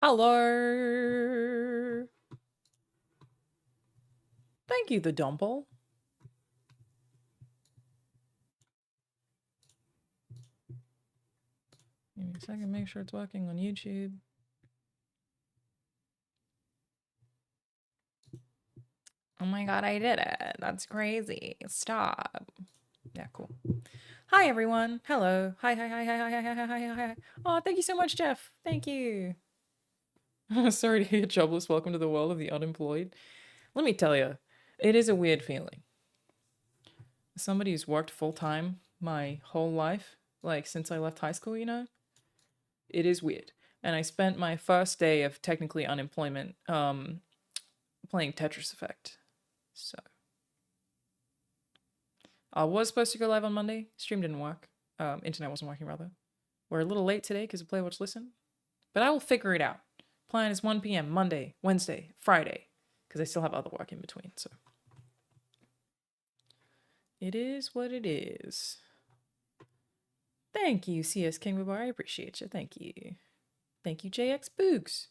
Hello. Thank you, the Dumple. Give me a second, make sure it's working on YouTube. Oh my god, I did it. That's crazy. Stop. Yeah, cool. Hi, everyone. Hello. Hi, hi, hi, hi, hi, hi, hi, hi, hi. Oh, thank you so much, Jeff. Thank you. Sorry to hear jobless. Welcome to the world of the unemployed. Let me tell you, it is a weird feeling. As somebody who's worked full time my whole life, like since I left high school, it is weird. And I spent my first day of technically unemployment playing Tetris Effect. So I was supposed to go live on Monday. Stream didn't work. Internet wasn't working, rather. We're a little late today because of Play Watch Listen. But I will figure it out. Plan is 1 p.m. Monday, Wednesday, Friday. Because I still have other work in between, so. It is what it is. Thank you, CS King Babar. I appreciate you. Thank you. Thank you, JX Boogs.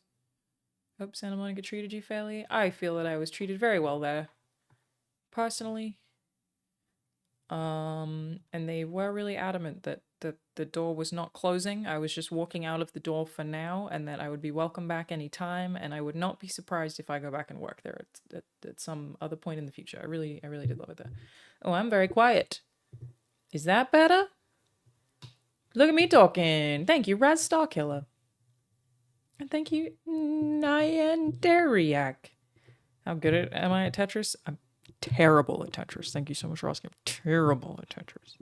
Hope Santa Monica treated you fairly. I feel that I was treated very well there. Personally. And they were really adamant that the door was not closing. I was just walking out of the door for now, and that I would be welcome back anytime, and I would not be surprised if I go back and work there at some other point in the future. I really did love it there. Oh, I'm very quiet. Is that better? Look at me talking. Thank you, Raz Starkiller. And thank you, Nyanderiak. How good am I at Tetris? I'm terrible at Tetris. Thank you so much for asking. I'm terrible at Tetris.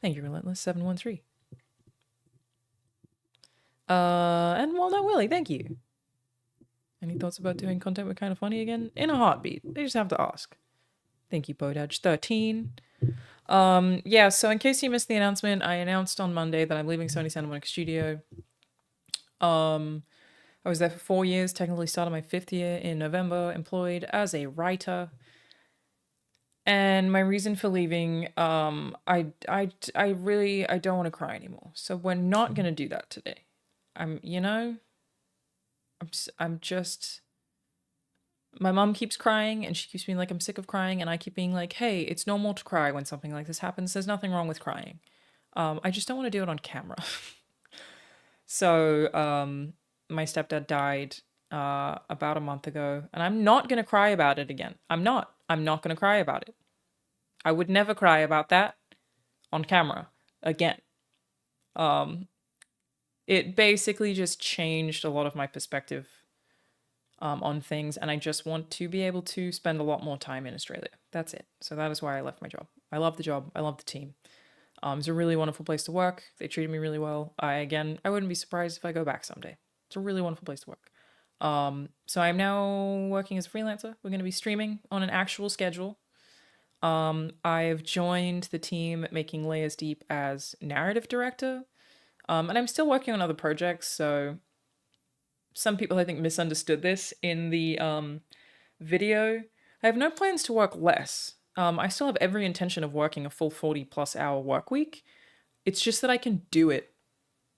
Thank you, Relentless713. And Walnut Willie, thank you. Any thoughts about doing content with Kind of Funny again? In a heartbeat. They just have to ask. Thank you, Bodage13. Yeah, so in case you missed the announcement, I announced on Monday that I'm leaving Sony Santa Monica Studio. I was there for 4 years, technically started my 5th year in November, employed as a writer. And my reason for leaving, I don't want to cry anymore. So we're not going to do that today. I'm just, my mom keeps crying and she keeps being like, I'm sick of crying. And I keep being like, hey, it's normal to cry when something like this happens. There's nothing wrong with crying. I just don't want to do it on camera. So, my stepdad died about a month ago, and I'm not going to cry about it again. I'm not going to cry about it. I would never cry about that on camera again. It basically just changed a lot of my perspective on things, and I just want to be able to spend a lot more time in Australia. That's it. So that is why I left my job. I love the job. I love the team. It's a really wonderful place to work. They treated me really well. I wouldn't be surprised if I go back someday. It's a really wonderful place to work. So I'm now working as a freelancer. We're going to be streaming on an actual schedule. I've joined the team making Layers Deep as narrative director. And I'm still working on other projects, so some people I think misunderstood this in the video. I have no plans to work less. I still have every intention of working a full 40+ hour work week. It's just that I can do it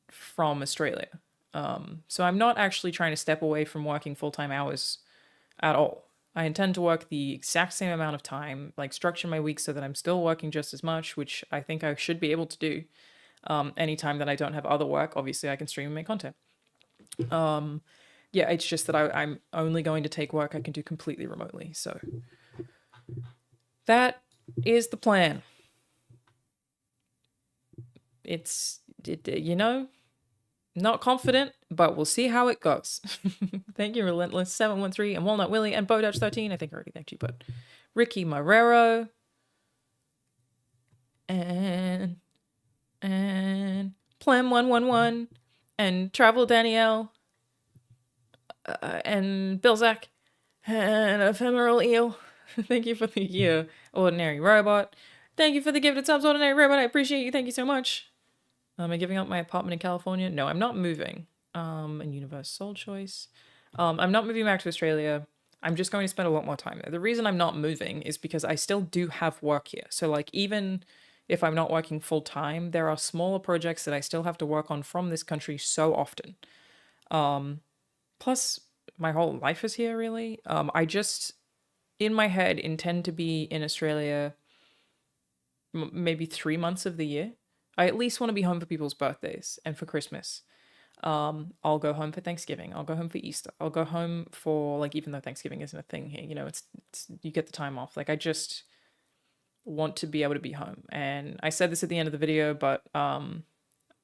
from Australia. So I'm not actually trying to step away from working full-time hours at all. I intend to work the exact same amount of time, like structure my week so that I'm still working just as much, which I think I should be able to do. Anytime that I don't have other work, obviously I can stream and make content. Yeah, it's just that I'm only going to take work I can do completely remotely. So that is the plan. Not confident, but we'll see how it goes. Thank you, Relentless713 and Walnut Willie and Bodage13. I think I already thanked you, but Ricky Marrero and Plem111 and Travel Danielle and Bill Zach and Ephemeral Eel. Thank you for the Ordinary Robot. Thank you for the gifted subs, Ordinary Robot. I appreciate you. Thank you so much. Am I giving up my apartment in California? No, I'm not moving. And Universe Soul Choice. I'm not moving back to Australia. I'm just going to spend a lot more time there. The reason I'm not moving is because I still do have work here. So like even if I'm not working full time, there are smaller projects that I still have to work on from this country so often. Plus, my whole life is here, really. I just, in my head, intend to be in Australia maybe 3 months of the year. I at least want to be home for people's birthdays and for Christmas. I'll go home for Thanksgiving. I'll go home for Easter. I'll go home for, like, even though Thanksgiving isn't a thing here, you know, it's you get the time off. Like, I just want to be able to be home. And I said this at the end of the video, but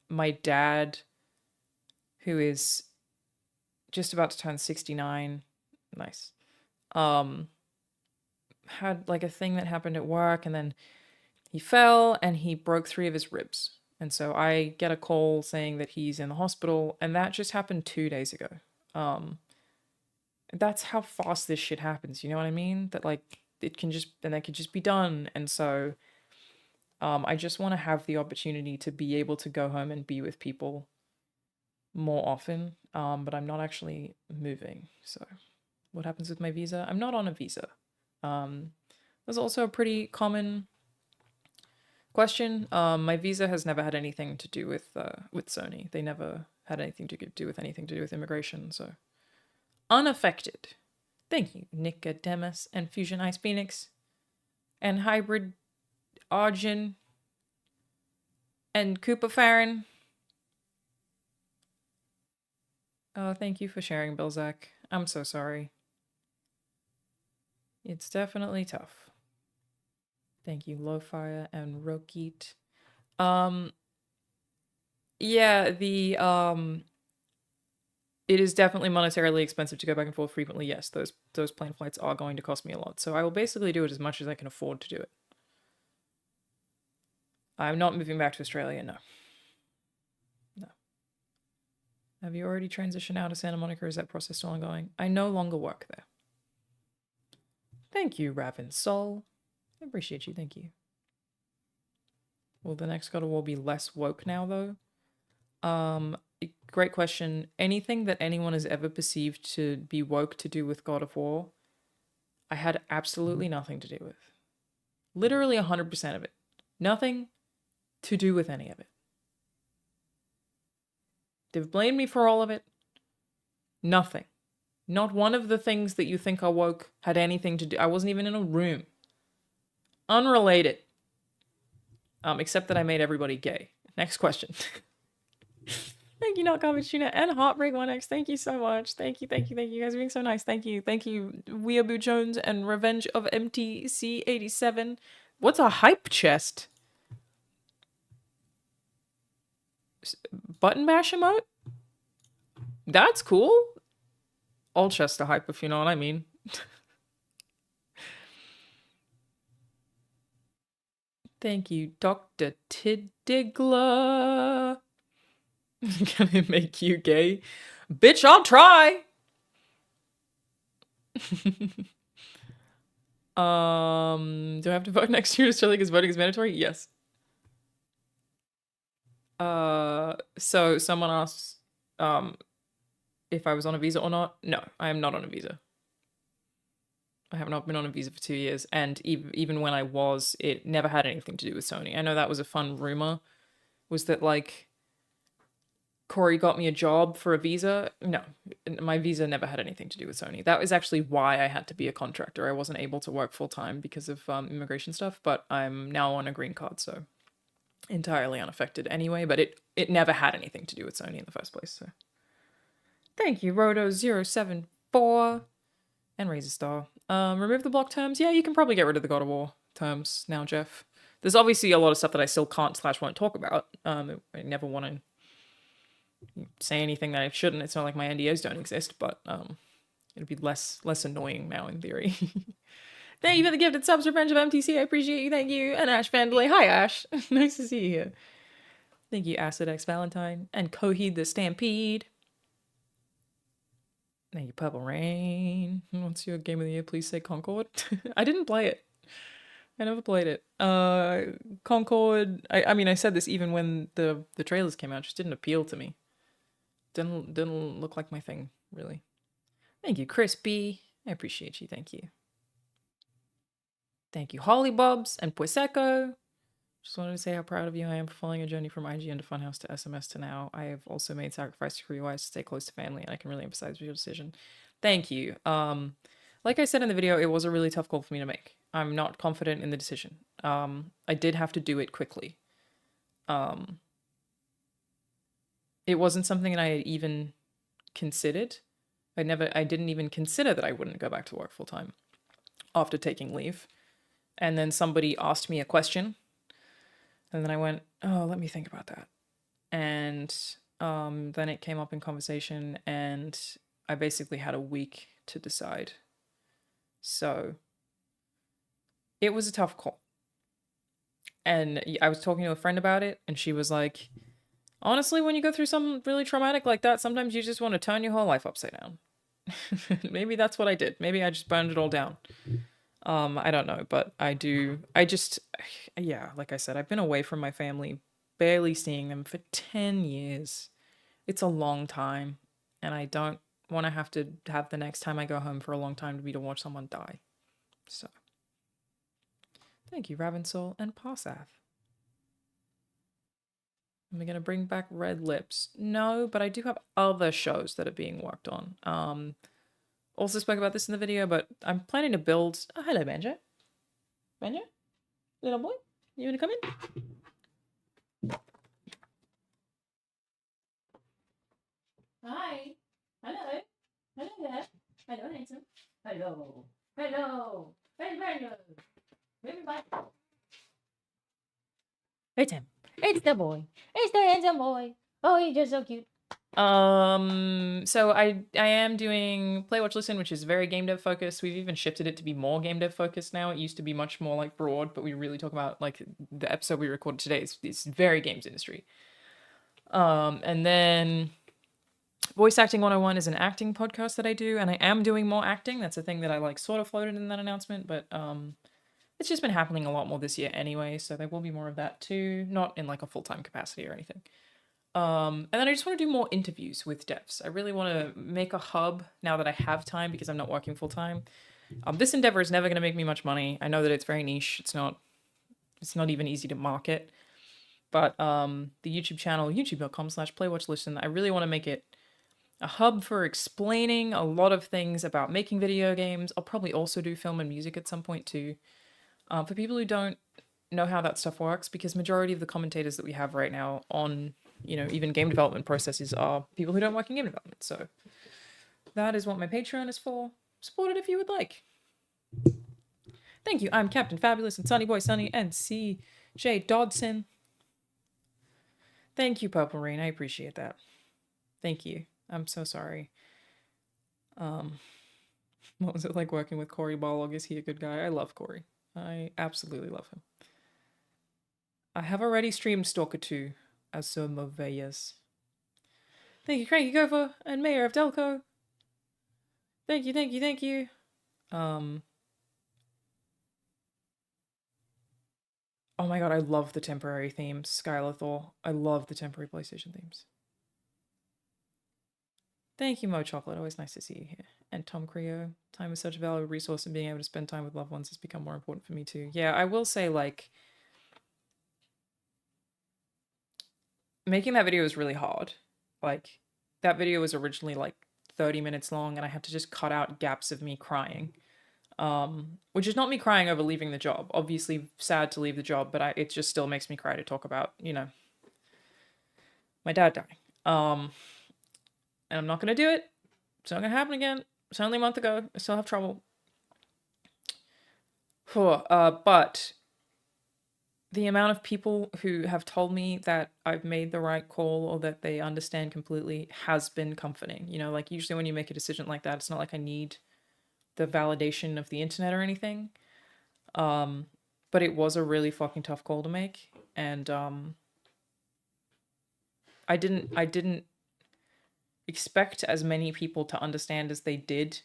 my dad, who is just about to turn 69, nice, had like a thing that happened at work, and then he fell and he broke 3 of his ribs. And so I get a call saying that he's in the hospital, and that just happened 2 days ago. That's how fast this shit happens, you know what I mean? That, like, it can just, and that could just be done. And so I just want to have the opportunity to be able to go home and be with people more often. But I'm not actually moving. So what happens with my visa? I'm not on a visa. There's also a pretty common question. My visa has never had anything to do with Sony. They never had anything to do with immigration, so unaffected. Thank you, Nicodemus and Fusion Ice Phoenix and Hybrid Arjun and Cooper Farron. Oh, thank you for sharing, Bilzak. I'm so sorry. It's definitely tough. Thank you, Lowfire and Rokit. Yeah, it is definitely monetarily expensive to go back and forth frequently. Yes, those plane flights are going to cost me a lot. So I will basically do it as much as I can afford to do it. I'm not moving back to Australia, no. No. Have you already transitioned out of Santa Monica? Is that process still ongoing? I no longer work there. Thank you, Raven Soul. I appreciate you, thank you. Will the next God of War be less woke now, though? Great question. Anything that anyone has ever perceived to be woke to do with God of War, I had absolutely nothing to do with. Literally 100% of it. Nothing to do with any of it. They've blamed me for all of it. Nothing. Not one of the things that you think are woke had anything to do. I wasn't even in a room. Unrelated. Except that I made everybody gay. Next question. Thank you, Not Garbage Tuna and Heartbreak 1X. Thank you so much. Thank you. You guys are being so nice. Thank you. Weeaboo Jones and Revenge of MTC87. What's a hype chest? Button mash emote? That's cool. All chests are hype, if you know what I mean. Thank you, Dr. Tiddigler. Can I make you gay? Bitch, I'll try! Do I have to vote next year in Australia because voting is mandatory? Yes. So someone asked, if I was on a visa or not. No, I am not on a visa. I have not been on a visa for 2 years, and even when I was, it never had anything to do with Sony. I know that was a fun rumor, was that, like, Corey got me a job for a visa. No, my visa never had anything to do with Sony. That was actually why I had to be a contractor. I wasn't able to work full-time because of immigration stuff, but I'm now on a green card, so entirely unaffected anyway, but it never had anything to do with Sony in the first place, so. Thank you, Roto074 and Razor Star. Remove the block terms? Yeah, you can probably get rid of the God of War terms now, Jeff. There's obviously a lot of stuff that I still can't/won't talk about. I never want to say anything that I shouldn't. It's not like my NDAs don't exist, but it'll be less annoying now in theory. Thank you for the gifted subs, Revenge of MTC. I appreciate you. Thank you. And Ash Vandalay. Hi, Ash. Nice to see you here. Thank you, Acid X Valentine and Coheed the Stampede. Thank you, Purple Rain. What's your game of the year? Please say Concord. I didn't play it. I never played it. Concord. I mean, I said this even when the trailers came out. It just didn't appeal to me. Didn't look like my thing, really. Thank you, Chris B. I appreciate you. Thank you. Thank you, Hollybobs and Pueseco. Just wanted to say how proud of you I am for following a journey from IGN to Funhouse to SMS to now. I have also made sacrifices career-wise to stay close to family, and I can really empathize with your decision. Thank you. Like I said in the video, it was a really tough call for me to make. I'm not confident in the decision. I did have to do it quickly. It wasn't something that I had even considered. I didn't even consider that I wouldn't go back to work full time after taking leave. And then somebody asked me a question. And then I went, oh, let me think about that. And then it came up in conversation, and I basically had a week to decide. So it was a tough call. And I was talking to a friend about it, and she was like, honestly, when you go through something really traumatic like that, sometimes you just want to turn your whole life upside down. Maybe that's what I did. Maybe I just burned it all down. I don't know, but yeah, like I said, I've been away from my family, barely seeing them for 10 years. It's a long time, and I don't want to have the next time I go home for a long time to be to watch someone die. So, thank you, Ravensoul and Parsath. Am I going to bring back Red Lips? No, but I do have other shows that are being worked on. Also spoke about this in the video, but I'm planning to build... Oh, hello, Banjo. Banjo? Little boy? You want to come in? Hi. Hello. Hello there. Hello, handsome. Hello. Hello. Hey, Banjo. Maybe bye. It's him. It's the boy. It's the handsome boy. Oh, he's just so cute. So I am doing Play, Watch, Listen, which is very game dev focused. We've even shifted it to be more game dev focused now. It used to be much more like broad, but we really talk about, like, the episode we recorded today is very games industry. And then Voice Acting 101 is an acting podcast that I do, and I am doing more acting. That's a thing that I like sort of floated in that announcement, but it's just been happening a lot more this year anyway, so there will be more of that too, not in like a full-time capacity or anything. And then I just want to do more interviews with devs. I really want to make a hub now that I have time because I'm not working full time. This endeavor is never going to make me much money. I know that it's very niche. It's not even easy to market. But the YouTube channel, youtube.com/playwatchlisten, I really want to make it a hub for explaining a lot of things about making video games. I'll probably also do film and music at some point too. For people who don't know how that stuff works, because majority of the commentators that we have right now on, you know, even game development processes are people who don't work in game development. So that is what my Patreon is for. Support it if you would like. Thank you. I'm Captain Fabulous and Sunny Boy Sunny and CJ Dodson. Thank you, Purple Rain. I appreciate that. Thank you. I'm so sorry. What was it like working with Corey Barlog? Is he a good guy? I love Corey. I absolutely love him. I have already streamed Stalker 2 as so Moveas. Thank you, Cranky Gopher and Mayor of Delco. Thank you, thank you, thank you. Oh my god, I love the temporary themes. Skylar Thor. I love the temporary PlayStation themes. Thank you, Mo Chocolate. Always nice to see you here. And Tom Creo. Time is such a valuable resource, and being able to spend time with loved ones has become more important for me too. Yeah, I will say, like, making that video was really hard. Like, that video was originally like 30 minutes long, and I had to just cut out gaps of me crying. Which is not me crying over leaving the job. Obviously sad to leave the job, but it just still makes me cry to talk about, you know, my dad dying. And I'm not gonna do it. It's not gonna happen again. It's only a month ago. I still have trouble. But the amount of people who have told me that I've made the right call or that they understand completely has been comforting. You know, like, usually when you make a decision like that, it's not like I need the validation of the internet or anything. But it was a really fucking tough call to make. And I didn't expect as many people to understand as they did,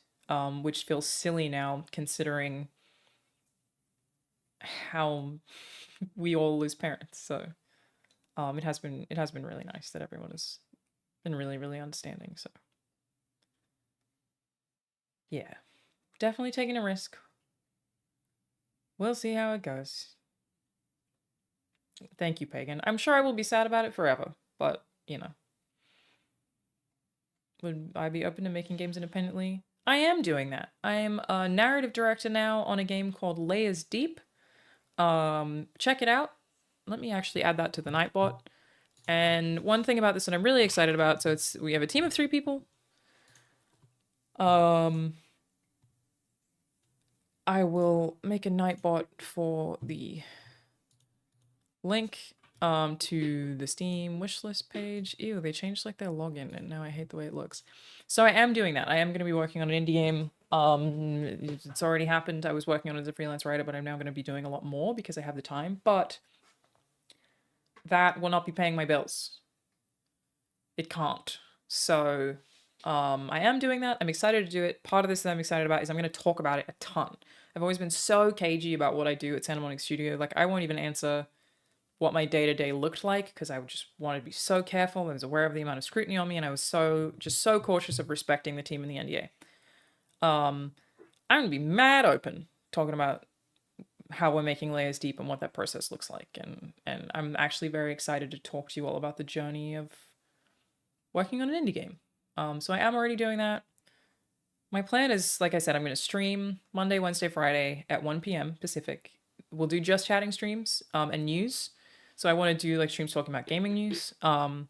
which feels silly now considering how we all lose parents. So it has been really nice that everyone has been really, really understanding. So yeah, definitely taking a risk. We'll see how it goes. Thank you, Pagan. I'm sure I will be sad about it forever, but, you know. Would I be open to making games independently? I am doing that. I am a narrative director now on a game called Layers Deep. Check it out. Let me actually add that to the Nightbot. And one thing about this that I'm really excited about, so we have a team of 3 people. I will make a Nightbot for the link to the Steam wishlist page. Ew, they changed like their login and now I hate the way it looks. So I am doing that. I am going to be working on an indie game. It's already happened. I was working on it as a freelance writer, but I'm now going to be doing a lot more because I have the time. But that will not be paying my bills. It can't. So I am doing that. I'm excited to do it. Part of this that I'm excited about is I'm going to talk about it a ton. I've always been so cagey about what I do at Santa Monica Studio. Like, I won't even answer what my day-to-day looked like because I just wanted to be so careful. I was aware of the amount of scrutiny on me, and I was so cautious of respecting the team in the NDA. I'm gonna be mad open talking about how we're making Layers Deep and what that process looks like, and I'm actually very excited to talk to you all about the journey of working on an indie game. So I am already doing that. My plan is, like I said, I'm going to stream Monday, Wednesday, Friday at 1 p.m. Pacific. We'll do just chatting streams and news. So I want to do like streams talking about gaming news. The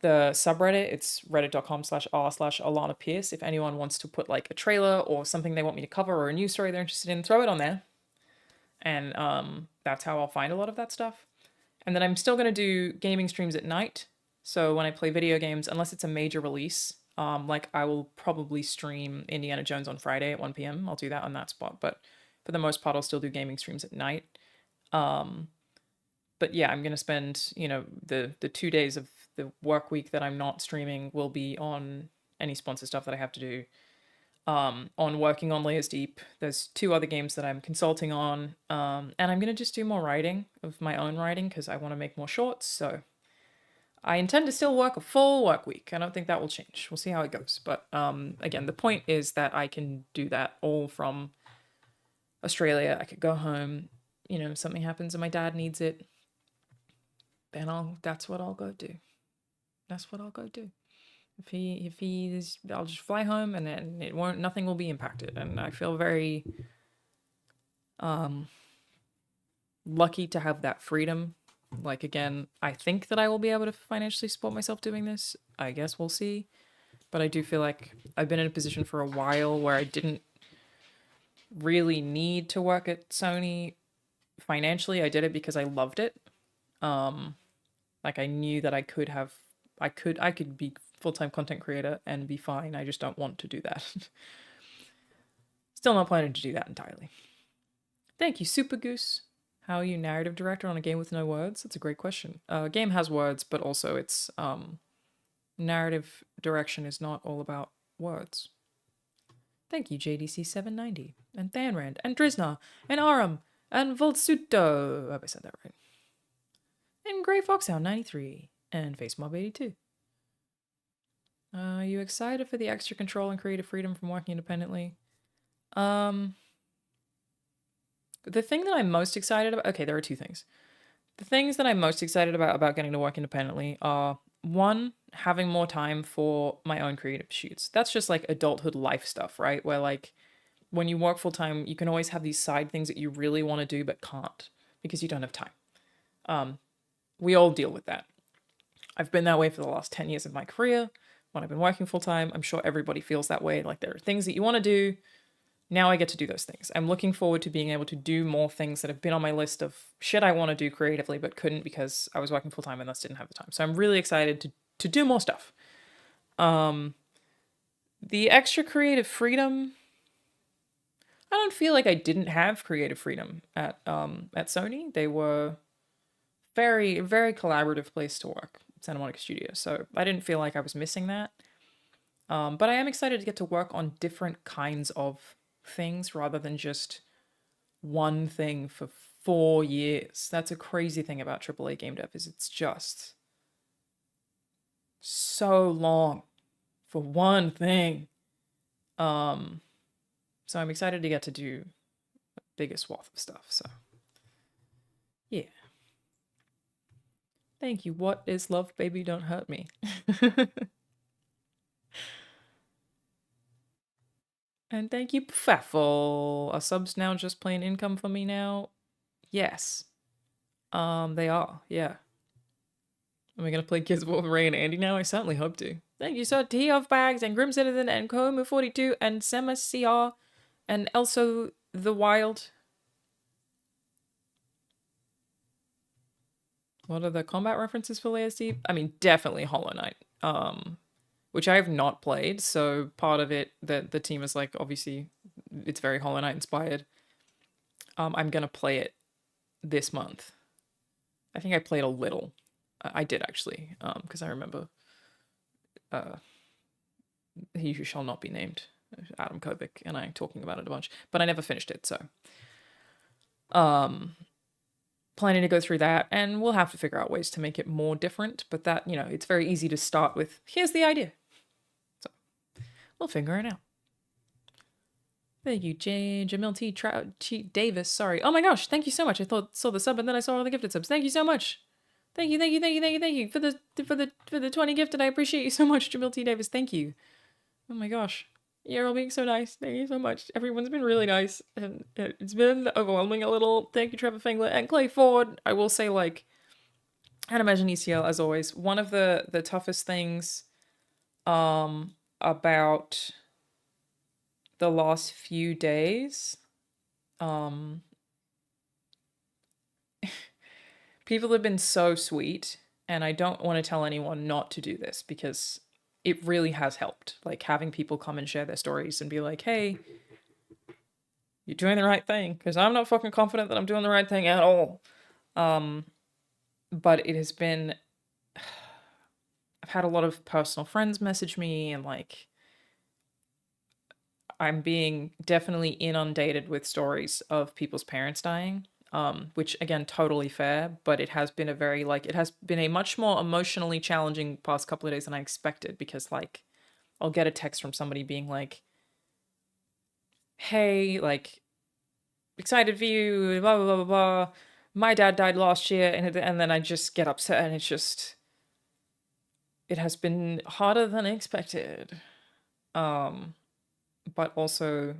subreddit, it's reddit.com/r/Alanah Pierce. If anyone wants to put like a trailer or something they want me to cover or a news story they're interested in, throw it on there. And that's how I'll find a lot of that stuff. And then I'm still going to do gaming streams at night. So when I play video games, unless it's a major release, like I will probably stream Indiana Jones on Friday at 1 p.m. I'll do that on that spot. But for the most part, I'll still do gaming streams at night. But yeah, I'm going to spend, the 2 days of the work week that I'm not streaming will be on any sponsor stuff that I have to do. On working on Layers Deep. There's 2 other games that I'm consulting on. And I'm going to just do more writing of my own writing because I want to make more shorts. So I intend to still work a full work week. I don't think that will change. We'll see how it goes. But again, the point is that I can do that all from Australia. I could go home. If something happens and my dad needs it, then that's what I'll go do. That's what I'll go do. If he's, I'll just fly home and then nothing will be impacted. And I feel very lucky to have that freedom. Like, again, I think that I will be able to financially support myself doing this. I guess we'll see. But I do feel like I've been in a position for a while where I didn't really need to work at Sony financially. I did it because I loved it. Like, I knew that I could be full-time content creator and be fine. I just don't want to do that. Still not planning to do that entirely. Thank you, Super Goose. How are you narrative director on a game with no words? That's a great question. A game has words, but also it's narrative direction is not all about words. Thank you, JDC790, and Thanrand, and Drizna, and Aram, and Voltsuto. I hope I said that right. And Grey Foxhound93, and FaceMob82. Are you excited for the extra control and creative freedom from working independently? The thing that I'm most excited about... Okay, there are 2 things. The things that I'm most excited about getting to work independently are, 1, having more time for my own creative pursuits. That's just like adulthood life stuff, right? Where like when you work full time, you can always have these side things that you really want to do but can't because you don't have time. We all deal with that. I've been that way for the last 10 years of my career. When I've been working full time, I'm sure everybody feels that way. Like, there are things that you want to do. Now I get to do those things. I'm looking forward to being able to do more things that have been on my list of shit I want to do creatively but couldn't because I was working full time and thus didn't have the time. So I'm really excited to do more stuff. The extra creative freedom, I don't feel like I didn't have creative freedom at Sony. They were very, very collaborative place to work, Santa Monica Studio. So I didn't feel like I was missing that. But I am excited to get to work on different kinds of things rather than just one thing for 4 years. That's a crazy thing about AAA game dev, is it's just so long for one thing. So I'm excited to get to do a bigger swath of stuff. So yeah. Thank you. What is love, baby? Don't hurt me. And thank you, Pfaffle. Are subs now just plain income for me now? Yes. They are. Yeah. Am I gonna play Kids with Ray and Andy now? I certainly hope to. Thank you, sir. T of Bags and Grim Citizen and Komu42 and Sema CR and also the Wild. What are the combat references for ASD? I mean, definitely Hollow Knight. Which I have not played, so part of it that the team is like, obviously, it's very Hollow Knight inspired. I'm gonna play it this month. I think I played a little. I did actually, because I remember He Who Shall Not Be Named, Adam Kovic, and I talking about it a bunch, but I never finished it, so planning to go through that, and we'll have to figure out ways to make it more different, but that, you know, it's very easy to start with, here's the idea. So we'll figure it out. Thank you, Jamil T. Davis. Sorry. Oh my gosh, thank you so much. I saw the sub and then I saw all the gifted subs. Thank you so much. Thank you for the 20 gifted. I appreciate you so much, Jamil T. Davis. Thank you. Oh my gosh. You're all being so nice. Thank you so much. Everyone's been really nice. And it's been overwhelming a little. Thank you, Trevor Fengler and Clay Ford. I will say, like, and Imagine ECL, as always, one of the toughest things about the last few days, people have been so sweet, and I don't want to tell anyone not to do this because it really has helped. Like, having people come and share their stories and be like, hey, you're doing the right thing, because I'm not fucking confident that I'm doing the right thing at all. But it has been, I've had a lot of personal friends message me, and like, I'm being definitely inundated with stories of people's parents dying, which again, totally fair, but it has been a very, like, it has been a much more emotionally challenging past couple of days than I expected, because like, I'll get a text from somebody being like, hey, like, excited for you, blah, blah, blah, blah, blah. My dad died last year, and then I just get upset, and it's just, it has been harder than expected. But also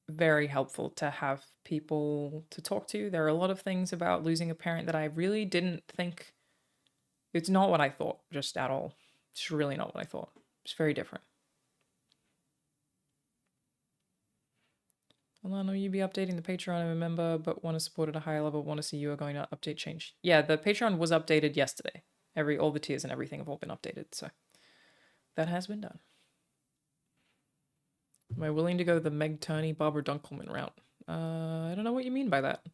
very helpful to have people to talk to. There are a lot of things about losing a parent that I really didn't think, it's not what I thought, just at all. It's really not what I thought. It's very different. Alanah, you be updating the Patreon, I'm a member, but want to support at a higher level, want to see you are going to update change. Yeah, the Patreon was updated yesterday. All the tiers and everything have all been updated, so that has been done. Am I willing to go the Meg Turney, Barbara Dunkelman route? I don't know what you mean by that.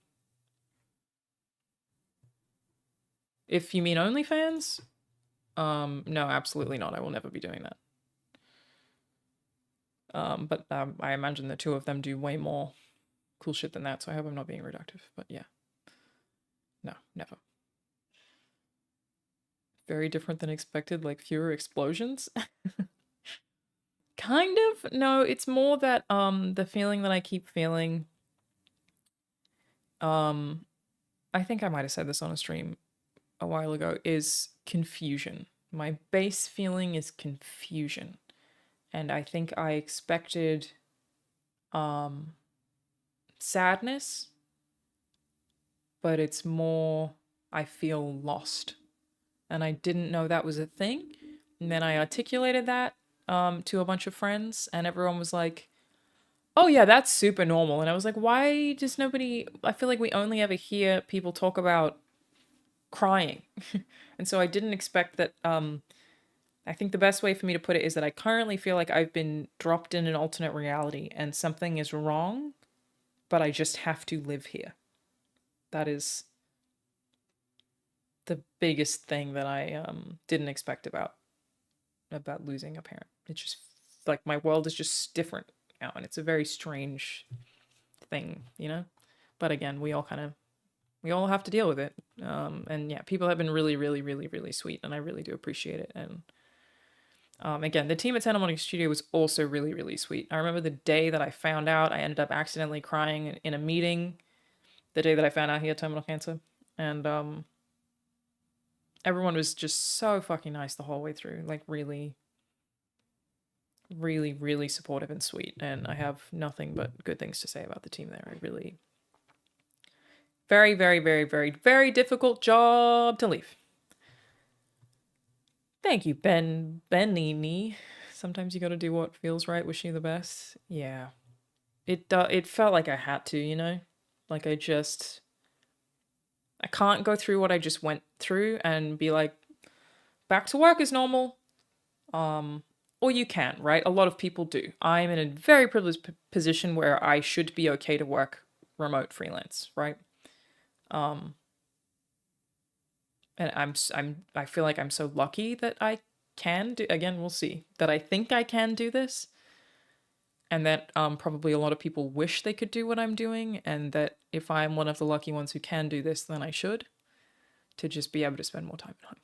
If you mean OnlyFans, no, absolutely not. I will never be doing that. But I imagine the two of them do way more cool shit than that, so I hope I'm not being reductive, but yeah. No, never. Very different than expected, like fewer explosions. Kind of. No, it's more that the feeling that I keep feeling, I think I might have said this on a stream a while ago, is confusion. My base feeling is confusion. And I think I expected sadness, but it's more I feel lost. And I didn't know that was a thing. And then I articulated that to a bunch of friends, and everyone was like, oh yeah, that's super normal. And I was like, why does nobody, I feel like we only ever hear people talk about crying. And so I didn't expect that, I think the best way for me to put it is that I currently feel like I've been dropped in an alternate reality and something is wrong, but I just have to live here. That is the biggest thing that I didn't expect about losing a parent. It's just like my world is just different now, and it's a very strange thing, you know? But again, we all have to deal with it. And yeah, people have been really, really, really, really sweet, and I really do appreciate it. And again, the team at Santa Monica Studio was also really, really sweet. I remember the day that I found out, I ended up accidentally crying in a meeting the day that I found out he had terminal cancer. And Everyone was just so fucking nice the whole way through. Like, really, really, really supportive and sweet. And I have nothing but good things to say about the team there. I really, very, very, very, very, very difficult job to leave. Thank you, Benini. Sometimes you gotta do what feels right. Wish you the best. Yeah. It felt like I had to, you know? Like I can't go through what I just went through and be like, back to work is normal. Or you can, right? A lot of people do. I'm in a very privileged position where I should be okay to work remote freelance, right? And I feel like I'm so lucky that I can do, again, we'll see, that I think I can do this, and that probably a lot of people wish they could do what I'm doing, and that if I'm one of the lucky ones who can do this, then I should, to just be able to spend more time at home.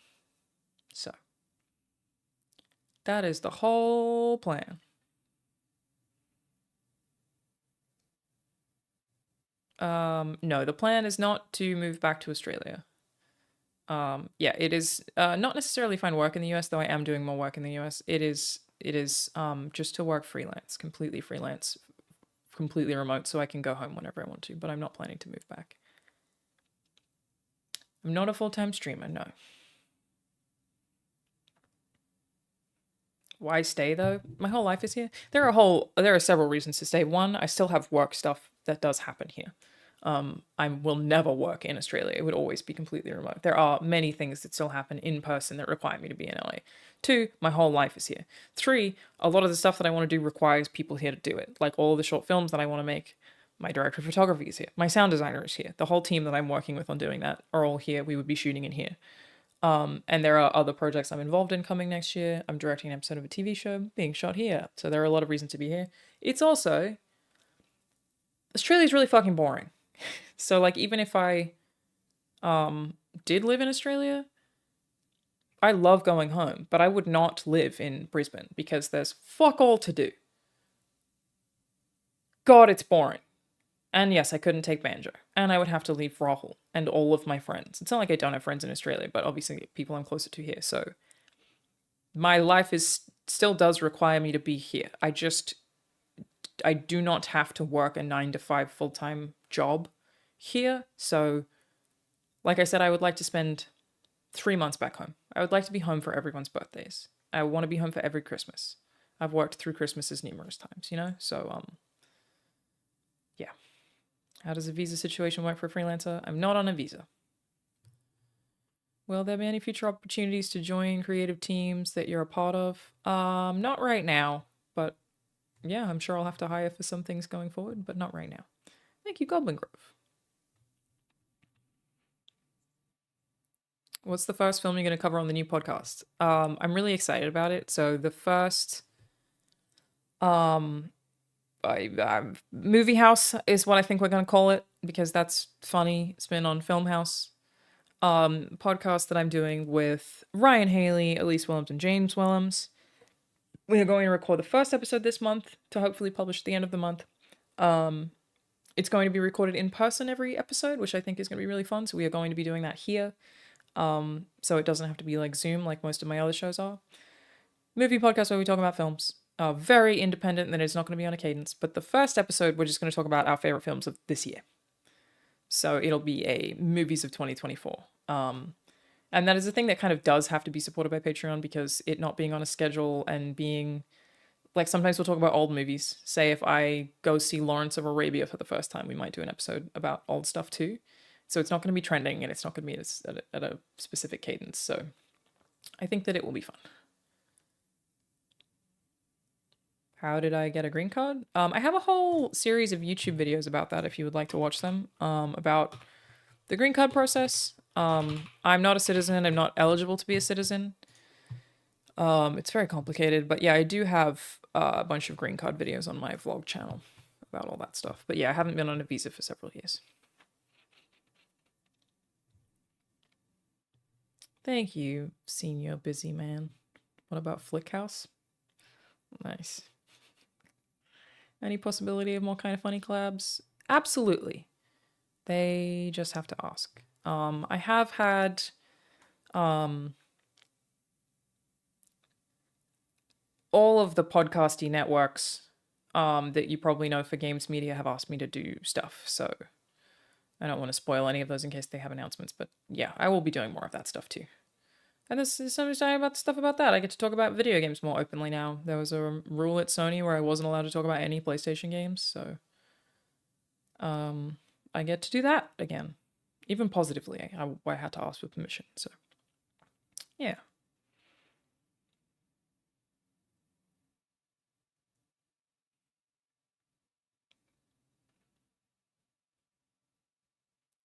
So that is the whole plan. No, the plan is not to move back to Australia. Yeah, it is not necessarily find work in the US, though I am doing more work in the US. It is just to work freelance, completely remote, so I can go home whenever I want to, but I'm not planning to move back. I'm not a full-time streamer, no. Why stay though? My whole life is here. There are several reasons to stay. One, I still have work stuff that does happen here. I will never work in Australia. It would always be completely remote. There are many things that still happen in person that require me to be in LA. Two, my whole life is here. Three, a lot of the stuff that I want to do requires people here to do it. Like all the short films that I want to make, my director of photography is here. My sound designer is here. The whole team that I'm working with on doing that are all here. We would be shooting in here. And there are other projects I'm involved in coming next year. I'm directing an episode of a TV show being shot here. So there are a lot of reasons to be here. It's also, Australia's really fucking boring. So like even if I did live in Australia, I love going home, but I would not live in Brisbane because there's fuck all to do. God, it's boring. And yes, I couldn't take banjo. And I would have to leave Rahul and all of my friends. It's not like I don't have friends in Australia, but obviously people I'm closer to here. So my life still does require me to be here. I do not have to work a 9 to 5 full-time job here. So like I said, I would like to spend 3 months back home. I would like to be home for everyone's birthdays. I want to be home for every Christmas. I've worked through Christmases numerous times, you know? So, yeah. How does a visa situation work for a freelancer? I'm not on a visa. Will there be any future opportunities to join creative teams that you're a part of? Not right now, but yeah, I'm sure I'll have to hire for some things going forward, but not right now. Thank you, Goblin Grove. What's the first film you're going to cover on the new podcast? I'm really excited about it. So the first movie house is what I think we're going to call it, because that's funny spin on Film House. Podcast that I'm doing with Ryan Haley, Elise Willems, and James Willems. We are going to record the first episode this month to hopefully publish at the end of the month. It's going to be recorded in person every episode, which I think is going to be really fun. So we are going to be doing that here. So it doesn't have to be like Zoom like most of my other shows are. Movie podcast where we talk about films. Very independent, and it's not going to be on a cadence. But the first episode, we're just going to talk about our favorite films of this year. So it'll be a movies of 2024. And that is a thing that kind of does have to be supported by Patreon, because it not being on a schedule and being like, sometimes we'll talk about old movies. Say if I go see Lawrence of Arabia for the first time, we might do an episode about old stuff too. So it's not going to be trending, and it's not going to be at a specific cadence. So I think that it will be fun. How did I get a green card? I have a whole series of YouTube videos about that if you would like to watch them, about the green card process. I'm not a citizen. I'm not eligible to be a citizen. It's very complicated, but yeah, I do have a bunch of green card videos on my vlog channel about all that stuff. But yeah, I haven't been on a visa for several years. Thank you, senior busy man. What about Flick House? Nice. Any possibility of more kind of funny collabs? Absolutely. They just have to ask. I have had all of the podcasty networks that you probably know for games media have asked me to do stuff. So I don't want to spoil any of those in case they have announcements. But yeah, I will be doing more of that stuff too. And this is something talking about stuff about that. I get to talk about video games more openly now. There was a rule at Sony where I wasn't allowed to talk about any PlayStation games, so I get to do that again. Even positively, I had to ask for permission, so yeah.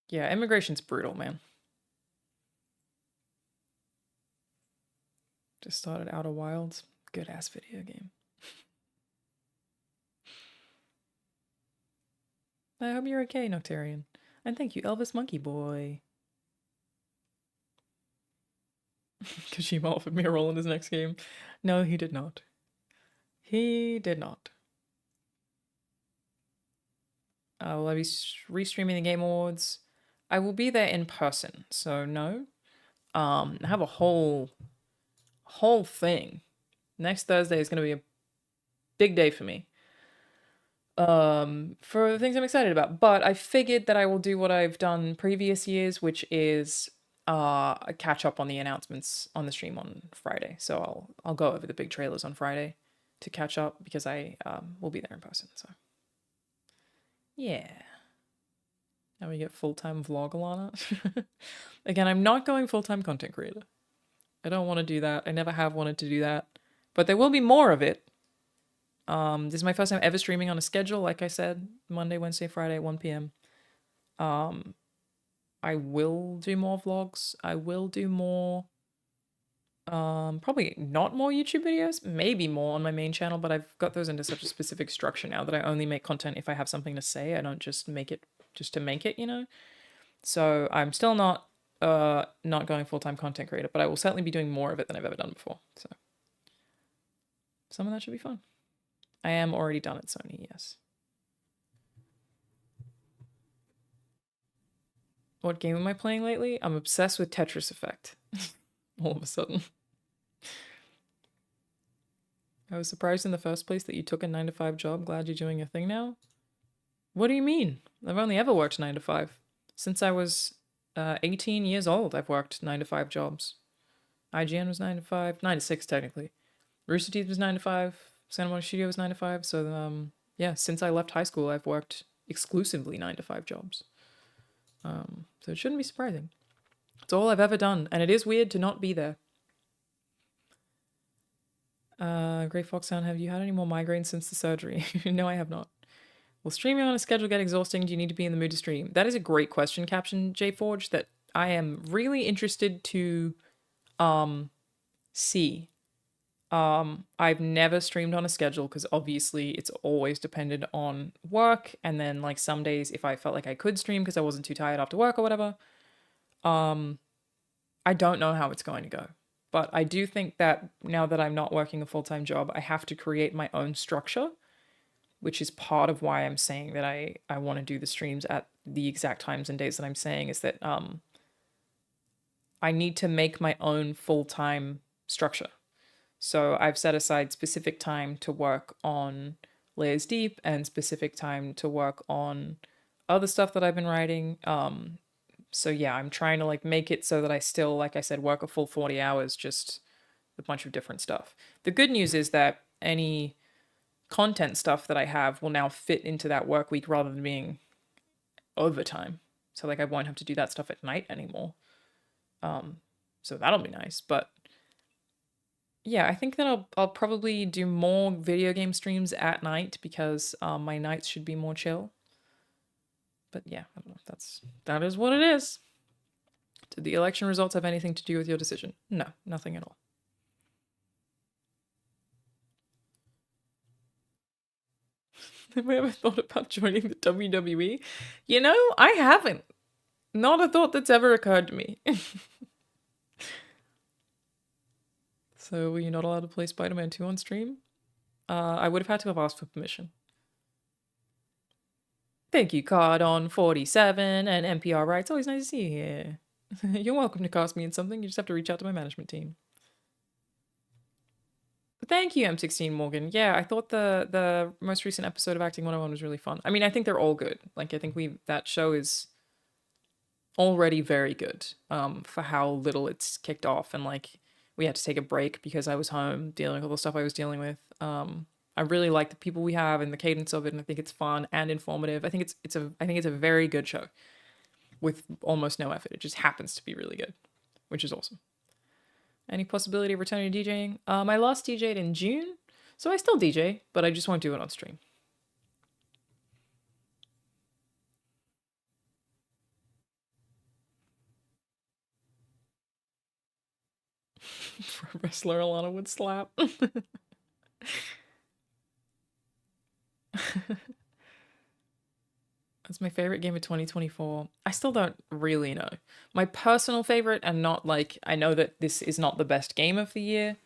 Yeah, immigration's brutal, man. Just started Outer Wilds. Good ass video game. I hope you're okay, Noctarian. And thank you, Elvis Monkey Boy. Kojima offered me a role in his next game. No, he did not. He did not. Will I be restreaming the Game Awards? I will be there in person, so no. I have a whole thing. Next Thursday is going to be a big day for me. For the things I'm excited about. But I figured that I will do what I've done previous years, which is catch up on the announcements on the stream on Friday. So I'll go over the big trailers on Friday to catch up because I will be there in person. So yeah. Now we get full-time vlog, Alanah. Again, I'm not going full-time content creator. I don't want to do that. I never have wanted to do that. But there will be more of it. This is my first time ever streaming on a schedule, like I said, Monday, Wednesday, Friday at 1 p.m. I will do more vlogs. I will do more, probably not more YouTube videos, maybe more on my main channel, but I've got those into such a specific structure now that I only make content if I have something to say. I don't just make it just to make it, you know? So I'm still not going full-time content creator, but I will certainly be doing more of it than I've ever done before. So some of that should be fun. I am already done at Sony, yes. What game am I playing lately? I'm obsessed with Tetris Effect. All of a sudden. I was surprised in the first place that you took a 9-to-5 job. Glad you're doing your thing now. What do you mean? I've only ever worked 9 to 5. Since I was 18 years old, I've worked 9-to-5 jobs. IGN was 9 to 5, 9 to 6 technically. Rooster Teeth was 9 to 5. Santa Monica Studio was 9 to 5. So yeah, since I left high school, I've worked exclusively 9 to 5 jobs. So it shouldn't be surprising. It's all I've ever done, and it is weird to not be there. Grey Fox Sound, have you had any more migraines since the surgery? No, I have not. Will streaming on a schedule get exhausting? Do you need to be in the mood to stream? That is a great question, Caption JForge, that I am really interested to see. I've never streamed on a schedule because obviously it's always dependent on work, and then like some days if I felt like I could stream because I wasn't too tired after work or whatever. I don't know how it's going to go. But I do think that now that I'm not working a full-time job, I have to create my own structure, which is part of why I'm saying that I want to do the streams at the exact times and days that I'm saying, is that I need to make my own full-time structure. So I've set aside specific time to work on Layers Deep and specific time to work on other stuff that I've been writing. So yeah, I'm trying to like make it so that I still, like I said, work a full 40 hours, just a bunch of different stuff. The good news is that any content stuff that I have will now fit into that work week rather than being overtime. So like I won't have to do that stuff at night anymore. So that'll be nice. But yeah, I think that I'll probably do more video game streams at night because my nights should be more chill. But yeah, I don't know if that is what it is. Did the election results have anything to do with your decision? No, nothing at all. Have I ever thought about joining the WWE? You know, I haven't. Not a thought that's ever occurred to me. So were you not allowed to play Spider-Man 2 on stream? I would have had to have asked for permission. Thank you, Card on 47 and NPR Rights. Always nice to see you here. You're welcome to cast me in something. You just have to reach out to my management team. Thank you, M16 Morgan. Yeah, I thought the most recent episode of Acting 101 was really fun. I mean, I think they're all good. Like, I think that show is already very good for how little it's kicked off, and like we had to take a break because I was home dealing with all the stuff I was dealing with. I really like the people we have and the cadence of it, and I think it's fun and informative. I think it's a very good show with almost no effort. It just happens to be really good, which is awesome. Any possibility of returning to DJing? I last DJ'd in June, so I still DJ, but I just won't do it on stream. For a wrestler, Alanah would slap. That's my favorite game of 2024. I still don't really know. My personal favorite, and not like, I know that this is not the best game of the year,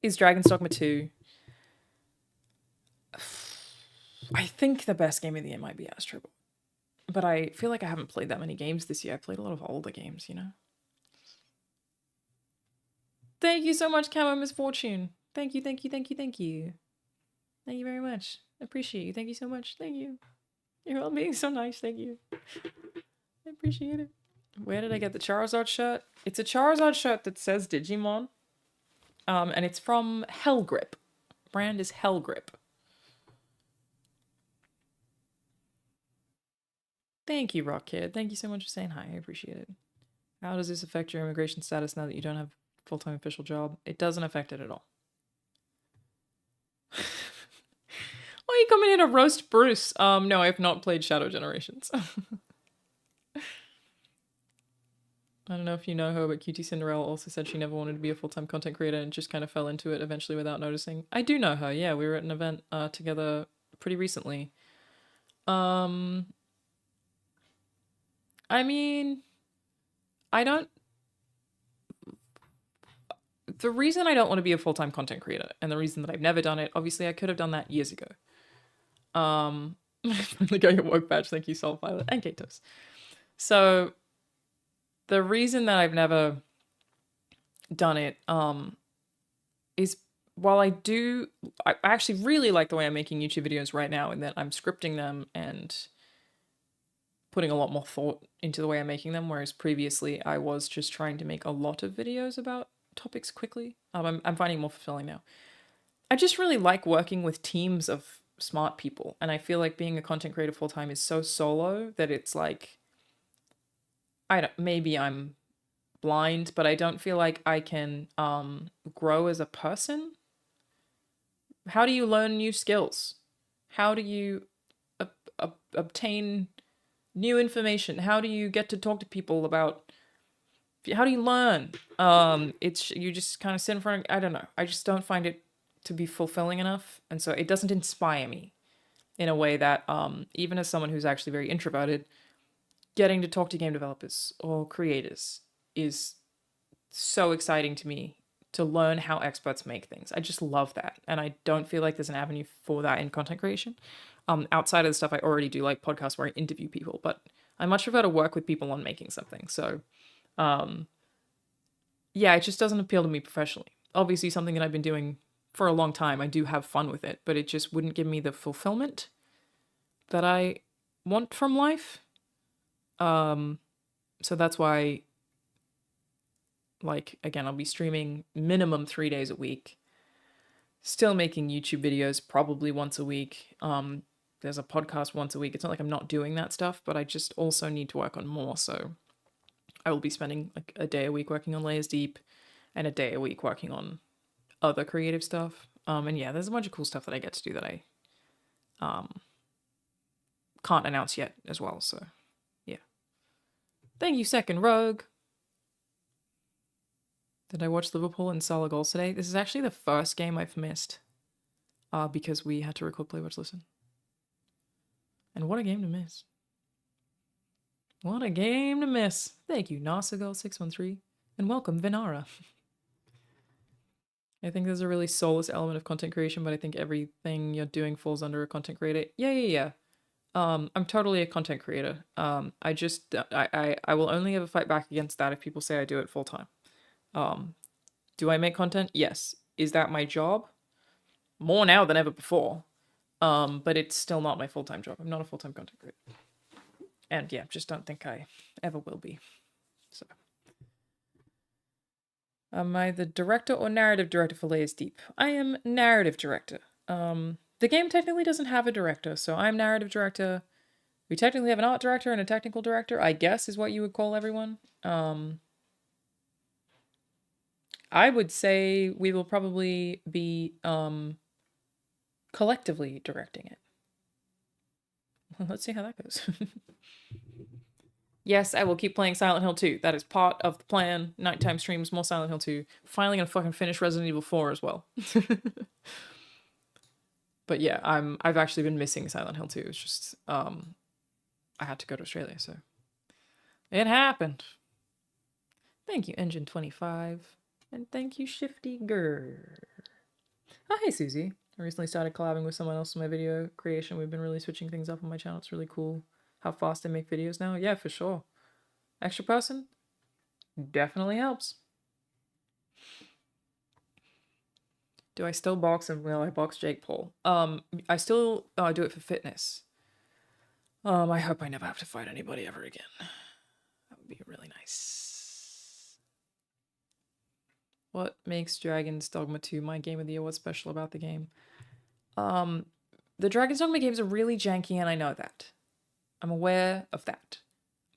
is Dragon's Dogma 2. I think the best game of the year might be Astro Ball. But I feel like I haven't played that many games this year. I played a lot of older games, you know? Thank you so much, Camo Misfortune. Thank you, thank you, thank you, thank you. Thank you very much. I appreciate you. Thank you so much. Thank you. You're all being so nice. Thank you. I appreciate it. Where did I get the Charizard shirt? It's a Charizard shirt that says Digimon. And it's from Hellgrip. Brand is Hellgrip. Thank you, Rock Kid. Thank you so much for saying hi. I appreciate it. How does this affect your immigration status now that you don't have a full-time official job? It doesn't affect it at all. Oh, you coming in to roast Bruce? No, I have not played Shadow Generations. I don't know if you know her, but QT Cinderella also said she never wanted to be a full-time content creator and just kind of fell into it eventually without noticing. I do know her, yeah. We were at an event together pretty recently. I mean, the reason I don't want to be a full-time content creator, and the reason that I've never done it, obviously I could have done that years ago. Finally got your work badge, thank you, Soul Pilot and Katos. So the reason that I've never done it is, while I actually really like the way I'm making YouTube videos right now, in that I'm scripting them and putting a lot more thought into the way I'm making them, whereas previously I was just trying to make a lot of videos about topics quickly. I'm finding it more fulfilling now. I just really like working with teams of smart people, and I feel like being a content creator full-time is so solo that it's like, maybe I'm blind, but I don't feel like I can grow as a person. How do you learn new skills? How do you obtain new information? How do you get to talk to people about, how do you learn? You just kind of sit in front of, I don't know. I just don't find it to be fulfilling enough. And so it doesn't inspire me in a way that, even as someone who's actually very introverted, getting to talk to game developers or creators is so exciting to me, to learn how experts make things. I just love that. And I don't feel like there's an avenue for that in content creation. Outside of the stuff I already do, like podcasts where I interview people, but I much prefer to work with people on making something. So, yeah, it just doesn't appeal to me professionally. Obviously, something that I've been doing for a long time, I do have fun with it, but it just wouldn't give me the fulfillment that I want from life. So that's why, like, again, I'll be streaming minimum 3 days a week, still making YouTube videos probably once a week. There's a podcast once a week. It's not like I'm not doing that stuff, but I just also need to work on more. So I will be spending like a day a week working on Layers Deep and a day a week working on other creative stuff. And yeah, there's a bunch of cool stuff that I get to do that I can't announce yet as well. So yeah. Thank you, Second Rogue. Did I watch Liverpool and Salah goals today? This is actually the first game I've missed because we had to record Play, Watch, Listen. And what a game to miss. What a game to miss. Thank you, Narsigirl613. And welcome, Vinara. I think there's a really soulless element of content creation, but I think everything you're doing falls under a content creator. Yeah. I'm totally a content creator. I just I will only ever fight back against that if people say I do it full time. Um, do I make content? Yes. Is that my job? More now than ever before. But it's still not my full-time job. I'm not a full-time content creator. And yeah, just don't think I ever will be. So am I the director or narrative director for Layers Deep? I am narrative director. The game technically doesn't have a director, so I'm narrative director. We technically have an art director and a technical director, I guess is what you would call everyone. I would say we will probably be collectively directing it. Let's see how that goes. Yes, I will keep playing Silent Hill 2. That is part of the plan. Nighttime streams, more Silent Hill 2. Finally gonna fucking finish Resident Evil 4 as well. But yeah, I've actually been missing Silent Hill 2. It's just I had to go to Australia, so it happened. Thank you, Engine 25. And thank you, Shifty Grr. Oh, hey, Susie. I recently started collabing with someone else in my video creation. We've been really switching things up on my channel. It's really cool how fast I make videos now. Yeah, for sure. Extra person definitely helps. Do I still box and will I box Jake Paul? I still do it for fitness. I hope I never have to fight anybody ever again. That would be really nice. What makes Dragon's Dogma 2 my game of the year? What's special about the game? The Dragon's Dogma games are really janky, and I know that. I'm aware of that.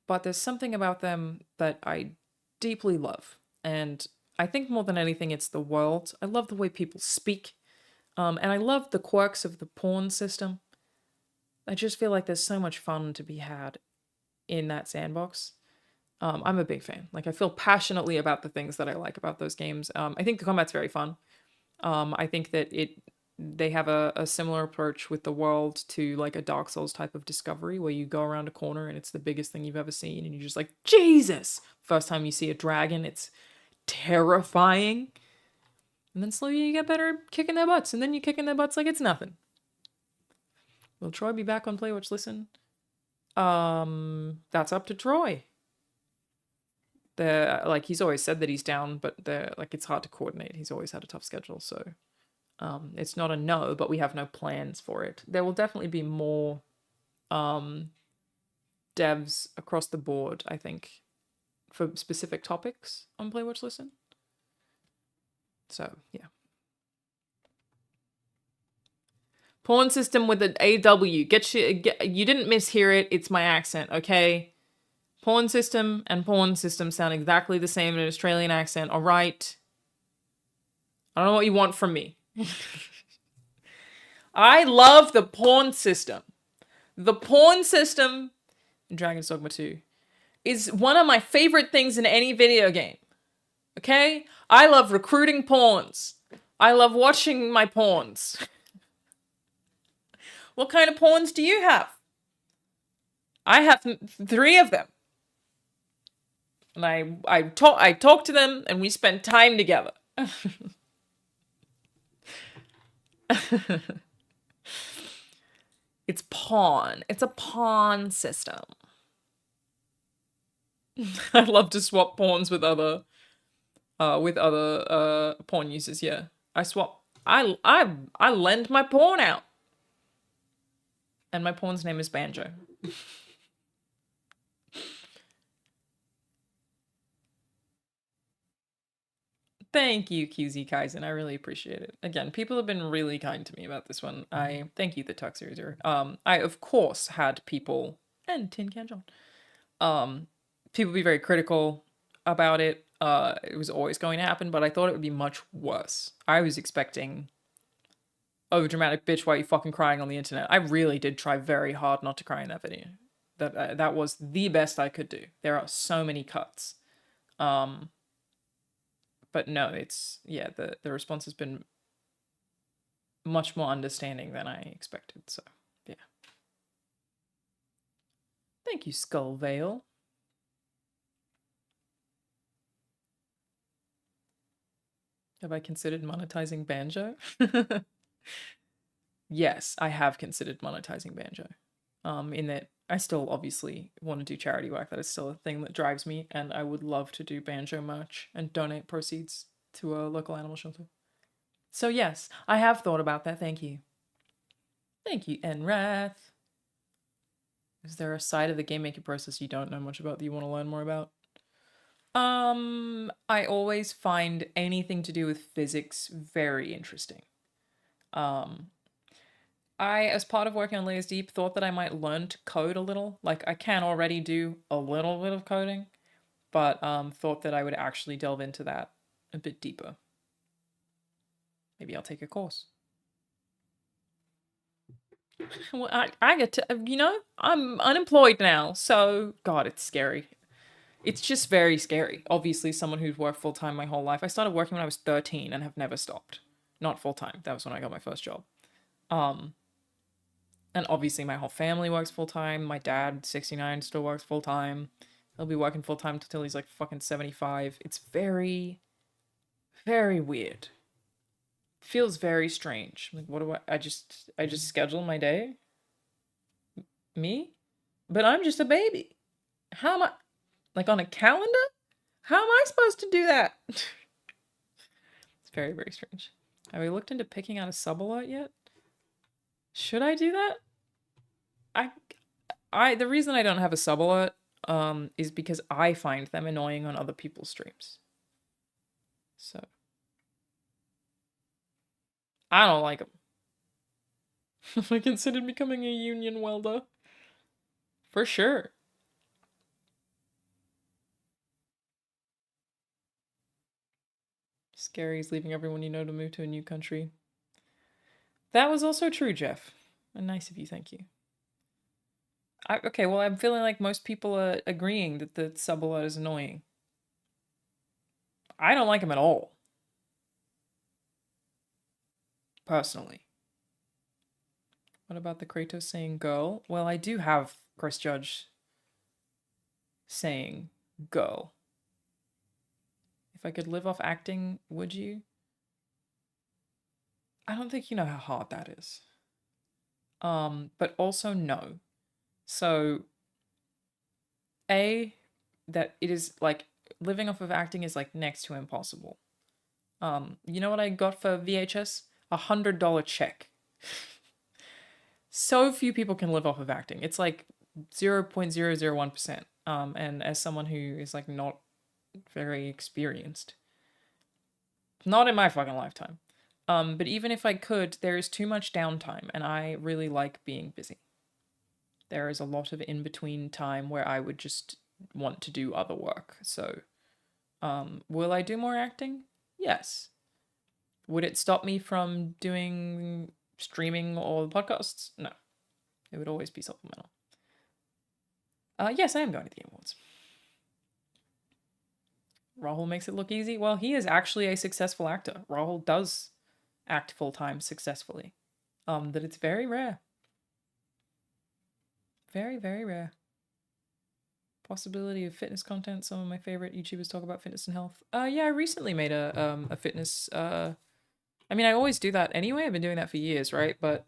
But there's something about them that I deeply love. And I think more than anything, it's the world. I love the way people speak. And I love the quirks of the pawn system. I just feel like there's so much fun to be had in that sandbox. I'm a big fan. Like, I feel passionately about the things that I like about those games. I think the combat's very fun. I think that they have a similar approach with the world to like a Dark Souls type of discovery where you go around a corner and it's the biggest thing you've ever seen and you're just like, Jesus! First time you see a dragon, it's terrifying. And then slowly you get better at kicking their butts, and then you kicking their butts like it's nothing. Will Troy be back on Play Watch Listen? That's up to Troy. Like, he's always said that he's down, but like, it's hard to coordinate. He's always had a tough schedule, so it's not a no, but we have no plans for it. There will definitely be more devs across the board, I think, for specific topics on Play Watch Listen. So, yeah. Pawn system with an AW. You didn't mishear it. It's my accent, okay? Pawn system and pawn system sound exactly the same in an Australian accent, all right? I don't know what you want from me. I love the pawn system. The pawn system in Dragon's Dogma 2 is one of my favorite things in any video game. Okay? I love recruiting pawns. I love watching my pawns. What kind of pawns do you have? I have 3 of them. And I talk to them and we spend time together. It's pawn. It's a pawn system. I love to swap pawns with other pawn users, yeah. I lend my pawn out. And my pawn's name is Banjo. Thank you, QZ Kaizen. I really appreciate it. Again, people have been really kind to me about this one. I thank you, the Tux User. I of course had people and Tin Can John. People be very critical about it. It was always going to happen, but I thought it would be much worse. I was expecting overdramatic bitch, why are you fucking crying on the internet? I really did try very hard not to cry in that video. That was the best I could do. There are so many cuts. But no, it's, yeah, the response has been much more understanding than I expected, so, yeah. Thank you, Skull Veil. Have I considered monetizing Banjo? Yes, I have considered monetizing Banjo. in that I still obviously want to do charity work. That is still a thing that drives me, and I would love to do banjo merch and donate proceeds to a local animal shelter. So yes, I have thought about that. Thank you. Thank you, Enrath. Is there a side of the game making process you don't know much about that you want to learn more about? I always find anything to do with physics very interesting. I, as part of working on Layers Deep, thought that I might learn to code a little. Like, I can already do a little bit of coding, but thought that I would actually delve into that a bit deeper. Maybe I'll take a course. Well, I get to, I'm unemployed now, so, God, it's scary. It's just very scary. Obviously, someone who's worked full-time my whole life. I started working when I was 13 and have never stopped. Not full-time. That was when I got my first job. And obviously my whole family works full-time. My dad, 69, still works full-time. He'll be working full-time until he's like fucking 75. It's very, very weird. Feels very strange. Like, what do I just schedule my day? Me? But I'm just a baby. How am I, like, on a calendar? How am I supposed to do that? It's very, very strange. Have we looked into picking out a sub-alert yet? Should I do that? The reason I don't have a sub-alert is because I find them annoying on other people's streams. So I don't like them. I considered becoming a union welder. For sure. Scary is leaving everyone you know to move to a new country. That was also true, Jeff. And nice of you, thank you. Okay, well, I'm feeling like most people are agreeing that the sub-alert is annoying. I don't like him at all. Personally. What about the Kratos saying girl? Well, I do have Chris Judge saying girl. If I could live off acting, would you? I don't think you know how hard that is. But also no. So, that it is like living off of acting is like next to impossible. You know what I got for VHS? $100 check. So few people can live off of acting. It's like 0.001%. And as someone who is like not very experienced, not in my fucking lifetime. But even if I could, there is too much downtime, and I really like being busy. There is a lot of in-between time where I would just want to do other work. So, will I do more acting? Yes. Would it stop me from doing streaming or podcasts? No. It would always be supplemental. Yes, I am going to the Game Awards. Rahul makes it look easy. Well, he is actually a successful actor. Rahul does act full-time successfully. That it's very rare. Very, very rare. Possibility of fitness content. Some of my favorite YouTubers talk about fitness and health. Yeah, I recently made a fitness, I mean, I always do that anyway. I've been doing that for years, right? But,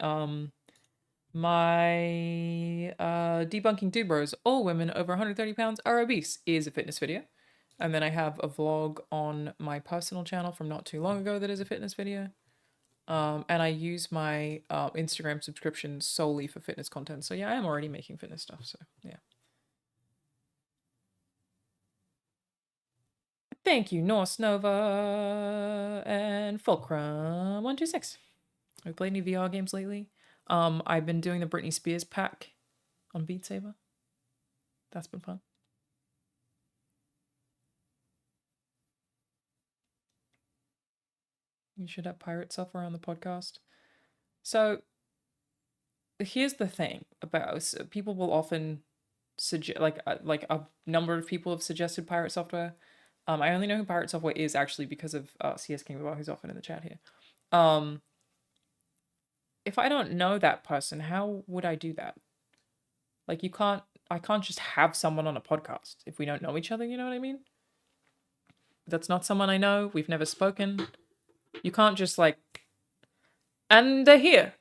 my, debunking dude bros, all women over 130 pounds are obese, is a fitness video. And then I have a vlog on my personal channel from not too long ago that is a fitness video. And I use my Instagram subscription solely for fitness content. So yeah, I am already making fitness stuff. So yeah. Thank you, Norse Nova and Fulcrum126. Have you played any VR games lately? I've been doing the Britney Spears pack on Beat Saber. That's been fun. You should have pirate software on the podcast. So here's the thing about people will often suggest like a number of people have suggested pirate software. I only know who pirate software is actually because of CS King Bar, who's often in the chat here. If I don't know that person, how would I do that? Like I can't just have someone on a podcast if we don't know each other, you know what I mean? That's not someone I know. We've never spoken. You can't just like, and they're here.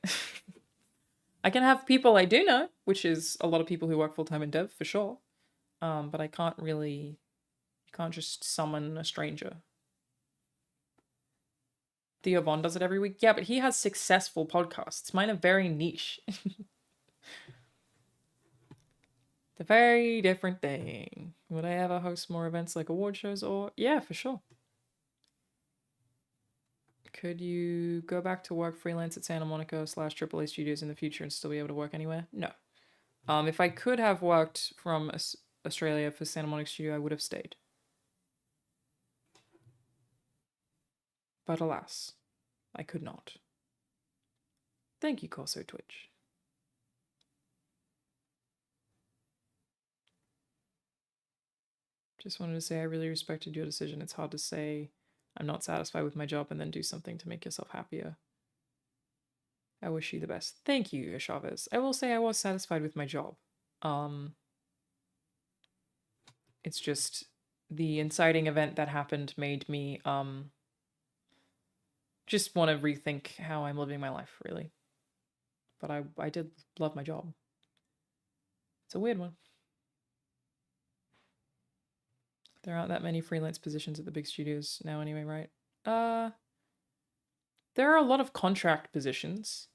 I can have people I do know. which is a lot of people who work full-time in dev, for sure. But I can't really... You can't just summon a stranger. Theo Von does it every week. Yeah, but he has successful podcasts. Mine are very niche. It's a very different thing. Would I ever host more events like award shows or... Yeah, for sure. Could you go back to work freelance at Santa Monica / AAA studios in the future and still be able to work anywhere? No. If I could have worked from Australia for Santa Monica studio, I would have stayed. But alas, I could not. Thank you, Corso Twitch. Just wanted to say I really respected your decision. It's hard to say I'm not satisfied with my job and then do something to make yourself happier. I wish you the best. Thank you, Chavez. I will say I was satisfied with my job. It's just the inciting event that happened made me just want to rethink how I'm living my life, really. But I did love my job. It's a weird one. There aren't that many freelance positions at the big studios now anyway, right? There are a lot of contract positions.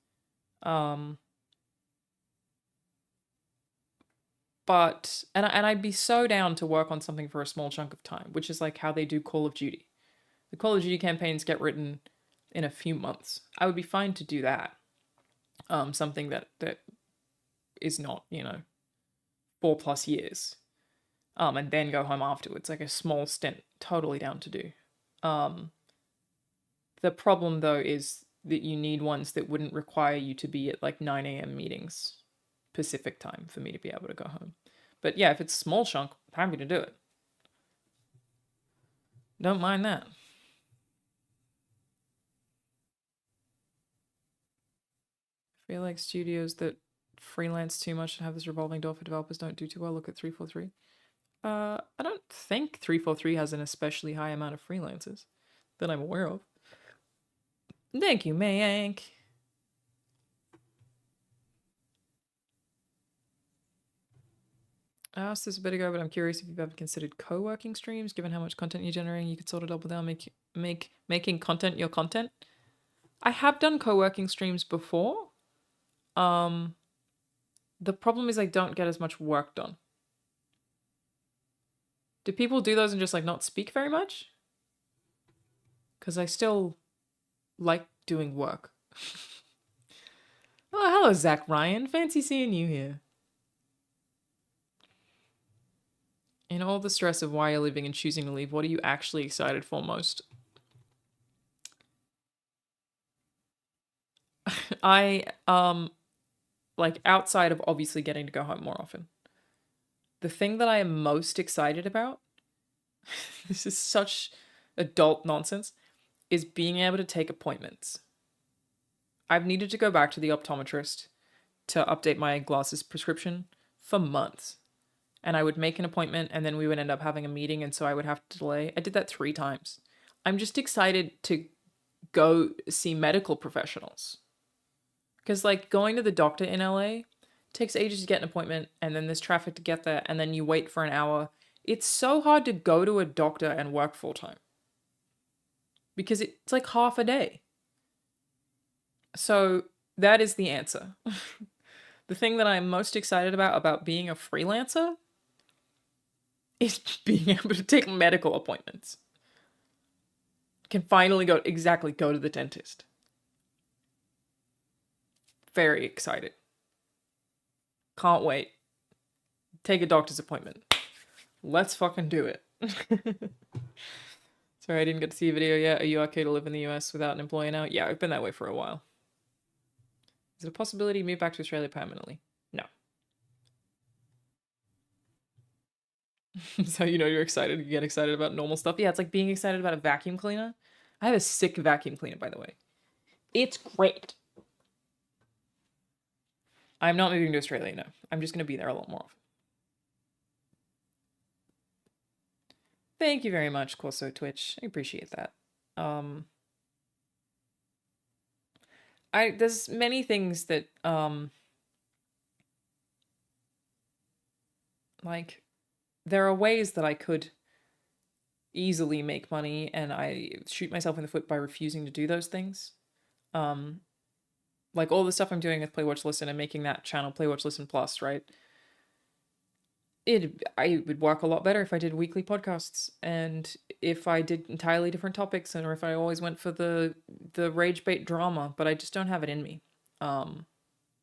But I'd be so down to work on something for a small chunk of time, which is like how they do Call of Duty. The Call of Duty campaigns get written in a few months. I would be fine to do that. Something that is not, 4+ years. And then go home afterwards, like a small stint, totally down to do. The problem though is that you need ones that wouldn't require you to be at like 9 a.m. meetings Pacific time for me to be able to go home. But yeah, if it's a small chunk, I'm happy to do it. Don't mind that. I feel like studios that freelance too much and have this revolving door for developers don't do too well. Look at 343. I don't think 343 has an especially high amount of freelancers that I'm aware of. Thank you, Mayank. I asked this a bit ago, but I'm curious if you've ever considered co-working streams. Given how much content you're generating, you could sort of double down, making content your content. I have done co-working streams before. The problem is I don't get as much work done. Do people do those and just like not speak very much? Because I still like doing work. Oh, hello, Zach Ryan. Fancy seeing you here. In all the stress of why you're leaving and choosing to leave, what are you actually excited for most? I, like outside of obviously getting to go home more often, the thing that I am most excited about, this is such adult nonsense, is being able to take appointments. I've needed to go back to the optometrist to update my glasses prescription for months. And I would make an appointment and then we would end up having a meeting and so I would have to delay. I did that 3 times. I'm just excited to go see medical professionals. Because like going to the doctor in LA takes ages to get an appointment and then there's traffic to get there and then you wait for an hour. It's so hard to go to a doctor and work full time. Because it's like half a day. So that is the answer. The thing that I'm most excited about being a freelancer is being able to take medical appointments. Can finally go to the dentist. Very excited. Can't wait. Take a doctor's appointment. Let's fucking do it. Sorry, I didn't get to see a video yet. Are you okay to live in the US without an employer now? Yeah, I've been that way for a while. Is it a possibility to move back to Australia permanently? No. So you're excited. You get excited about normal stuff. Yeah, it's like being excited about a vacuum cleaner. I have a sick vacuum cleaner, by the way. It's great. I'm not moving to Australia, no. I'm just going to be there a lot more often. Thank you very much, Corso Twitch. I appreciate that. There's many things that Like, there are ways that I could easily make money, and I shoot myself in the foot by refusing to do those things. Like all the stuff I'm doing with Play Watch Listen and making that channel Play Watch Listen Plus, right? I would work a lot better if I did weekly podcasts, and if I did entirely different topics, and or if I always went for the rage bait drama, but I just don't have it in me. And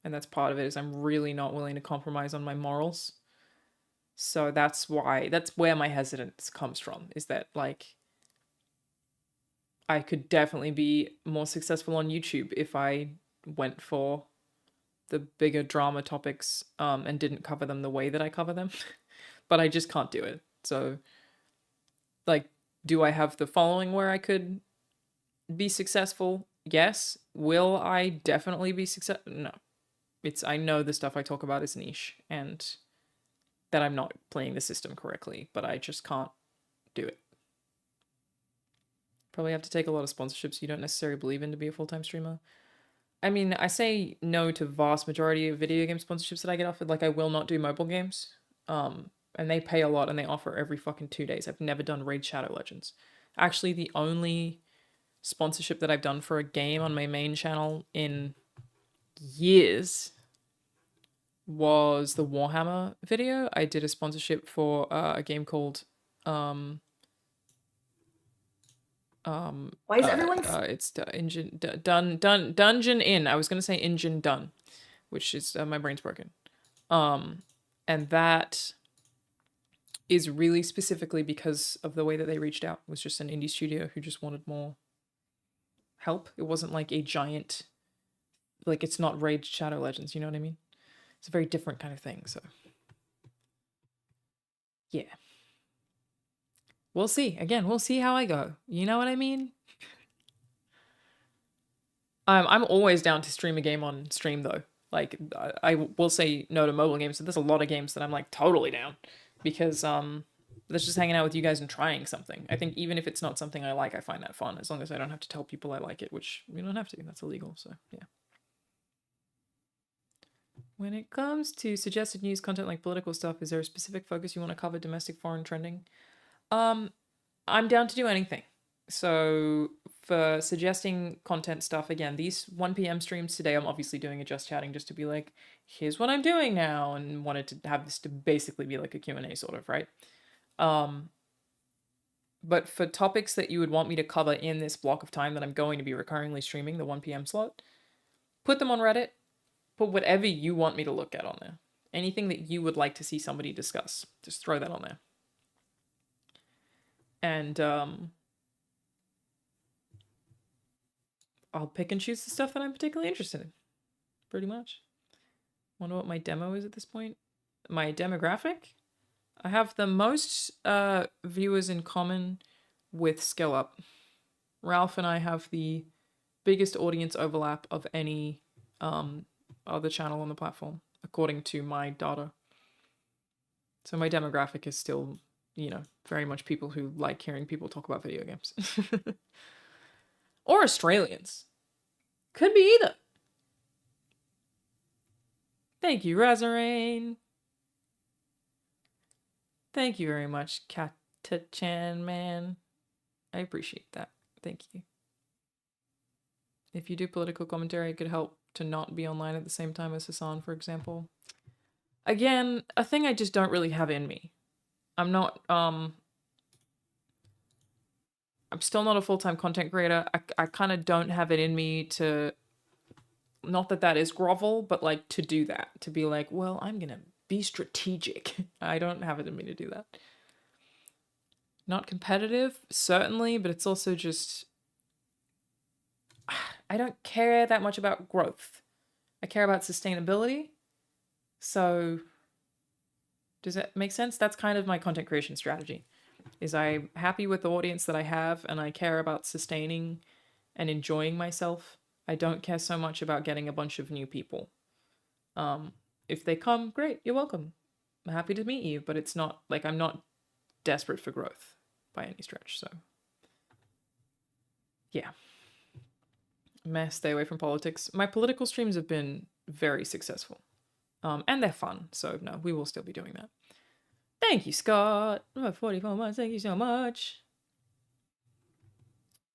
that's part of it, is I'm really not willing to compromise on my morals. So that's where my hesitance comes from, is that like I could definitely be more successful on YouTube if I went for the bigger drama topics and didn't cover them the way that I cover them. But I just can't do it. So, like, do I have the following where I could be successful? Yes. Will I definitely be successful? No. I know the stuff I talk about is niche, and that I'm not playing the system correctly, but I just can't do it. Probably have to take a lot of sponsorships you don't necessarily believe in to be a full-time streamer. I mean, I say no to vast majority of video game sponsorships that I get offered. Like, I will not do mobile games. And they pay a lot, and they offer every fucking 2 days. I've never done Raid Shadow Legends. Actually, the only sponsorship that I've done for a game on my main channel in years was the Warhammer video. I did a sponsorship for a game called Why is everyone? it's Dungeon Inn. I was gonna say Engine Done, which is my brain's broken. And that is really specifically because of the way that they reached out. It was just an indie studio who just wanted more help. It wasn't like a giant, like, it's not Raid Shadow Legends, you know what I mean? It's a very different kind of thing, so yeah. We'll see. Again, we'll see how I go. You know what I mean? I'm always down to stream a game on stream, though. Like, I will say no to mobile games, so there's a lot of games that I'm, like, totally down. Because, that's just hanging out with you guys and trying something. I think even if it's not something I like, I find that fun, as long as I don't have to tell people I like it, which you don't have to. That's illegal, so yeah. When it comes to suggested news content like political stuff, is there a specific focus you want to cover? Domestic, foreign, trending? I'm down to do anything. So for suggesting content stuff, again, these 1 p.m. streams today, I'm obviously doing a just chatting just to be like, here's what I'm doing now, and wanted to have this to basically be like a Q&A sort of, right? But for topics that you would want me to cover in this block of time that I'm going to be recurringly streaming, the 1 p.m. slot, put them on Reddit. Put whatever you want me to look at on there. Anything that you would like to see somebody discuss, just throw that on there. And I'll pick and choose the stuff that I'm particularly interested in. Pretty much. Wonder what my demo is at this point. My demographic? I have the most viewers in common with Skill Up. Ralph and I have the biggest audience overlap of any other channel on the platform, according to my data. So my demographic is still, very much people who like hearing people talk about video games. Or Australians. Could be either. Thank you, Razarain. Thank you very much, Kata-chan, man. I appreciate that. Thank you. If you do political commentary, it could help to not be online at the same time as Hassan, for example. Again, a thing I just don't really have in me. I'm not, I'm still not a full-time content creator. I kind of don't have it in me to, not that that is grovel, but like to do that. To be like, well, I'm gonna be strategic. I don't have it in me to do that. Not competitive, certainly, but it's also just, I don't care that much about growth. I care about sustainability. So does that make sense? That's kind of my content creation strategy. Is I'm happy with the audience that I have, and I care about sustaining and enjoying myself. I don't care so much about getting a bunch of new people. If they come, great, you're welcome. I'm happy to meet you, but it's not like I'm not desperate for growth by any stretch, so yeah. Stay away from politics. My political streams have been very successful. And they're fun, so no, we will still be doing that. Thank you, Scott. 44 months. Thank you so much.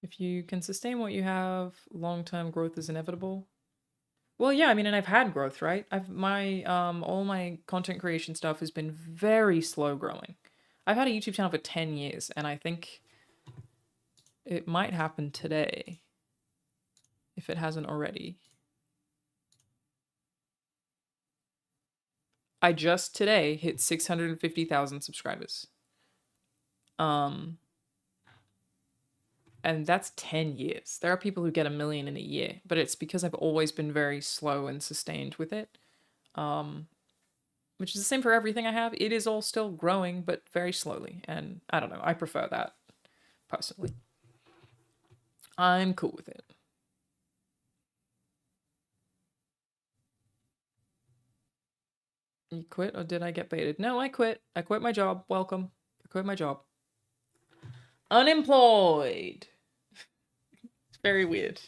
If you can sustain what you have, long-term growth is inevitable. Well, yeah, I mean, and I've had growth, right? All my content creation stuff has been very slow growing. I've had a YouTube channel for 10 years, and I think it might happen today, if it hasn't already. I just today hit 650,000 subscribers. And that's 10 years. There are people who get 1 million in a year, but it's because I've always been very slow and sustained with it. Which is the same for everything I have. It is all still growing, but very slowly. And I don't know, I prefer that, personally. I'm cool with it. You quit, or did I get baited? No, I quit. I quit my job. Welcome. I quit my job. Unemployed. It's very weird.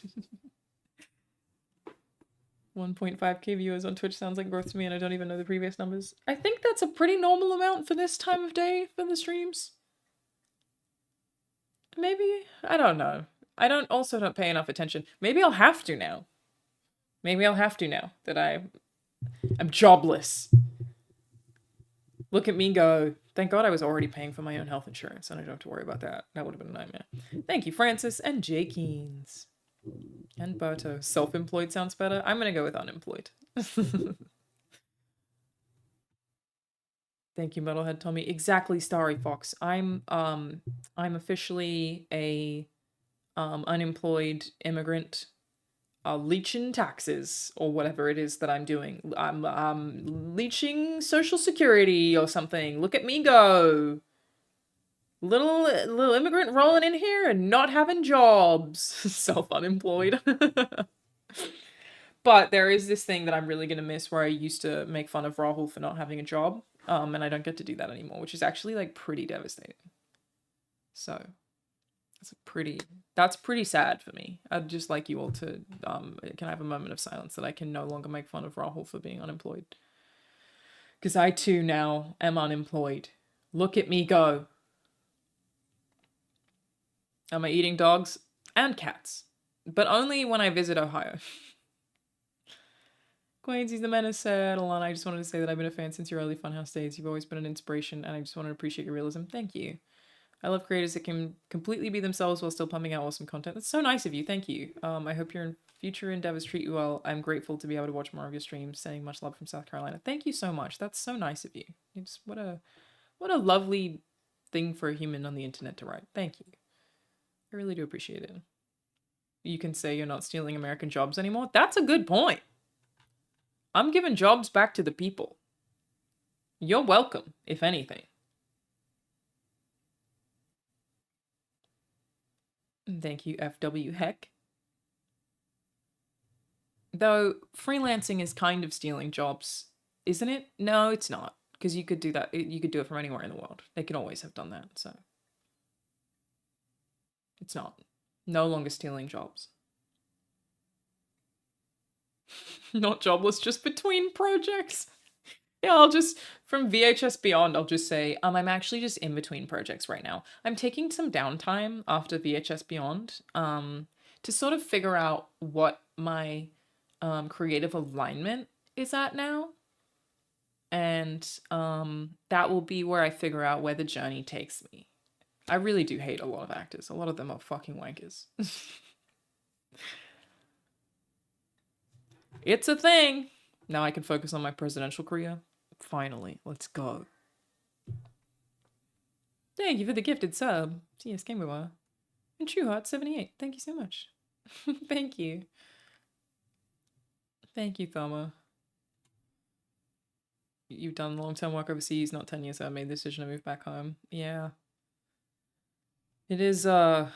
1.5k viewers on Twitch sounds like growth to me, and I don't even know the previous numbers. I think that's a pretty normal amount for this time of day for the streams. Maybe? I don't know. I don't pay enough attention. Maybe I'll have to now. Maybe I'll have to now that I'm jobless. Look at me go. Thank God I was already paying for my own health insurance, and I don't have to worry about that. That would have been a nightmare. Thank you, Francis and J. Keens. And Berto. Self-employed sounds better. I'm gonna go with unemployed. Thank you, Metalhead Tommy. Exactly, Starry Fox. I'm officially a unemployed immigrant, leeching taxes or whatever it is that I'm doing. I'm leeching Social Security or something. Look at me go. Little immigrant rolling in here and not having jobs. Self-unemployed. But there is this thing that I'm really gonna miss where I used to make fun of Rahul for not having a job. And I don't get to do that anymore, which is actually like pretty devastating. So that's pretty sad for me. I'd just like you all to can I have a moment of silence that I can no longer make fun of Rahul for being unemployed. Because I too now am unemployed. Look at me go. Am I eating dogs and cats? But only when I visit Ohio. Queensy's the Menace said, Alanah, I just wanted to say that I've been a fan since your early Funhouse days. You've always been an inspiration, and I just want to appreciate your realism. Thank you. I love creators that can completely be themselves while still pumping out awesome content. That's so nice of you. Thank you. I hope your future endeavors treat you well. I'm grateful to be able to watch more of your streams. Sending much love from South Carolina. Thank you so much. That's so nice of you. It's what a lovely thing for a human on the internet to write. Thank you. I really do appreciate it. You can say you're not stealing American jobs anymore. That's a good point. I'm giving jobs back to the people. You're welcome, if anything. Thank you, FW Heck. Though, freelancing is kind of stealing jobs, isn't it? No, it's not. Because you could do that. You could do it from anywhere in the world. They could always have done that, so. It's not. No longer stealing jobs. Not jobless, just between projects. Yeah, I'll just, from VHS Beyond, I'll just say, I'm actually just in between projects right now. I'm taking some downtime after VHS Beyond, to sort of figure out what my creative alignment is at now. And that will be where I figure out where the journey takes me. I really do hate a lot of actors. A lot of them are fucking wankers. It's a thing. Now I can focus on my presidential career. Finally, let's go. Thank you for the gifted sub. TS Gameweaver. And TrueHeart78. Thank you so much. Thank you. Thank you, Thoma. You've done long-term work overseas, not 10 years, so I made the decision to move back home. Yeah. It is, again,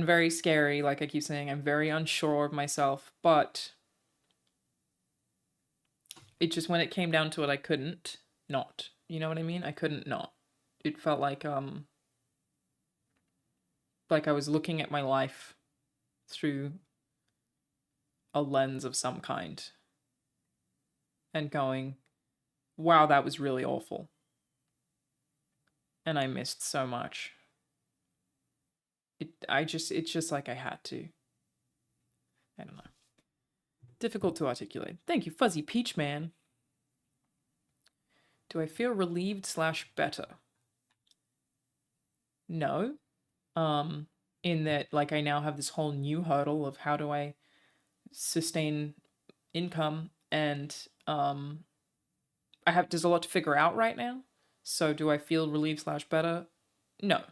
very scary, like I keep saying. I'm very unsure of myself, but it just, when it came down to it, I couldn't not. You know what I mean? I couldn't not. It felt like I was looking at my life through a lens of some kind and going, wow, that was really awful. And I missed so much. It's just like I had to. I don't know. Difficult to articulate. Thank you, Fuzzy Peach Man. Do I feel relieved / better? No. In that, like, I now have this whole new hurdle of how do I sustain income, and there's a lot to figure out right now. So do I feel relieved / better? No.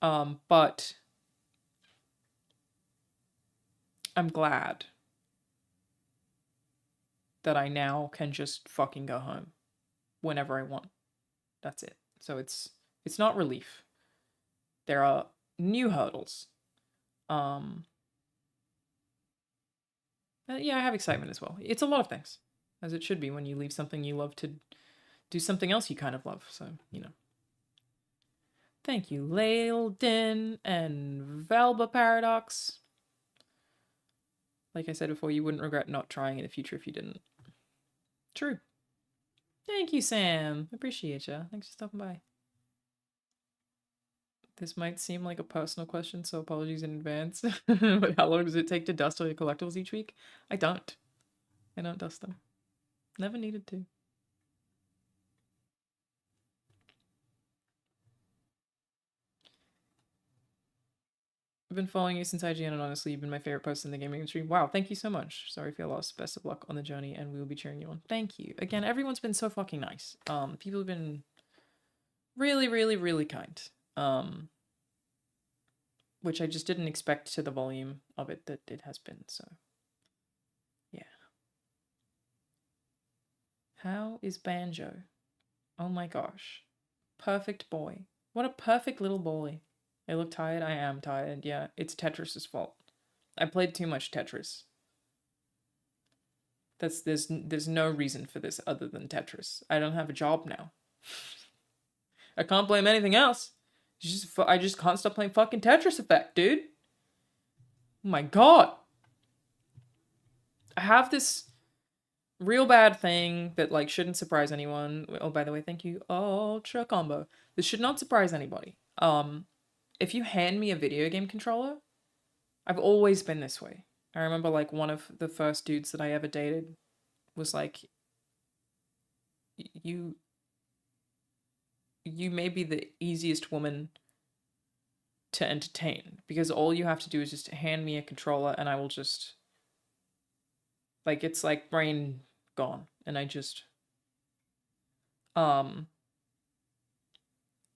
But I'm glad that I now can just fucking go home whenever I want. That's it. So it's not relief. There are new hurdles. Yeah, I have excitement as well. It's a lot of things, as it should be when you leave something you love to do something else you kind of love. So, you know. Thank you, Laildin and Valba Paradox. Like I said before, you wouldn't regret not trying in the future if you didn't. True. Thank you, Sam. Appreciate ya. Thanks for stopping by. This might seem like a personal question, so apologies in advance. But how long does it take to dust all your collectibles each week? I don't. I don't dust them. Never needed to. I've been following you since IGN, and honestly, you've been my favorite person in the gaming industry. Wow, thank you so much. Sorry for your loss. Best of luck on the journey, and we will be cheering you on. Thank you. Again, everyone's been so fucking nice. People have been really, really, really kind. Which I just didn't expect to the volume of it that it has been, so. Yeah. How is Banjo? Oh my gosh. Perfect boy. What a perfect little boy. I look tired. I am tired. Yeah, it's Tetris's fault. I played too much Tetris. There's no reason for this other than Tetris. I don't have a job now. I can't blame anything else. I just can't stop playing fucking Tetris Effect, dude. Oh my god. I have this real bad thing that, like, shouldn't surprise anyone. Oh, by the way, thank you, Ultra Combo. This should not surprise anybody. If you hand me a video game controller, I've always been this way. I remember, like, one of the first dudes that I ever dated was like, you may be the easiest woman to entertain, because all you have to do is just hand me a controller and I will just, like, it's like brain gone, and I just,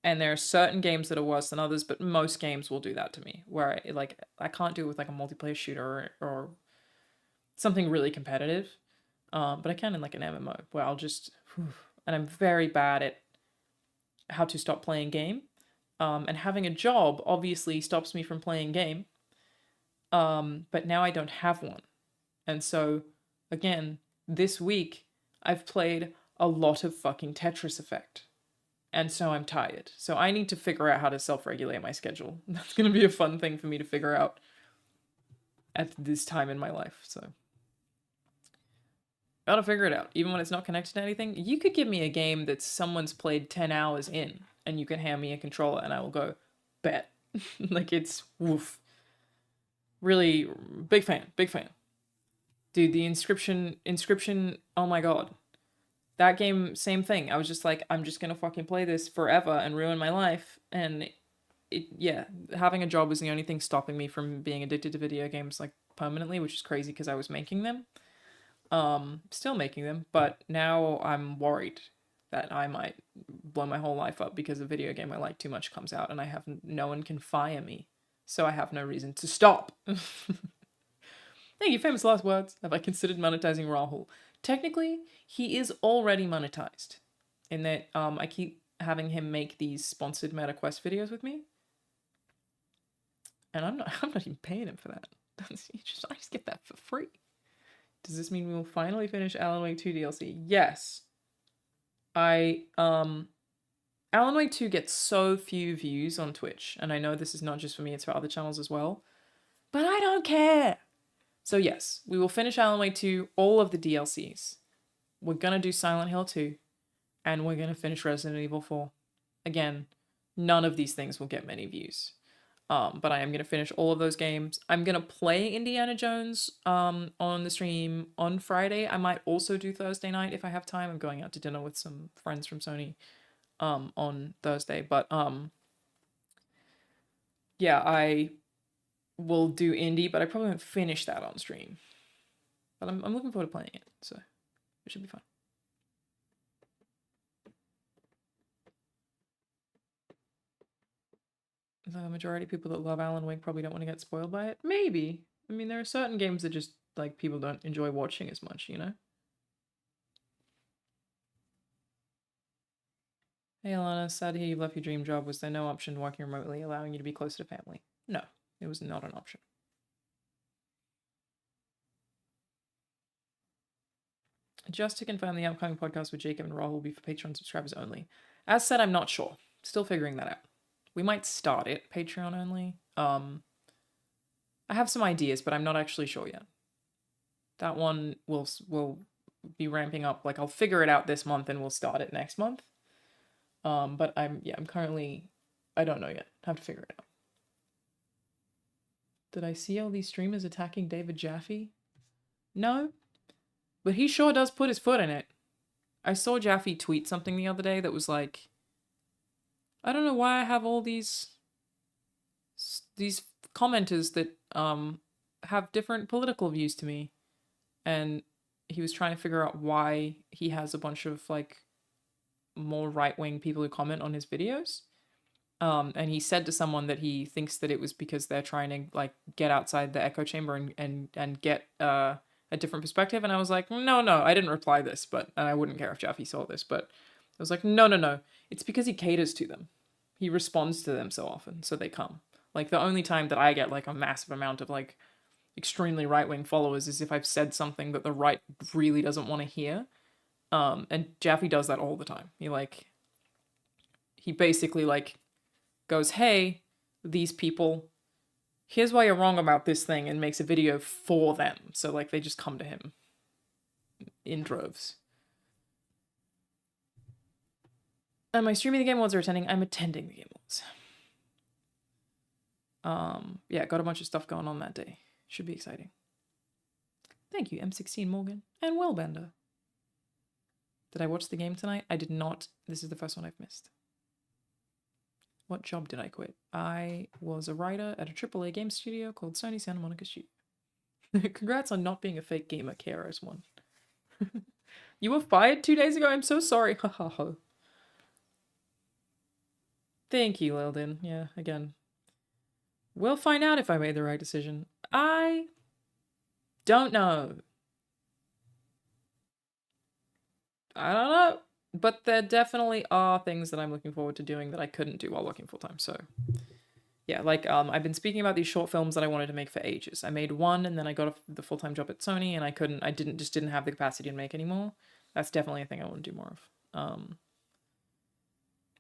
and there are certain games that are worse than others, but most games will do that to me, where I can't do it with, like, a multiplayer shooter or something really competitive, but I can in, like, an MMO, where I'll just, and I'm very bad at how to stop playing game, and having a job obviously stops me from playing game, but now I don't have one, and so, again, this week, I've played a lot of fucking Tetris Effect. And so I'm tired. So I need to figure out how to self-regulate my schedule. That's going to be a fun thing for me to figure out at this time in my life. So gotta figure it out. Even when it's not connected to anything. You could give me a game that someone's played 10 hours in, and you can hand me a controller and I will go, bet. Like, it's woof. Really, big fan. Big fan. Dude, the inscription, oh my god. That game, same thing. I was just like, I'm just gonna fucking play this forever and ruin my life. And yeah, having a job was the only thing stopping me from being addicted to video games, like, permanently, which is crazy because I was making them. Still making them, but now I'm worried that I might blow my whole life up because a video game I like too much comes out and no one can fire me. So I have no reason to stop. Thank you, famous last words. Have I considered monetizing Rahul? Technically, he is already monetized, in that I keep having him make these sponsored MetaQuest videos with me, and I'm not even paying him for that. I just get that for free. Does this mean we will finally finish Alan Wake 2 DLC? Yes. Alan Wake 2 gets so few views on Twitch, and I know this is not just for me, it's for other channels as well, but I don't care. So yes, we will finish Alan Wake 2, all of the DLCs. We're gonna do Silent Hill 2. and we're gonna finish Resident Evil 4. Again, none of these things will get many views. But I am gonna finish all of those games. I'm gonna play Indiana Jones on the stream on Friday. I might also do Thursday night if I have time. I'm going out to dinner with some friends from Sony on Thursday. But yeah, I will do indie, but I probably won't finish that on stream. But I'm looking forward to playing it, so it should be fun. The majority of people that love Alan Wake probably don't want to get spoiled by it. Maybe. I mean, there are certain games that just, like, people don't enjoy watching as much, you know? Hey, Alanah, sad to hear you left your dream job. Was there no option working remotely allowing you to be closer to family? No, it was not an option. Just to confirm, the upcoming podcast with Jacob and Rahul will be for Patreon subscribers only. As said, I'm not sure. Still figuring that out. We might start it Patreon only. I have some ideas, but I'm not actually sure yet. That one will be ramping up. Like, I'll figure it out this month and we'll start it next month. But I'm currently, I don't know yet. Have to figure it out. Did I see all these streamers attacking David Jaffe? No. But he sure does put his foot in it. I saw Jaffe tweet something the other day that was like, I don't know why I have all these commenters that have different political views to me. And he was trying to figure out why he has a bunch of, like, more right-wing people who comment on his videos. And he said to someone that he thinks that it was because they're trying to, like, get outside the echo chamber and get a different perspective. And I was like, no, I didn't reply this, but, and I wouldn't care if Jaffe saw this, but I was like, no. It's because he caters to them. He responds to them so often, so they come. Like, the only time that I get, like, a massive amount of, like, extremely right-wing followers is if I've said something that the right really doesn't want to hear. And Jaffe does that all the time. He basically, like, goes, hey, these people, here's why you're wrong about this thing, and makes a video for them. So, like, they just come to him in droves. Am I streaming the Game Awards or attending? I'm attending the Game Awards. Yeah, got a bunch of stuff going on that day. Should be exciting. Thank you, M16 Morgan and Wellbender. Did I watch the game tonight? I did not. This is the first one I've missed. What job did I quit? I was a writer at a AAA game studio called Sony Santa Monica Studio. Congrats on not being a fake gamer, KRS1. You were fired 2 days ago? I'm so sorry. Ha ha ha. Thank you, Lildin. Yeah, again. We'll find out if I made the right decision. I don't know. I don't know. But there definitely are things that I'm looking forward to doing that I couldn't do while working full-time, so... Yeah, like, I've been speaking about these short films that I wanted to make for ages. I made one, and then I got the full-time job at Sony, and I didn't have the capacity to make any more. That's definitely a thing I want to do more of.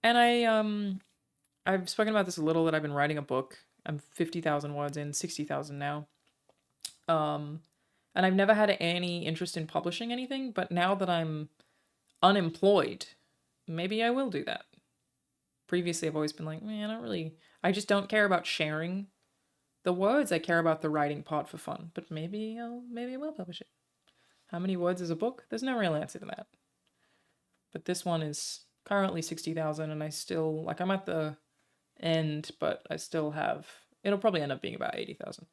And I've spoken about this a little, that I've been writing a book. I'm 50,000 words in, 60,000 now. And I've never had any interest in publishing anything, but now that I'm unemployed, maybe I will do that. Previously, I've always been like, man, I just don't care about sharing the words. I care about the writing part for fun, but maybe I will publish it. How many words is a book? There's no real answer to that. But this one is currently 60,000, and I still, like, I'm at the end, but I still have, it'll probably end up being about 80,000.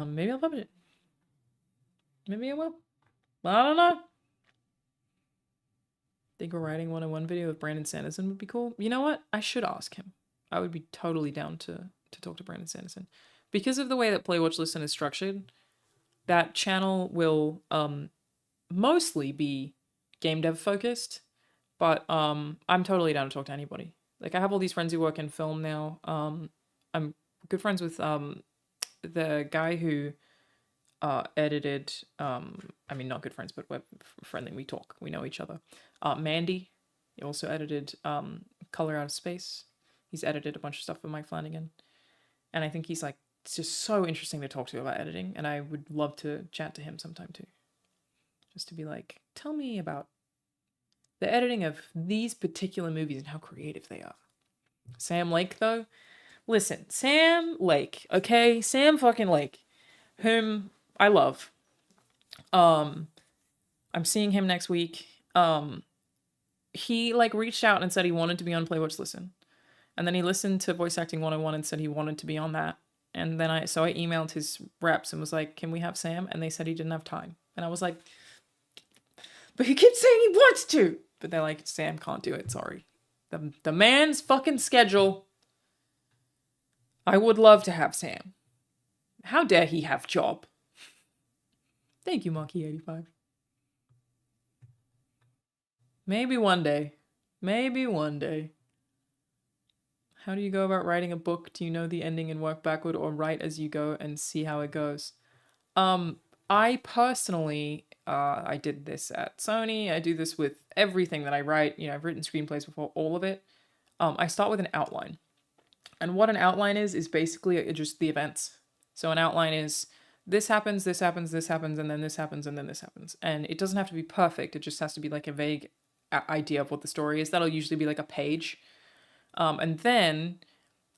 Maybe I'll publish it. Maybe I will. I don't know. Think a writing 101 video with Brandon Sanderson would be cool. You know what? I should ask him. I would be totally down to talk to Brandon Sanderson. Because of the way that Play Watch Listen is structured, that channel will mostly be game dev focused, but I'm totally down to talk to anybody. Like, I have all these friends who work in film now. I'm good friends with the guy who edited, I mean, not good friends, but we're friendly, we talk, we know each other. Mandy, he also edited Color Out of Space. He's edited a bunch of stuff for Mike Flanagan. And I think he's, like, it's just so interesting to talk to about editing, and I would love to chat to him sometime too. Just to be like, tell me about The editing of these particular movies and how creative they are. Sam Lake, though. Listen, Sam Lake, okay? Sam fucking Lake, whom I love. I'm seeing him next week. He, like, reached out and said he wanted to be on Play, Watch, Listen. And then he listened to Voice Acting 101 and said he wanted to be on that. And then I emailed his reps and was like, can we have Sam? And they said he didn't have time. And I was like, but he keeps saying he wants to. But they're like, Sam can't do it, sorry. The man's fucking schedule. I would love to have Sam. How dare he have job? Thank you, Monkey85. Maybe one day. Maybe one day. How do you go about writing a book? Do you know the ending and work backward, or write as you go and see how it goes? I personally, I did this at Sony. I do this with everything that I write. You know, I've written screenplays before, all of it. I start with an outline. And what an outline is basically just the events. So an outline is this happens, this happens, this happens, and then this happens, and then this happens. And it doesn't have to be perfect. It just has to be like a vague idea of what the story is. That'll usually be like a page. And then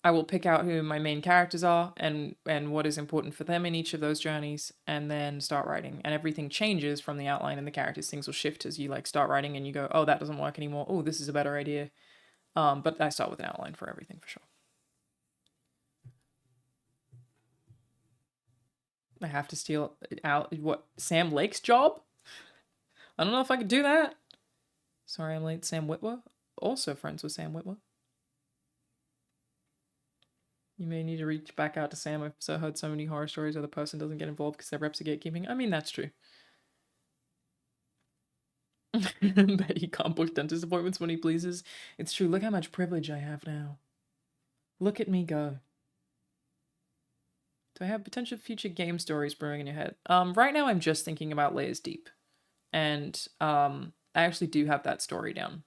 I will pick out who my main characters are and what is important for them in each of those journeys, and then start writing. And everything changes from the outline and the characters. Things will shift as you like start writing and you go, oh, that doesn't work anymore. Oh, this is a better idea. But I start with an outline for everything for sure. I have to steal out what Sam Lake's job? I don't know if I could do that. Sorry, I'm late. Sam Witwer, also friends with Sam Witwer. You may need to reach back out to Sam. I've heard so many horror stories where the person doesn't get involved because their reps are gatekeeping. I mean, that's true. Bet he can't book dentist appointments when he pleases. It's true. Look how much privilege I have now. Look at me go. Do I have potential future game stories brewing in your head? Right now I'm just thinking about Layers Deep. And I actually do have that story down.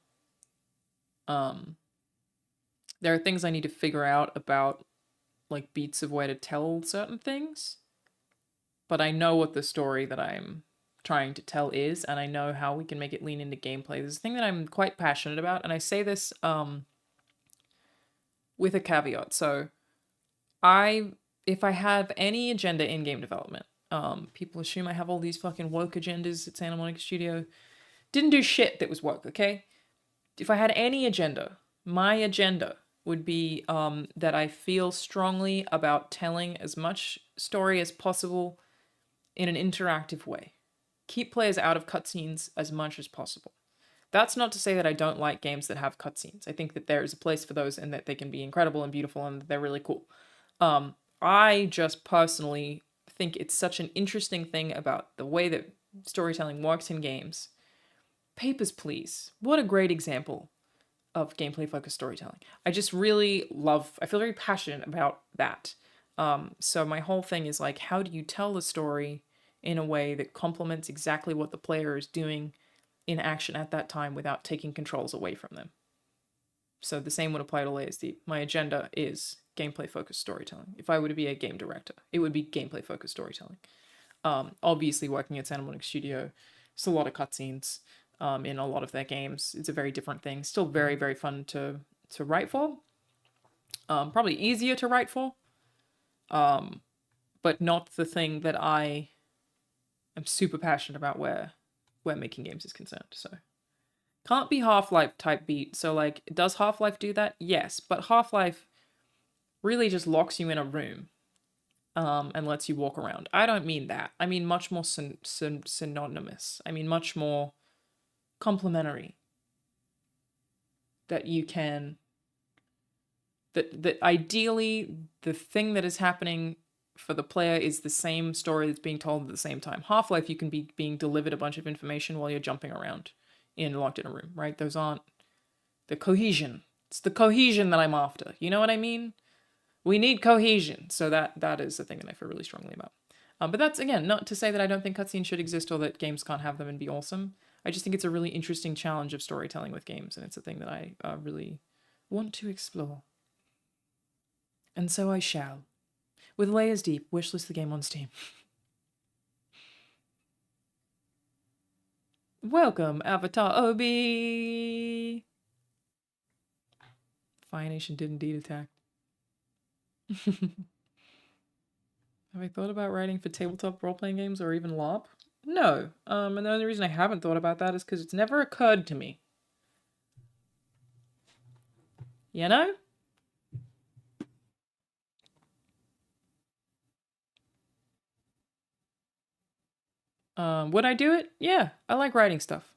There are things I need to figure out about like beats of where to tell certain things. But I know what the story that I'm trying to tell is, and I know how we can make it lean into gameplay. There's a thing that I'm quite passionate about, and I say this with a caveat. So if I have any agenda in game development, people assume I have all these fucking woke agendas at Santa Monica Studio. Didn't do shit that was woke, okay? If I had any agenda, my agenda would be that I feel strongly about telling as much story as possible in an interactive way. Keep players out of cutscenes as much as possible. That's not to say that I don't like games that have cutscenes. I think that there is a place for those and that they can be incredible and beautiful and they're really cool. I just personally think it's such an interesting thing about the way that storytelling works in games. Papers, Please. What a great example of gameplay-focused storytelling. I just really I feel very passionate about that. So my whole thing is like, how do you tell the story in a way that complements exactly what the player is doing in action at that time without taking controls away from them? So the same would apply to Layers Deep. My agenda is gameplay-focused storytelling. If I were to be a game director, it would be gameplay-focused storytelling. Obviously, working at Santa Monica Studio, it's a lot of cutscenes in a lot of their games. It's a very different thing. Still very, very fun to write for. Probably easier to write for. But not the thing that I am super passionate about where making games is concerned. So can't be Half-Life type beat. So like, does Half-Life do that? Yes, but Half-Life really just locks you in a room and lets you walk around. I don't mean that. I mean much more synonymous. I mean much more complementary. That you can... That ideally, the thing that is happening for the player is the same story that's being told at the same time. Half-Life, you can be being delivered a bunch of information while you're jumping around locked in a room, right? Those aren't the cohesion. It's the cohesion that I'm after. You know what I mean? We need cohesion. So that is the thing that I feel really strongly about. But that's, again, not to say that I don't think cutscenes should exist or that games can't have them and be awesome. I just think it's a really interesting challenge of storytelling with games, and it's a thing that I really want to explore. And so I shall. With Layers Deep, wishlist the game on Steam. Welcome, Avatar Obi! Fire Nation did indeed attack. Have I thought about writing for tabletop role-playing games or even LARP? No. And the only reason I haven't thought about that is because it's never occurred to me. You know? Would I do it? Yeah, I like writing stuff.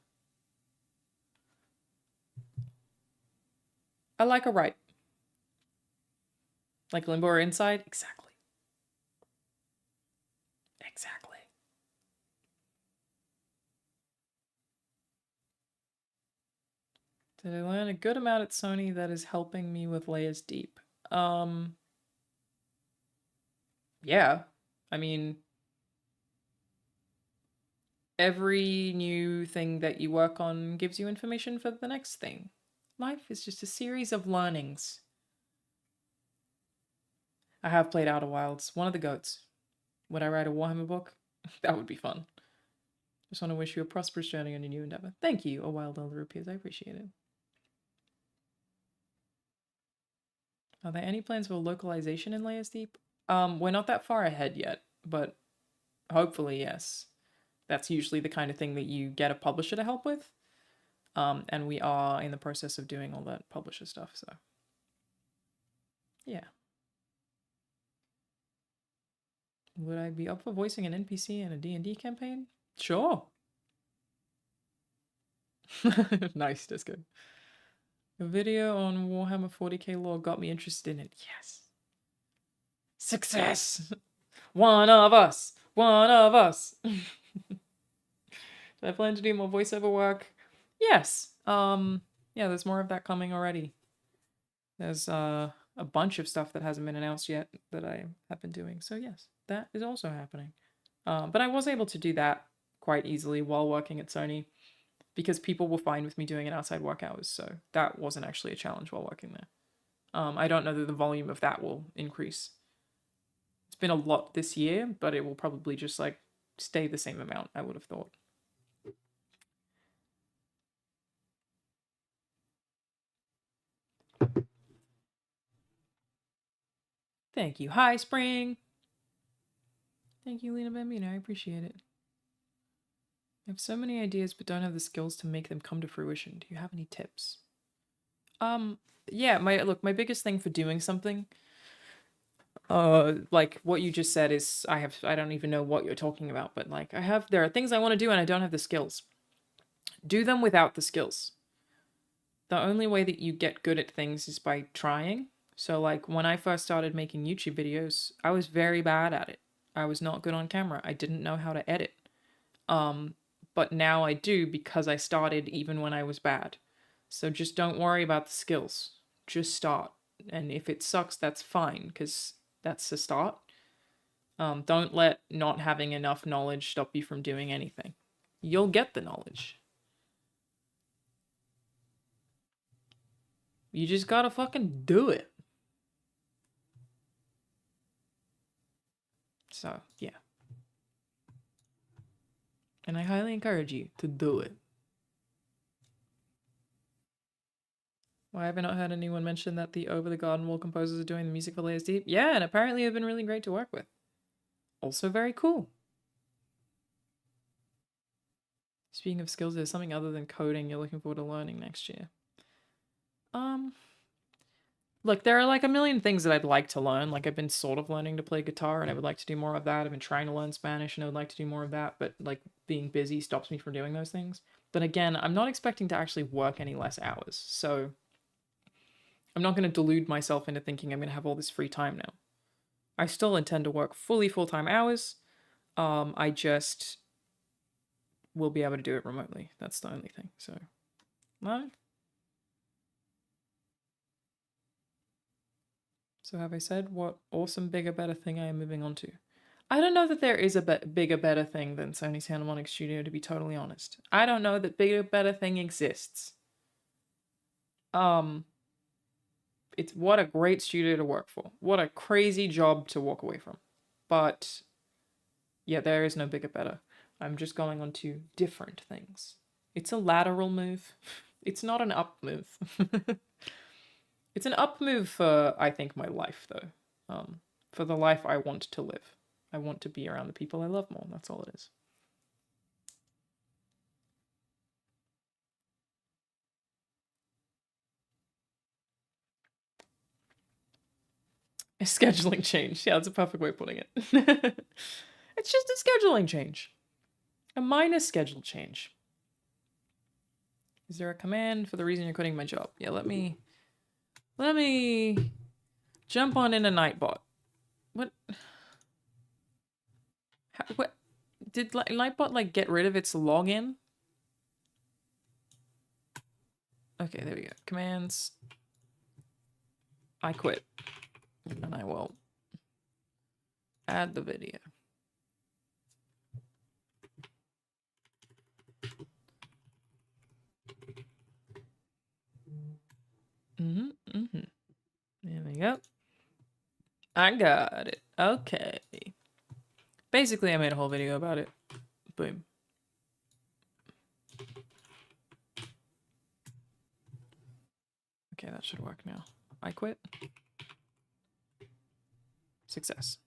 I like a write. Like Limbo or Inside? Exactly. Exactly. Did I learn a good amount at Sony that is helping me with Layers Deep? Yeah. I mean, every new thing that you work on gives you information for the next thing. Life is just a series of learnings. I have played Outer Wilds, one of the goats. Would I write a Warhammer book? That would be fun. Just want to wish you a prosperous journey on your new endeavor. Thank you, A Wild Elder Appears. I appreciate it. Are there any plans for localization in Layers Deep? We're not that far ahead yet, but hopefully, yes. That's usually the kind of thing that you get a publisher to help with. And we are in the process of doing all that publisher stuff, so. Yeah. Would I be up for voicing an NPC in a D&D campaign? Sure. Nice, that's good. A video on Warhammer 40k lore got me interested in it. Yes. Success! One of us! One of us! Do I plan to do more voiceover work? Yes. Yeah, there's more of that coming already. There's a bunch of stuff that hasn't been announced yet that I have been doing. So yes, that is also happening. But I was able to do that quite easily while working at Sony because people were fine with me doing it outside work hours. So that wasn't actually a challenge while working there. I don't know that the volume of that will increase. It's been a lot this year, but it will probably just like stay the same amount, I would have thought. Thank you. Hi, Spring. Thank you, Lena Bambino. I appreciate it. I have so many ideas, but don't have the skills to make them come to fruition. Do you have any tips? Yeah, my biggest thing for doing something, like what you just said is I don't even know what you're talking about, but like there are things I want to do and I don't have the skills. Do them without the skills. The only way that you get good at things is by trying. So like when I first started making YouTube videos, I was very bad at it. I was not good on camera. I didn't know how to edit. But now I do because I started even when I was bad. So just don't worry about the skills. Just start. And if it sucks, that's fine, because that's a start. Don't let not having enough knowledge stop you from doing anything. You'll get the knowledge. You just gotta fucking do it. So, yeah. And I highly encourage you to do it. Why have I not heard anyone mention that the Over the Garden Wall composers are doing the music for Layers Deep? Yeah, and apparently have been really great to work with. Also very cool. Speaking of skills, there's something other than coding you're looking forward to learning next year. Look, there are like a million things that I'd like to learn. Like I've been sort of learning to play guitar and I would like to do more of that. I've been trying to learn Spanish and I would like to do more of that, but like being busy stops me from doing those things. But again, I'm not expecting to actually work any less hours. So I'm not going to delude myself into thinking I'm going to have all this free time now. I still intend to work fully full-time hours. I just will be able to do it remotely. That's the only thing. So, no. So have I said what awesome, bigger, better thing I am moving on to? I don't know that there is a bigger, better thing than Sony Santa Monica Studio, to be totally honest. I don't know that bigger, better thing exists. It's what a great studio to work for. What a crazy job to walk away from. But, yeah, there is no bigger, better. I'm just going on to different things. It's a lateral move. It's not an up move. It's an up move for, I think, my life, though. For the life I want to live. I want to be around the people I love more. That's all it is. A scheduling change. Yeah, that's a perfect way of putting it. It's just a scheduling change. A minor schedule change. Is there a command for the reason you're quitting my job? Yeah, let me jump on in a Nightbot. What? What? Did Nightbot, like, get rid of its login? Okay, there we go. Commands. I quit. And I will add the video. There we go. I got it. Okay. Basically, I made a whole video about it. Boom. Okay, that should work now. I quit. Success.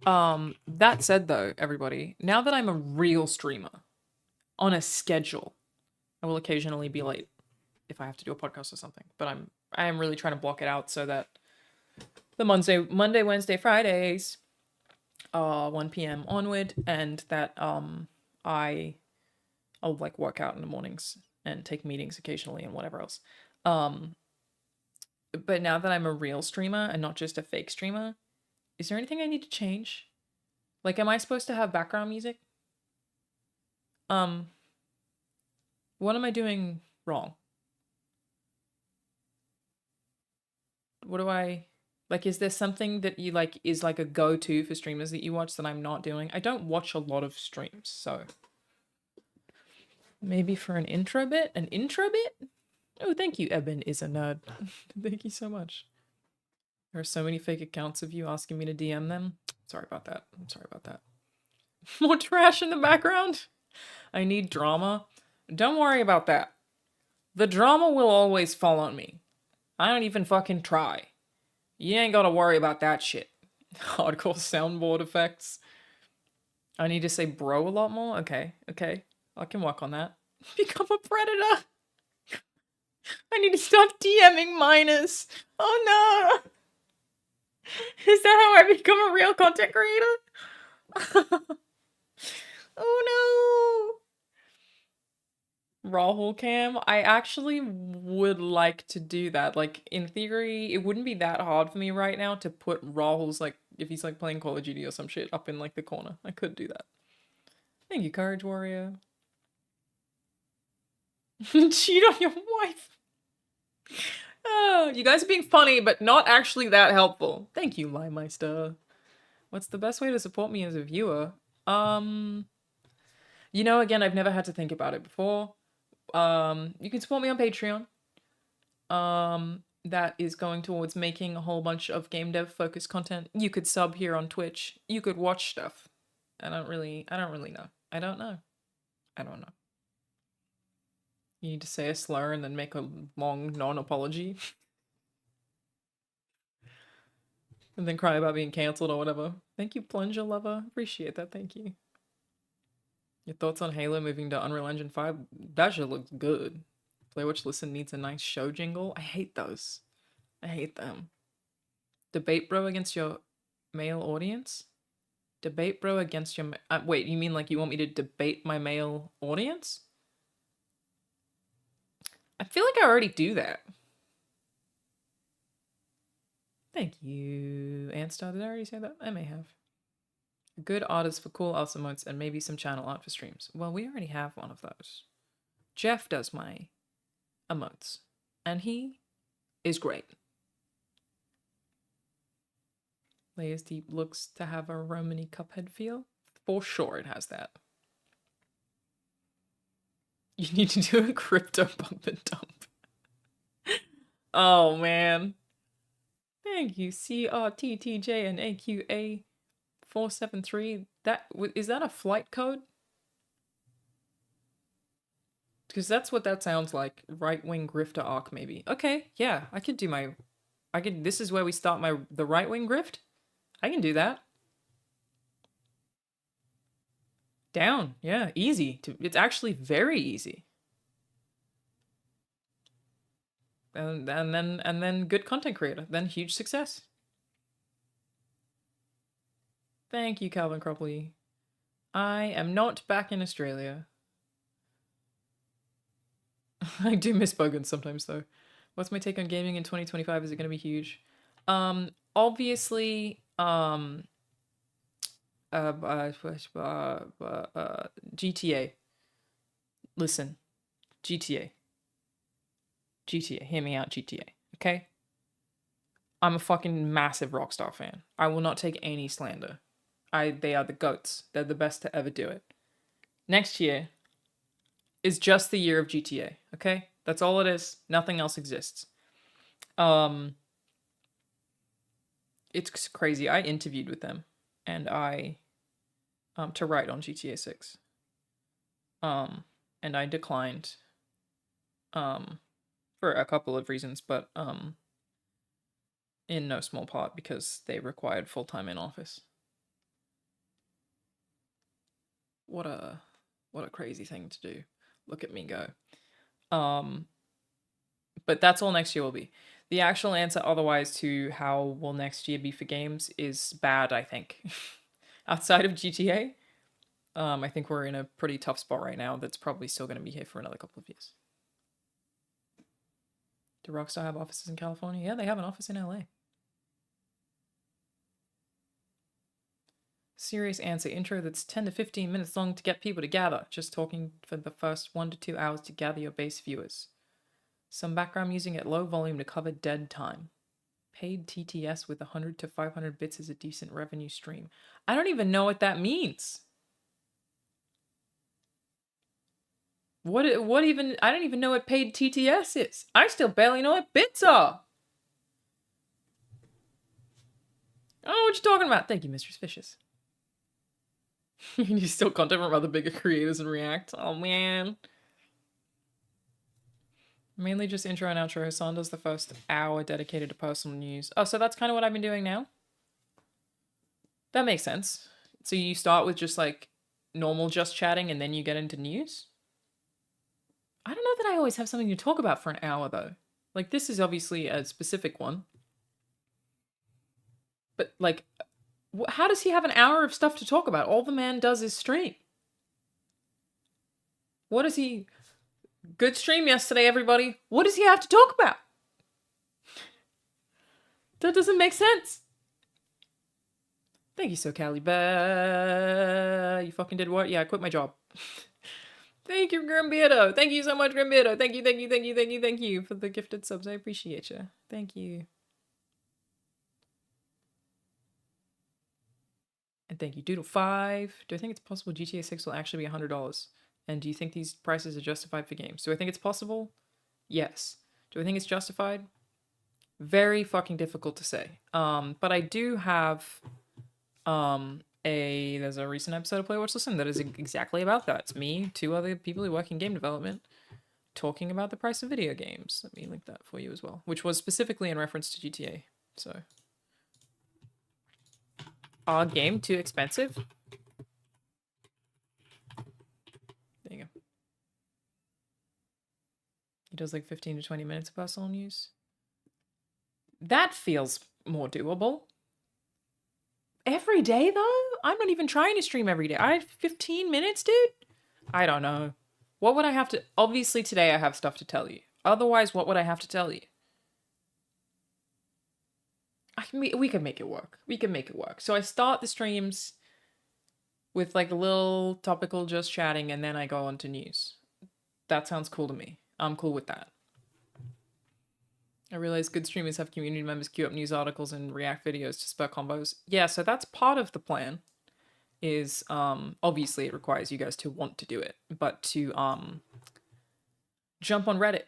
That said though, everybody, now that I'm a real streamer on a schedule, I will occasionally be late if I have to do a podcast or something, but I am really trying to block it out so that the Monday, Wednesday, Fridays, 1 p.m. onward, and that I'll like work out in the mornings and take meetings occasionally and whatever else. But now that I'm a real streamer and not just a fake streamer, is there anything I need to change? Like, am I supposed to have background music? What am I doing wrong? What do I... Like, is there something that you, like, is, like, a go-to for streamers that you watch that I'm not doing? I don't watch a lot of streams, so... Maybe for an intro bit? An intro bit? Oh, thank you, Eben is a nerd. Thank you so much. There are so many fake accounts of you asking me to DM them. Sorry about that. I'm sorry about that. More trash in the background? I need drama. Don't worry about that. The drama will always fall on me. I don't even fucking try. You ain't gotta worry about that shit. Hardcore soundboard effects. I need to say bro a lot more? Okay, okay. I can work on that. Become a predator! I need to stop DMing minors. Oh no! Is that how I become a real content creator? Oh no! Rahul cam? I actually would like to do that. Like, in theory, it wouldn't be that hard for me right now to put Rahul's, like, if he's, like, playing Call of Duty or some shit up in, like, the corner. I could do that. Thank you, Courage Warrior. Cheat on your wife. Oh, you guys are being funny, but not actually that helpful. Thank you, Limeister. What's the best way to support me as a viewer? You know, again, I've never had to think about it before. You can support me on Patreon. That is going towards making a whole bunch of game dev focused content. You could sub here on Twitch. You could watch stuff. I don't really know. I don't know. You need to say a slur and then make a long non-apology. And then cry about being cancelled or whatever. Thank you, Plunger Lover. Appreciate that, thank you. Your thoughts on Halo moving to Unreal Engine 5? That shit looks good. Play Watch Listen needs a nice show jingle. I hate those. I hate them. Debate bro against your male audience? Debate bro against your... wait, you mean like you want me to debate my male audience? I feel like I already do that. Thank you, Anstar. Did I already say that? I may have. A good artist for cool else emotes and maybe some channel art for streams. Well, we already have one of those. Jeff does my emotes. And he is great. Layers Deep looks to have a Romany Cuphead feel. For sure it has that. You need to do a crypto bump and dump. Oh, man. Thank you, CRTTJ and AQA473. Is that a flight code? Because that's what that sounds like. Right-wing grifter arc, maybe. Okay, yeah, I could do my... This is where we start the right-wing grift? I can do that. Down, yeah, easy. It's actually very easy. And then good content creator. Then huge success. Thank you, Calvin Cropley. I am not back in Australia. I do miss Bogan sometimes, though. What's my take on gaming in 2025? Is it going to be huge? Obviously, GTA. Listen, GTA. GTA, hear me out, GTA, okay? I'm a fucking massive Rockstar fan. I will not take any slander. They are the GOATs. They're the best to ever do it. Next year is just the year of GTA, okay? That's all it is. Nothing else exists. It's crazy. I interviewed with them, and to write on GTA 6. And I declined, for a couple of reasons, but, in no small part because they required full-time in office. What a crazy thing to do. Look at me go. But that's all next year will be. The actual answer otherwise to how will next year be for games is bad, I think. Outside of GTA, I think we're in a pretty tough spot right now that's probably still going to be here for another couple of years. Do Rockstar have offices in California? Yeah, they have an office in LA. Serious answer. Intro that's 10 to 15 minutes long to get people to gather. Just talking for the first 1 to 2 hours to gather your base viewers. Some background music at low volume to cover dead time. Paid TTS with 100 to 500 bits is a decent revenue stream. I don't even know what that means. What even... I don't even know what paid TTS is. I still barely know what bits are. Oh, what you talking about? Thank you, Mistress Fishes. You still content from other bigger creators and React. Oh, man. Mainly just intro and outro. Hassan does the first hour dedicated to personal news. Oh, so that's kind of what I've been doing now? That makes sense. So you start with just like normal just chatting and then you get into news? I don't know that I always have something to talk about for an hour though. Like this is obviously a specific one. But like, how does he have an hour of stuff to talk about? All the man does is stream. What is he... Good stream yesterday, everybody. What does he have to talk about? That doesn't make sense. Thank you, SoCaliBear. You fucking did what? Yeah, I quit my job. Thank you, Grimbeardo. Thank you so much, Grimbeardo. Thank you for the gifted subs. I appreciate you. Thank you. And thank you, Doodle5. Do I think it's possible GTA 6 will actually be $100? And do you think these prices are justified for games? Do I think it's possible? Yes. Do I think it's justified? Very fucking difficult to say. But I do have there's a recent episode of Play Watch Listen that is exactly about that. It's me, 2 other people who work in game development, talking about the price of video games. Let me link that for you as well, which was specifically in reference to GTA. So, our game too expensive? There you go. He does like 15 to 20 minutes of personal news. That feels more doable. Every day, though? I'm not even trying to stream every day. I have 15 minutes, dude? I don't know. What would I have to... Obviously, today I have stuff to tell you. Otherwise, what would I have to tell you? We can make it work. We can make it work. So I start the streams with like a little topical just chatting, and then I go on to news. That sounds cool to me. I'm cool with that. I realize good streamers have community members queue up news articles and react videos to spur combos. Yeah, so that's part of the plan. Is obviously it requires you guys to want to do it, but to jump on Reddit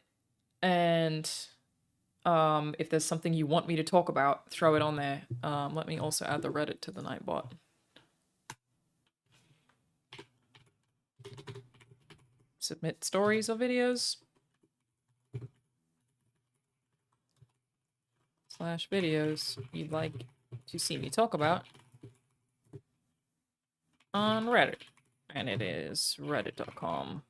and If there's something you want me to talk about, throw it on there. Let me also add the Reddit to the Nightbot. Submit stories or videos. / videos you'd like to see me talk about on Reddit. And it is reddit.com.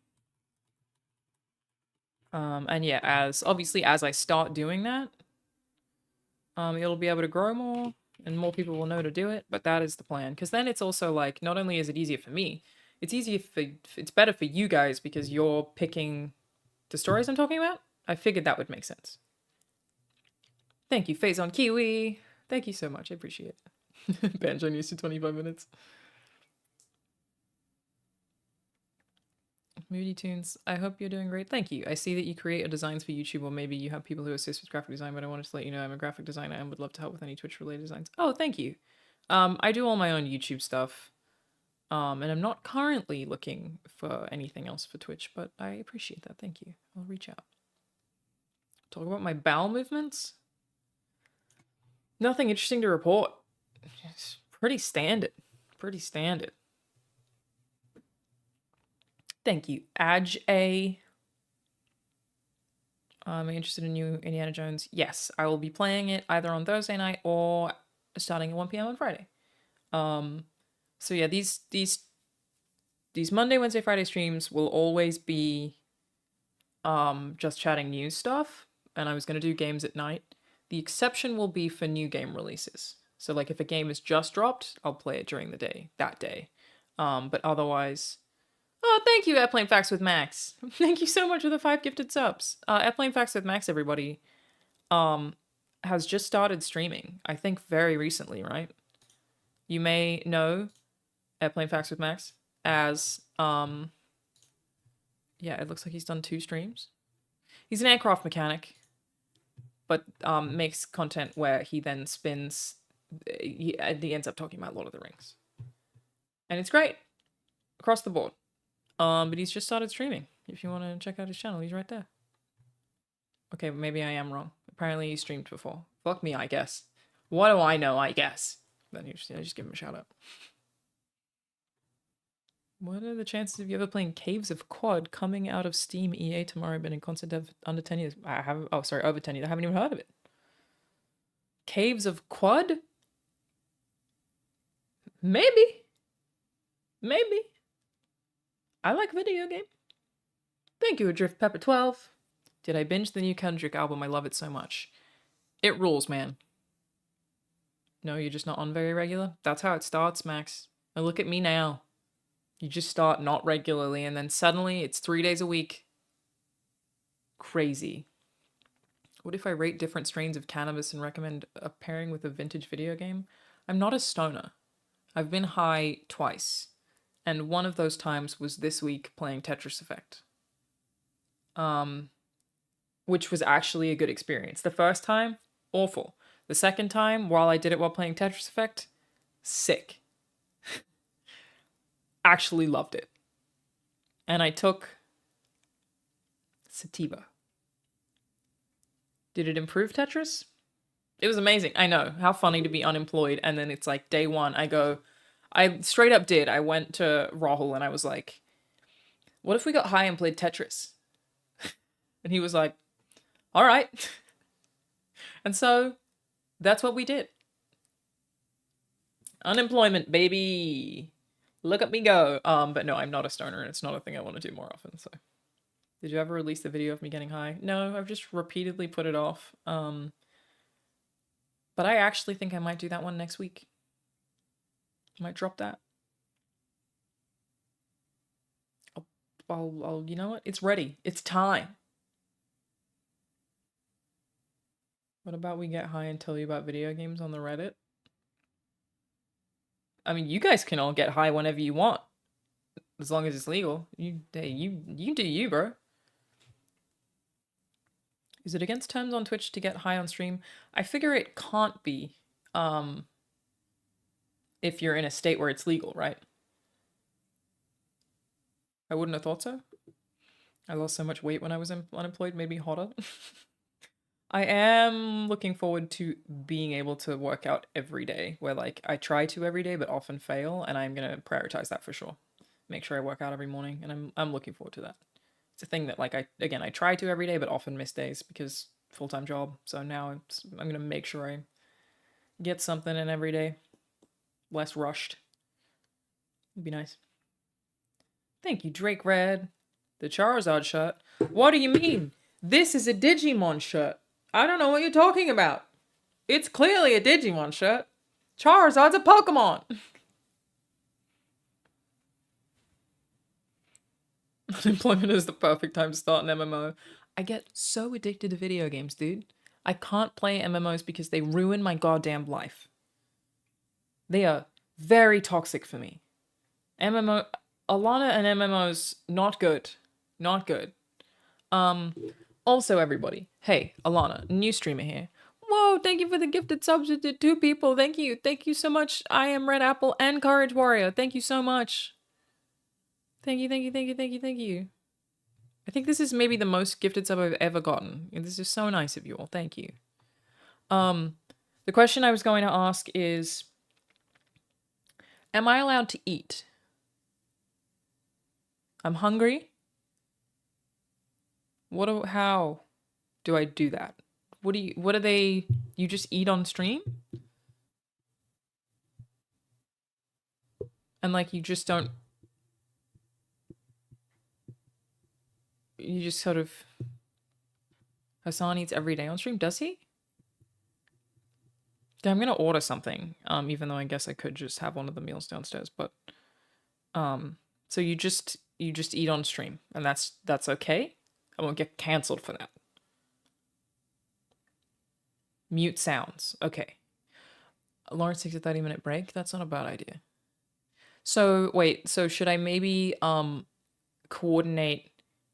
And yeah, obviously as I start doing that, it'll be able to grow more and more people will know to do it, but that is the plan. Because then it's also like, not only is it easier for me, it's better for you guys because you're picking the stories I'm talking about. I figured that would make sense. Thank you, Phase on Kiwi. Thank you so much. I appreciate it. Banjo news to 25 minutes. Moody Tunes, I hope you're doing great. Thank you. I see that you create designs for YouTube, or maybe you have people who assist with graphic design, but I wanted to let you know I'm a graphic designer and would love to help with any Twitch-related designs. Oh, thank you. I do all my own YouTube stuff. And I'm not currently looking for anything else for Twitch, but I appreciate that. Thank you. I'll reach out. Talk about my bowel movements? Nothing interesting to report. It's pretty standard. Pretty standard. Thank you. Aj. Am I interested in new Indiana Jones? Yes, I will be playing it either on Thursday night or starting at 1 p.m. on Friday. So yeah, these Monday, Wednesday, Friday streams will always be just chatting news stuff, and I was gonna do games at night. The exception will be for new game releases. So like if a game is just dropped, I'll play it during the day, that day. But otherwise, oh, thank you, Airplane Facts with Max. Thank you so much for the 5 gifted subs. Airplane Facts with Max, everybody, has just started streaming. I think very recently, right? You may know Airplane Facts with Max as, yeah, it looks like he's done 2 streams. He's an aircraft mechanic, but makes content where he then spins, he ends up talking about Lord of the Rings. And it's great. Across the board. But he's just started streaming. If you want to check out his channel, he's right there. Okay, maybe I am wrong. Apparently he streamed before. Fuck me, I guess. What do I know, I guess? Then you just give him a shout out. What are the chances of you ever playing Caves of Quad coming out of Steam EA tomorrow? Been in concept dev under 10 years. I have, oh sorry, over 10 years. I haven't even heard of it. Caves of Quad? Maybe. Maybe. I like video game. Thank you, Adrift Pepper 12. Did I binge the new Kendrick album? I love it so much. It rules, man. No, you're just not on very regular? That's how it starts, Max. And look at me now. You just start not regularly, and then suddenly it's 3 days a week. Crazy. What if I rate different strains of cannabis and recommend a pairing with a vintage video game? I'm not a stoner. I've been high twice. And one of those times was this week playing Tetris Effect. Which was actually a good experience. The first time, awful. The second time, while I did it while playing Tetris Effect, sick. Actually loved it. And I took sativa. Did it improve Tetris? It was amazing. I know. How funny to be unemployed. And then it's like day one, I straight up did. I went to Rahul and I was like, what if we got high and played Tetris? And he was like, all right. And so that's what we did. Unemployment, baby. Look at me go. But no, I'm not a stoner and it's not a thing I want to do more often. So did you ever release the video of me getting high? No, I've just repeatedly put it off. But I actually think I might do that one next week. Might drop that. I'll you know what? It's ready. It's time. What about we get high and tell you about video games on the Reddit? I mean, you guys can all get high whenever you want. As long as it's legal. You do you, bro. Is it against terms on Twitch to get high on stream? I figure it can't be. If you're in a state where it's legal, right? I wouldn't have thought so. I lost so much weight when I was unemployed, made me hotter. I am looking forward to being able to work out every day, where like I try to every day but often fail, and I'm gonna prioritize that for sure. Make sure I work out every morning, and I'm looking forward to that. It's a thing that like I try to every day but often miss days because full-time job. So now I'm gonna make sure I get something in every day, less rushed. It'd be nice. Thank you, Drake Red. The Charizard shirt. What do you mean? This is a Digimon shirt. I don't know what you're talking about. It's clearly a Digimon shirt. Charizard's a Pokemon. Unemployment is the perfect time to start an MMO. I get so addicted to video games, dude. I can't play MMOs because they ruin my goddamn life. They are very toxic for me. MMO, Alanah and MMOs, not good. Not good. Also everybody. Hey, Alanah, new streamer here. Whoa, thank you for the gifted subs to 2 people. Thank you. Thank you so much. I am Red Apple and Courage Warrior. Thank you so much. Thank you, thank you, thank you, thank you, thank you. I think this is maybe the most gifted sub I've ever gotten. This is so nice of you all. Thank you. The question I was going to ask is, am I allowed to eat? I'm hungry. How do I do that? What are they, you just eat on stream? And like, you just don't, you just sort of, Hassan eats every day on stream, does he? I'm gonna order something, even though I guess I could just have one of the meals downstairs, but, so you just eat on stream, and that's okay? I won't get cancelled for that. Mute sounds, okay. Lawrence takes a 30-minute break? That's not a bad idea. So, wait, so should I maybe, coordinate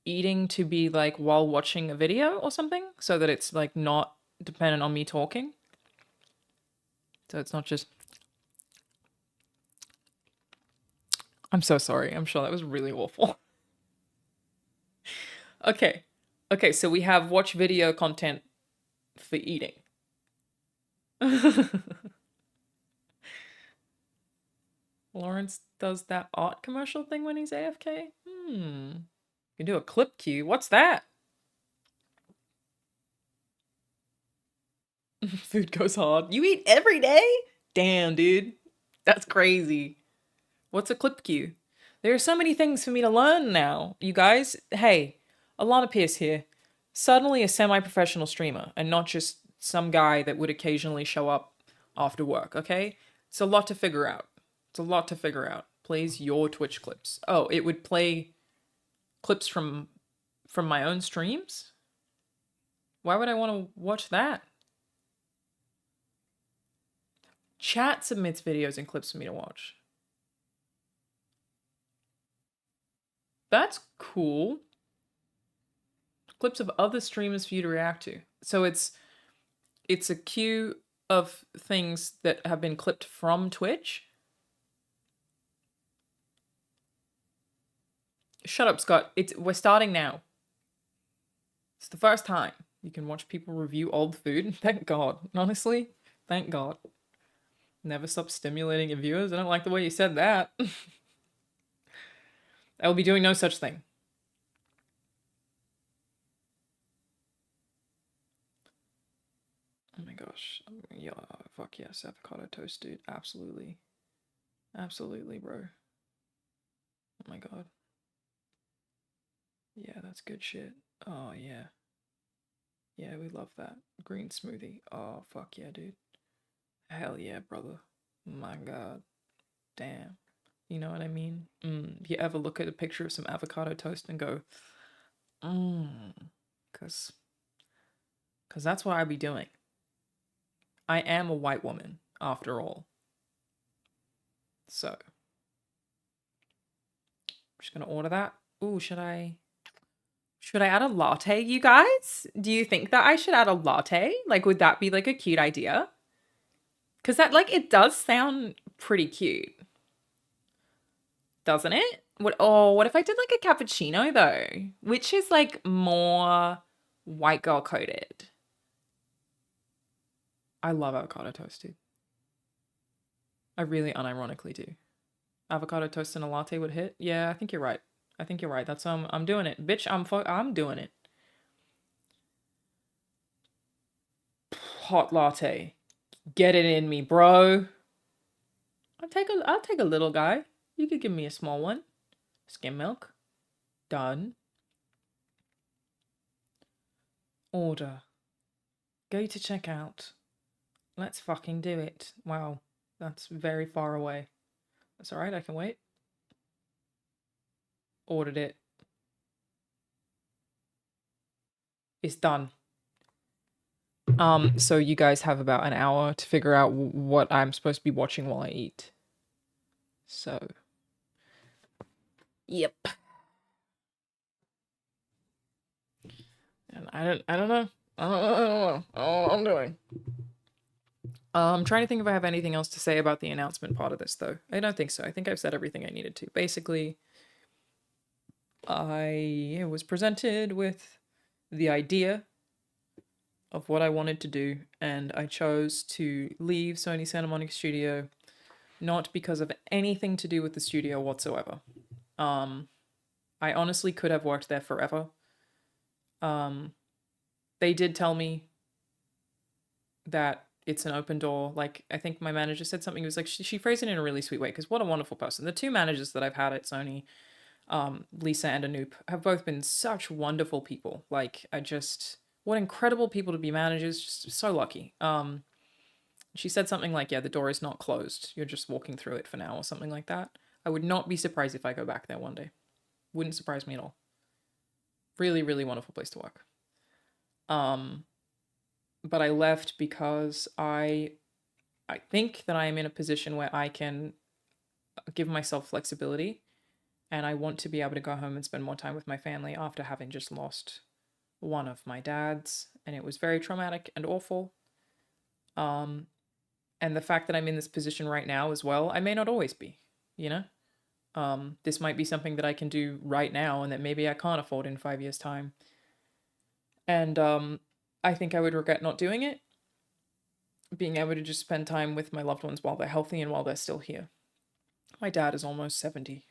eating to be like while watching a video or something? So that it's like not dependent on me talking? So it's not just... I'm so sorry. I'm sure that was really awful. Okay. Okay, so we have watch video content for eating. Lawrence does that art commercial thing when he's AFK? You can do a clip queue. What's that? Food goes hard. You eat every day? Damn, dude. That's crazy. What's a clip queue? There are so many things for me to learn now, you guys. Hey, Alanah Pierce here. Suddenly a semi-professional streamer and not just some guy that would occasionally show up after work, okay? It's a lot to figure out. It's a lot to figure out. Plays your Twitch clips. Oh, it would play clips from my own streams? Why would I want to watch that? Chat submits videos and clips for me to watch. That's cool. Clips of other streamers for you to react to. So it's a queue of things that have been clipped from Twitch. Shut up, Scott. We're starting now. It's the first time you can watch people review old food. Thank God. Honestly, thank God. Never stop stimulating your viewers. I don't like the way you said that. I will be doing no such thing. Oh my gosh. Yeah, fuck yes, avocado toast, dude. Absolutely. Absolutely, bro. Oh my God. Yeah, that's good shit. Oh, yeah. Yeah, we love that. Green smoothie. Oh, fuck yeah, dude. Hell yeah, brother. My God. Damn. You know what I mean? You ever look at a picture of some avocado toast and go, cause that's what I be doing. I am a white woman, after all. So, I'm just gonna order that. Ooh, should I add a latte, you guys? Do you think that I should add a latte? Like, would that be like a cute idea? Because that, like, it does sound pretty cute. Doesn't it? What if I did like a cappuccino though? Which is like more white girl coded. I love avocado toast, dude. I really unironically do. Avocado toast and a latte would hit. Yeah, I think you're right. I think you're right. That's I'm doing it, bitch. I'm doing it. Hot latte. Get it in me, bro. I'll take a little guy. You could give me a small one. Skim milk. Done. Order. Go to checkout. Let's fucking do it. Wow, that's very far away. That's alright, I can wait. Ordered it. It's done. So you guys have about an hour to figure out what I'm supposed to be watching while I eat. So. Yep. And I don't know. I don't know. I don't know what I'm doing. I'm trying to think if I have anything else to say about the announcement part of this, though. I don't think so. I think I've said everything I needed to. Basically, I was presented with the idea of what I wanted to do, and I chose to leave Sony Santa Monica Studio, not because of anything to do with the studio whatsoever. I honestly could have worked there forever. They did tell me that it's an open door. Like, I think my manager said something. It was like, she phrased it in a really sweet way, because what a wonderful person. The two managers that I've had at Sony, Lisa and Anoop, have both been such wonderful people. Like, what incredible people to be managers. Just so lucky. She said something like, yeah, the door is not closed. You're just walking through it for now, or something like that. I would not be surprised if I go back there one day. Wouldn't surprise me at all. Really, really wonderful place to work. But I left because I think that I am in a position where I can give myself flexibility, and I want to be able to go home and spend more time with my family after having just lost one of my dads, and it was very traumatic and awful. And the fact that I'm in this position right now as well, I may not always be, you know? This might be something that I can do right now and that maybe I can't afford in 5 years' time. And I think I would regret not doing it. Being able to just spend time with my loved ones while they're healthy and while they're still here. My dad is almost 70.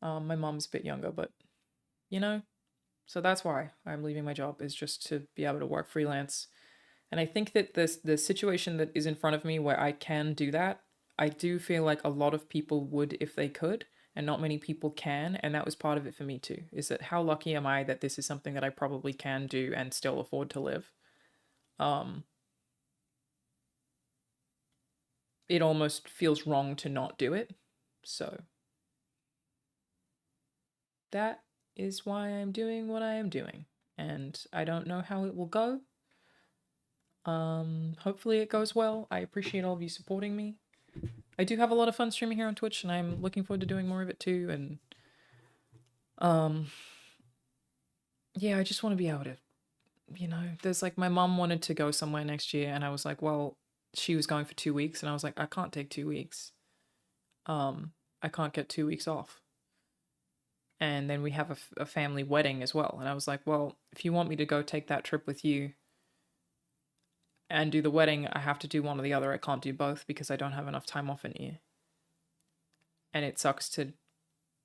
My mom's a bit younger, but, you know? So that's why I'm leaving my job, is just to be able to work freelance. And I think that the situation that is in front of me where I can do that, I do feel like a lot of people would if they could, and not many people can. And that was part of it for me too, is that how lucky am I that this is something that I probably can do and still afford to live. It almost feels wrong to not do it. So that is why I'm doing what I am doing. And I don't know how it will go. Hopefully it goes well. I appreciate all of you supporting me. I do have a lot of fun streaming here on Twitch, and I'm looking forward to doing more of it too. And yeah, I just want to be able to, you know, there's like, my mom wanted to go somewhere next year, and I was like, well, she was going for 2 weeks, and I was like, I can't take 2 weeks. I can't get 2 weeks off. And then we have a family wedding as well. And I was like, well, if you want me to go take that trip with you and do the wedding, I have to do one or the other. I can't do both because I don't have enough time off in a year. And it sucks to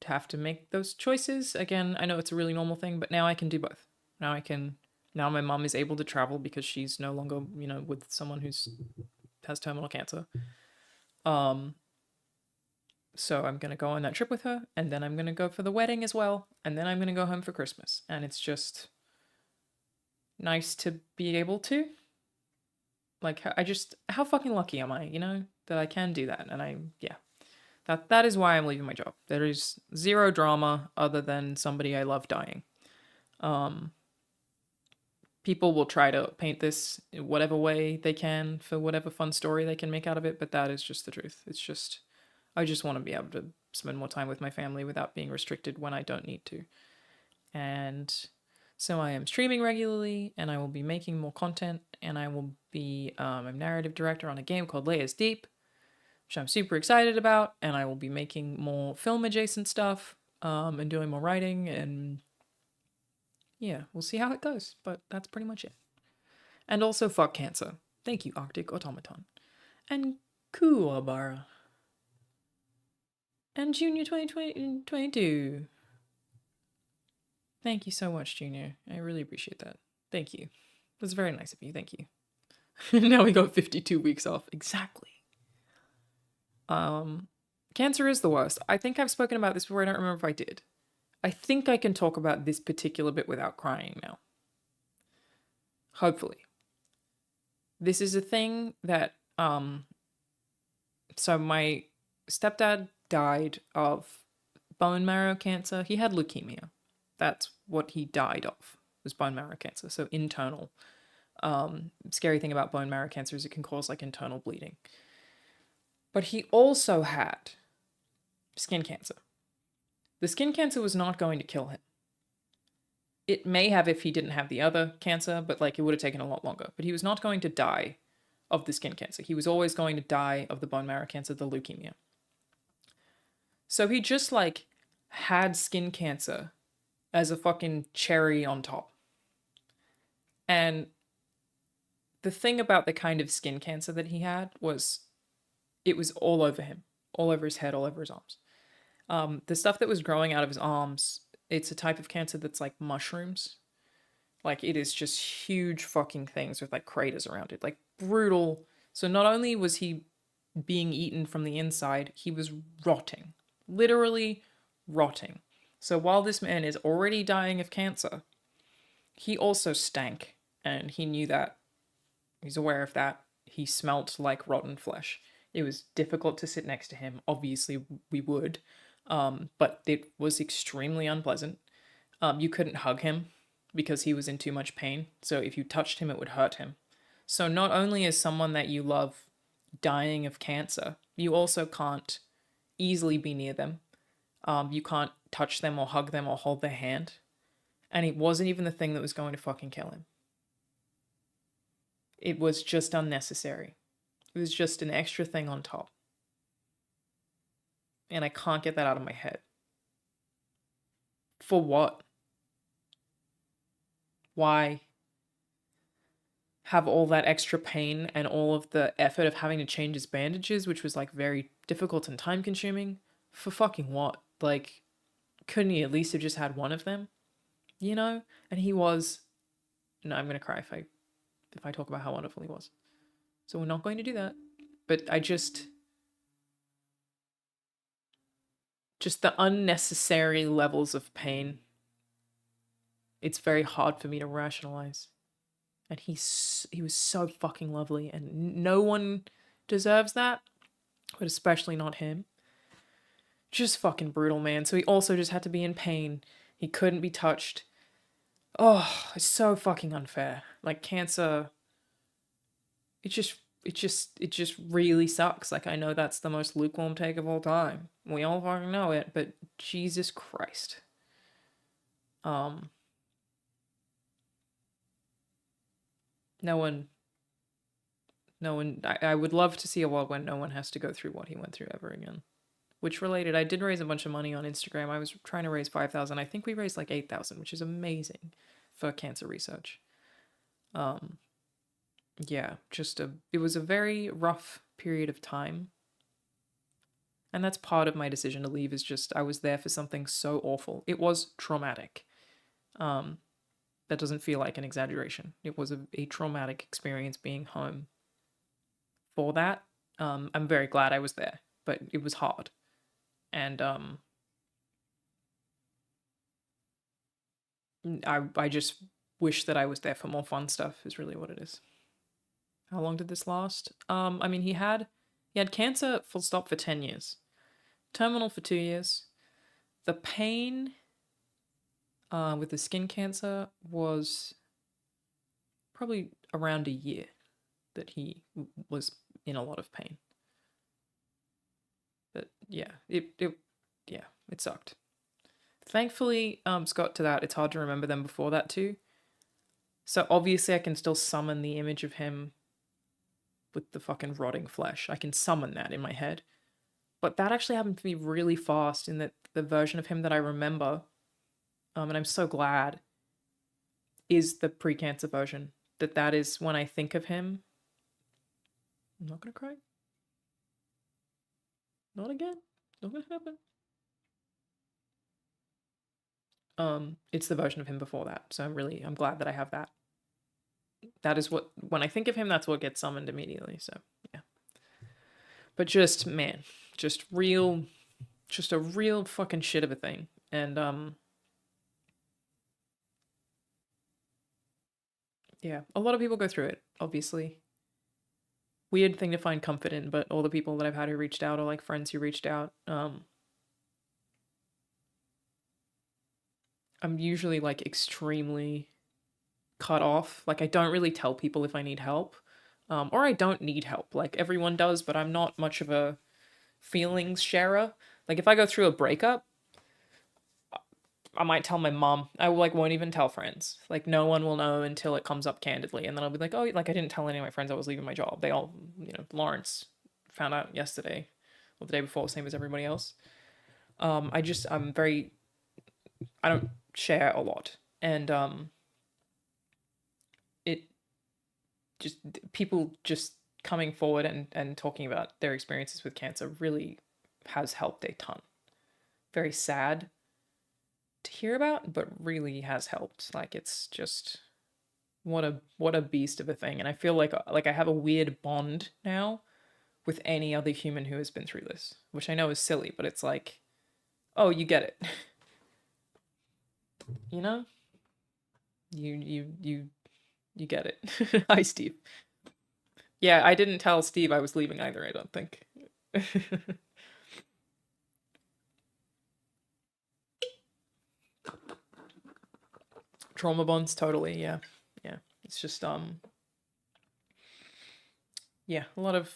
have to make those choices. Again, I know it's a really normal thing, but now I can do both. Now my mom is able to travel because she's no longer, you know, with someone has terminal cancer. So I'm going to go on that trip with her, and then I'm going to go for the wedding as well, and then I'm going to go home for Christmas. And it's just nice to be able to. Like, how fucking lucky am I, you know, that I can do that. And yeah, that is why I'm leaving my job. There is zero drama other than somebody I love dying. People will try to paint this in whatever way they can for whatever fun story they can make out of it, but that is just the truth. It's just, I just want to be able to spend more time with my family without being restricted when I don't need to. And so I am streaming regularly, and I will be making more content, and I will be a narrative director on a game called Layers Deep, which I'm super excited about, and I will be making more film adjacent stuff, and doing more writing, and yeah, we'll see how it goes, but that's pretty much it. And also, fuck cancer. Thank you, Arctic Automaton. And Kuwabara. And Junior 2022. Thank you so much, Junior. I really appreciate that. Thank you. That's very nice of you. Thank you. Now we got 52 weeks off. Exactly. Cancer is the worst. I think I've spoken about this before. I don't remember if I did. I think I can talk about this particular bit without crying now. Hopefully. This is a thing that, so my stepdad died of bone marrow cancer. He had leukemia. That's what he died of, was bone marrow cancer. So internal. Scary thing about bone marrow cancer is it can cause like internal bleeding. But he also had skin cancer. The skin cancer was not going to kill him. It may have if he didn't have the other cancer, but like it would have taken a lot longer. But he was not going to die of the skin cancer. He was always going to die of the bone marrow cancer, the leukemia. So he just like had skin cancer as a fucking cherry on top. And the thing about the kind of skin cancer that he had was it was all over him, all over his head, all over his arms. The stuff that was growing out of his arms, it's a type of cancer that's like mushrooms. Like it is just huge fucking things with like craters around it, like brutal. So not only was he being eaten from the inside, he was rotting, literally rotting. So while this man is already dying of cancer, he also stank, and he knew that. He's aware of that. He smelt like rotten flesh. It was difficult to sit next to him. Obviously, we would. But it was extremely unpleasant. You couldn't hug him because he was in too much pain. So if you touched him, it would hurt him. So not only is someone that you love dying of cancer, you also can't easily be near them. You can't touch them or hug them or hold their hand. And it wasn't even the thing that was going to fucking kill him. It was just unnecessary. It was just an extra thing on top. And I can't get that out of my head. For what? Why have all that extra pain and all of the effort of having to change his bandages, which was like very difficult and time consuming? For fucking what? Like, couldn't he at least have just had one of them? You know? And he was... No, I'm going to cry if I talk about how wonderful he was. So we're not going to do that. But I just the unnecessary levels of pain. It's very hard for me to rationalize. And he was so fucking lovely, and no one deserves that, but especially not him. Just fucking brutal, man. So he also just had to be in pain. He couldn't be touched. Oh, it's so fucking unfair. Like cancer, it just really sucks. Like I know that's the most lukewarm take of all time. We all fucking know it, but Jesus Christ. No one, I would love to see a world when no one has to go through what he went through ever again. Which related, I did raise a bunch of money on Instagram. I was trying to raise 5,000. I think we raised like 8,000, which is amazing for cancer research. Yeah, it was a very rough period of time. And that's part of my decision to leave, is just I was there for something so awful. It was traumatic. That doesn't feel like an exaggeration. It was a traumatic experience being home for that. I'm very glad I was there, but it was hard. And I just wish that I was there for more fun stuff, is really what it is. How long did this last? I mean, he had cancer full stop for 10 years. Terminal for 2 years. The pain with the skin cancer was probably around a year that he was in a lot of pain. But yeah, it sucked. Thankfully, Scott, to that, it's hard to remember them before that too. So obviously I can still summon the image of him with the fucking rotting flesh. I can summon that in my head. But that actually happened to me really fast, in that the version of him that I remember, and I'm so glad, is the pre-cancer version. That is when I think of him, I'm not gonna cry. Not again. Not gonna happen. It's the version of him before that, so I'm glad that I have that. That is what, when I think of him, that's what gets summoned immediately, so, yeah. But just, man, just a real fucking shit of a thing. And, yeah, a lot of people go through it, obviously. Weird thing to find comfort in, but all the people that I've had who reached out, or like friends who reached out, I'm usually like extremely cut off. Like, I don't really tell people if I need help, or I don't need help. Like, everyone does, but I'm not much of a feelings sharer. Like, if I go through a breakup, I might tell my mom. I like won't even tell friends. Like, no one will know until it comes up candidly, and then I'll be like, oh, like I didn't tell any of my friends I was leaving my job. They all, Lawrence found out yesterday or the day before, same as everybody else. I don't share a lot, and it just, people just coming forward and talking about their experiences with cancer really has helped a ton. Very sad to hear about, but really has helped. Like, it's just what a beast of a thing. And I feel like I have a weird bond now with any other human who has been through this, which I know is silly, but it's like, oh, you get it. You know? You get it. Hi, Steve. Yeah, I didn't tell Steve I was leaving either, I don't think. Trauma bonds, totally, yeah. Yeah. It's just yeah, a lot of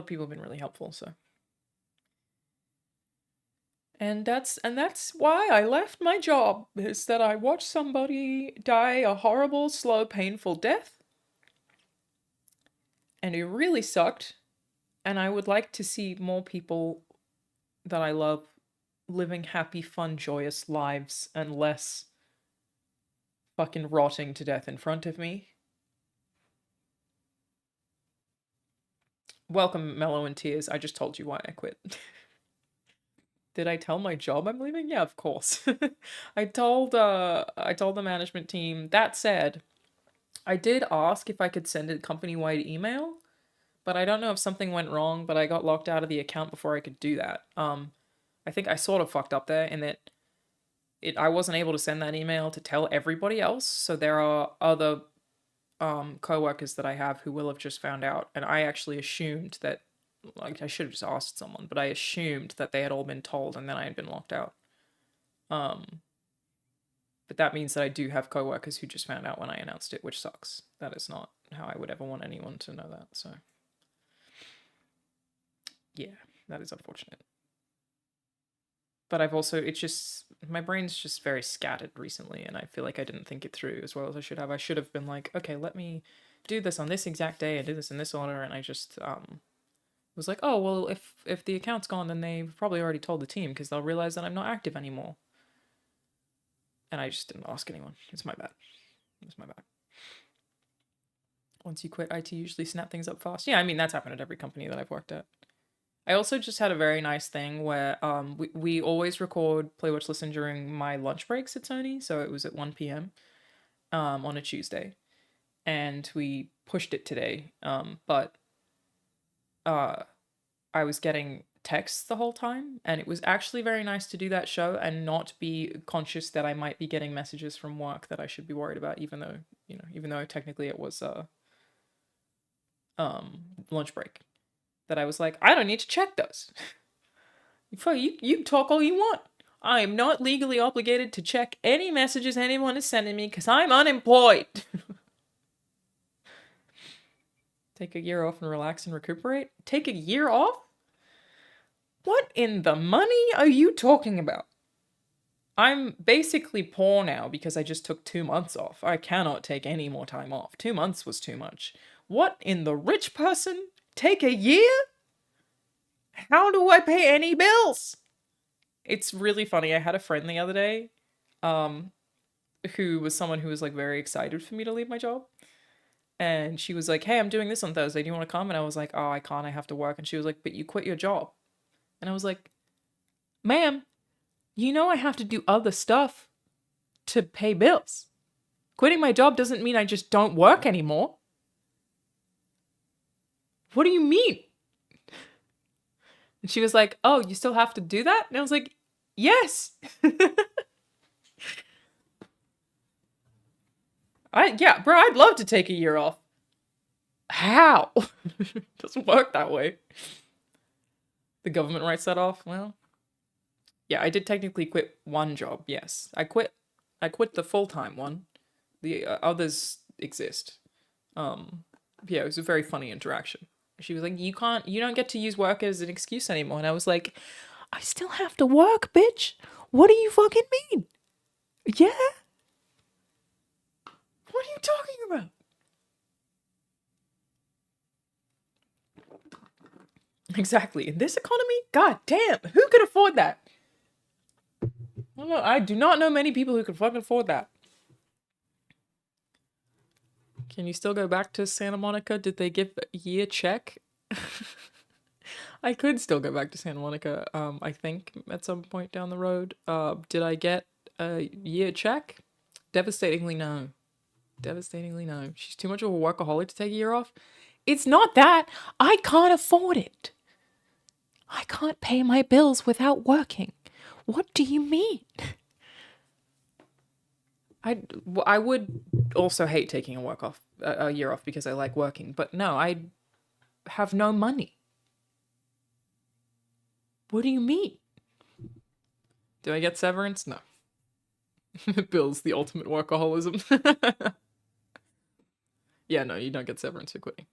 people have been really helpful, so. And that's why I left my job, is that I watched somebody die a horrible, slow, painful death. And it really sucked. And I would like to see more people that I love living happy, fun, joyous lives and less fucking rotting to death in front of me. Welcome, Mellow and Tears. I just told you why I quit. Did I tell my job I'm leaving? Yeah, of course. I told the management team. That said, I did ask if I could send a company-wide email, but I don't know if something went wrong, but I got locked out of the account before I could do that. I think I sort of fucked up there in that I wasn't able to send that email to tell everybody else, so there are other co-workers that I have who will have just found out, and I actually assumed that, like, I should have just asked someone, but I assumed that they had all been told and then I had been locked out. But that means that I do have co-workers who just found out when I announced it, which sucks. That is not how I would ever want anyone to know that, so. Yeah, that is unfortunate. But I've also, it's just, my brain's just very scattered recently, and I feel like I didn't think it through as well as I should have. I should have been like, okay, let me do this on this exact day and do this in this order, and I just was like, oh, well, if the account's gone, then they've probably already told the team, because they'll realize that I'm not active anymore. And I just didn't ask anyone. It's my bad. It's my bad. Once you quit, IT usually snap things up fast. Yeah, I mean, that's happened at every company that I've worked at. I also just had a very nice thing where we always record Play, Watch, Listen during my lunch breaks at Sony, so it was at 1 p.m. On a Tuesday, and we pushed it today, but I was getting texts the whole time, and it was actually very nice to do that show and not be conscious that I might be getting messages from work that I should be worried about, even though technically it was lunch break. That I was like, I don't need to check those. You talk all you want. I am not legally obligated to check any messages anyone is sending me because I'm unemployed. Take a year off and relax and recuperate? Take a year off? What in the money are you talking about? I'm basically poor now because I just took 2 months off. I cannot take any more time off. 2 months was too much. What in the rich person? Take a year? How do I pay any bills? It's really funny. I had a friend the other day, who was someone who was like very excited for me to leave my job. And she was like, hey, I'm doing this on Thursday. Do you want to come? And I was like, oh, I can't. I have to work. And she was like, but you quit your job. And I was like, ma'am, you know I have to do other stuff to pay bills. Quitting my job doesn't mean I just don't work anymore. What do you mean? And she was like, oh, you still have to do that? And I was like, yes. Yeah, bro, I'd love to take a year off. How? Doesn't work that way. The government writes that off. Well, yeah, I did technically quit one job. Yes, I quit the full-time one. The others exist. Yeah, it was a very funny interaction. She was like, you don't get to use work as an excuse anymore. And I was like, I still have to work, bitch. What do you fucking mean? Yeah? What are you talking about? Exactly. In this economy? God damn. Who could afford that? I do not know many people who can fucking afford that. Can you still go back to Santa Monica? Did they give a year check? I could still go back to Santa Monica, I think, at some point down the road. Did I get a year check? Devastatingly no. Devastatingly no. She's too much of a workaholic to take a year off. It's not that. I can't afford it. I can't pay my bills without working. What do you mean? I would also hate taking a year off because I like working, but no, I have no money. What do you mean? Do I get severance? No. Bill's the ultimate workaholism. Yeah, no, you don't get severance for quitting.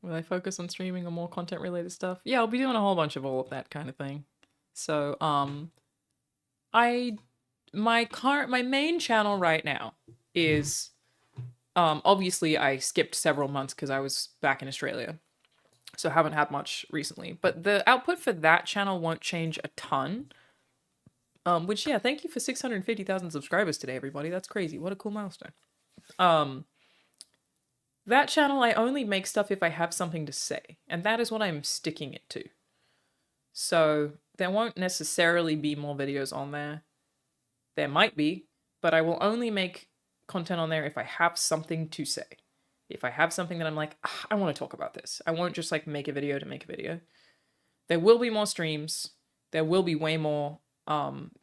Will I focus on streaming or more content related stuff? Yeah, I'll be doing a whole bunch of all of that kind of thing. So, my main channel right now is, obviously I skipped several months because I was back in Australia. So I haven't had much recently. But the output for that channel won't change a ton. Which, yeah, thank you for 650,000 subscribers today, everybody. That's crazy. What a cool milestone. That channel, I only make stuff if I have something to say. And that is what I'm sticking it to. So there won't necessarily be more videos on there. There might be, but I will only make content on there if I have something to say. If I have something that I'm like, I want to talk about this. I won't just like make a video to make a video. There will be more streams. There will be way more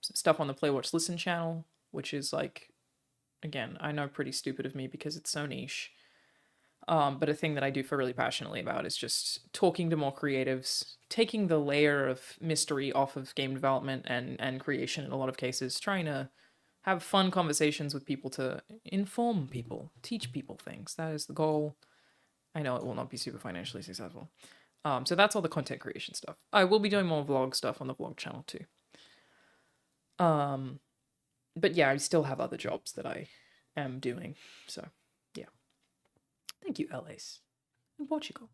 stuff on the Play Watch Listen channel, which is like, again, I know pretty stupid of me because it's so niche. But a thing that I do feel really passionately about is just talking to more creatives, taking the layer of mystery off of game development and creation in a lot of cases, trying to have fun conversations with people to inform people, teach people things. That is the goal. I know it will not be super financially successful. So that's all the content creation stuff. I will be doing more vlog stuff on the vlog channel too. But yeah, I still have other jobs that I am doing. So yeah. Thank you, LAs. In Portugal.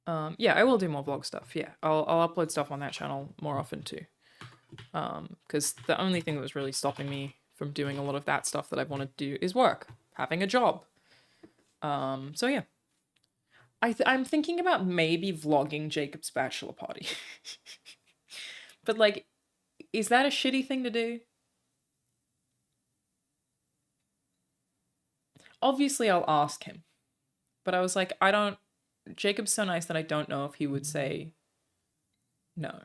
Yeah, I will do more vlog stuff. Yeah, I'll upload stuff on that channel more often too. Because the only thing that was really stopping me from doing a lot of that stuff that I wanted to do is work, having a job. So yeah. I'm thinking about maybe vlogging Jacob's bachelor party. But like, is that a shitty thing to do? Obviously, I'll ask him. But I was like, Jacob's so nice that I don't know if he would say no.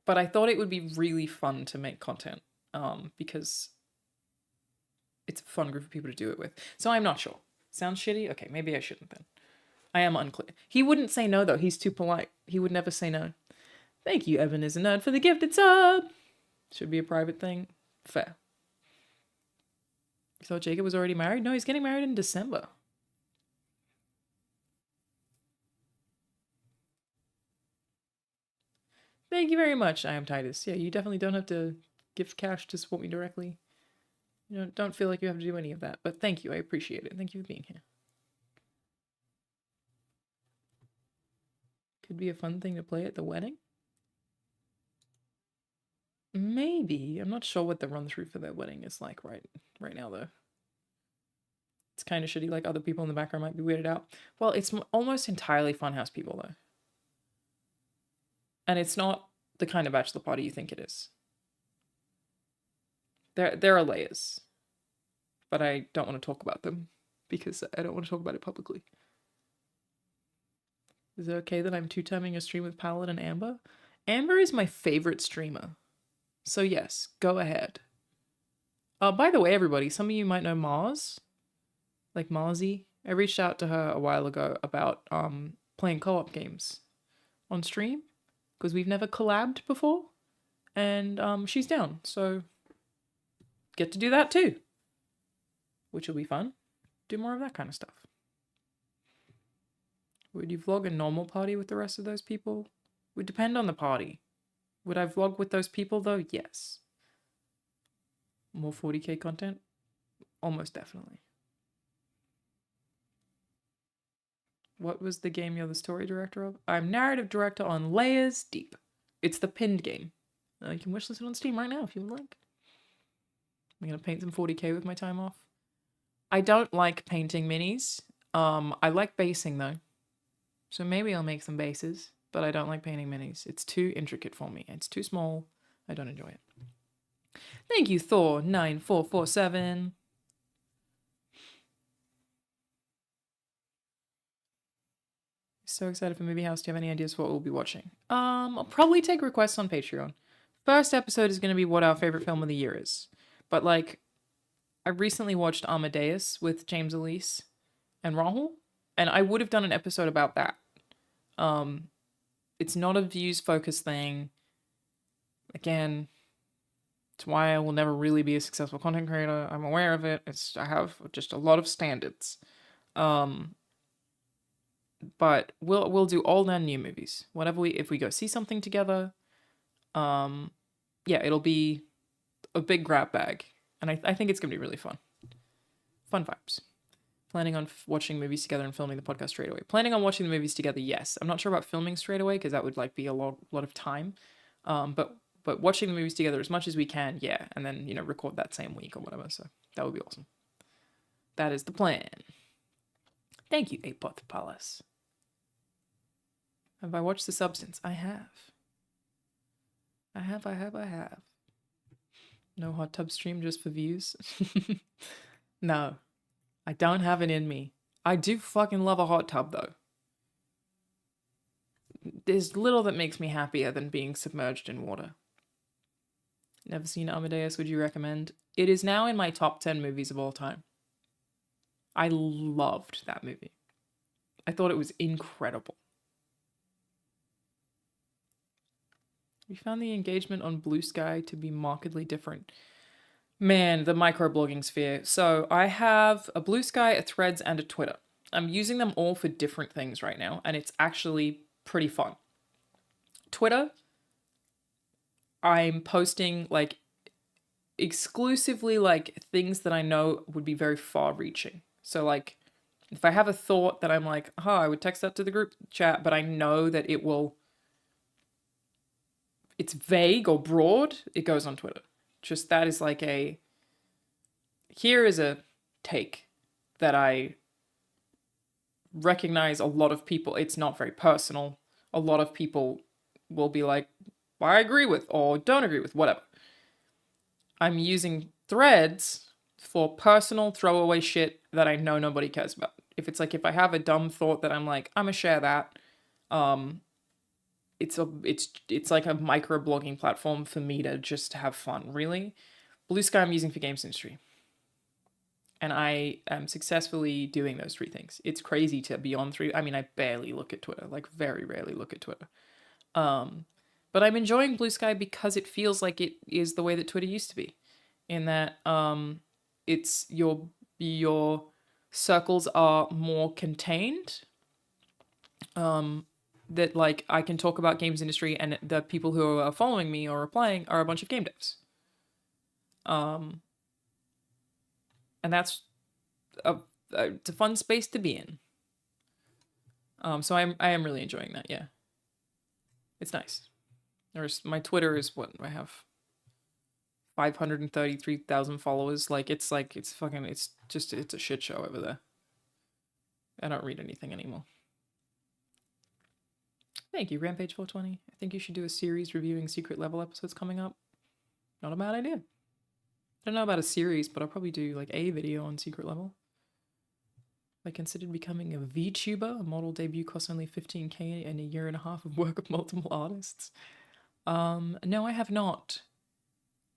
But I thought it would be really fun to make content, because it's a fun group of people to do it with. So I'm not sure. Sounds shitty? Okay, maybe I shouldn't then. I am unclear. He wouldn't say no, though. He's too polite. He would never say no. Thank you, Evan is a nerd, for the gifted sub. Should be a private thing. Fair. You thought Jacob was already married? No, he's getting married in December. Thank you very much, I am Titus. Yeah, you definitely don't have to give cash to support me directly. You know, don't feel like you have to do any of that. But thank you, I appreciate it. Thank you for being here. Could be a fun thing to play at the wedding. Maybe. I'm not sure what the run through for their wedding is like right now though. It's kind of shitty. Like other people in the background might be weirded out. Well, it's almost entirely Funhouse people though, and it's not the kind of bachelor party you think it is. There are layers, but I don't want to talk about them because I don't want to talk about it publicly. Is it okay that I'm two-timing a stream with Pallet and Amber? Amber is my favorite streamer. So yes, go ahead. By the way, everybody, some of you might know Mars. Like Marzi. I reached out to her a while ago about playing co-op games on stream. Because we've never collabed before. And she's down. So get to do that too. Which will be fun. Do more of that kind of stuff. Would you vlog a normal party with the rest of those people? Would depend on the party. Would I vlog with those people though? Yes. More 40k content? Almost definitely. What was the game you're the story director of? I'm narrative director on Layers Deep. It's the pinned game. You can wishlist it on Steam right now if you would like. I'm gonna paint some 40k with my time off. I don't like painting minis. I like basing though. So maybe I'll make some bases, but I don't like painting minis. It's too intricate for me. It's too small. I don't enjoy it. Thank you, Thor9447. So excited for Movie House. Do you have any ideas for what we'll be watching? I'll probably take requests on Patreon. First episode is going to be what our favorite film of the year is. But like, I recently watched Amadeus with James Elise and Rahul, and I would have done an episode about that. It's not a views focused thing. Again, it's why I will never really be a successful content creator. I'm aware of it. I have just a lot of standards. But we'll do all their new movies. If we go see something together, yeah, it'll be a big grab bag. And I think it's gonna be really fun. Fun vibes. Planning on watching movies together and filming the podcast straight away. Planning on watching the movies together, yes. I'm not sure about filming straight away because that would like be a lot of time. But watching the movies together as much as we can, yeah. And then, record that same week or whatever. So that would be awesome. That is the plan. Thank you, Apoth Palace. Have I watched The Substance? I have. I have. No hot tub stream just for views? No. I don't have it in me. I do fucking love a hot tub, though. There's little that makes me happier than being submerged in water. Never seen Amadeus, would you recommend? It is now in my top 10 movies of all time. I loved that movie. I thought it was incredible. We found the engagement on Blue Sky to be markedly different. Man, the microblogging sphere. So I have a Blue Sky, a Threads, and a Twitter. I'm using them all for different things right now, and it's actually pretty fun. Twitter, I'm posting like exclusively like things that I know would be very far reaching. So like if I have a thought that I'm like, I would text that to the group chat, but I know that it's vague or broad, it goes on Twitter. Just that is like here is a take that I recognize a lot of people. It's not very personal. A lot of people will be like, I agree with or don't agree with, whatever. I'm using Threads for personal throwaway shit that I know nobody cares about. If I have a dumb thought that I'm like, I'm gonna share that, it's like a microblogging platform for me to just have fun, really. Blue Sky I'm using for games industry. And I am successfully doing those three things. It's crazy to be on three. I mean, I barely look at Twitter, like very rarely look at Twitter. But I'm enjoying Blue Sky because it feels like it is the way that Twitter used to be. In that it's your circles are more contained. That like I can talk about games industry and the people who are following me or replying are a bunch of game devs. And that's it's a fun space to be in. So I am really enjoying that, yeah. It's nice. My Twitter is what I have 533,000 followers. Like, it's fucking, it's a shit show over there. I don't read anything anymore. Thank you, Rampage 420. I think you should do a series reviewing secret level episodes coming up. Not a bad idea. I don't know about a series, but I'll probably do like a video on secret level. I considered becoming a VTuber. A model debut costs only 15k and a year and a half of work of multiple artists. No, I have not.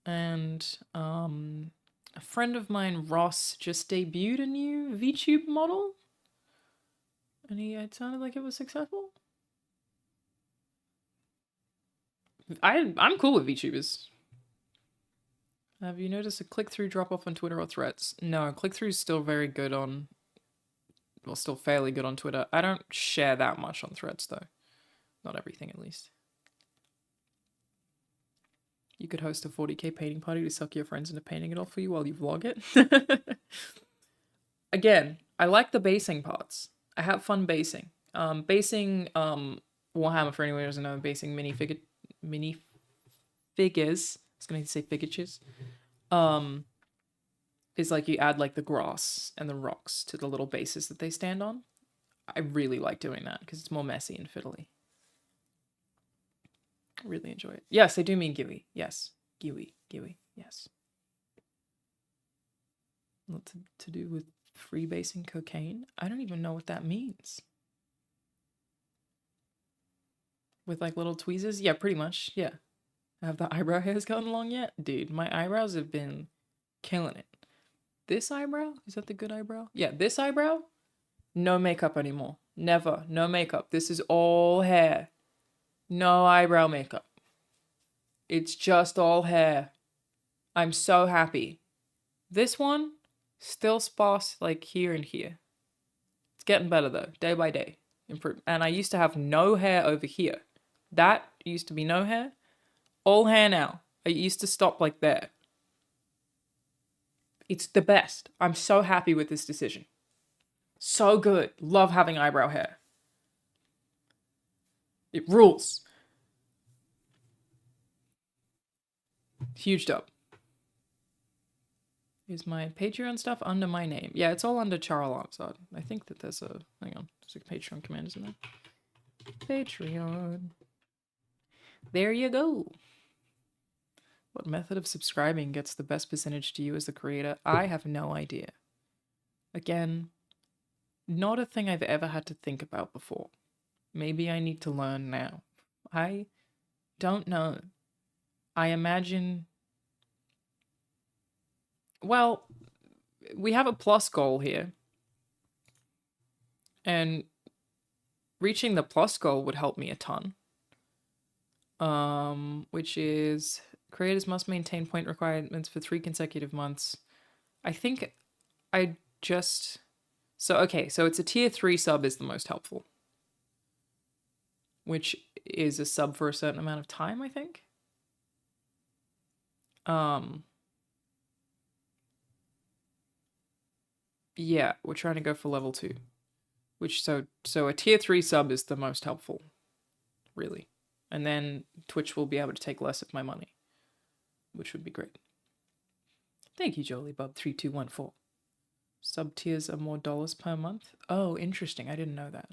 And a friend of mine, Ross, just debuted a new VTube model. And it sounded like it was successful. I'm cool with VTubers. Have you noticed a click-through drop-off on Twitter or Threads? No, click-through is still very good on... Well, still fairly good on Twitter. I don't share that much on Threads, though. Not everything, at least. You could host a 40k painting party to suck your friends into painting it all for you while you vlog it. Again, I like the basing parts. I have fun basing. Basing Warhammer, for anyone who doesn't know, basing minifigures. I was going to say figures. Is like you add like the grass and the rocks to the little bases that they stand on. I really like doing that because it's more messy and fiddly. I really enjoy it. Yes, I do mean Giwi. Yes. Giwi. Yes. What to do with freebasing cocaine? I don't even know what that means. With like little tweezers? Yeah, pretty much. Yeah. Have the eyebrow hairs gotten long yet? Dude, my eyebrows have been killing it. This eyebrow? Is that the good eyebrow? Yeah, this eyebrow? No makeup anymore. Never. No makeup. This is all hair. No eyebrow makeup. It's just all hair. I'm so happy. This one, still sparse like here and here. It's getting better though, day by day. Improve. And I used to have no hair over here. That used to be no hair. All hair now. I used to stop like there. It's the best. I'm so happy with this decision. So good. Love having eyebrow hair. It rules. Huge dub. Is my Patreon stuff under my name? Yeah, it's all under Charl. I think that there's a... Hang on. There's a Patreon command, isn't there? Patreon. There you go. What method of subscribing gets the best percentage to you as the creator? I have no idea. Again, not a thing I've ever had to think about before. Maybe I need to learn now. I don't know. I imagine... Well, we have a plus goal here. And reaching the plus goal would help me a ton. Which is... Creators must maintain point requirements for 3 consecutive months. I think I just... So, okay, so it's a tier 3 sub is the most helpful. Which is a sub for a certain amount of time, I think. Yeah, we're trying to go for level 2. Which, so a tier 3 sub is the most helpful. Really. And then Twitch will be able to take less of my money. Which would be great. Thank you, JolieBub3214. Sub tiers are more dollars per month. Oh, interesting. I didn't know that.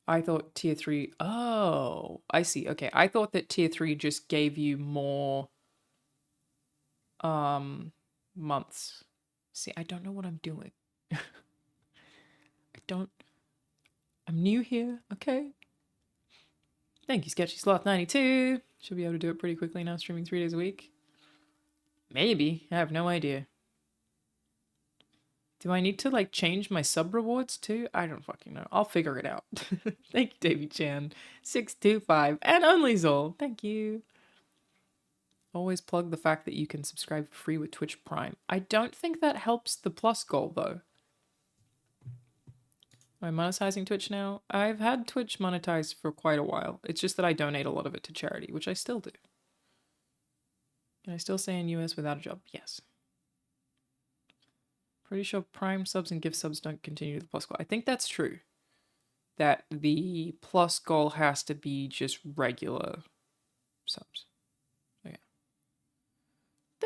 I thought tier 3... Oh, I see. Okay, I thought that tier 3 just gave you more months. See, I don't know what I'm doing. I'm new here, okay? Thank you, Sketchy Sloth 92. Should be able to do it pretty quickly now, streaming 3 days a week. Maybe. I have no idea. Do I need to, like, change my sub rewards too? I don't fucking know. I'll figure it out. Thank you, Davy Chan. 625. And only Zol. Thank you. Always plug the fact that you can subscribe for free with Twitch Prime. I don't think that helps the plus goal, though. Am I monetizing Twitch now? I've had Twitch monetized for quite a while. It's just that I donate a lot of it to charity, which I still do. Can I still stay in US without a job? Yes. Pretty sure Prime subs and gift subs don't continue the plus goal. I think that's true. That the plus goal has to be just regular subs. Okay.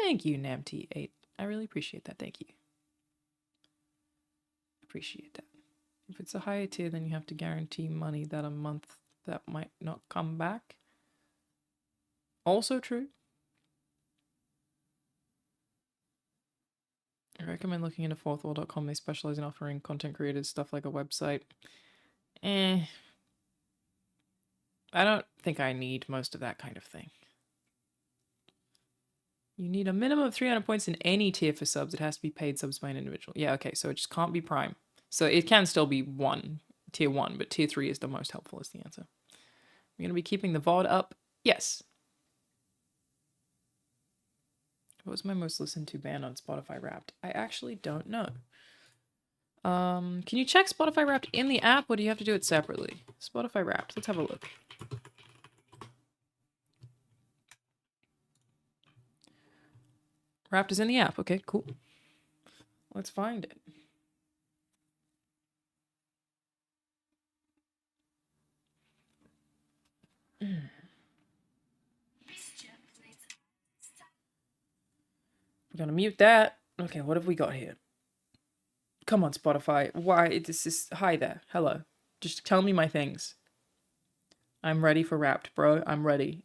Thank you, NamT8. I really appreciate that. Thank you. Appreciate that. If it's a higher tier, then you have to guarantee money that a month that might not come back. Also true. I recommend looking into fourthwall.com. They specialize in offering content creators stuff like a website. I don't think I need most of that kind of thing. You need a minimum of 300 points in any tier for subs. It has to be paid subs by an individual. Yeah, okay, so it just can't be Prime. So it can still be tier 1, but tier 3 is the most helpful is the answer. We're going to be keeping the VOD up? Yes. What was my most listened to band on Spotify Wrapped? I actually don't know. Can you check Spotify Wrapped in the app, or do you have to do it separately? Spotify Wrapped. Let's have a look. Wrapped is in the app. Okay, cool. Let's find it. We're gonna mute that. Okay, what have we got here? Come on, Spotify. Why? This is... Hi there. Hello. Just tell me my things. I'm ready for Wrapped, bro. I'm ready.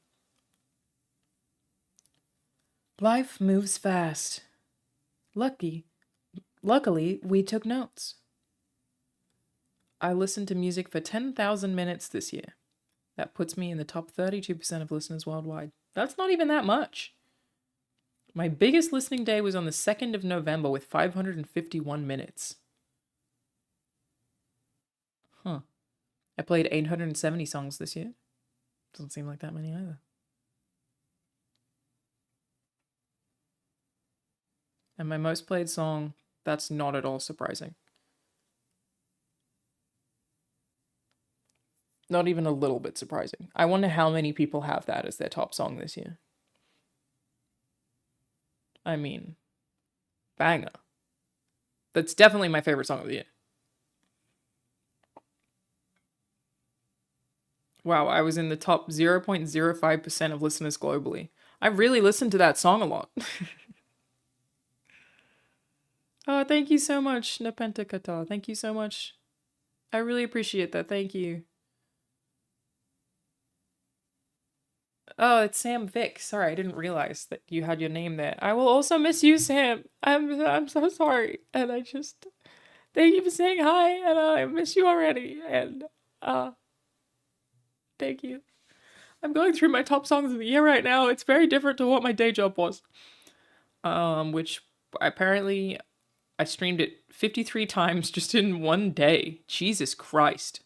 Life moves fast. Luckily, we took notes. I listened to music for 10,000 minutes this year. That puts me in the top 32% of listeners worldwide. That's not even that much. My biggest listening day was on the 2nd of November with 551 minutes. Huh. I played 870 songs this year. Doesn't seem like that many either. And my most played song, that's not at all surprising. Not even a little bit surprising. I wonder how many people have that as their top song this year. I mean, banger. That's definitely my favorite song of the year. Wow, I was in the top 0.05% of listeners globally. I really listened to that song a lot. Oh, thank you so much, Nepentakata. Thank you so much. I really appreciate that. Thank you. Oh, it's Sam Vick. Sorry, I didn't realize that you had your name there. I will also miss you, Sam. I'm so sorry. And I just thank you for saying hi, and I miss you already. And thank you. I'm going through my top songs of the year right now. It's very different to what my day job was. Which apparently I streamed it 53 times just in one day. Jesus Christ.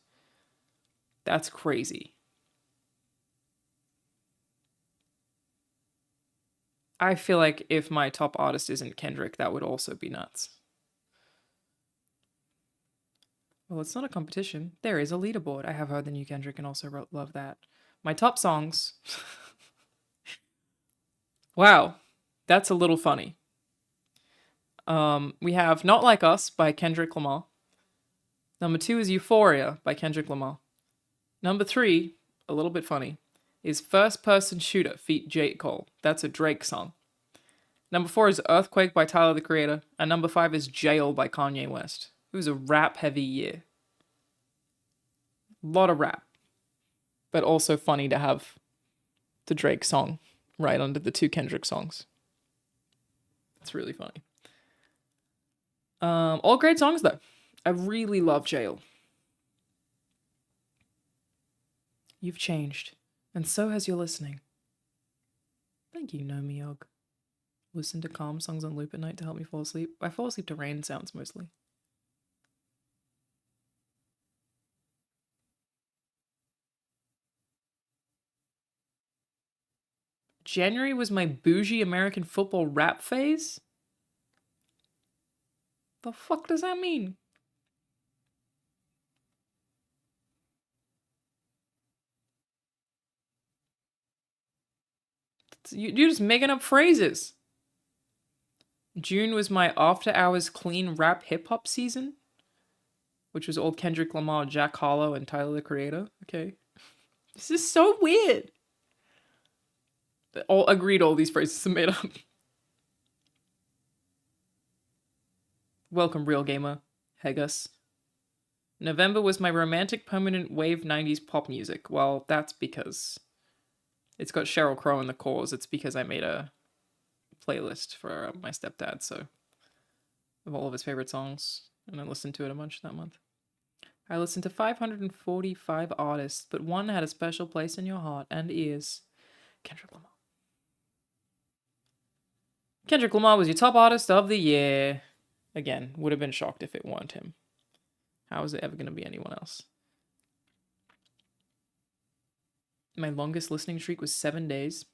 That's crazy. I feel like if my top artist isn't Kendrick, that would also be nuts. Well, it's not a competition. There is a leaderboard. I have heard the new Kendrick and also love that. My top songs. Wow, that's a little funny. We have Not Like Us by Kendrick Lamar. Number 2 is Euphoria by Kendrick Lamar. Number 3, a little bit funny, is First Person Shooter feat. J. Cole. That's a Drake song. Number 4 is Earthquake by Tyler, the Creator. And number 5 is Jail by Kanye West. It was a rap-heavy year. A lot of rap. But also funny to have the Drake song right under the 2 Kendrick songs. It's really funny. All great songs, though. I really love Jail. You've changed. And so has your listening. Thank you, Nomiog. Listen to calm songs on loop at night to help me fall asleep. I fall asleep to rain sounds mostly. January was my bougie American football rap phase? The fuck does that mean? You're just making up phrases. June was my after hours clean rap hip hop season, which was all Kendrick Lamar, Jack Harlow, and Tyler, the Creator. Okay. This is so weird. All these phrases are made up. Welcome, real gamer. Hegus. November was my romantic permanent wave 90s pop music. Well, that's because it's got Sheryl Crow in the cause. It's because I made a playlist for my stepdad, so of all of his favorite songs, and I listened to it a bunch that month. I listened to 545 artists, but one had a special place in your heart and ears. Kendrick Lamar. Kendrick Lamar was your top artist of the year. Again, would have been shocked if it weren't him. How is it ever going to be anyone else? My longest listening streak was 7 days.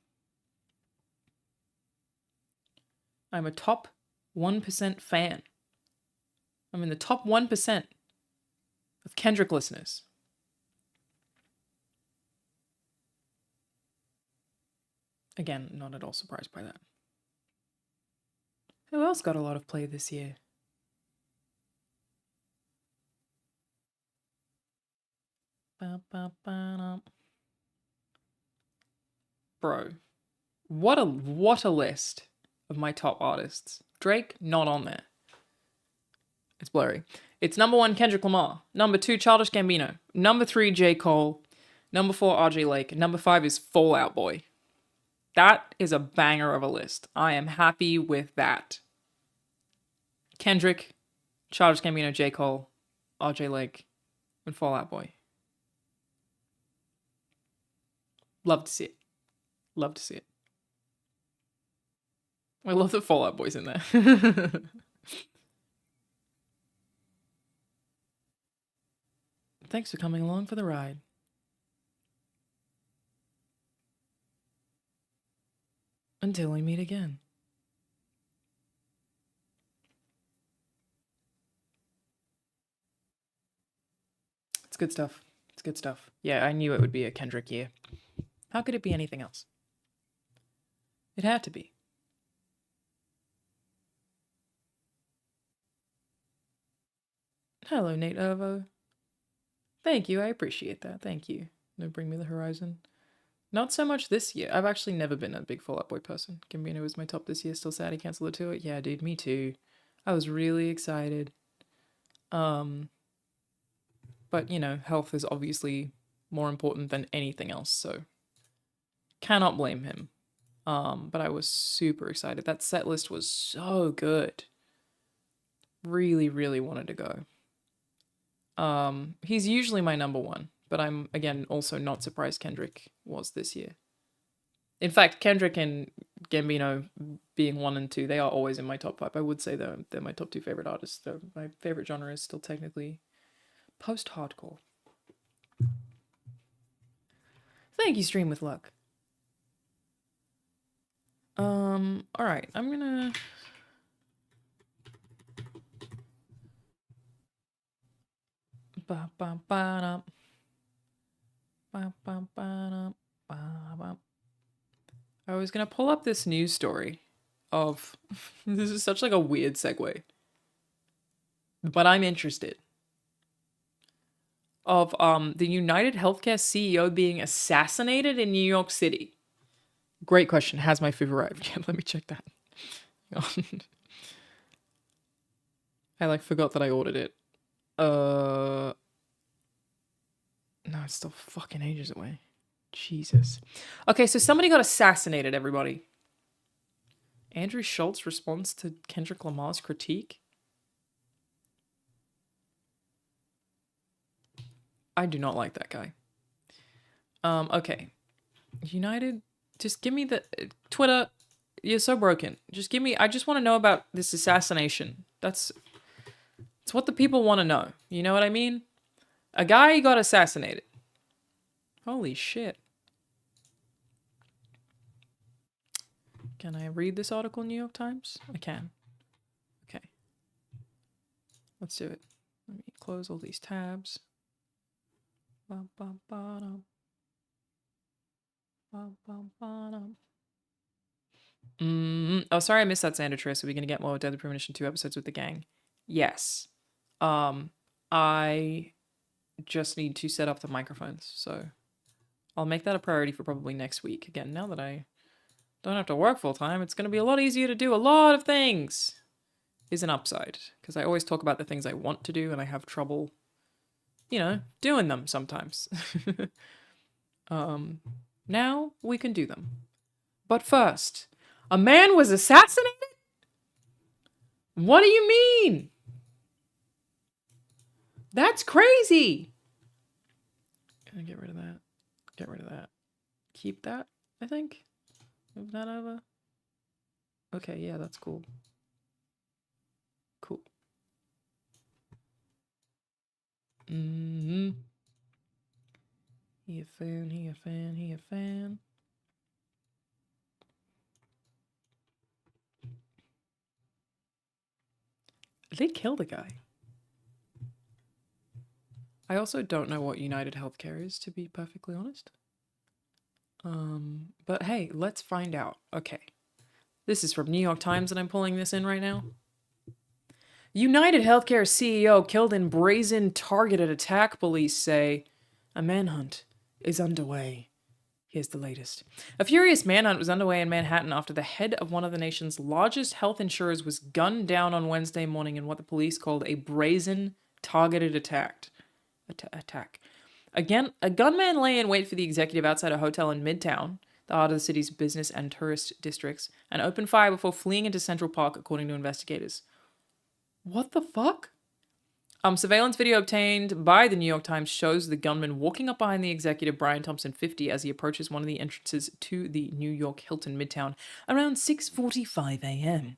I'm a top 1% fan. I'm in the top 1% of Kendrick listeners. Again, not at all surprised by that. Who else got a lot of play this year? Bro, what a list of my top artists. Drake, not on there. It's blurry. It's number 1, Kendrick Lamar. Number 2, Childish Gambino. Number 3, J. Cole. Number 4, RJ Lake. Number 5 is Fall Out Boy. That is a banger of a list. I am happy with that. Kendrick, Childish Gambino, J. Cole, RJ Lake, and Fall Out Boy. Love to see it. Love to see it. I love that Fall Out Boy's in there. Thanks for coming along for the ride. Until we meet again. It's good stuff. It's good stuff. Yeah, I knew it would be a Kendrick year. How could it be anything else? It had to be. Hello, Nate Irvo. Thank you, I appreciate that. Thank you. No, Bring Me the Horizon. Not so much this year. I've actually never been a big Fall Out Boy person. Gambino was my top this year. Still sad he canceled the tour. Yeah, dude, me too. I was really excited. But, you know, health is obviously more important than anything else, so cannot blame him. But I was super excited. That set list was so good. Really, really wanted to go. He's usually my number 1, but I'm, again, also not surprised Kendrick was this year. In fact, Kendrick and Gambino being 1 and 2, they are always in my top 5. I would say they're my top 2 favorite artists. Though my favorite genre is still technically post-hardcore. Thank you, Stream with Luck. Alright, I'm gonna... I was gonna pull up this news story of... This is such like a weird segue. But I'm interested. Of the United Healthcare CEO being assassinated in New York City. Great question. Has my food arrived? Yeah, let me check that. I forgot that I ordered it. No, it's still fucking ages away. Jesus. Okay, so somebody got assassinated, everybody. Andrew Schultz responds to Kendrick Lamar's critique. I do not like that guy. Okay. United, just give me the... Twitter, you're so broken. Just give me... I just want to know about this assassination. It's what the people want to know. You know what I mean? A guy got assassinated. Holy shit. Can I read this article in New York Times? I can. Okay. Let's do it. Let me close all these tabs. Oh, sorry I missed that, Sandra Triss. Are we going to get more Deadly Premonition 2 episodes with the gang? Yes. I just need to set up the microphones, so I'll make that a priority for probably next week. Again, now that I don't have to work full time, it's going to be a lot easier to do a lot of things. is an upside, because I always talk about the things I want to do and I have trouble, you know, doing them sometimes. Now we can do them. But first, a man was assassinated? What do you mean? That's crazy. Can I get rid of that? Get rid of that. Keep that, I think. Move that over. Okay, yeah, that's cool. Cool. Mm-hmm. He a fan, he a fan, he a fan. They killed a guy. I also don't know what United Healthcare is, to be perfectly honest. But hey, let's find out. Okay. This is from New York Times and I'm pulling this in right now. United Healthcare CEO killed in brazen targeted attack, police say. A manhunt is underway. Here's the latest. A furious manhunt was underway in Manhattan after the head of one of the nation's largest health insurers was gunned down on Wednesday morning in what the police called a brazen targeted attack. Again, a gunman lay in wait for the executive outside a hotel in Midtown, the heart of the city's business and tourist districts, and opened fire before fleeing into Central Park, according to investigators. What the fuck? Surveillance video obtained by the New York Times shows the gunman walking up behind the executive, Brian Thompson, 50, as he approaches one of the entrances to the New York Hilton Midtown around 6:45 a.m.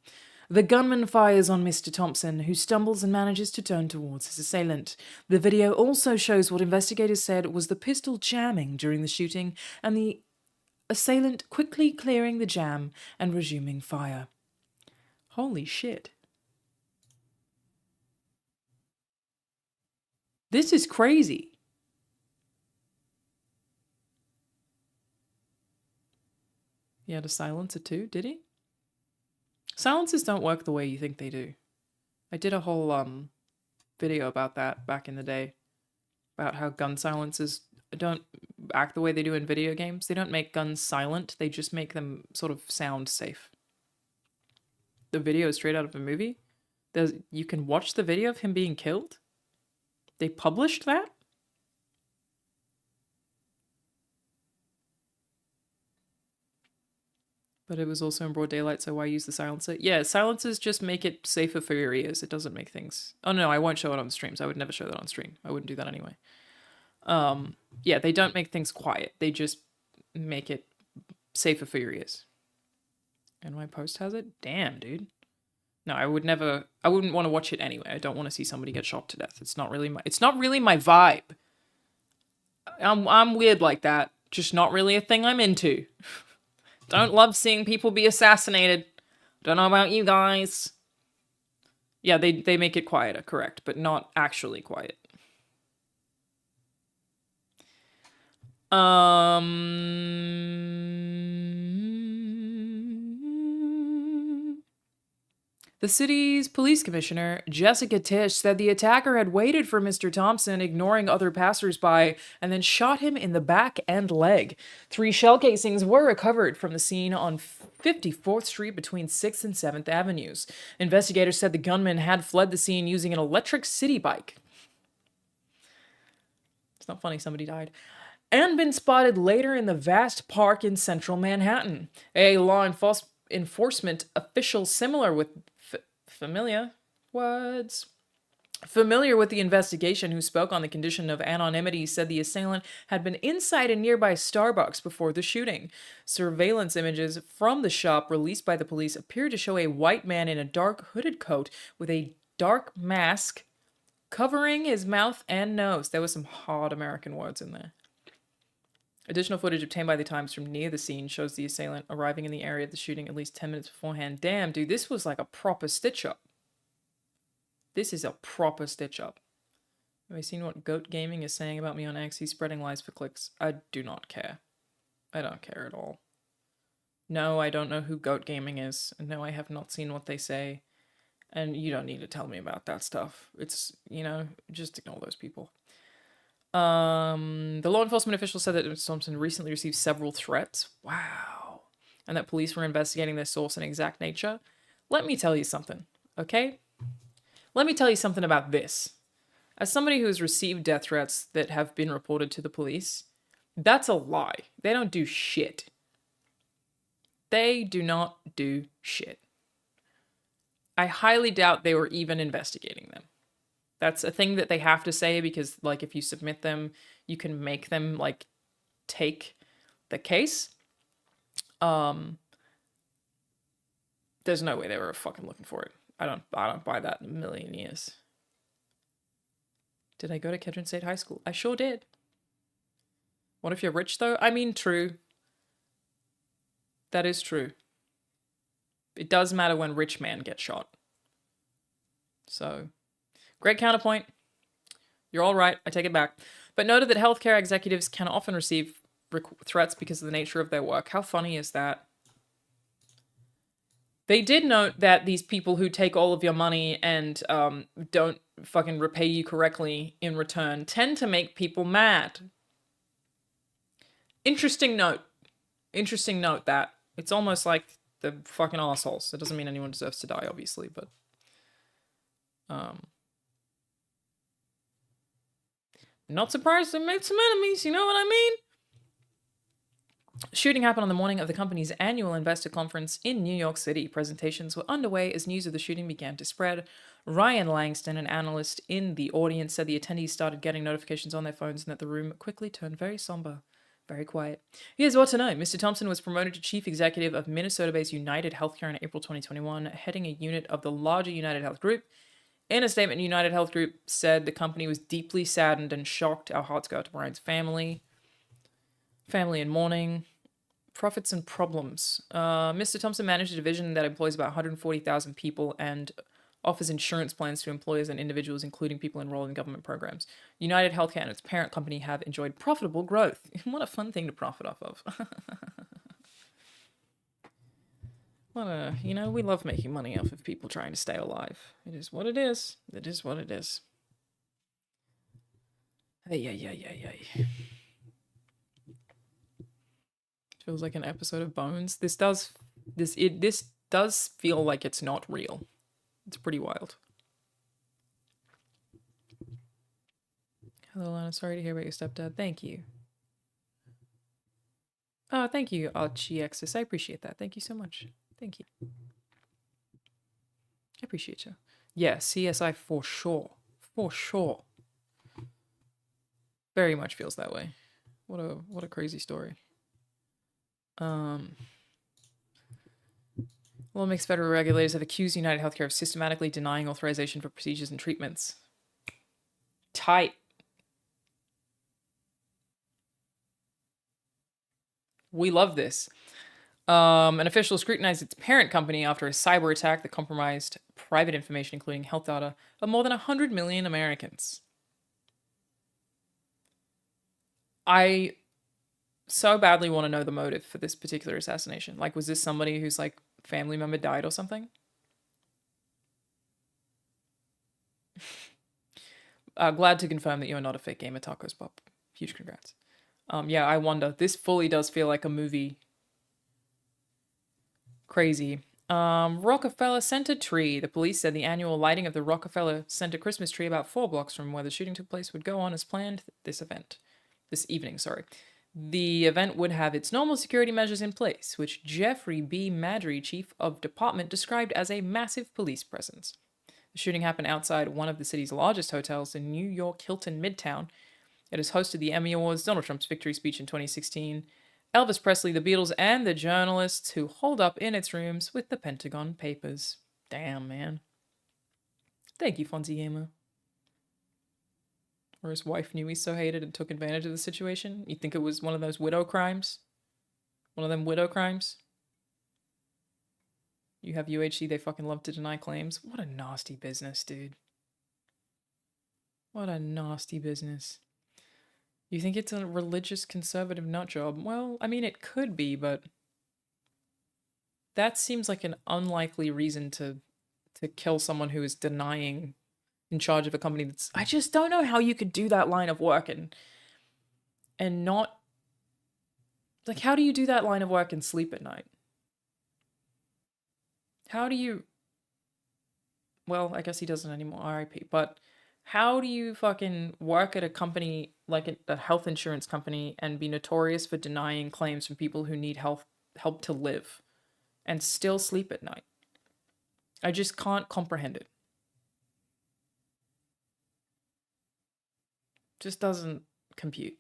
The gunman fires on Mr. Thompson, who stumbles and manages to turn towards his assailant. The video also shows what investigators said was the pistol jamming during the shooting and the assailant quickly clearing the jam and resuming fire. Holy shit. This is crazy. He had a silencer too, did he? Silencers don't work the way you think they do. I did a whole video about that back in the day. About how gun silencers don't act the way they do in video games. They don't make guns silent, they just make them sort of sound safe. The video is straight out of a movie. You can watch the video of him being killed. They published that? But it was also in broad daylight, so why use the silencer? Yeah, silencers just make it safer for your ears. It doesn't make things... Oh no, I won't show it on streams. I would never show that on stream. I wouldn't do that anyway. Yeah, they don't make things quiet. They just make it safer for your ears. And my post has it? Damn, dude. No, I wouldn't want to watch it anyway. I don't want to see somebody get shot to death. It's not really my vibe. I'm weird like that. Just not really a thing I'm into. Don't love seeing people be assassinated. Don't know about you guys. Yeah, they make it quieter, correct, but not actually quiet. The city's police commissioner, Jessica Tisch, said the attacker had waited for Mr. Thompson, ignoring other passersby, and then shot him in the back and leg. 3 shell casings were recovered from the scene on 54th Street between 6th and 7th Avenues. Investigators said the gunman had fled the scene using an electric city bike. It's not funny, somebody died. And been spotted later in the vast park in central Manhattan. A law enforcement official familiar with the investigation, who spoke on the condition of anonymity, said the assailant had been inside a nearby Starbucks before the shooting. Surveillance images from the shop released by the police appear to show a white man in a dark hooded coat with a dark mask covering his mouth and nose. There were some hard American words in there. Additional footage obtained by the Times from near the scene shows the assailant arriving in the area of the shooting at least 10 minutes beforehand. Damn, dude, this was like a proper stitch-up. This is a proper stitch-up. Have you seen what Goat Gaming is saying about me on X? He's spreading lies for clicks. I do not care. I don't care at all. No, I don't know who Goat Gaming is. No, I have not seen what they say. And you don't need to tell me about that stuff. It's, you know, just ignore those people. The law enforcement official said that Mr. Thompson recently received several threats. Wow. And that police were investigating their source and exact nature. Let me tell you something, okay? Let me tell you something about this. As somebody who has received death threats that have been reported to the police, that's a lie. They don't do shit. They do not do shit. I highly doubt they were even investigating them. That's a thing that they have to say because, like, if you submit them, you can make them, like, take the case. There's no way they were fucking looking for it. I don't buy that in a million years. Did I go to Kedron State High School? I sure did. What if you're rich, though? I mean, true. That is true. It does matter when rich man gets shot. So, great counterpoint. You're all right. I take it back. But noted that healthcare executives can often receive threats because of the nature of their work. How funny is that? They did note that these people who take all of your money and don't fucking repay you correctly in return tend to make people mad. Interesting note. Interesting note that. It's almost like they're fucking assholes. It doesn't mean anyone deserves to die, obviously, but... not surprised they made some enemies, you know what I mean? Shooting happened on the morning of the company's annual investor conference in New York City. Presentations were underway as news of the shooting began to spread. Ryan Langston, an analyst in the audience, said the attendees started getting notifications on their phones and that the room quickly turned very somber, very quiet. Here's what to know. Mr. Thompson was promoted to chief executive of Minnesota-based United Healthcare in April 2021, heading a unit of the larger United Health Group. In a statement, United Health Group said the company was deeply saddened and shocked. Our hearts go out to Brian's family. Family in mourning. Profits and problems. Mr. Thompson managed a division that employs about 140,000 people and offers insurance plans to employers and individuals, including people enrolled in government programs. United Healthcare and its parent company have enjoyed profitable growth. What a fun thing to profit off of. We love making money off of people trying to stay alive. It is what it is. It is what it is. Ay. Feels like an episode of Bones. This does feel like it's not real. It's pretty wild. Hello, Alanah. Sorry to hear about your stepdad. Thank you. Oh, thank you, Archiexis. I appreciate that. Thank you so much. Thank you. I appreciate you. Yeah, CSI for sure. For sure. Very much feels that way. What a crazy story. Lawmakers, federal regulators have accused United Healthcare of systematically denying authorization for procedures and treatments. Tight. We love this. An official scrutinized its parent company after a cyber attack that compromised private information, including health data, of more than 100 million Americans. I so badly want to know the motive for this particular assassination. Like, was this somebody whose, like, family member died or something? Glad to confirm that you're not a fake gamer, Tacos Pop. Huge congrats. Yeah, I wonder. This fully does feel like a movie. Crazy. Rockefeller Center tree. The police said the annual lighting of the Rockefeller Center Christmas tree about 4 blocks from where the shooting took place would go on as planned this evening. The event would have its normal security measures in place, which Jeffrey B. Madry, chief of department, described as a massive police presence. The shooting happened outside one of the city's largest hotels in New York Hilton Midtown. It has hosted the Emmy Awards, Donald Trump's victory speech in 2016, Elvis Presley, the Beatles, and the journalists who holed up in its rooms with the Pentagon Papers. Damn, man. Thank you, Fonzie Gamer. Or his wife knew he so hated and took advantage of the situation. You think it was one of those widow crimes? One of them widow crimes? You have UHC, they fucking love to deny claims. What a nasty business, dude. What a nasty business. You think it's a religious conservative nut job? Well, I mean, it could be, but that seems like an unlikely reason to kill someone who is denying in charge of a company that's... I just don't know how you could do that line of work and not... Like, how do you do that line of work and sleep at night? How do you... well, I guess he doesn't anymore, RIP, but how do you fucking work at a company like a health insurance company and be notorious for denying claims from people who need help to live and still sleep at night? I just can't comprehend it. Just doesn't compute.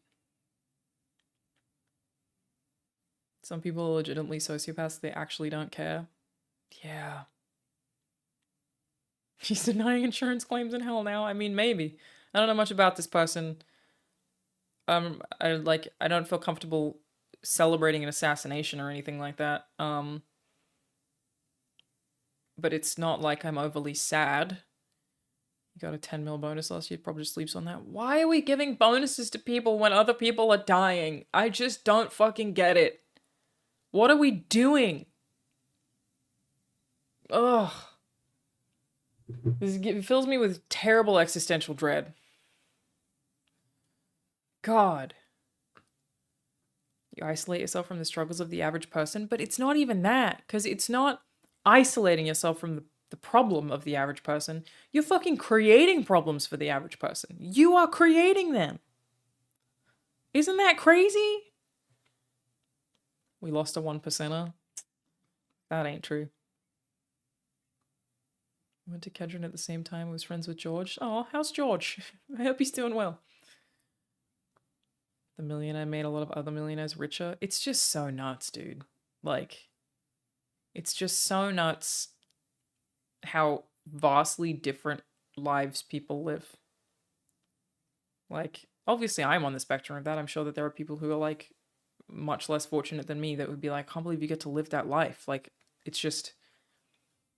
Some people are legitimately sociopaths, they actually don't care. Yeah. He's denying insurance claims in hell now. I mean, maybe. I don't know much about this person. I don't feel comfortable celebrating an assassination or anything like that. But it's not like I'm overly sad. You got a 10 mil bonus last year, probably just sleeps on that. Why are we giving bonuses to people when other people are dying? I just don't fucking get it. What are we doing? Ugh. It fills me with terrible existential dread. God. You isolate yourself from the struggles of the average person, but it's not even that, because it's not isolating yourself from the problem of the average person. You're fucking creating problems for the average person. You are creating them. Isn't that crazy? We lost a 1%er. That ain't true. Went to Kedron at the same time. I was friends with George. Oh, how's George? I hope he's doing well. The millionaire made a lot of other millionaires richer. It's just so nuts, dude. Like, it's just so nuts how vastly different lives people live. Like, obviously I'm on the spectrum of that. I'm sure that there are people who are like much less fortunate than me that would be like, I can't believe you get to live that life. Like, it's just,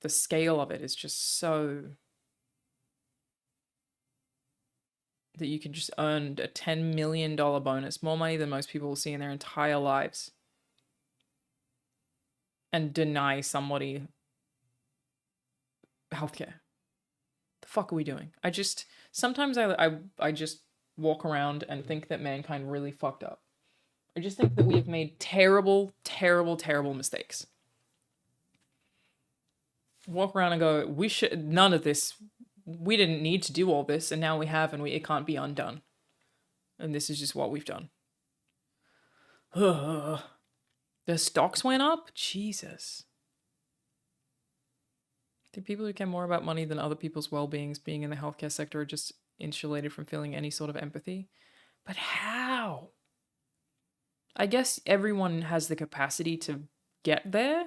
the scale of it is just so, that you can just earn a $10 million bonus, more money than most people will see in their entire lives, and deny somebody healthcare. The fuck are we doing? Sometimes I just walk around and think that mankind really fucked up. I just think that we have made terrible, terrible, terrible mistakes. Walk around and go, none of this, we didn't need to do all this, and now we have, and it can't be undone. And this is just what we've done. The stocks went up? Jesus. I think people who care more about money than other people's well-beings being in the healthcare sector are just insulated from feeling any sort of empathy. But how? I guess everyone has the capacity to get there.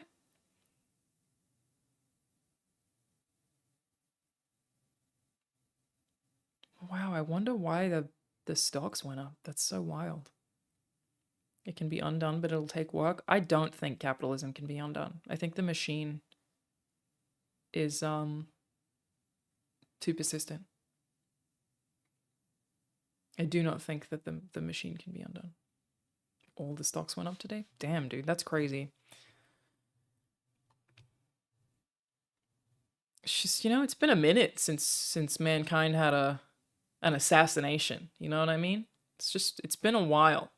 Wow, I wonder why the stocks went up. That's so wild. It can be undone, but it'll take work. I don't think capitalism can be undone. I think the machine is too persistent. I do not think that the machine can be undone. All the stocks went up today? Damn, dude, that's crazy. It's just, it's been a minute since mankind had an assassination. You know what I mean? It's been a while.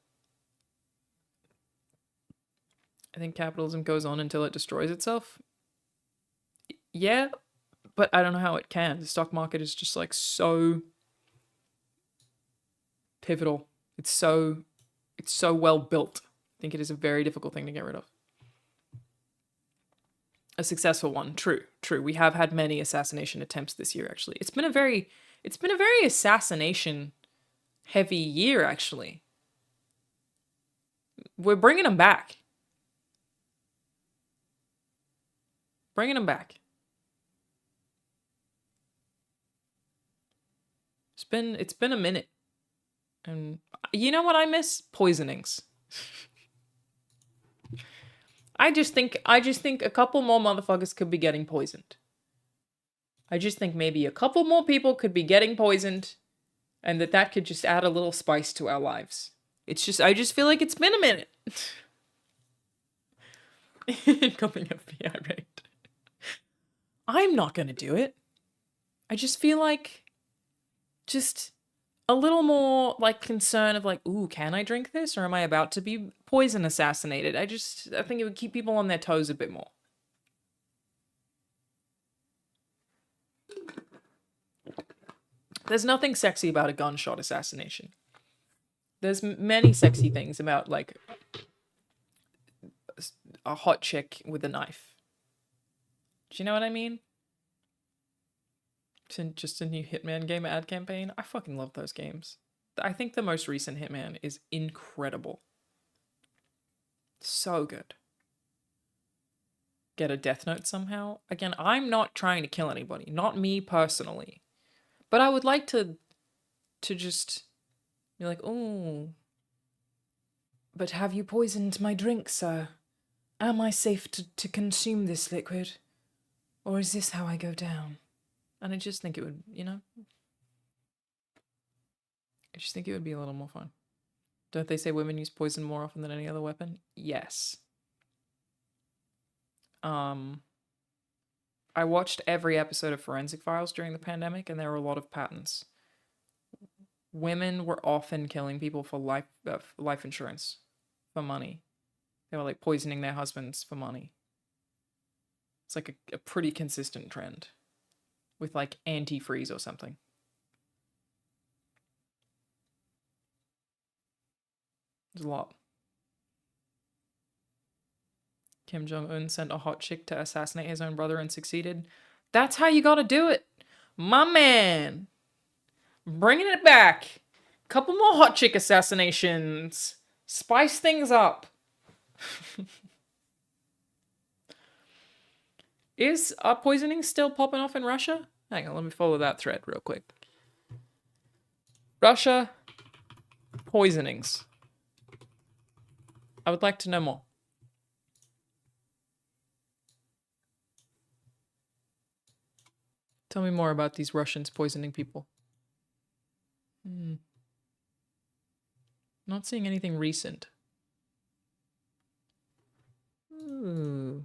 I think capitalism goes on until it destroys itself. Yeah, but I don't know how it can. The stock market is just like so pivotal. It's so well built. I think it is a very difficult thing to get rid of. A successful one. True. We have had many assassination attempts this year, actually. It's been a very assassination heavy year, actually. We're bringing them back. It's been a minute. And you know what I miss? Poisonings. I just think a couple more motherfuckers could be getting poisoned. I just think maybe a couple more people could be getting poisoned, and that could just add a little spice to our lives. I just feel like it's been a minute. Incoming FBI raid. I'm not gonna do it. I just feel like just a little more like concern of like, ooh, can I drink this, or am I about to be poison assassinated? I think it would keep people on their toes a bit more. There's nothing sexy about a gunshot assassination. There's many sexy things about, like, a hot chick with a knife. Do you know what I mean? Just a new Hitman game ad campaign. I fucking love those games. I think the most recent Hitman is incredible. So good. Get a death note somehow. Again, I'm not trying to kill anybody. Not me personally. But I would like to just be like, oh, but have you poisoned my drink, sir? Am I safe to consume this liquid? Or is this how I go down? And I just think it would, you know? I just think it would be a little more fun. Don't they say women use poison more often than any other weapon? Yes. I watched every episode of Forensic Files during the pandemic, and there were a lot of patterns. Women were often killing people for life insurance, for money. They were like poisoning their husbands for money. It's like a pretty consistent trend with like antifreeze or something. There's a lot. Kim Jong-un sent a hot chick to assassinate his own brother and succeeded. That's how you gotta do it. My man. Bringing it back. Couple more hot chick assassinations. Spice things up. Is poisoning still popping off in Russia? Hang on, let me follow that thread real quick. Russia, poisonings. I would like to know more. Tell me more about these Russians poisoning people. Not seeing anything recent. Ooh.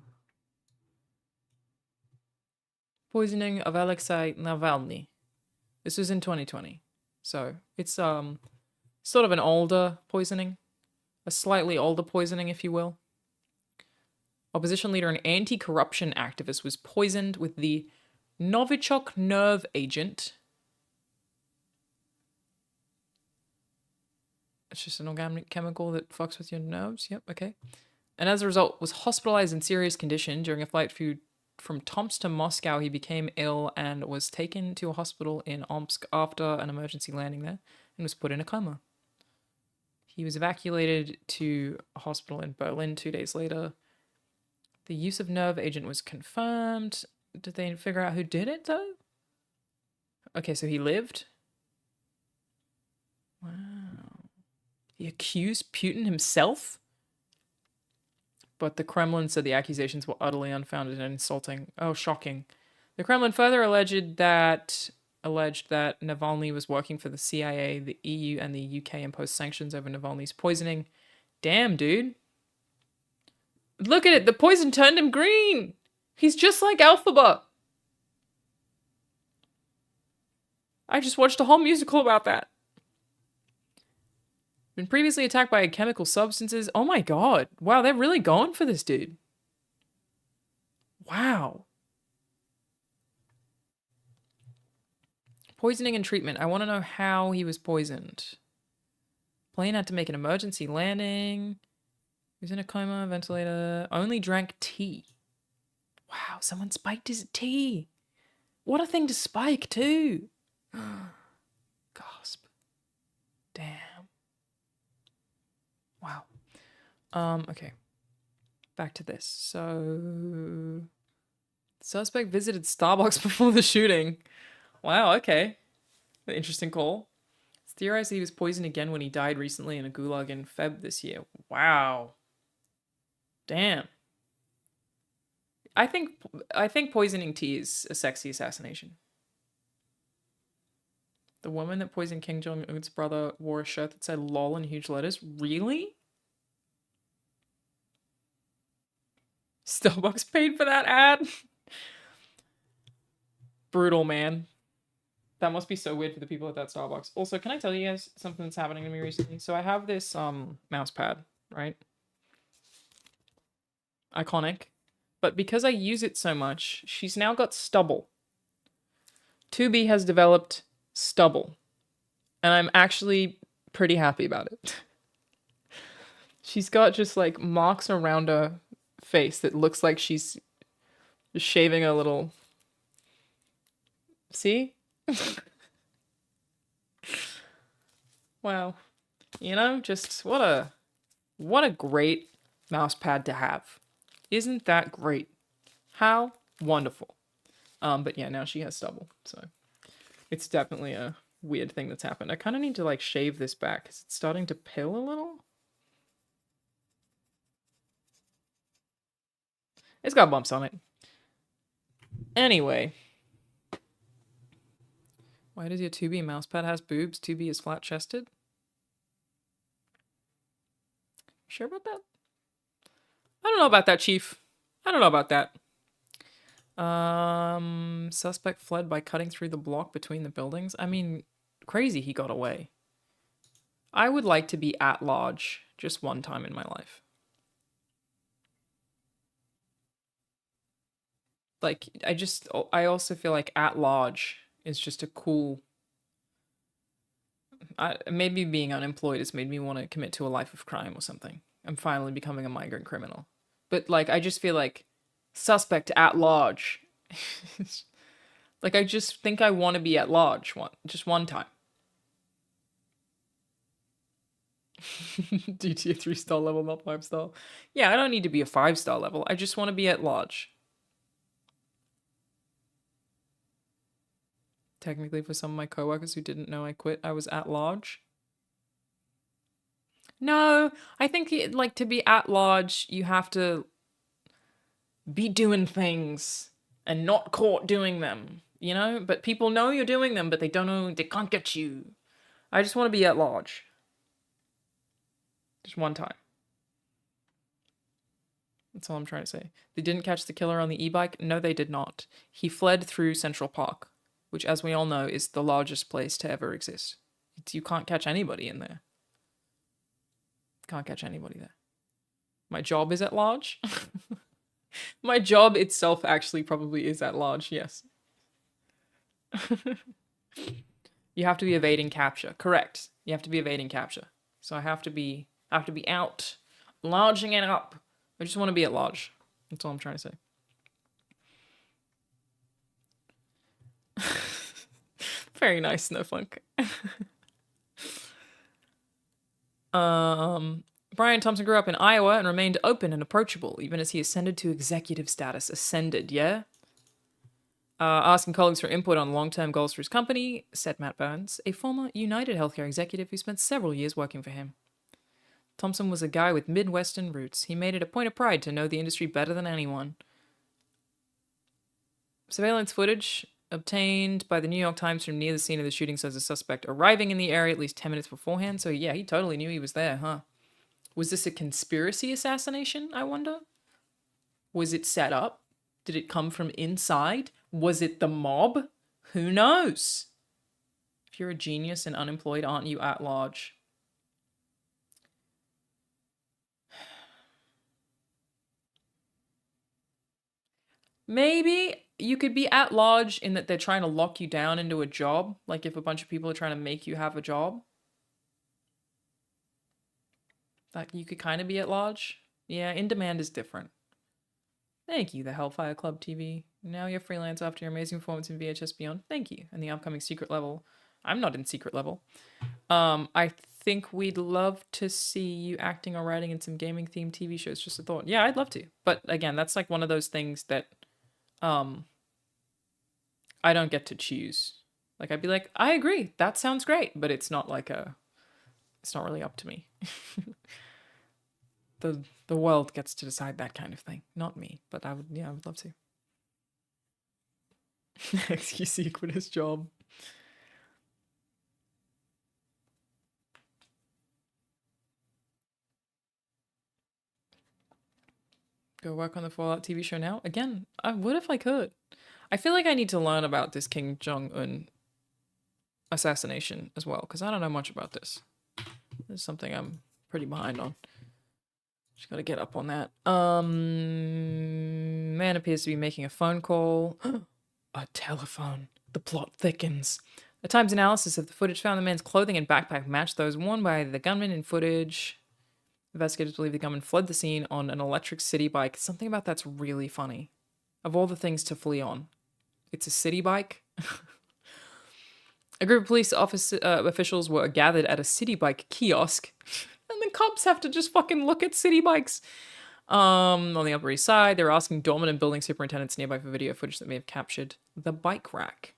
Poisoning of Alexei Navalny. This was in 2020. So it's sort of an older poisoning. A slightly older poisoning, if you will. Opposition leader and anti-corruption activist was poisoned with the Novichok nerve agent. It's just an organic chemical that fucks with your nerves. Yep, okay. And as a result, was hospitalized in serious condition during a flight from Tomsk to Moscow. He became ill and was taken to a hospital in Omsk after an emergency landing there and was put in a coma. He was evacuated to a hospital in Berlin 2 days later. The use of nerve agent was confirmed. Did they figure out who did it, though? Okay, so he lived? Wow. He accused Putin himself? But the Kremlin said the accusations were utterly unfounded and insulting. Oh, shocking. The Kremlin further alleged that Navalny was working for the CIA, the EU, and the UK imposed sanctions over Navalny's poisoning. Damn, dude. Look at it. The poison turned him green. He's just like Alphaba. I just watched a whole musical about that. Been previously attacked by chemical substances. Oh my god. Wow, they're really going for this dude. Wow. Poisoning and treatment. I want to know how he was poisoned. Plane had to make an emergency landing. He was in a coma, ventilator. Only drank tea. Wow, someone spiked his tea. What a thing to spike, too. Gasp. Damn. Wow. Okay. Back to this. So, suspect visited Starbucks before the shooting. Wow, okay. An interesting call. It's theorized he was poisoned again when he died recently in a gulag in Feb this year. Wow. Damn. I think poisoning tea is a sexy assassination. The woman that poisoned Kim Jong-un's brother wore a shirt that said LOL in huge letters. Really? Starbucks paid for that ad? Brutal, man. That must be so weird for the people at that Starbucks. Also, can I tell you guys something that's happening to me recently? So I have this mouse pad, right? Iconic. But because I use it so much, she's now got stubble. 2B has developed stubble. And I'm actually pretty happy about it. She's got just like marks around her face that looks like she's just shaving a little. See? Wow. You know, just what a great mouse pad to have. Isn't that great? How wonderful. But yeah, now she has stubble, so it's definitely a weird thing that's happened. I kind of need to like shave this back because it's starting to pill a little. It's got bumps on it. Anyway. Why does your 2B mousepad has boobs? 2B is flat-chested? Sure about that? I don't know about that, Chief. I don't know about that. Suspect fled by cutting through the block between the buildings. I mean, crazy he got away. I would like to be at large just one time in my life. Like, I also feel like at large is just a cool... maybe being unemployed has made me want to commit to a life of crime or something. I'm finally becoming a migrant criminal. But, like, I just feel like suspect at large. Like, I just think I want to be at large just one time. DT a 3-star level, not 5-star. Yeah, I don't need to be a 5-star level. I just want to be at large. Technically, for some of my coworkers who didn't know I quit, I was at large. No, I think like to be at large, you have to be doing things and not caught doing them, you know? But people know you're doing them, but they don't know, they can't get you. I just want to be at large. Just one time. That's all I'm trying to say. They didn't catch the killer on the e-bike? No, they did not. He fled through Central Park, which, as we all know, is the largest place to ever exist. You can't catch anybody in there. Can't catch anybody there. My job is at large. My job itself actually probably is at large, yes. You have to be evading capture. Correct. You have to be evading capture. So I have to be out, larging it up. I just want to be at large. That's all I'm trying to say. Very nice, Snowflake. Brian Thompson grew up in Iowa and remained open and approachable, even as he ascended to executive status. Ascended, yeah? Asking colleagues for input on long-term goals for his company, said Matt Burns, a former United Healthcare executive who spent several years working for him. Thompson was a guy with Midwestern roots. He made it a point of pride to know the industry better than anyone. Surveillance footage obtained by the New York Times from near the scene of the shooting says the suspect arriving in the area at least 10 minutes beforehand. So yeah, he totally knew he was there, huh? Was this a conspiracy assassination, I wonder? Was it set up? Did it come from inside? Was it the mob? Who knows? If you're a genius and unemployed, aren't you at large? Maybe you could be at large in that they're trying to lock you down into a job. Like if a bunch of people are trying to make you have a job. That you could kind of be at large. Yeah, in demand is different. Thank you, the Hellfire Club TV. Now you're freelance after your amazing performance in VHS Beyond. Thank you. And the upcoming secret level. I'm not in secret level. I think we'd love to see you acting or writing in some gaming themed TV shows. Just a thought. Yeah, I'd love to. But again, that's like one of those things that I don't get to choose. Like I'd be like, I agree, that sounds great, but it's not like it's not really up to me. The world gets to decide that kind of thing, not me. But I would love to. XQC quit his job. Go work on the Fallout TV show now? Again, I would if I could. I feel like I need to learn about this Kim Jong-un assassination as well, because I don't know much about this. This is something I'm pretty behind on. Just gotta get up on that. Man appears to be making a phone call. A telephone. The plot thickens. A Times analysis of the footage found the man's clothing and backpack matched those worn by the gunman in footage. Investigators believe the gunman fled the scene on an electric city bike. Something about that's really funny. Of all the things to flee on, it's a city bike. A group of police officials were gathered at a city bike kiosk, and the cops have to just fucking look at city bikes. On the Upper East Side, they were asking doormen and building superintendents nearby for video footage that may have captured the bike rack.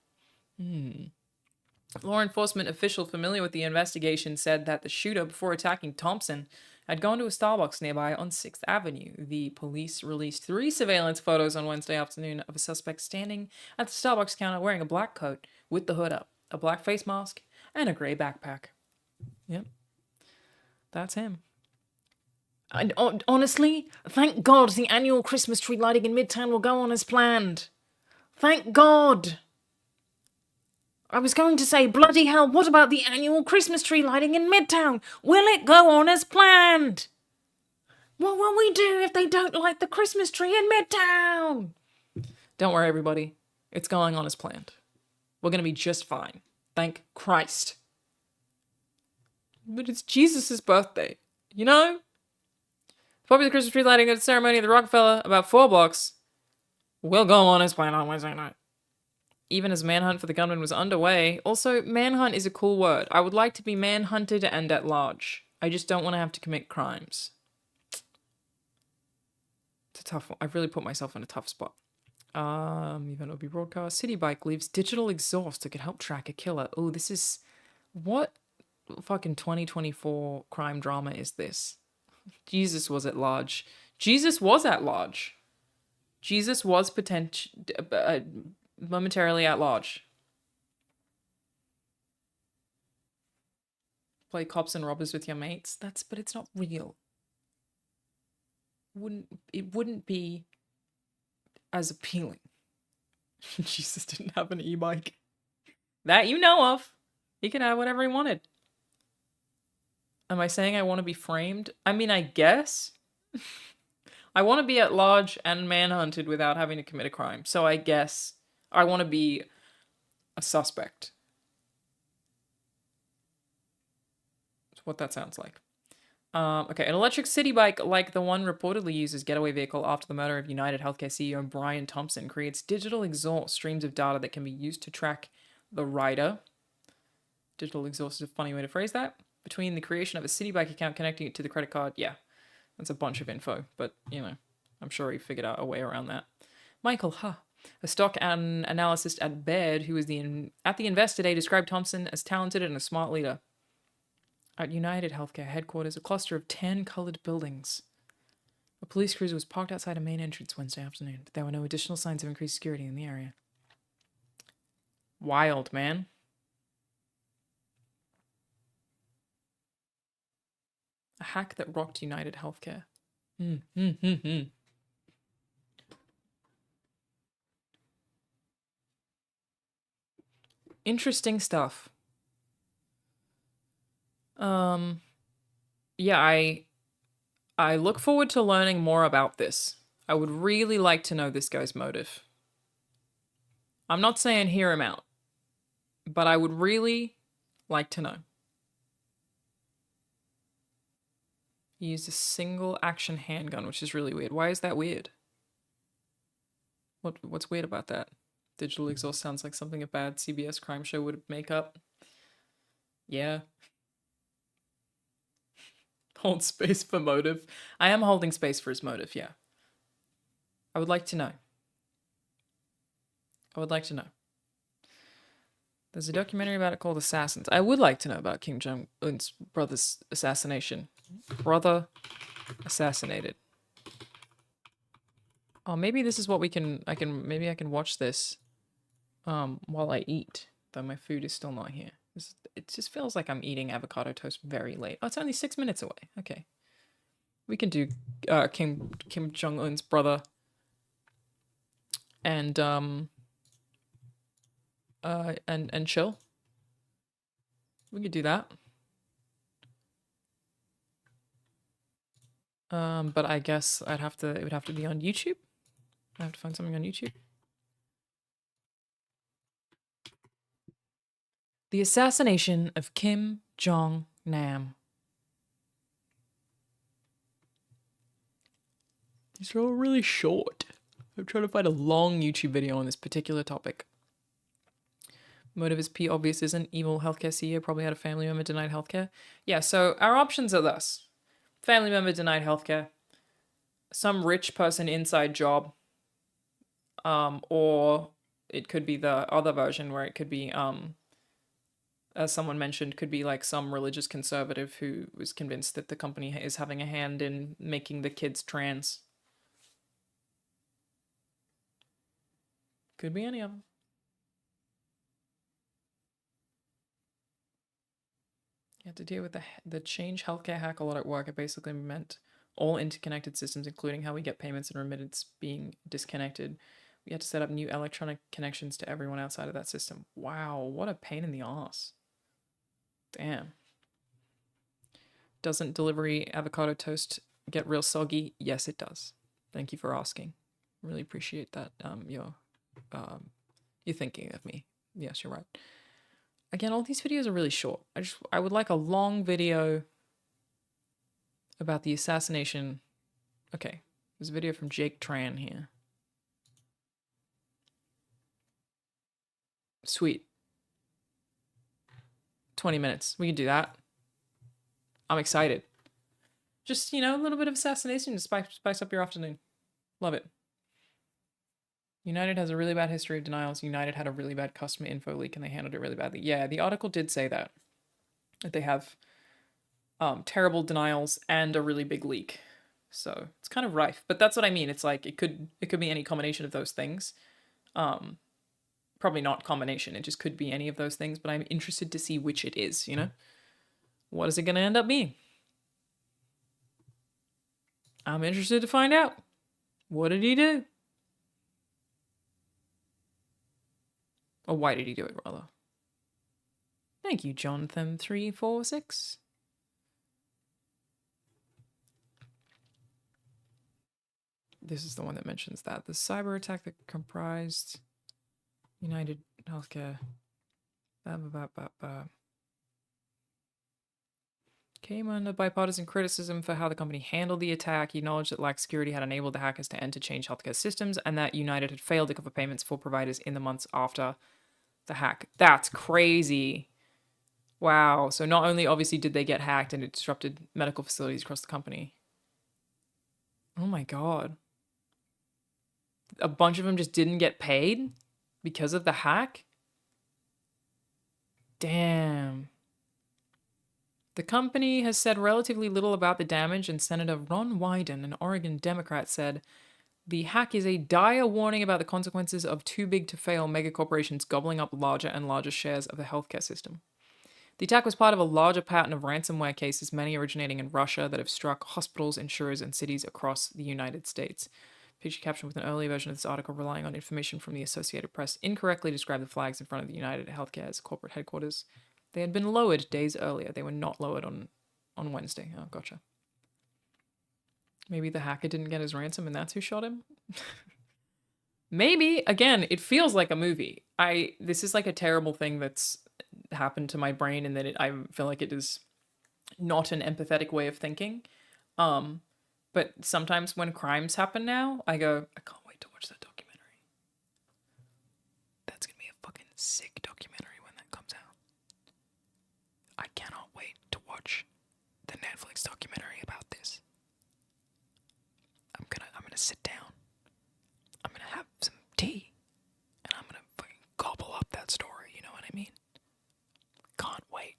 Law enforcement official familiar with the investigation said that the shooter, before attacking Thompson, had gone to a Starbucks nearby on 6th Avenue. The police released 3 surveillance photos on Wednesday afternoon of a suspect standing at the Starbucks counter wearing a black coat with the hood up, a black face mask, and a grey backpack. Yep. That's him. Honestly, thank God the annual Christmas tree lighting in Midtown will go on as planned. Thank God. I was going to say, bloody hell, what about the annual Christmas tree lighting in Midtown? Will it go on as planned? What will we do if they don't light the Christmas tree in Midtown? Don't worry, everybody. It's going on as planned. We're going to be just fine. Thank Christ. But it's Jesus' birthday, you know? Popular Christmas tree lighting at a ceremony at the Rockefeller, about 4 blocks, will go on as planned on Wednesday night. Even as manhunt for the gunman was underway. Also, manhunt is a cool word. I would like to be manhunted and at large. I just don't want to have to commit crimes. It's a tough one. I've really put myself in a tough spot. Event will be broadcast. City bike leaves digital exhaust that could help track a killer. Oh, this is... What fucking 2024 crime drama is this? Jesus was at large. Jesus was at large. Jesus was momentarily at large. Play cops and robbers with your mates. But it's not real. It wouldn't be as appealing. Jesus didn't have an e-bike. That you know of. He could have whatever he wanted. Am I saying I want to be framed? I mean, I guess. I want to be at large and manhunted without having to commit a crime. So I guess I want to be a suspect. That's what that sounds like. Okay, an electric city bike like the one reportedly used as getaway vehicle after the murder of United Healthcare CEO Brian Thompson creates digital exhaust streams of data that can be used to track the rider. Digital exhaust is a funny way to phrase that. Between the creation of a city bike account connecting it to the credit card. Yeah, that's a bunch of info, but, you know, I'm sure he figured out a way around that. Michael, a stock analyst at Baird who was at the Investor Day described Thompson as talented and a smart leader. At United Healthcare headquarters, a cluster of 10 colored buildings. A police cruiser was parked outside a main entrance Wednesday afternoon, but there were no additional signs of increased security in the area. Wild, man. A hack that rocked United Healthcare. Interesting stuff. Yeah, I look forward to learning more about this. I would really like to know this guy's motive. I'm not saying hear him out, but I would really like to know. He used a single action handgun, which is really weird. Why is that weird? What's weird about that? Digital exhaust sounds like something a bad CBS crime show would make up. Yeah. Hold space for motive. I am holding space for his motive, yeah. I would like to know. I would like to know. There's a documentary about it called Assassins. I would like to know about Kim Jong-un's brother's assassination. Brother assassinated. Oh, maybe this is what maybe I can watch this while I eat, though my food is still not here. It just feels like I'm eating avocado toast very late. Oh, it's only 6 minutes away. Okay. We can do Kim Jong-un's brother and chill. We could do that. But I guess it would have to be on YouTube. I have to find something on YouTube. The assassination of Kim Jong-nam. It's all really short. I'm trying to find a long YouTube video on this particular topic. Motive is P obvious isn't evil healthcare CEO probably had a family member denied healthcare. Yeah, so our options are thus. Family member denied healthcare. Some rich person inside job. Or it could be the other version where it could be, as someone mentioned, could be like some religious conservative who was convinced that the company is having a hand in making the kids trans. Could be any of them. You have to deal with the Change Healthcare hack a lot at work. It basically meant all interconnected systems, including how we get payments and remittance, being disconnected. We had to set up new electronic connections to everyone outside of that system. Wow, what a pain in the ass. Damn. Doesn't delivery avocado toast get real soggy? Yes, it does. Thank you for asking. Really appreciate that. You're thinking of me. Yes, you're right. Again, all these videos are really short. I would like a long video about the assassination. Okay, there's a video from Jake Tran here. Sweet. 20 minutes. We can do that. I'm excited. Just, you know, a little bit of assassination to spice up your afternoon. Love it. United has a really bad history of denials. United had a really bad customer info leak and they handled it really badly. Yeah, the article did say that. That they have terrible denials and a really big leak. So it's kind of rife. But that's what I mean. It's like it could be any combination of those things. Probably not combination. It just could be any of those things. But I'm interested to see which it is, you know? What is it going to end up being? I'm interested to find out. What did he do? Or why did he do it, rather? Thank you, Jonathan346. This is the one that mentions that. The cyber attack that comprised United Healthcare came under bipartisan criticism for how the company handled the attack. He acknowledged that lax security had enabled the hackers to enter Change Healthcare systems and that United had failed to cover payments for providers in the months after the hack. That's crazy. Wow. So not only obviously did they get hacked and it disrupted medical facilities across the company. Oh my God. A bunch of them just didn't get paid because of the hack? Damn. The company has said relatively little about the damage, and Senator Ron Wyden, an Oregon Democrat, said, "The hack is a dire warning about the consequences of too-big-to-fail megacorporations gobbling up larger and larger shares of the healthcare system." The attack was part of a larger pattern of ransomware cases, many originating in Russia, that have struck hospitals, insurers, and cities across the United States. Picture caption with an earlier version of this article relying on information from the Associated Press incorrectly described the flags in front of the United Healthcare's corporate headquarters. They had been lowered days earlier. They were not lowered on Wednesday. Oh, gotcha. Maybe the hacker didn't get his ransom and that's who shot him? Maybe. Again, it feels like a movie. This is like a terrible thing that's happened to my brain and that I feel like it is not an empathetic way of thinking. But sometimes when crimes happen now, I go, I can't wait to watch that documentary. That's going to be a fucking sick documentary when that comes out. I cannot wait to watch the Netflix documentary about this. I'm gonna sit down. I'm gonna have some tea. And I'm gonna fucking gobble up that story, you know what I mean? Can't wait.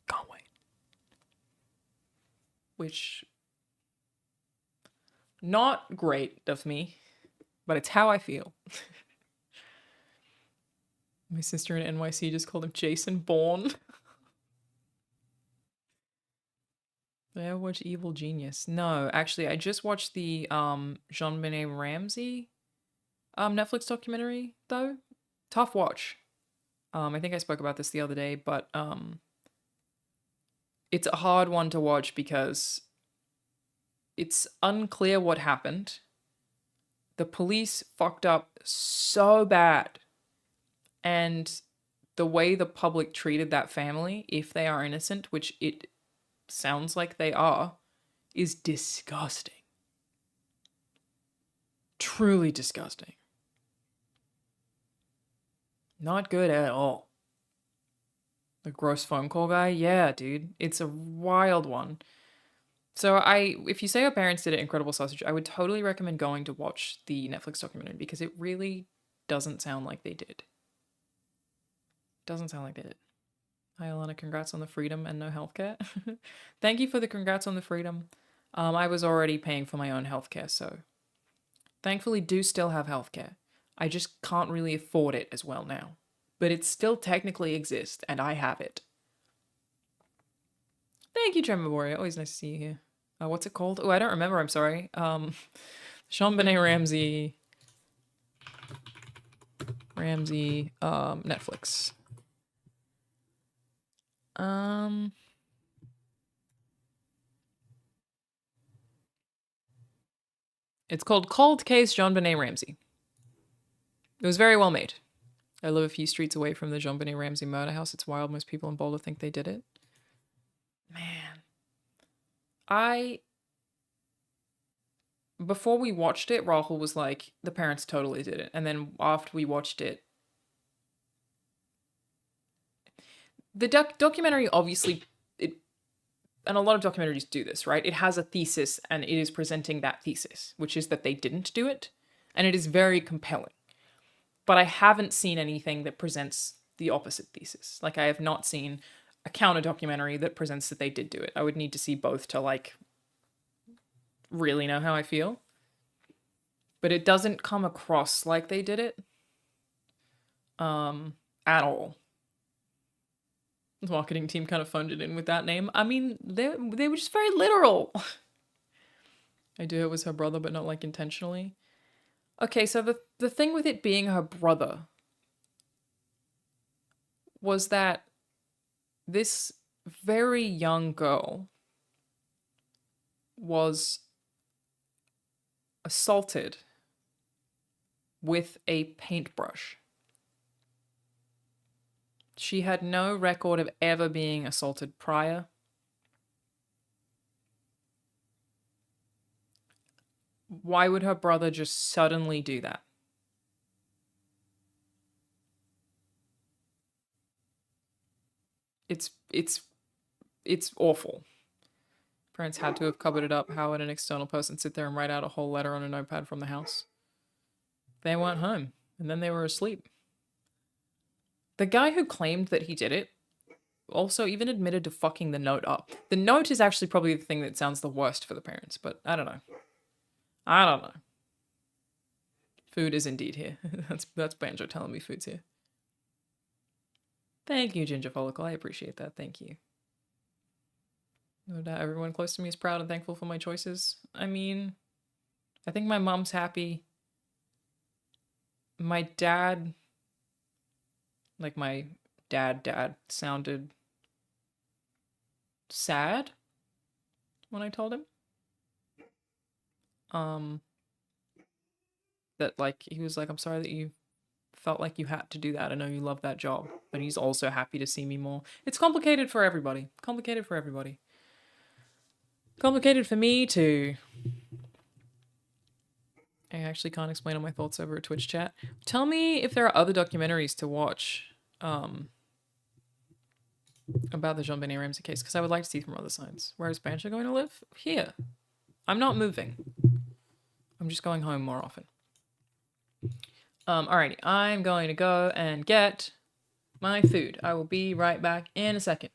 Can't wait. Which, not great of me, but it's how I feel. My sister in NYC just called him Jason Bourne. Did I ever watch Evil Genius? No, actually, I just watched the Jean-Benet Ramsey Netflix documentary, though. Tough watch. I think I spoke about this the other day, but it's a hard one to watch because it's unclear what happened. The police fucked up so bad. And the way the public treated that family, if they are innocent, which it sounds like they are, is disgusting. Truly disgusting. Not good at all. The gross phone call guy? Yeah, dude. It's a wild one. So if you say our parents did it, Incredible Sausage, I would totally recommend going to watch the Netflix documentary because it really doesn't sound like they did. Doesn't sound like they did. Hi, Alanah. Congrats on the freedom and no healthcare. Thank you for the congrats on the freedom. I was already paying for my own healthcare, so thankfully do still have healthcare. I just can't really afford it as well now. But it still technically exists, and I have it. Thank you, Tremor Warrior. Always nice to see you here. What's it called? Oh, I don't remember. I'm sorry. JonBenet Ramsey, Netflix. It's called Cold Case JonBenet Ramsey. It was very well made. I live a few streets away from the JonBenet Ramsey murder house. It's wild. Most people in Boulder think they did it. Man. Before we watched it, Rahul was like, the parents totally did it. And then after we watched it, the documentary obviously, and a lot of documentaries do this, right? It has a thesis and it is presenting that thesis, which is that they didn't do it. And it is very compelling. But I haven't seen anything that presents the opposite thesis. Like, I have not seen a counter documentary that presents that they did do it. I would need to see both to, like, really know how I feel. But it doesn't come across like they did it. At all. The marketing team kind of phoned it in with that name. I mean, they were just very literal. I do it was her brother, but not, like, intentionally. Okay, so the thing with it being her brother was that this very young girl was assaulted with a paintbrush. She had no record of ever being assaulted prior. Why would her brother just suddenly do that? It's awful. Parents had to have covered it up. How would an external person sit there and write out a whole letter on a notepad from the house? They weren't home, and then they were asleep. The guy who claimed that he did it also even admitted to fucking the note up. The note is actually probably the thing that sounds the worst for the parents, but I don't know. I don't know. Food is indeed here. That's Banjo telling me food's here. Thank you, Ginger Follicle. I appreciate that. Thank you. No doubt everyone close to me is proud and thankful for my choices. I mean, I think my mom's happy. My dad, like my dad sounded sad when I told him. That, like, he was like, I'm sorry that you felt like you had to do that. I know you love that job, but he's also happy to see me more. It's complicated for everybody. Complicated for everybody. Complicated for me too. I actually can't explain all my thoughts over a Twitch chat. Tell me if there are other documentaries to watch about the JonBenet Ramsey case, because I would like to see from other sides. Where is Banjo going to live? Here. I'm not moving. I'm just going home more often. Alrighty, I'm going to go and get my food. I will be right back in a second.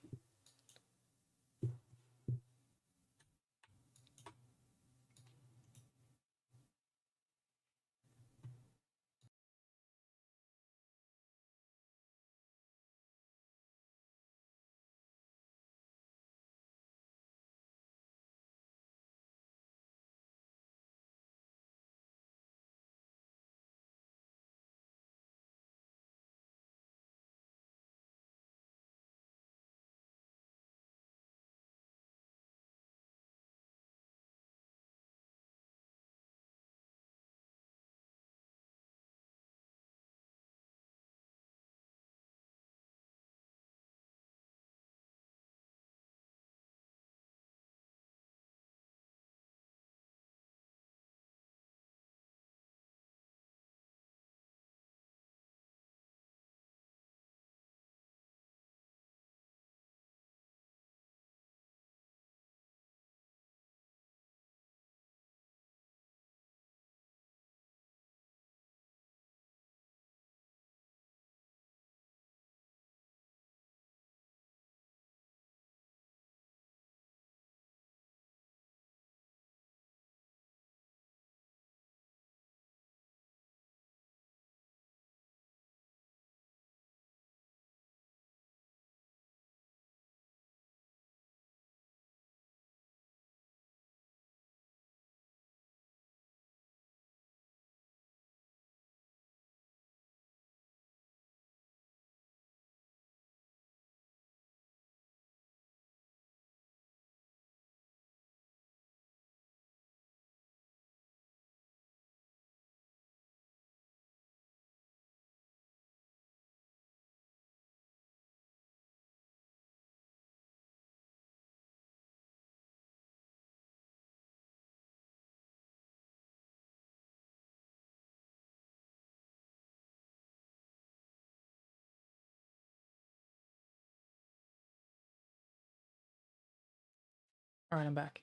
Alright, I'm back.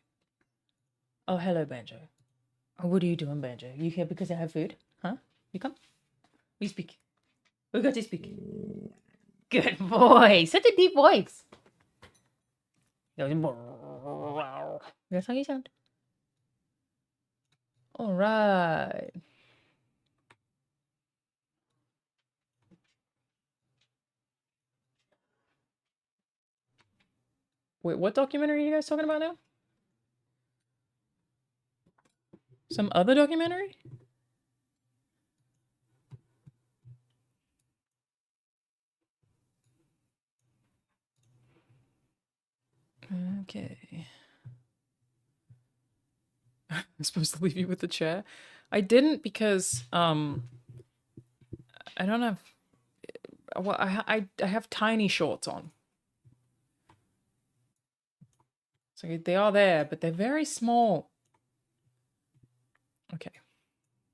Oh, hello, Banjo. Oh, what are you doing, Banjo? You here because I have food? Huh? You come? We speak. We got to speak. Good boy. Such a deep voice. That's how you sound. Alright. Wait, what documentary are you guys talking about now? Some other documentary? Okay. I'm supposed to leave you with the chair. I didn't because I don't have. Well, I have tiny shorts on. So they are there, but they're very small. Okay,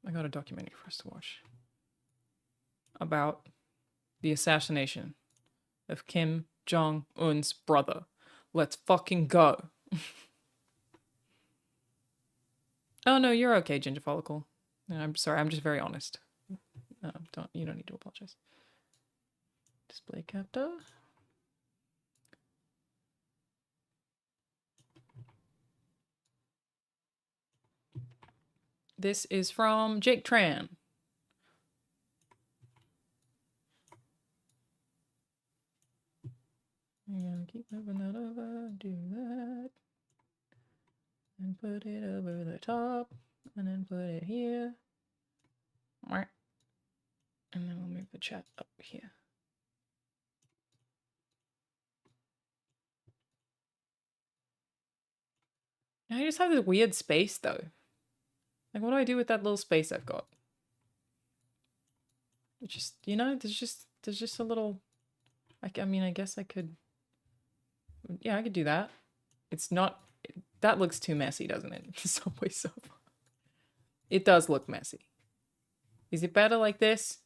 I got a documentary for us to watch about the assassination of Kim Jong-un's brother. Let's fucking go. Oh no, you're okay, Ginger Follicle. No, I'm sorry, I'm just very honest. You don't need to apologize. Display capture. This is from Jake Tran. I'm gonna keep moving that over, do that. And put it over the top. And then put it here. And then we'll move the chat up here. Now I just have this weird space though. Like, what do I do with that little space I've got? It's just, you know, there's just a little, I mean, I guess I could, yeah, I could do that. It's not, that looks too messy, doesn't it? Subway Sub. It does look messy. Is it better like this?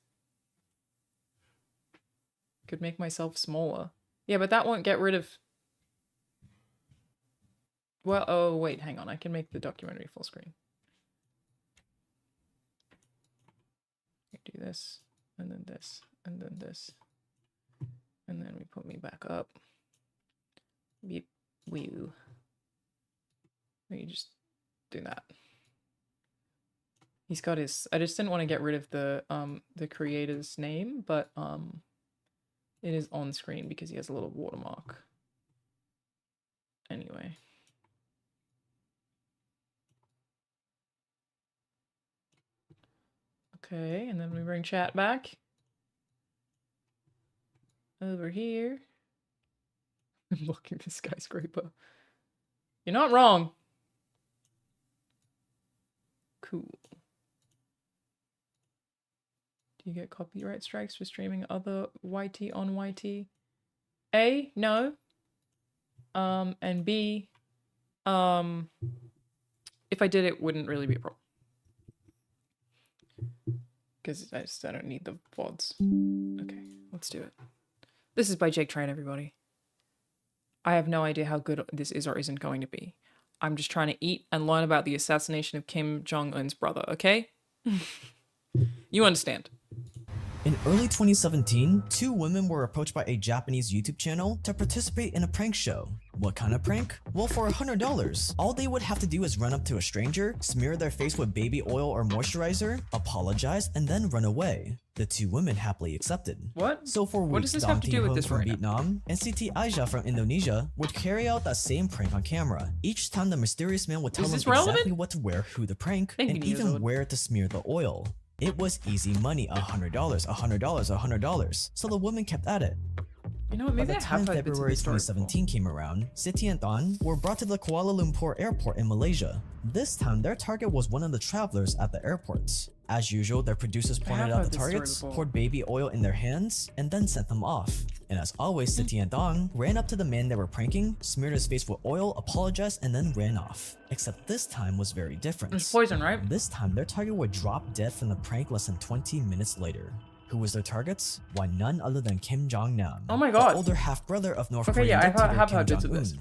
Could make myself smaller. Yeah, but that won't get rid of, well, oh, wait, hang on. I can make the documentary full screen. Do this, and then this, and then this. And then we put me back up. Beep, wee-oo. You just do that. He's got his, I just didn't want to get rid of the creator's name, but it is on screen because he has a little watermark. Anyway. Okay, and then we bring chat back. Over here. I'm looking at the skyscraper. You're not wrong. Cool. Do you get copyright strikes for streaming other YT on YT? A, no. And B, if I did, it wouldn't really be a problem. Because I don't need the VODs. Okay, let's do it. This is by Jake Tran, everybody. I have no idea how good this is or isn't going to be. I'm just trying to eat and learn about the assassination of Kim Jong-un's brother, okay? You understand. In early 2017, two women were approached by a Japanese YouTube channel to participate in a prank show. What kind of prank? Well, for $100, all they would have to do is run up to a stranger, smear their face with baby oil or moisturizer, apologize, and then run away. The two women happily accepted. What? So for What weeks, does this have to do with this from right now? Vietnam and Siti Aisha from Indonesia would carry out that same prank on camera. Each time the mysterious man would tell them exactly what to wear, who to prank, and even where to smear the oil. It was easy money, $100, $100, $100. So the woman kept at it. You know what, maybe By the time February 2017 came around, Siti and Tan were brought to the Kuala Lumpur airport in Malaysia. This time, their target was one of the travelers at the airports. As usual, their producers pointed out the targets, poured baby oil in their hands, and then sent them off. And as always, Siti and Tan ran up to the man they were pranking, smeared his face with oil, apologized, and then ran off. Except this time was very different. It's poison, right? This time, their target would drop dead from the prank less than 20 minutes later. Who was their targets? Why, none other than Kim Jong-nam. Oh my god. The older half-brother of North Okay, Korean yeah, I dictator have Kim heard bits of Jong-un. this.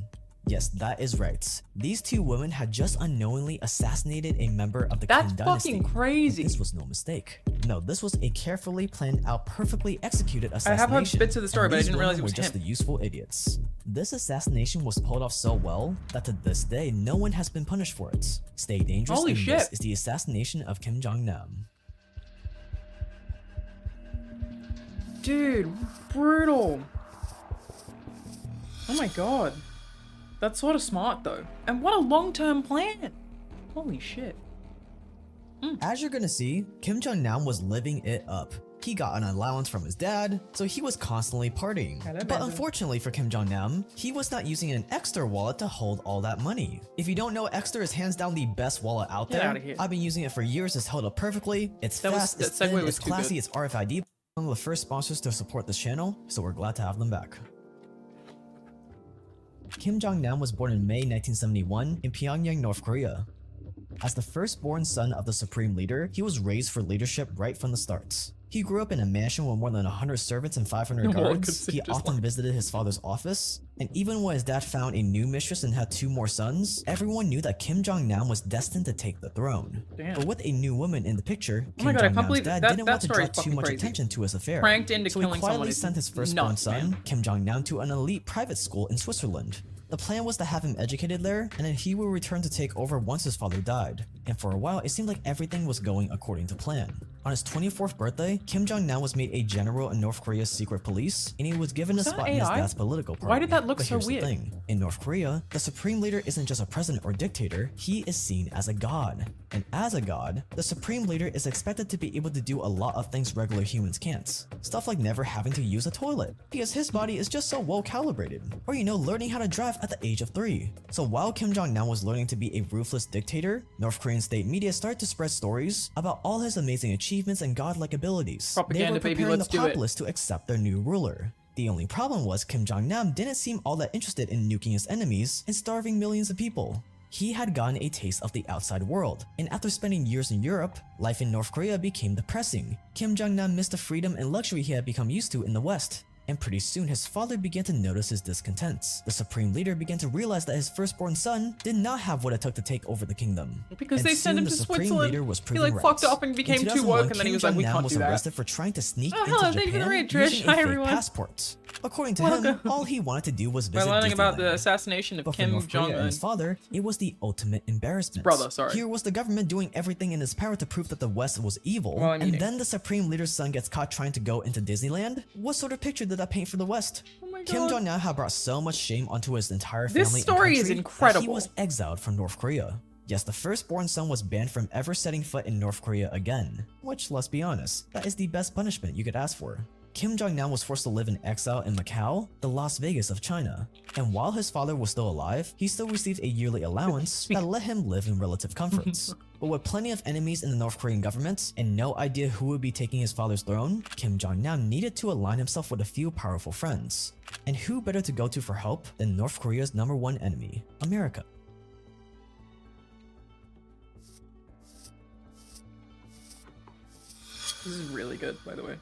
Yes, that is right. These two women had just unknowingly assassinated a member of the Kim dynasty. Fucking crazy. This was no mistake. No, this was a carefully planned out, perfectly executed assassination. I have heard bits of the story, but I didn't realize it was just him. the useful idiots. This assassination was pulled off so well that to this day, no one has been punished for it. Stay dangerous. Holy shit. This is the assassination of Kim Jong-nam. Dude, brutal. Oh my god. That's sort of smart though. And what a long-term plan. Holy shit. As you're gonna see, Kim Jong-nam was living it up. He got an allowance from his dad, so he was constantly partying. But unfortunately for Kim Jong-nam, he was not using an Exter wallet to hold all that money. If you don't know, Exter is hands down the best wallet out there. Get out of here. I've been using it for years. It's held up perfectly. It's fast, it's thin, it's classy, it's RFID. One of the first sponsors to support this channel, so we're glad to have them back. Kim Jong-nam was born in May 1971 in Pyongyang, North Korea. As the firstborn son of the supreme leader, he was raised for leadership right from the start. He grew up in a mansion with more than 100 servants and 500 guards. He often visited his father's office, and even when his dad found a new mistress and had 2 more sons, everyone knew that Kim Jong-nam was destined to take the throne. Damn. But with a new woman in the picture, Oh my Kim god, I can't Jong-nam's believe dad that didn't want to story draw is too fucking much crazy. attention to his affair. Pranked into So he killing someone quietly is sent his firstborn nuts, son, man. Kim Jong-nam, to an elite private school in Switzerland. The plan was to have him educated there, and then he would return to take over once his father died. And for a while, it seemed like everything was going according to plan. On his 24th birthday, Kim Jong-nam was made a general in North Korea's secret police, and he was given a spot in his dad's political party. Why did that look But so here's weird? The thing. In North Korea, the supreme leader isn't just a president or dictator, he is seen as a god. And as a god, the supreme leader is expected to be able to do a lot of things regular humans can't. Stuff like never having to use a toilet, because his body is just so well calibrated. Or learning how to drive at the age of 3. So while Kim Jong-nam was learning to be a ruthless dictator, North Korean state media started to spread stories about all his amazing achievements and godlike abilities. Propaganda, They were baby, preparing let's the do it. populace to accept their new ruler. The only problem was Kim Jong-nam didn't seem all that interested in nuking his enemies and starving millions of people. He had gotten a taste of the outside world, and after spending years in Europe, life in North Korea became depressing. Kim Jong-nam missed the freedom and luxury he had become used to in the West. And pretty soon his father began to notice his discontents. The supreme leader began to realize that his firstborn son did not have what it took to take over the kingdom. Because And they sent soon him the to supreme Switzerland. leader was He proven right. fucked up and became In too 2001, woke, and then he Kim was like, we Jong-nam can't was do that. arrested for trying to sneak Oh, into hello, thank you for the Japan raid, Trish. using Hi, a fake everyone. passport. According to him, Welcome. all he wanted to do was By visit learning about the Disneyland. assassination of But for Kim North Korea and Jong-un. his father, it was the ultimate embarrassment. brother, sorry. Here was the government doing everything in its power to prove that the West was evil, Well, I'm and eating. then the supreme leader's son gets caught trying to go into Disneyland? What sort of picture did that paint for the West? Oh my Kim God. Jong-nam had brought so much shame onto his entire family This and story is country that incredible. he was exiled from North Korea. Yes, the firstborn son was banned from ever setting foot in North Korea again. Which, let's be honest, that is the best punishment you could ask for. Kim Jong-nam was forced to live in exile in Macau, the Las Vegas of China. And while his father was still alive, he still received a yearly allowance that let him live in relative comforts. But with plenty of enemies in the North Korean government and no idea who would be taking his father's throne, Kim Jong-nam needed to align himself with a few powerful friends. And who better to go to for help than North Korea's #1 enemy, America? This is really good, by the way.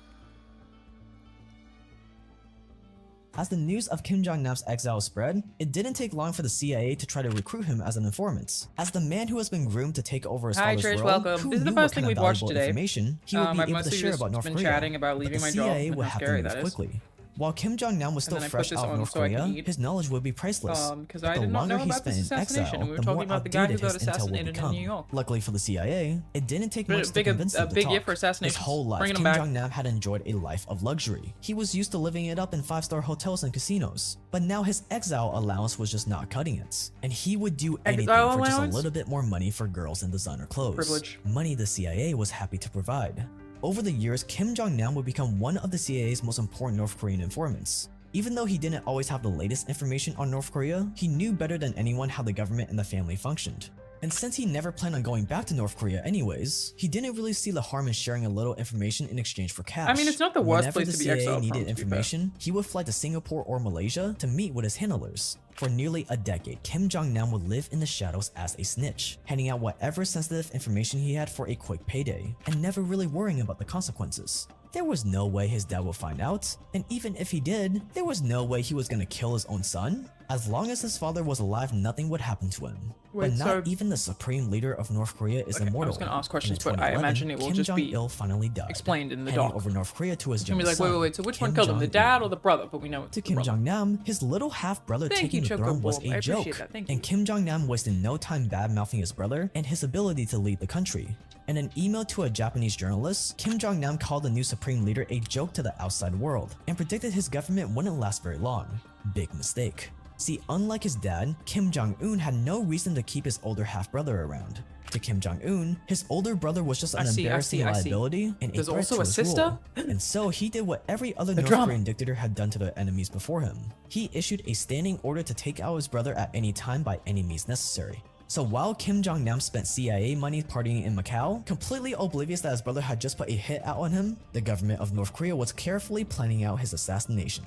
As the news of Kim Jong-nam's exile spread, it didn't take long for the CIA to try to recruit him as an informant. As the man who has been groomed to take over his Hi, father's Trish, world, welcome. who This is the knew first what thing kind we've of watched valuable today. information he would be I've able to mostly share just about North been Korea. chatting about But leaving the my job CIA and would how have to scary move that is. quickly. While Kim Jong-nam was still then I put fresh this out of on North so I can Korea, eat. his knowledge would be priceless. Because But I the did not longer know he about this spent in assassination, exile, and we were the talking more about the guy who outdated got his intel would assassinated in become. New York. Luckily for the CIA, it didn't take much to convince him to big talk. year for His assassinations. whole life, Bringing 'em Kim back. Jong-nam had enjoyed a life of luxury. He was used to living it up in 5-star hotels and casinos. But now his exile allowance was just not cutting it. And he would do anything Exile for just a allowance? little bit more money for girls and designer clothes. Privilege. Money the CIA was happy to provide. Over the years, Kim Jong-nam would become one of the CIA's most important North Korean informants. Even though he didn't always have the latest information on North Korea, he knew better than anyone how the government and the family functioned. And since he never planned on going back to North Korea anyways, he didn't really see the harm in sharing a little information in exchange for cash. I mean, it's not the worst Whenever place the to be CIA exiled needed from, to be fair. information, he would fly to Singapore or Malaysia to meet with his handlers. For nearly a decade, Kim Jong-nam would live in the shadows as a snitch, handing out whatever sensitive information he had for a quick payday, and never really worrying about the consequences. There was no way his dad would find out, and even if he did, there was no way he was gonna kill his own son. As long as his father was alive, nothing would happen to him. Wait, but not so- even the supreme leader of North Korea is Okay, I immortal. was gonna ask And questions, in but I 2011, imagine it will Kim just be Jong-il finally died, explained in the handing doc. over North Korea to his It's gonna be youngest like, son, wait, so which one Kim killed him, the Jong-un. dad or the brother? But we know it's To the Kim brother. Jong-nam, his little half-brother Thank taking you, the throne was Chocobo. I a appreciate joke, that, thank you. and Kim Jong-nam wasted no time bad-mouthing his brother and his ability to lead the country. In an email to a Japanese journalist, Kim Jong-nam called the new supreme leader a joke to the outside world and predicted his government wouldn't last very long. Big mistake. See, unlike his dad, Kim Jong-un had no reason to keep his older half-brother around. To Kim Jong-un, his older brother was just an embarrassing liability and a There's threat also to a his sister? rule. And so he did what every other The North drama. Korean dictator had done to their enemies before him. He issued a standing order to take out his brother at any time by any means necessary. So while Kim Jong-nam spent CIA money partying in Macau, completely oblivious that his brother had just put a hit out on him, the government of North Korea was carefully planning out his assassination.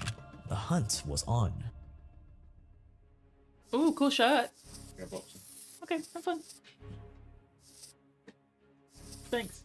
The hunt was on. Ooh, cool shirt. Okay, have fun. Thanks.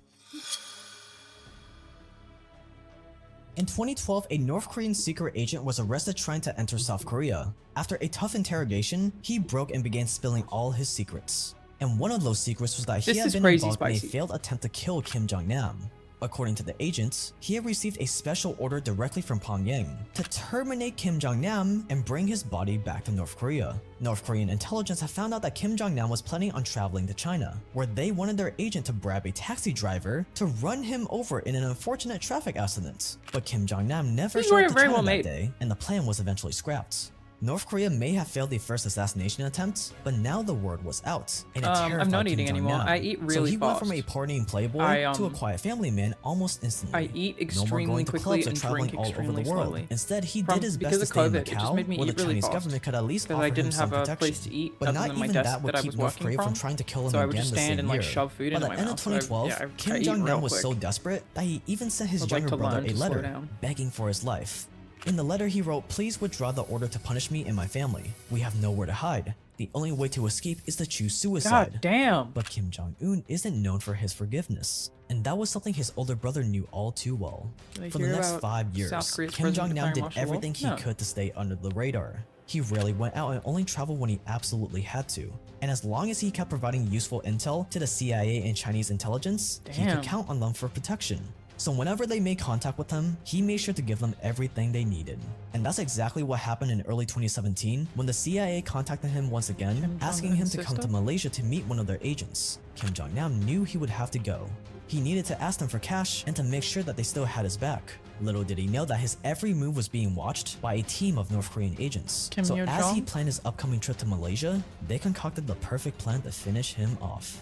In 2012, a North Korean secret agent was arrested trying to enter South Korea. After a tough interrogation, he broke and began spilling all his secrets. And one of those secrets was that he This had is been crazy involved in spicy. a failed attempt to kill Kim Jong-nam. According to the agents, he had received a special order directly from Pyongyang to terminate Kim Jong-nam and bring his body back to North Korea. North Korean intelligence had found out that Kim Jong-nam was planning on traveling to China, where they wanted their agent to bribe a taxi driver to run him over in an unfortunate traffic accident. But Kim Jong-nam never These showed were up to very China well that made. day, and the plan was eventually scrapped. North Korea may have failed the first assassination attempt, but now the word was out, and it terrified I'm not Kim eating anymore. Jong-nam. I eat So really he went from a fast. partying playboy I, to a quiet family man almost instantly. I eat No more extremely going to quickly clubs or and traveling drink all over the extremely world. slowly. Instead, he From- did his best because to of stay in COVID, it just Macau, made me where the eat really Chinese fast. government could at least Because offer I him didn't some have a protection. place to eat But other not than my even desk that would that I keep was North working Korea from from. trying to kill him So I again would just the stand same and year. like shove food By into the my end of mouth. So I- 2012, yeah, I Kim eat Jong-nam real was quick. so desperate that he even sent his I'd like younger to brother learn a to slow letter down. begging for his life. In the letter he wrote, "Please withdraw the order to punish me and my family. We have nowhere to hide. The only way to escape is to choose suicide." God damn. But Kim Jong-un isn't known for his forgiveness, and that was something his older brother knew all too well. Did I For the hear next about 5 years, South Korea's Kim president Jong-nam declaring did martial law? everything he No. could to stay under the radar. He rarely went out and only traveled when he absolutely had to. And as long as he kept providing useful intel to the CIA and Chinese intelligence, he Damn. could count on them for protection. So whenever they made contact with him, he made sure to give them everything they needed. And that's exactly what happened in early 2017 when the CIA contacted him once again, Kim asking him Jong-un's to come to sister? Malaysia to meet one of their agents. Kim Jong-nam knew he would have to go. He needed to ask them for cash and to make sure that they still had his back. Little did he know that his every move was being watched by a team of North Korean agents. Kim So as he Yo-jong? planned his upcoming trip to Malaysia, they concocted the perfect plan to finish him off.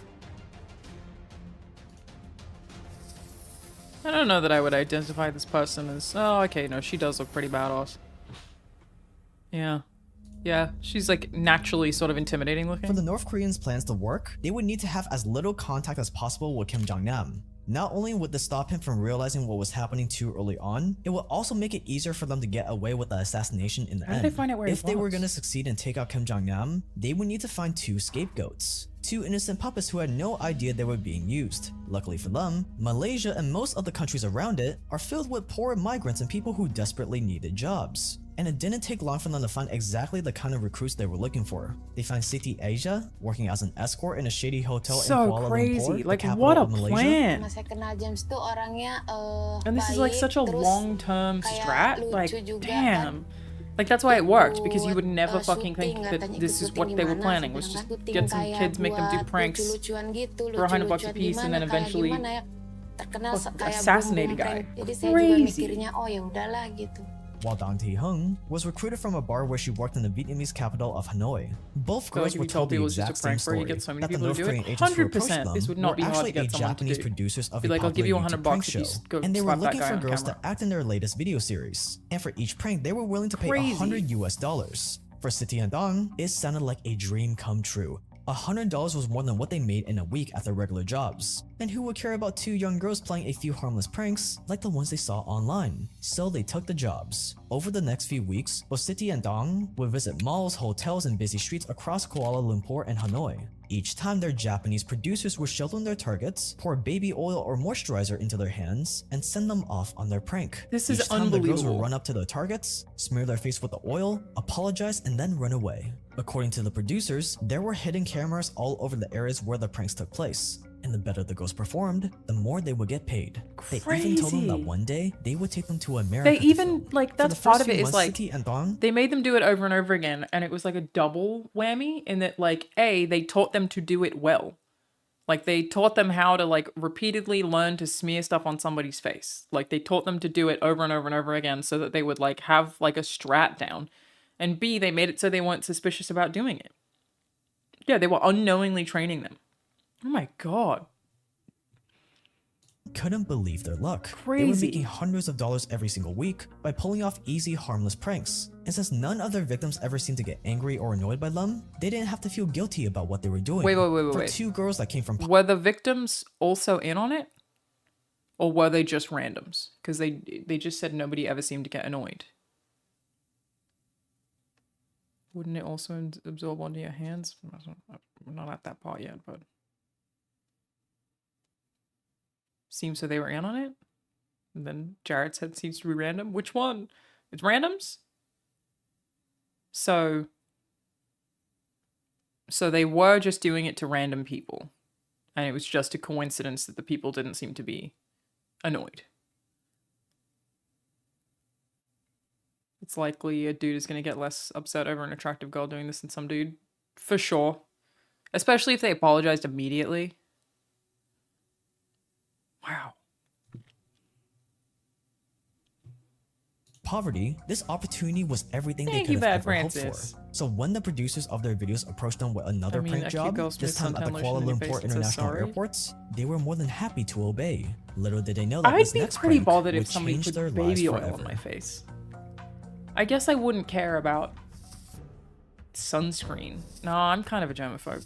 I don't know that I would identify this person as... Oh, okay, no, she does look pretty badass. Yeah. Yeah, she's like naturally sort of intimidating looking. For the North Koreans' plans to work, they would need to have as little contact as possible with Kim Jong-nam. Not only would this stop him from realizing what was happening too early on, it would also make it easier for them to get away with the assassination in the How end. did they find out where he If they were was? going to succeed and take out Kim Jong-nam, they would need to find two scapegoats. Two innocent puppets who had no idea they were being used. Luckily for them, Malaysia and most of the countries around it are filled with poor migrants and people who desperately needed jobs. And it didn't take long for them to find exactly the kind of recruits they were looking for. They found Siti Asia working as an escort in a shady hotel in So Kuala crazy. Lumpur, the Like, capital what a of Malaysia. plan. Mas saya kenal James tuh orangnya And this is like baik, such a terus long-term kayak strat. lucu Like, juga damn. Like, that's why it worked, because you would Buat, never fucking syuting, think that katanya this ikut is what syuting they were di mana, planning, saya was bilang, just syuting get some kayak kids, make them do buat pranks lucu-lucuan gitu, for $100 a lucu-lucuan piece, and then gimana, kayak eventually gimana ya, terkenal fuck, kayak assassinate a boom-boom guy. prank. Jadi saya juga Crazy. mikirnya oh ya udahlah gitu. While Dong Tae-hung was recruited from a bar where she worked in the Vietnamese capital of Hanoi. Both feel girls like if were you told told the people it was just a exact same prank where you story, get so many that the people to North do it, Korean agents who approached 100% them this would not were be hard to actually get a someone to Japanese do. producers of Be a like, I'll give popular you YouTube $100 prank if show, you just go and they were slap that looking guy for on girls to camera. act in their latest video series. And for each prank, they were willing to pay Crazy. $100 US. For Siti and Dong, it sounded like a dream come true. $100 was more than what they made in a week at their regular jobs. And who would care about 2 young girls playing a few harmless pranks like the ones they saw online? So they took the jobs. Over the next few weeks, both Siti and Dong would visit malls, hotels, and busy streets across Kuala Lumpur and Hanoi. Each time their Japanese producers would show them their targets, pour baby oil or moisturizer into their hands, and send them off on their prank. This is Each time the girls would unbelievable. run up to their targets, smear their face with the oil, apologize, and then run away. According to the producers, there were hidden cameras all over the areas where the pranks took place. And the better the girls performed, the more they would get paid. They even told them that Crazy. one day, they would take them to America. They to even, film. like, For that's the part first of it few is months, like, Siti and Dong, they made them do it over and over again, and it was like a double whammy in that, like, A, they taught them to do it well. Like, they taught them how to, like, repeatedly learn to smear stuff on somebody's face. Like, they taught them to do it over and over and over again so that they would, like, have, like, a strat down. And B, they made it so they weren't suspicious about doing it. Yeah, they were unknowingly training them. Oh my god. couldn't believe their luck. They were Crazy. making hundreds of dollars every single week by pulling off easy, harmless pranks. And since none of their victims ever seemed to get angry or annoyed by them, they didn't have to feel guilty about what they were doing. Wait. For wait. 2 girls that came from Were the victims also in on it? Or were they just randoms? Because they just said nobody ever seemed to get annoyed. Wouldn't it also absorb onto your hands? I'm not at that part yet, but... Seems so they were in on it? And then Jared said seems to be random. Which one? It's randoms? So they were just doing it to random people. And it was just a coincidence that the people didn't seem to be annoyed. It's likely a dude is going to get less upset over an attractive girl doing this than some dude. For sure. Especially if they apologized immediately. Wow. poverty, this opportunity was everything they Thank could you, have Bad ever hoped for. Francis. So when the producers of their videos approached them with another prank a cute job, girl this smeared time at the suntan lotion Kuala in your Lumpur face and says International sorry. Airports, they were more than happy to obey. Little did they know that I'd this be next pretty prank bothered if would somebody change put their lives baby oil forever. on my face. I guess I wouldn't care about sunscreen. No, I'm kind of a germaphobe.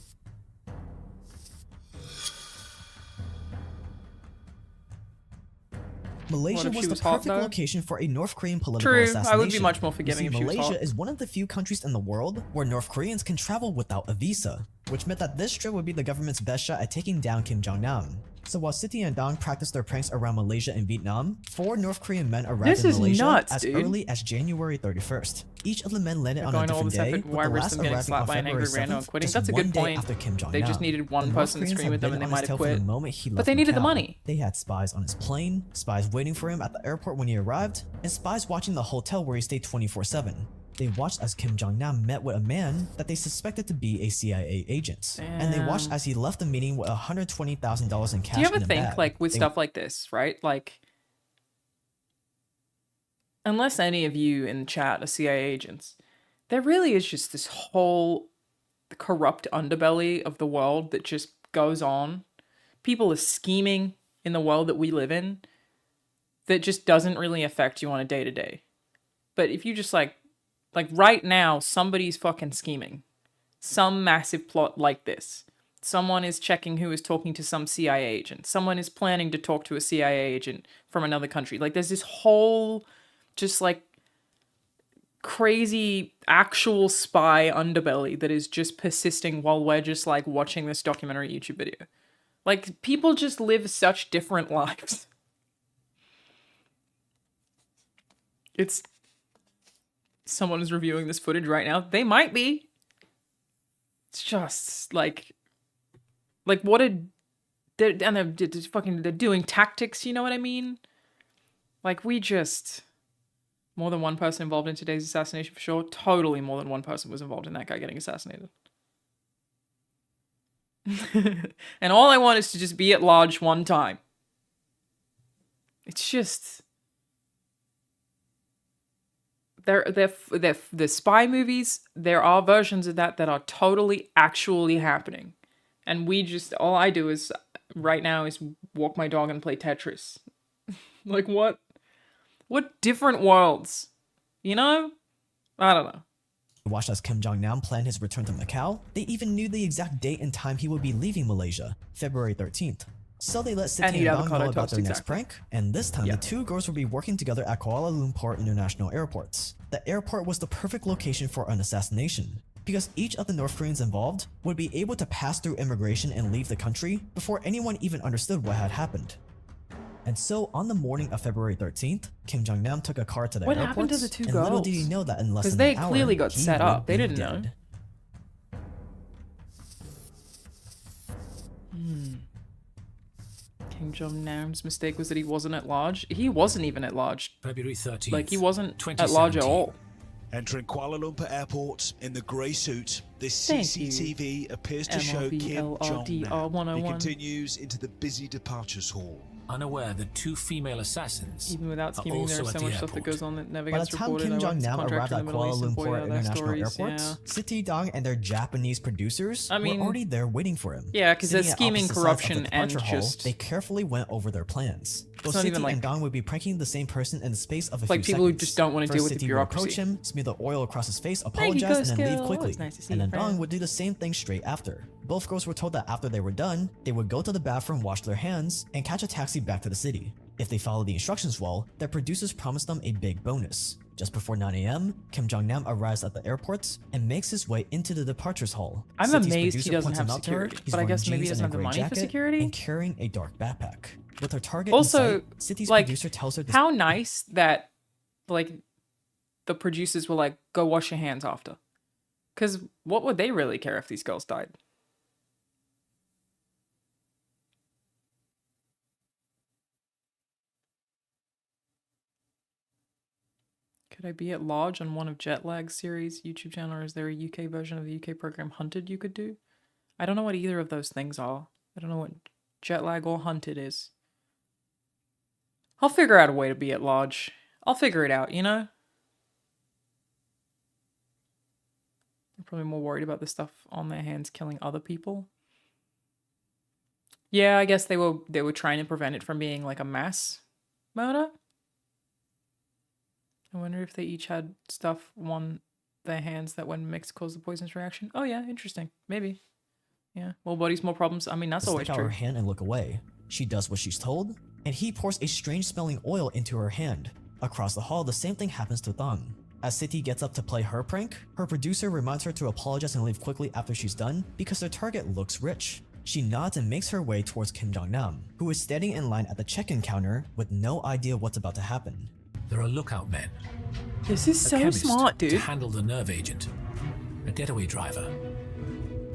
Malaysia if was she the was hot, perfect though? location for a North Korean political True, assassination. I would be much more You forgiving see, if she was Malaysia hot. is one of the few countries in the world where North Koreans can travel without a visa, which meant that this trip would be the government's best shot at taking down Kim Jong-nam. So while Siti and Dong practiced their pranks around Malaysia and Vietnam, 4 North Korean men arrived This in is Malaysia nuts, as dude. early as January 31st. Each of the men landed on a going to all different this day, epic with the wire last system getting arriving on slapped by an February angry rando 7th, and quitting. just That's a one good day point. after Kim Jong-nam. They just needed one The North person to Koreans scream had at them been and they on his might have tail from the quit. moment he But left they needed the Macau. money. They had spies on his plane, spies waiting for him at the airport when he arrived, and spies watching the hotel where he stayed 24/7. They watched as Kim Jong-nam met with a man that they suspected to be a CIA agent. And they watched Damn. as he left the meeting with $120,000 in cash Do you ever in a think, bag. like, with They stuff like this, right? Like, unless any of you in the chat are CIA agents, there really is just this whole corrupt underbelly of the world that just goes on. People are scheming in the world that we live in that just doesn't really affect you on a day-to-day. But if you just, like right now, somebody's fucking scheming. Some massive plot like this. Someone is checking who is talking to some CIA agent. Someone is planning to talk to a CIA agent from another country. Like, there's this whole just, like, crazy actual spy underbelly that is just persisting while we're just, like, watching this documentary YouTube video. Like, people just live such different lives. It's... Someone is reviewing this footage right now. They might be. It's just, like what they're doing tactics, you know what I mean? Like, we just... More than one person involved in today's assassination for sure. Totally more than one person was involved in that guy getting assassinated. And all I want is to just be at large one time. It's just... The spy movies, there are versions of that are totally actually happening. And we just... All I do is, right now, is walk my dog and play Tetris. Like, what? What different worlds? You know? I don't know. watched as Kim Jong-nam planned his return to Macau. They even knew the exact date and time he would be leaving Malaysia, February 13th. So they let And Siti eat and Dong avocado know about toast, their next exactly. prank, and this time Yeah. the two girls would be working together at Kuala Lumpur International Airport. The airport was the perfect location for an assassination, because each of the North Koreans involved would be able to pass through immigration and leave the country before anyone even understood what had happened. And so, on the morning of February 13th, Kim Jong-nam took a car to the What airport, happened to the two and little did he girls? know that in less 'Cause than they an hour, clearly got he set would up. They be didn't know. dead. Kim Jong-nam's mistake was that he wasn't at large. He wasn't even at large. February 13th. Like, he wasn't at large at 2017. all. Entering Kuala Lumpur Airport in the grey suit, this Thank you. CCTV appears to show Kim Jong-nam. He MLBLRDR101. continues into the busy departures hall. Unaware that two female assassins Even without are scheming, also there's at so the much stuff that airport. goes on that never By the gets time reported. Kim I worked as a Jong-nam contractor arrived in at the Middle Kuala East, and boy, Lumpur their International stories, Airport, yeah. Siti Dong and their Japanese producers I mean, were already there waiting for him. Yeah, 'cause there's Sitting at scheming, opposite sides of the corruption, and departure hall, just- they carefully went over their plans. Both not Siti even like- and Dong would be pranking the same person in the space of a like few people who seconds. just don't wanna deal First, with the Siti would bureaucracy. approach him, smear the oil across his face, you, apologize, and then leave Skill. quickly. It's nice to see And you, then Dong friend. would do the same thing straight after. Both girls were told that after they were done, they would go to the bathroom, wash their hands, and catch a taxi back to the city. If they followed the instructions well, their producers promised them a big bonus. Just before 9 a.m., Kim Jong-nam arrives at the airport and makes his way into the departures hall. I'm Siti's amazed he producer doesn't points him have out to her. security, He's but I wearing guess maybe he jeans doesn't and have a the gray money for jacket security? and carrying a dark backpack. With her target Also, in sight, Siti's like, producer tells her to how nice that, like, the producers were like, go wash your hands after. Because what would they really care if these girls died? Could I be at large on one of Jetlag's series YouTube channel, or is there a UK version of the UK program Hunted you could do? I don't know what either of those things are. I don't know what Jetlag or Hunted is. I'll figure out a way to be at large. I'll figure it out, you know? They're probably more worried about the stuff on their hands killing other people. Yeah, I guess they were trying to prevent it from being like a mass murder. I wonder if they each had stuff on their hands that when mixed caused the poisonous reaction. Oh yeah, interesting. Maybe. Yeah. More bodies, more problems. I mean, that's always stick out her true. hand and look away. She does what she's told, and he pours a strange smelling oil into her hand. Across the hall, the same thing happens to Thong. As Siti gets up to play her prank, her producer reminds her to apologize and leave quickly after she's done because their target looks rich. She nods and makes her way towards Kim Jong-nam, who is standing in line at the check-in counter with no idea what's about to happen. There are lookout men, This is a so chemist smart, to dude. handle the nerve agent, a getaway driver,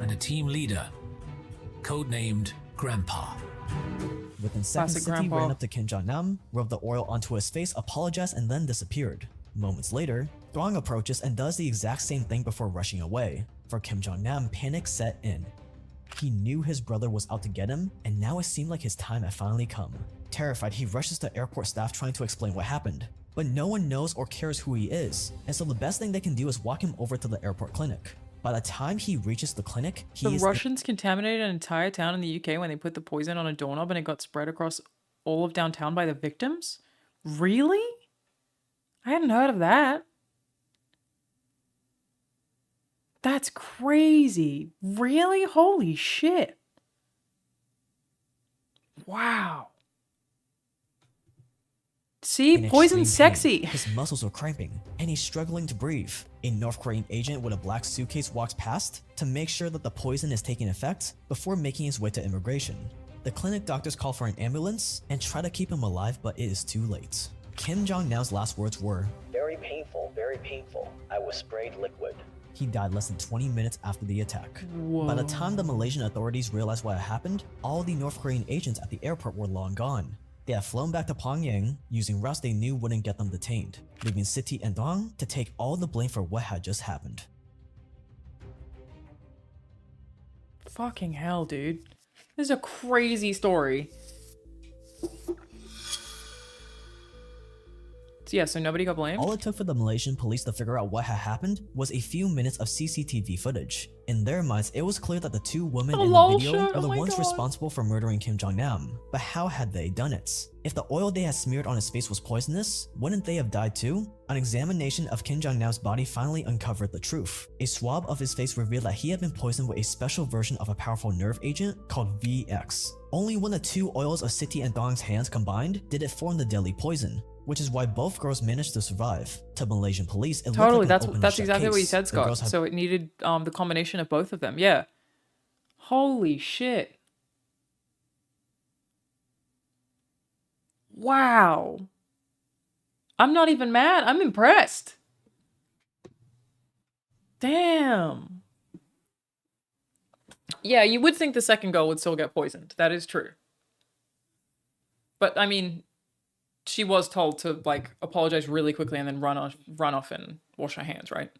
and a team leader, codenamed Grandpa. Within seconds, Classic Siti grandpa. ran up to Kim Jong-nam, rubbed the oil onto his face, apologized, and then disappeared. Moments later, Thong approaches and does the exact same thing before rushing away. For Kim Jong-nam, panic set in. He knew his brother was out to get him, and now it seemed like his time had finally come. Terrified, he rushes to airport staff trying to explain what happened. But no one knows or cares who he is, and so the best thing they can do is walk him over to the airport clinic. By the time he reaches the clinic, he The is Russians contaminated an entire town in the UK when they put the poison on a doorknob and it got spread across all of downtown by the victims? Really? I hadn't heard of that. That's crazy. Really? Holy shit. Wow. See, in poison's extreme pain. sexy. His muscles are cramping, and he's struggling to breathe. A North Korean agent with a black suitcase walks past to make sure that the poison is taking effect before making his way to immigration. The clinic doctors call for an ambulance and try to keep him alive, but it is too late. Kim Jong-nam's last words were, Very painful, very painful. I was sprayed liquid. he died less than 20 minutes after the attack. By the time the Malaysian authorities realized what had happened, all the North Korean agents at the airport were long gone. They had flown back to Pyongyang using routes they knew wouldn't get them detained, leaving Siti and Dong to take all the blame for what had just happened. Fucking hell, dude. This is a crazy story. So yeah, so nobody got blamed? All it took for the Malaysian police to figure out what had happened was a few minutes of CCTV footage. In their minds, it was clear that the two women The in the lol video shirt, are the oh my ones God. responsible for murdering Kim Jong-nam. But how had they done it? If the oil they had smeared on his face was poisonous, wouldn't they have died too? An examination of Kim Jong-nam's body finally uncovered the truth. A swab of his face revealed that he had been poisoned with a special version of a powerful nerve agent called VX. Only when the two oils of Siti and Dong's hands combined did it form the deadly poison, which is why both girls managed to survive. To Malaysian police, it Totally, looked like an that's open and exactly shut what you case. said, The girls Scott. had So it needed the combination of both of them. Yeah. Holy shit. Wow. I'm not even mad. I'm impressed. Damn. Yeah, you would think the second girl would still get poisoned. That is true. But I mean, she was told to like apologize really quickly and then run off and wash her hands, right?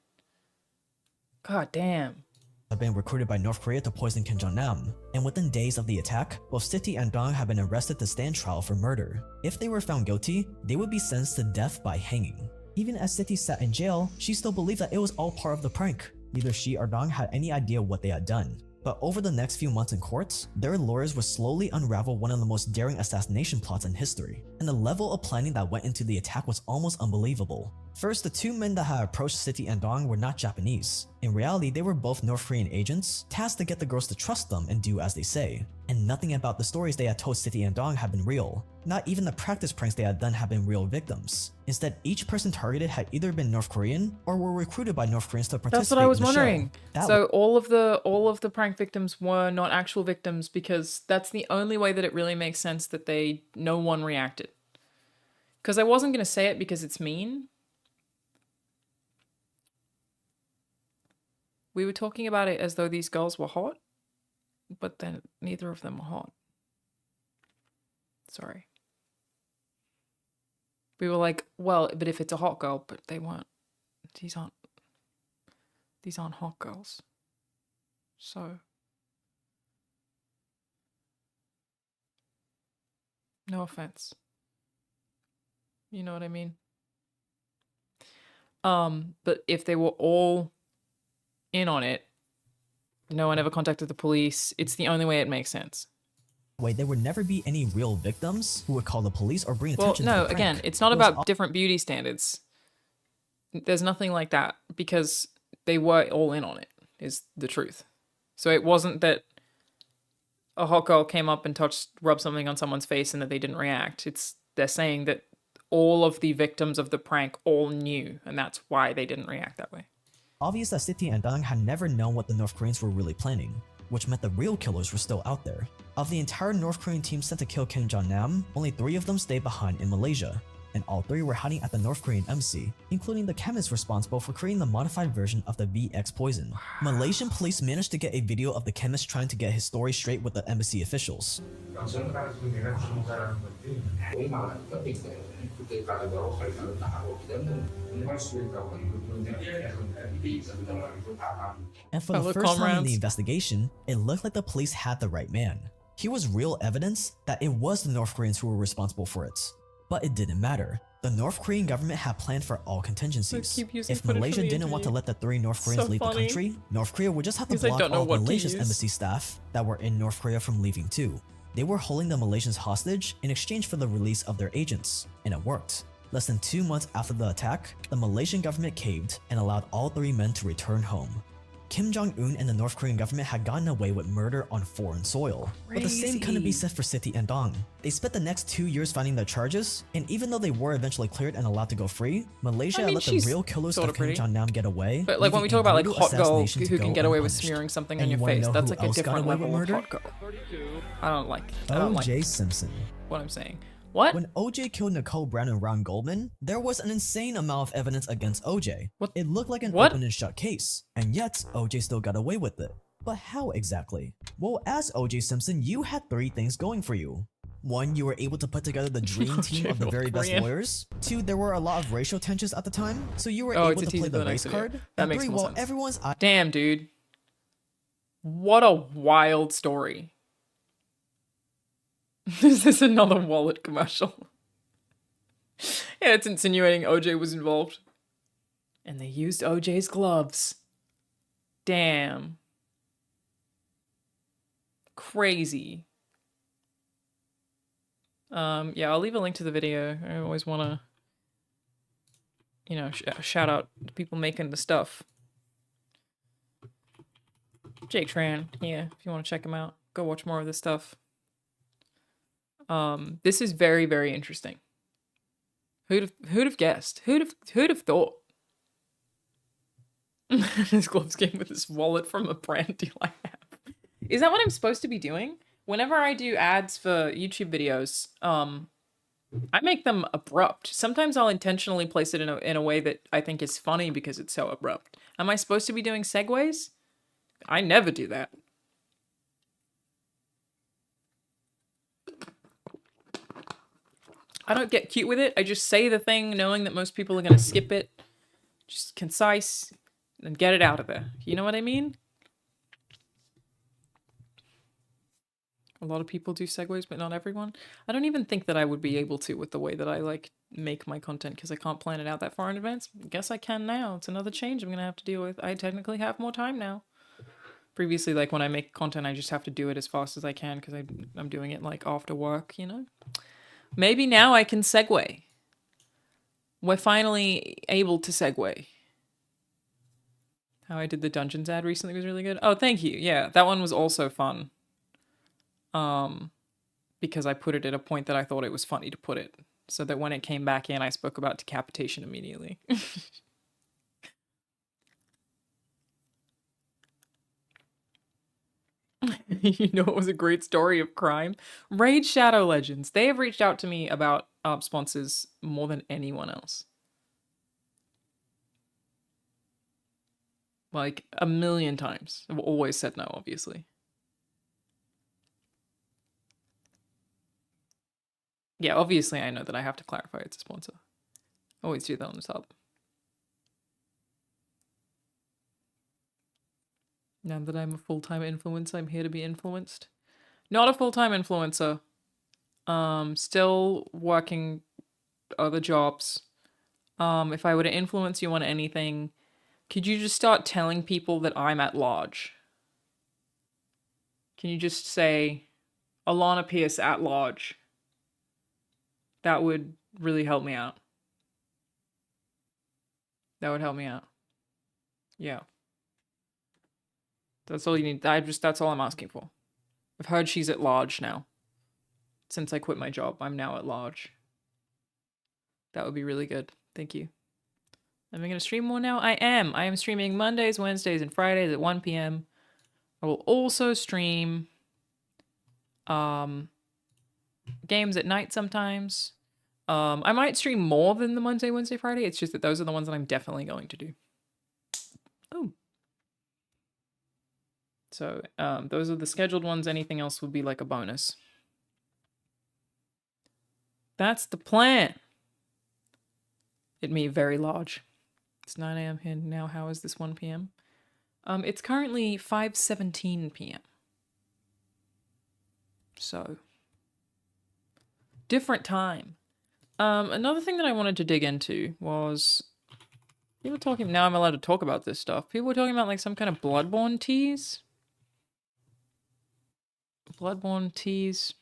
God damn. had been recruited by North Korea to poison Kim Jong-nam, and within days of the attack, both Siti and Dong had been arrested to stand trial for murder. If they were found guilty, they would be sentenced to death by hanging. Even as Siti sat in jail, she still believed that it was all part of the prank. Neither she or Dong had any idea what they had done. But over the next few months in court, their lawyers would slowly unravel one of the most daring assassination plots in history, and the level of planning that went into the attack was almost unbelievable. First, the two men that had approached Siti and Dong were not Japanese. In reality, they were both North Korean agents, tasked to get the girls to trust them and do as they say. And nothing about the stories they had told Siti and Dong had been real. Not even the practice pranks they had done had been real victims. Instead, each person targeted had either been North Korean or were recruited by North Koreans to participate. That's what I was in the wondering. show. So all of the prank victims were not actual victims, because that's the only way that it really makes sense that no one reacted. Because I wasn't going to say it because it's mean. We were talking about it as though these girls were hot, but then neither of them were hot. Sorry. We were like, well, but if it's a hot girl, but they weren't. These aren't hot girls. So. No offense. You know what I mean? But if they were all in on it, no one ever contacted the police, it's the only way it makes sense. Way there would never be any real victims who would call the police or bring attention to Well, the no, prank. again, it's not It was about different beauty standards. There's nothing like that, because they were all in on it, is the truth. So it wasn't that a hot girl came up and rubbed something on someone's face and that they didn't react. They're saying that all of the victims of the prank all knew, and that's why they didn't react that way. Obvious that Siti and Dong had never known what the North Koreans were really planning, which meant the real killers were still out there. Of the entire North Korean team sent to kill Kim Jong-nam, only 3 of them stayed behind in Malaysia, and all 3 were hiding at the North Korean embassy, including the chemist responsible for creating the modified version of the VX poison. Malaysian police managed to get a video of the chemist trying to get his story straight with the embassy officials. And for the first time in the investigation, it looked like the police had the right man. Here was real evidence that it was the North Koreans who were responsible for it. But it didn't matter. The North Korean government had planned for all contingencies. If Malaysia didn't want to let the 3 North Koreans leave the country, North Korea would just have to block all Malaysia's embassy staff that were in North Korea from leaving too. They were holding the Malaysians hostage in exchange for the release of their agents, and it worked. Less than 2 months after the attack, the Malaysian government caved and allowed all 3 men to return home. Kim Jong-un and the North Korean government had gotten away with murder on foreign soil. But the same couldn't be said for Siti and Dong. They spent the next 2 years fighting their charges, and even though they were eventually cleared and allowed to go free, Malaysia let the real killers of Kim Jong-nam get away. But like when we talk about like hot girl who can get away with unpunished. smearing something And on your you wanna face, know that's who like a else got different away with level of murder? hot girl. I don't like O.J. Simpson. what I'm saying. What? When OJ killed Nicole Brown and Ron Goldman, there was an insane amount of evidence against OJ. It looked like an open and shut case, and yet OJ still got away with it. But how exactly? Well, as OJ Simpson, you had 3 things going for you. 1, you were able to put together the dream team of the very best lawyers. 2, there were a lot of racial tensions at the time, so you were able to play the race card. That And makes 3, more well, sense. everyone's Damn, dude. What a wild story. Is this another wallet commercial? Yeah, it's insinuating OJ was involved. And they used OJ's gloves. Damn. Crazy. Yeah, I'll leave a link to the video. I always want to, you know, shout out to people making the stuff. Jake Tran, yeah, if you want to check him out, go watch more of this stuff. This is very, very interesting. Who'd have guessed? Who'd have thought? His gloves came with this wallet from a brand deal I have. Is that what I'm supposed to be doing? Whenever I do ads for YouTube videos, I make them abrupt. Sometimes I'll intentionally place it in a way that I think is funny because it's so abrupt. Am I supposed to be doing segues? I never do that. I don't get cute with it. I just say the thing knowing that most people are going to skip it. Just concise and get it out of there. You know what I mean? A lot of people do segues, but not everyone. I don't even think that I would be able to with the way that I like make my content because I can't plan it out that far in advance. Guess I can now. It's another change I'm going to have to deal with. I technically have more time now. Previously, like when I make content, I just have to do it as fast as I can because I'm doing it like after work, you know? Maybe now I can segue. We're finally able to segue. How I did the Dungeons ad recently was really good. Oh, thank you. Yeah, that one was also fun. Because I put it at a point that I thought it was funny to put it. So that when it came back in, I spoke about decapitation immediately. You know what was a great story of crime? Raid Shadow Legends. They have reached out to me about sponsors more than anyone else. Like, 1,000,000 times. I've always said no, obviously. Yeah, obviously I know that I have to clarify it's a sponsor. Always do that on the top. Now that I'm a full-time influencer, I'm here to be influenced. Not a full-time influencer. Still working other jobs. If I were to influence you on anything, could you just start telling people that I'm at large? Can you just say, Alanah Pierce at large? That would really help me out. That would help me out. Yeah. That's all you need. That's all I'm asking for. I've heard she's at large now. Since I quit my job, I'm now at large. That would be really good. Thank you. Am I going to stream more now? I am. I am streaming Mondays, Wednesdays, and Fridays at 1 p.m. I will also stream games at night sometimes. I might stream more than the Monday, Wednesday, Friday. It's just that those are the ones that I'm definitely going to do. Oh. So, those are the scheduled ones. Anything else would be like a bonus. That's the plan. It may very large. It's 9 a.m. here now. How is this 1 p.m.? It's currently 5:17 p.m. So, different time. Another thing that I wanted to dig into was people talking. Now I'm allowed to talk about this stuff. People were talking about like some kind of Bloodborne tease. Bloodborne tease.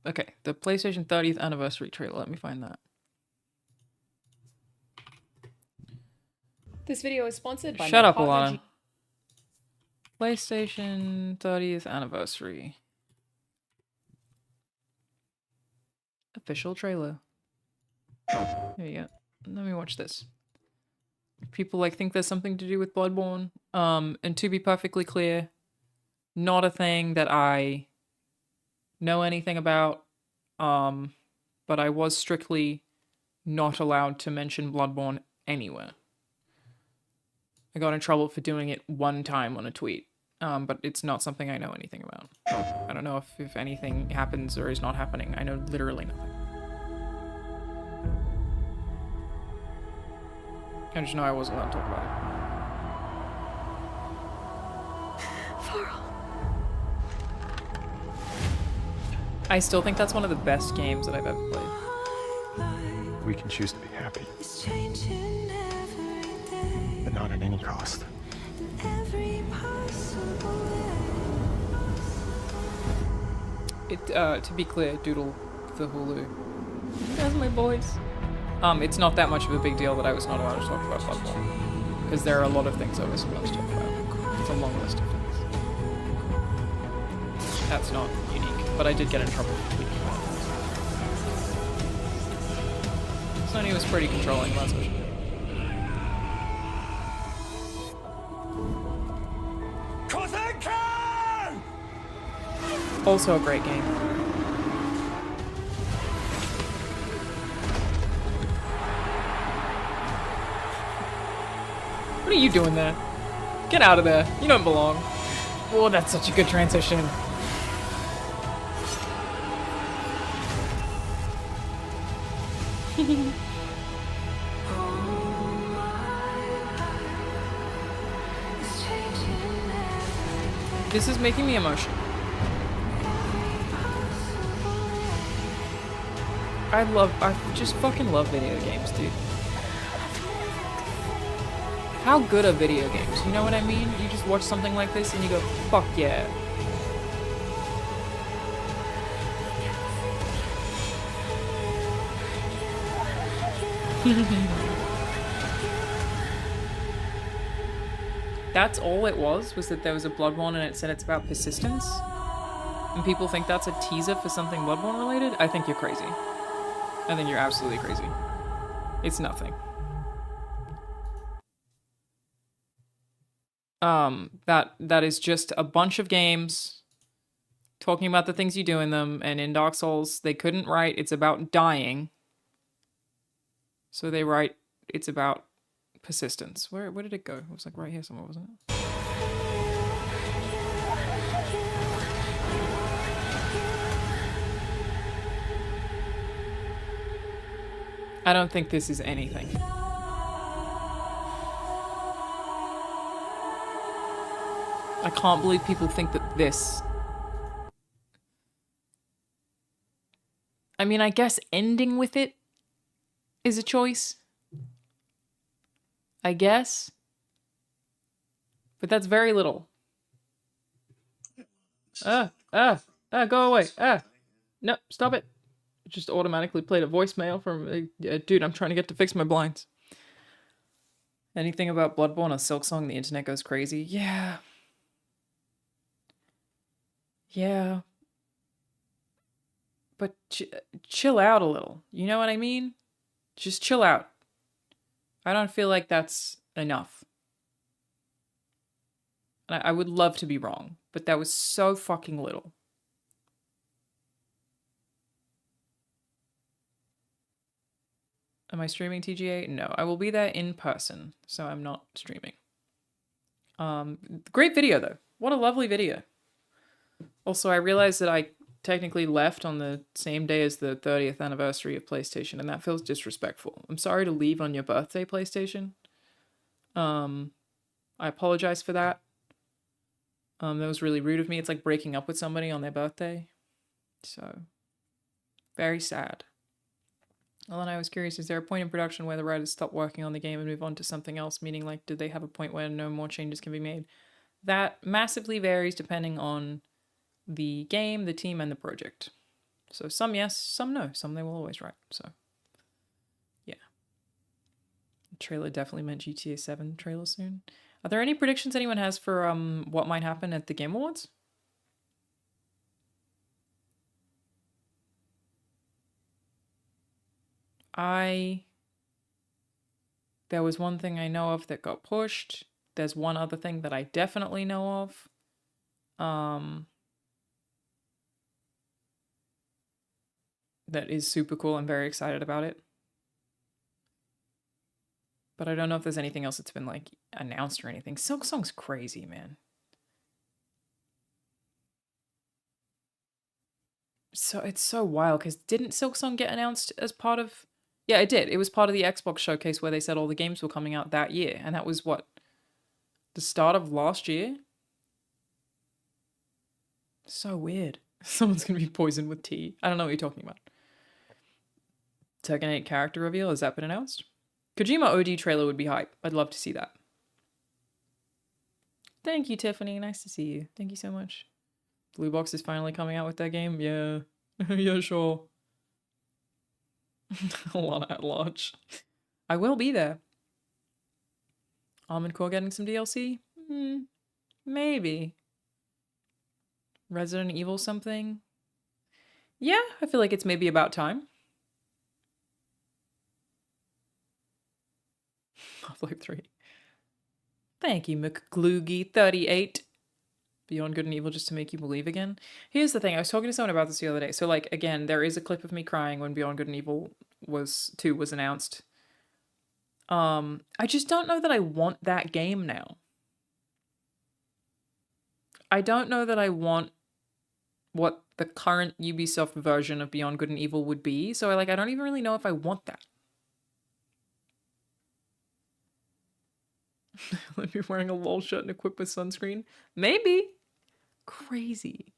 Okay, the PlayStation 30th anniversary trailer. Let me find that. This video is sponsored by Shut my up, partner Alanah. PlayStation 30th anniversary. Official trailer. Here you go. Let me watch this. People like think there's something to do with Bloodborne. And to be perfectly clear, not a thing that I know anything about. But I was strictly not allowed to mention Bloodborne anywhere. I got in trouble for doing it one time on a tweet. But it's not something I know anything about. I don't know if anything happens or is not happening. I know literally nothing. I just know I wasn't allowed to talk about it. I still think that's one of the best games that I've ever played. We can choose to be happy, but not at any cost. To be clear, Doodle the Hulu. That's my voice. It's not that much of a big deal that I was not allowed to talk about Bloodborne. Because there are a lot of things I was supposed to talk about. It's a long list of things. That's not unique. but I did get in trouble for tweaking that. Sony was pretty controlling, that's for sure. Also a great game. What are you doing there? Get out of there. You don't belong. Oh, that's such a good transition. This is making me emotional. I just fucking love video games, dude. How good are video games? You know what I mean? You just watch something like this and you go, fuck yeah. That's all it was that there was a Bloodborne and it said it's about persistence? And people think that's a teaser for something Bloodborne related? I think you're crazy. I think you're absolutely crazy. It's nothing. That is just a bunch of games talking about the things you do in them, and in Dark Souls, they couldn't write it's about dying. So they write it's about persistence. Where did it go? It was like right here somewhere, wasn't it? I don't think this is anything. I can't believe people think that this... I mean, I guess ending with it is a choice. I guess. But that's very little. Go away. No, stop it. It just automatically played a voicemail from... dude, I'm trying to get to fix my blinds. Anything about Bloodborne or Silksong, the internet goes crazy. Yeah. Yeah. But chill out a little. You know what I mean? Just chill out. I don't feel like that's enough. And I would love to be wrong, but that was so fucking little. Am I streaming TGA? No, I will be there in person, so I'm not streaming. Great video though. What a lovely video. Also, I realized that I technically left on the same day as the 30th anniversary of PlayStation, and that feels disrespectful. I'm sorry to leave on your birthday, PlayStation. I apologize for that. That was really rude of me. It's like breaking up with somebody on their birthday. So, very sad. Alanah, I was curious, is there a point in production where the writers stop working on the game and move on to something else? Meaning, like, did they have a point where no more changes can be made? That massively varies depending on the game, the team, and the project. So some yes, some no. Some they will always write. So, yeah. The trailer definitely meant GTA 7 trailer soon. Are there any predictions anyone has for what might happen at the Game Awards? There was one thing I know of that got pushed. There's one other thing that I definitely know of. That is super cool. I'm very excited about it. But I don't know if there's anything else that's been, like, announced or anything. Silksong's crazy, man. So it's so wild, because didn't Silksong get announced as part of... Yeah, it did. It was part of the Xbox showcase where they said all the games were coming out that year. And that was, what? The start of last year? So weird. Someone's going to be poisoned with tea. I don't know what you're talking about. Tekken 8 character reveal, has that been announced? Kojima OD trailer would be hype. I'd love to see that. Thank you, Tiffany. Nice to see you. Thank you so much. Blue Box is finally coming out with that game? Yeah. Yeah, sure. Alanah at large. I will be there. Armored Core getting some DLC? Maybe. Resident Evil something? Yeah, I feel like it's maybe about time. Half-Life 3. Thank you, McGloogie38. Beyond Good and Evil just to make you believe again. Here's the thing, I was talking to someone about this the other day. So, like, again, there is a clip of me crying when Beyond Good and Evil 2 was announced. I just don't know that I want that game now. I don't know that I want what the current Ubisoft version of Beyond Good and Evil would be. So, I don't even really know if I want that. Let me wearing a LOL shirt and equipped with sunscreen. Maybe. Crazy.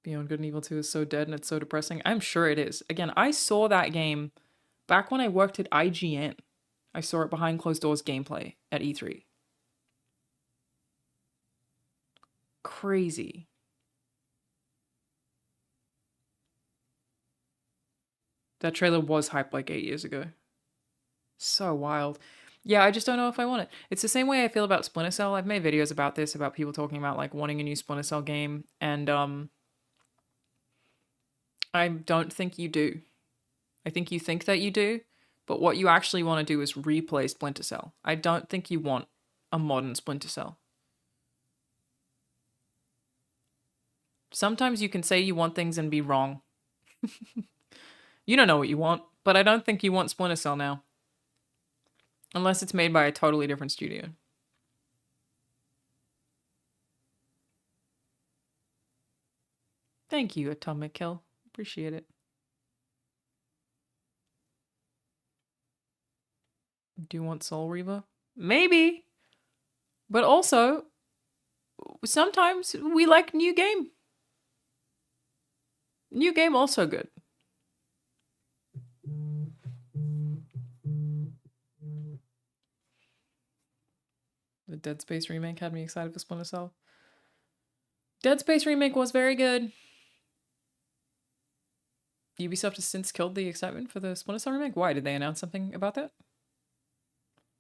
Beyond Good and Evil 2 is so dead and it's so depressing. I'm sure it is. Again, I saw that game back when I worked at IGN. I saw it behind closed doors gameplay at E3. Crazy. That trailer was hyped like 8 years ago. So wild. Yeah, I just don't know if I want it. It's the same way I feel about Splinter Cell. I've made videos about this, about people talking about like wanting a new Splinter Cell game, and I don't think you do. I think you think that you do, but what you actually want to do is replay Splinter Cell. I don't think you want a modern Splinter Cell. Sometimes you can say you want things and be wrong. You don't know what you want, but I don't think you want Splinter Cell now. Unless it's made by a totally different studio. Thank you, Atomic Kill. Appreciate it. Do you want Soul Reaver? Maybe. But also, sometimes we like new game. New game also good. The Dead Space remake had me excited for Splinter Cell. Dead Space remake was very good. Ubisoft has since killed the excitement for the Splinter Cell remake. Why? Did they announce something about that?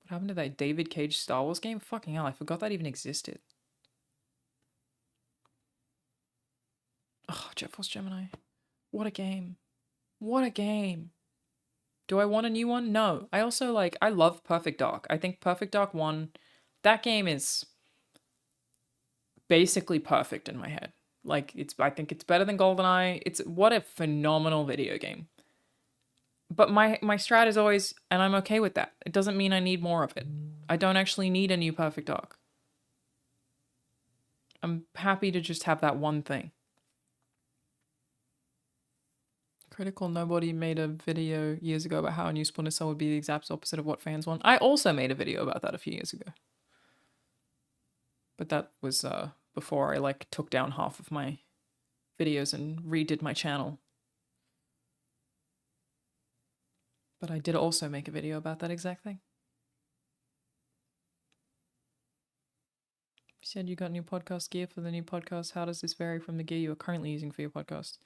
What happened to that David Cage Star Wars game? Fucking hell, I forgot that even existed. Oh, Jet Force Gemini. What a game. What a game. Do I want a new one? No. I also I love Perfect Dark. I think Perfect Dark 1, that game is basically perfect in my head. I think it's better than GoldenEye. What a phenomenal video game. But my strat is always, and I'm okay with that. It doesn't mean I need more of it. I don't actually need a new Perfect Dark. I'm happy to just have that one thing. Critical Nobody made a video years ago about how a new Splinter Cell would be the exact opposite of what fans want. I also made a video about that a few years ago. But that was before I took down half of my videos and redid my channel. But I did also make a video about that exact thing. You said you got new podcast gear for the new podcast. How does this vary from the gear you are currently using for your podcast?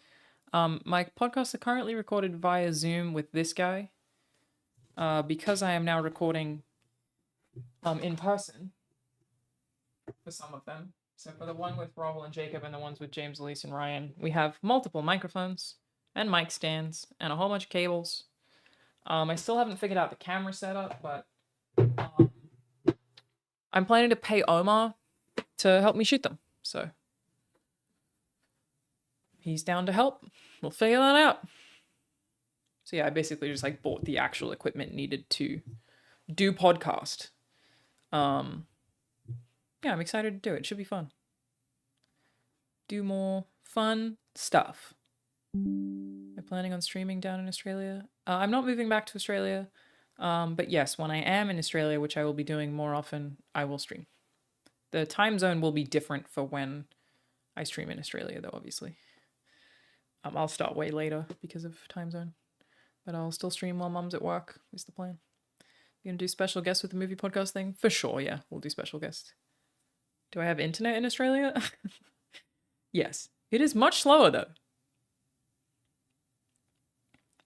My podcasts are currently recorded via Zoom with this guy. Because I am now recording in person for some of them. So for the one with Robel and Jacob and the ones with James, Elise, and Ryan, we have multiple microphones and mic stands and a whole bunch of cables. I still haven't figured out the camera setup, but I'm planning to pay Omar to help me shoot them. So he's down to help. We'll figure that out. So yeah, I basically just bought the actual equipment needed to do podcast. Yeah, I'm excited to do it. It should be fun. Do more fun stuff. I'm planning on streaming down in Australia. I'm not moving back to Australia. But yes, when I am in Australia, which I will be doing more often, I will stream. The time zone will be different for when I stream in Australia, though, obviously. I'll start way later because of time zone. But I'll still stream while Mum's at work, is the plan. You gonna do special guests with the movie podcast thing? For sure, yeah. We'll do special guests. Do I have internet in Australia? Yes. It is much slower, though.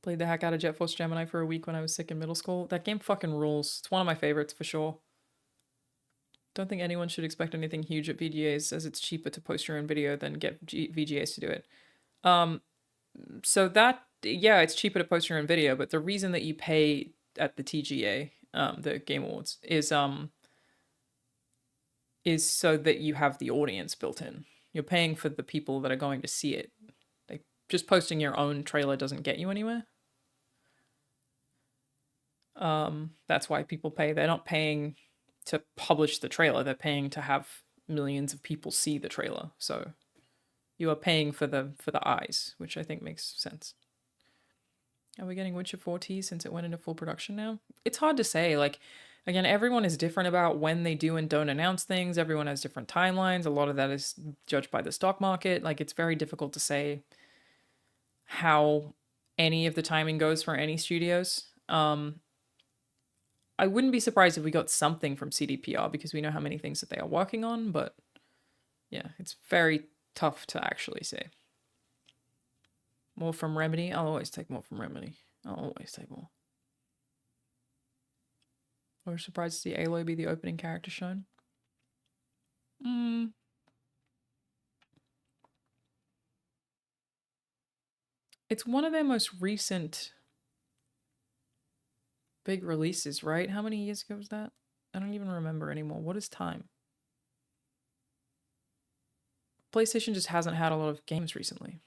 Played the heck out of Jet Force Gemini for a week when I was sick in middle school. That game fucking rules. It's one of my favorites, for sure. Don't think anyone should expect anything huge at VGAs, as it's cheaper to post your own video than get VGAs to do it. So that, yeah, it's cheaper to post your own video, but the reason that you pay at the TGA, the Game Awards, is so that you have the audience built in. You're paying for the people that are going to see it. Like, just posting your own trailer doesn't get you anywhere. That's why people pay. They're not paying to publish the trailer, they're paying to have millions of people see the trailer. So you are paying for the eyes, which I think makes sense. Are we getting Witcher 4T since it went into full production now? It's hard to say. Like, again, everyone is different about when they do and don't announce things. Everyone has different timelines. A lot of that is judged by the stock market. Like, it's very difficult to say how any of the timing goes for any studios. I wouldn't be surprised if we got something from CDPR because we know how many things that they are working on, but yeah, it's very tough to actually say. More from Remedy? I'll always take more from Remedy. I'll always take more. I was surprised to see Aloy be the opening character shown. It's one of their most recent big releases, right? How many years ago was that? I don't even remember anymore. What is time? PlayStation just hasn't had a lot of games recently.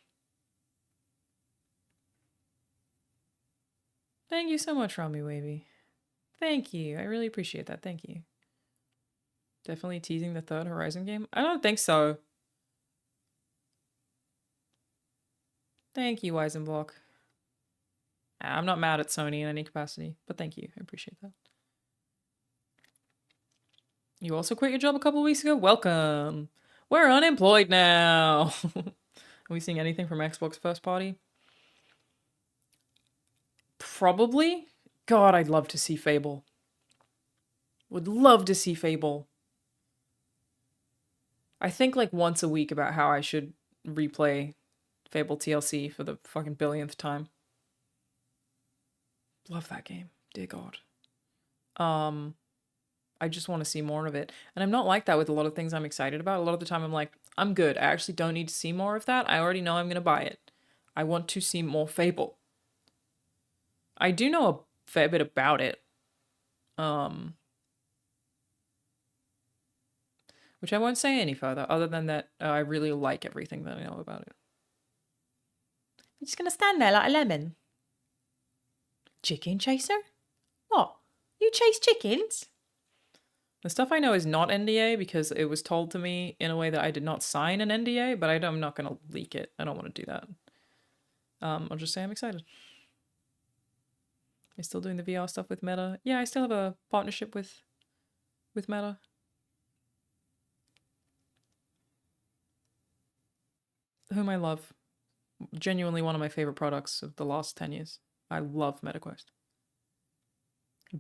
Thank you so much, Rami Wavy. Thank you. I really appreciate that. Thank you. Definitely teasing the third Horizon game? I don't think so. Thank you, Weisenblock. I'm not mad at Sony in any capacity, but thank you. I appreciate that. You also quit your job a couple weeks ago? Welcome. We're unemployed now. Are we seeing anything from Xbox first party? Probably. God, I'd love to see Fable. Would love to see Fable. I think like once a week about how I should replay Fable TLC for the fucking billionth time. Love that game. Dear God. I just want to see more of it. And I'm not like that with a lot of things I'm excited about. A lot of the time I'm like, I'm good. I actually don't need to see more of that. I already know I'm going to buy it. I want to see more Fable. I do know a fair bit about it. Which I won't say any further, other than that I really like everything that I know about it. You're just going to stand there like a lemon. Chicken chaser? What? You chase chickens? The stuff I know is not NDA because it was told to me in a way that I did not sign an NDA, but I'm not going to leak it. I don't want to do that. I'll just say I'm excited. You're still doing the VR stuff with Meta? Yeah, I still have a partnership with Meta. Whom I love. Genuinely one of my favorite products of the last 10 years. I love MetaQuest.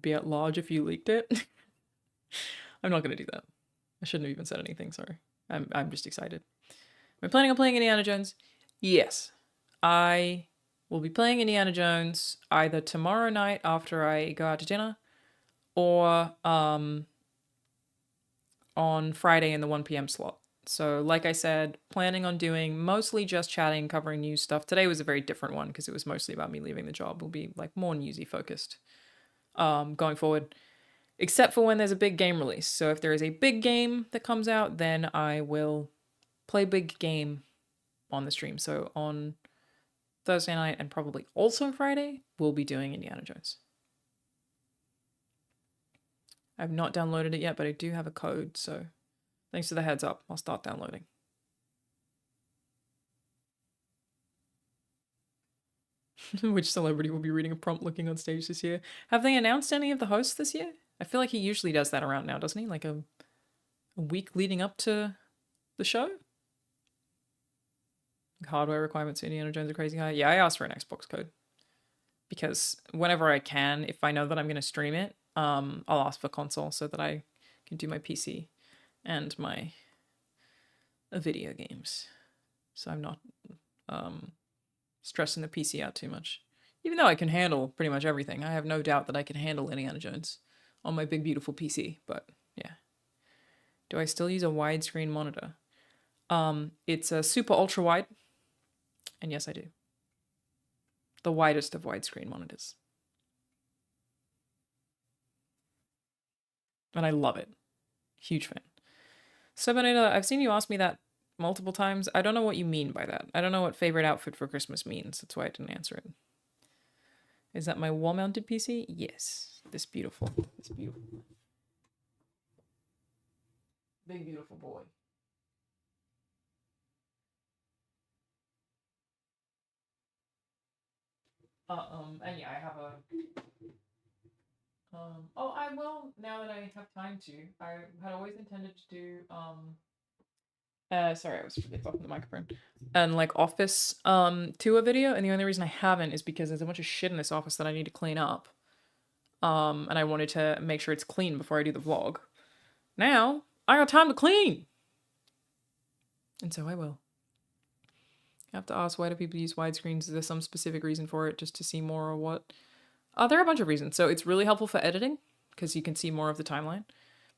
Be at large if you leaked it. I'm not going to do that. I shouldn't have even said anything, sorry. I'm just excited. Am I planning on playing Indiana Jones? Yes. I will be playing Indiana Jones either tomorrow night after I go out to dinner or on Friday in the 1 p.m. slot. So like I said, planning on doing mostly just chatting, covering news stuff. Today was a very different one because it was mostly about me leaving the job. It'll be like more newsy focused going forward. Except for when there's a big game release. So if there is a big game that comes out, then I will play big game on the stream. So on Thursday night and probably also Friday, we'll be doing Indiana Jones. I've not downloaded it yet, but I do have a code. So thanks for the heads up. I'll start downloading. Which celebrity will be reading a prompt looking on stage this year? Have they announced any of the hosts this year? I feel like he usually does that around now, doesn't he? Like a week leading up to the show? Hardware requirements for Indiana Jones are crazy high. Yeah, I asked for an Xbox code. Because whenever I can, if I know that I'm going to stream it, I'll ask for console so that I can do my PC and my video games. So I'm not stressing the PC out too much. Even though I can handle pretty much everything. I have no doubt that I can handle Indiana Jones on my big beautiful PC, but yeah. Do I still use a widescreen monitor? It's a super ultra wide. And yes, I do. The widest of widescreen monitors. And I love it. Huge fan. So, Benita, I've seen you ask me that multiple times. I don't know what you mean by that. I don't know what favorite outfit for Christmas means. That's why I didn't answer it. Is that my wall-mounted PC? Yes. This beautiful. This beautiful. Big, beautiful boy. And yeah, I have a... oh, I will, now that I have time to. I had always intended to do, sorry, I was really off the microphone. And like office, tour video, and the only reason I haven't is because there's a bunch of shit in this office that I need to clean up. And I wanted to make sure it's clean before I do the vlog. Now, I got time to clean! And so I will. I have to ask, why do people use widescreens? Is there some specific reason for it, just to see more or what? There are a bunch of reasons. So it's really helpful for editing, because you can see more of the timeline.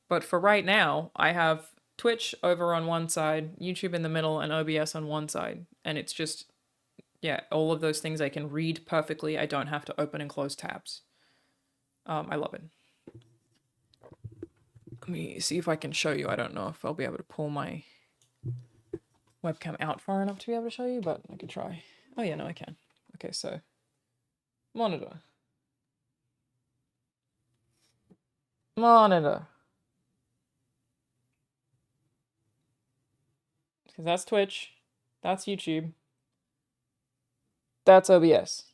But for right now, I have Twitch over on one side, YouTube in the middle, and OBS on one side. And it's just, yeah, all of those things I can read perfectly. I don't have to open and close tabs. I love it. Let me see if I can show you. I don't know if I'll be able to pull my webcam out far enough to be able to show you, but I could try. Oh yeah, no, I can. Okay, so monitor. Monitor. Because that's Twitch. That's YouTube. That's OBS.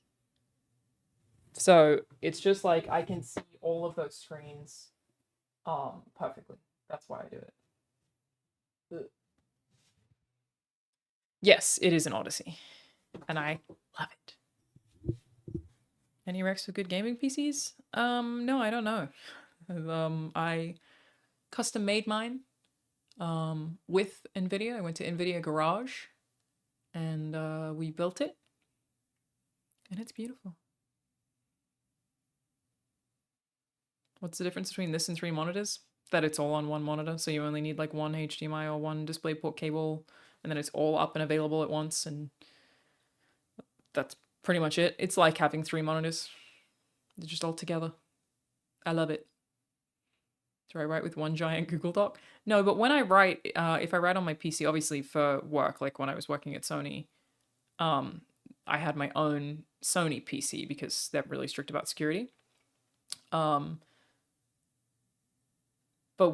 So it's just like I can see all of those screens perfectly. That's why I do it. Ugh. Yes, it is an Odyssey. And I love it. Any recs for good gaming PCs? No, I don't know. I custom made mine with NVIDIA. I went to NVIDIA Garage and we built it. And it's beautiful. What's the difference between this and 3 monitors? That it's all on one monitor, so you only need like one HDMI or one DisplayPort cable, and then it's all up and available at once, and that's pretty much it. It's like having 3 monitors. They're just all together. I love it. Do I write with one giant Google Doc? No, but when I write, if I write on my PC, obviously for work, like when I was working at Sony, I had my own Sony PC because they're really strict about security. But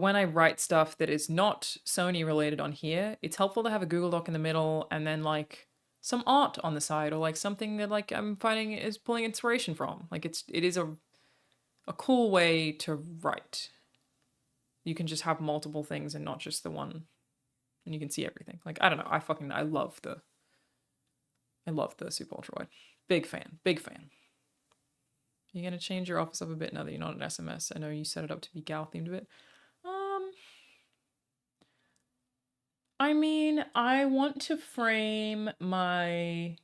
when I write stuff that is not Sony related on here, it's helpful to have a Google Doc in the middle and then like some art on the side or like something that like I'm finding is pulling inspiration from. Like it is a cool way to write. You can just have multiple things and not just the one, and you can see everything. Like I don't know, I love the super ultra wide. Big fan, big fan. You're gonna change your office up a bit now that you're not an SMS. I know you set it up to be gal themed a bit. I mean, I want to frame my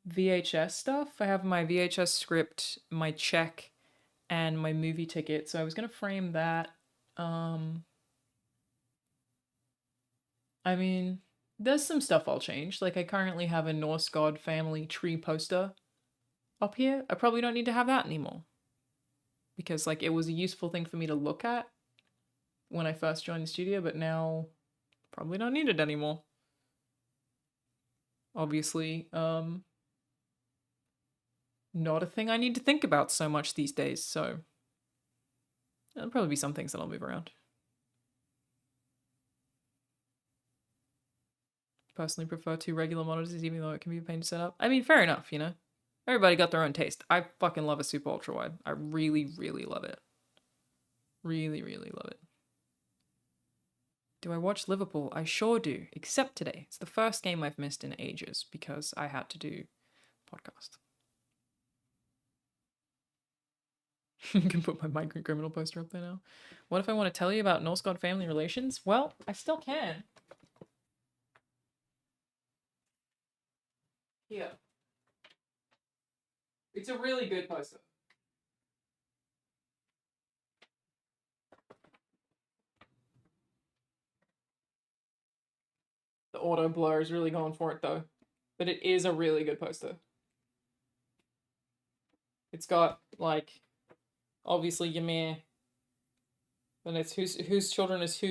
VHS stuff. I have my VHS script, my check, and my movie ticket. So I was gonna frame that. I mean, there's some stuff I'll change. Like I currently have a Norse god family tree poster up here. I probably don't need to have that anymore. Because like it was a useful thing for me to look at when I first joined the studio, but now probably don't need it anymore. Obviously, not a thing I need to think about so much these days, so there'll probably be some things that I'll move around. Personally prefer 2 regular monitors even though it can be a pain to set up. I mean, fair enough, you know? Everybody got their own taste. I fucking love a super ultra wide. I really, really love it. Really, really love it. Do I watch Liverpool? I sure do, except today. It's the first game I've missed in ages because I had to do podcast. You can put my migrant criminal poster up there now. What if I want to tell you about Norse god family relations? Well, I still can. Here. It's a really good poster. The auto blur is really going for it though. But it is a really good poster. It's got, like, obviously Ymir. And it's whose children is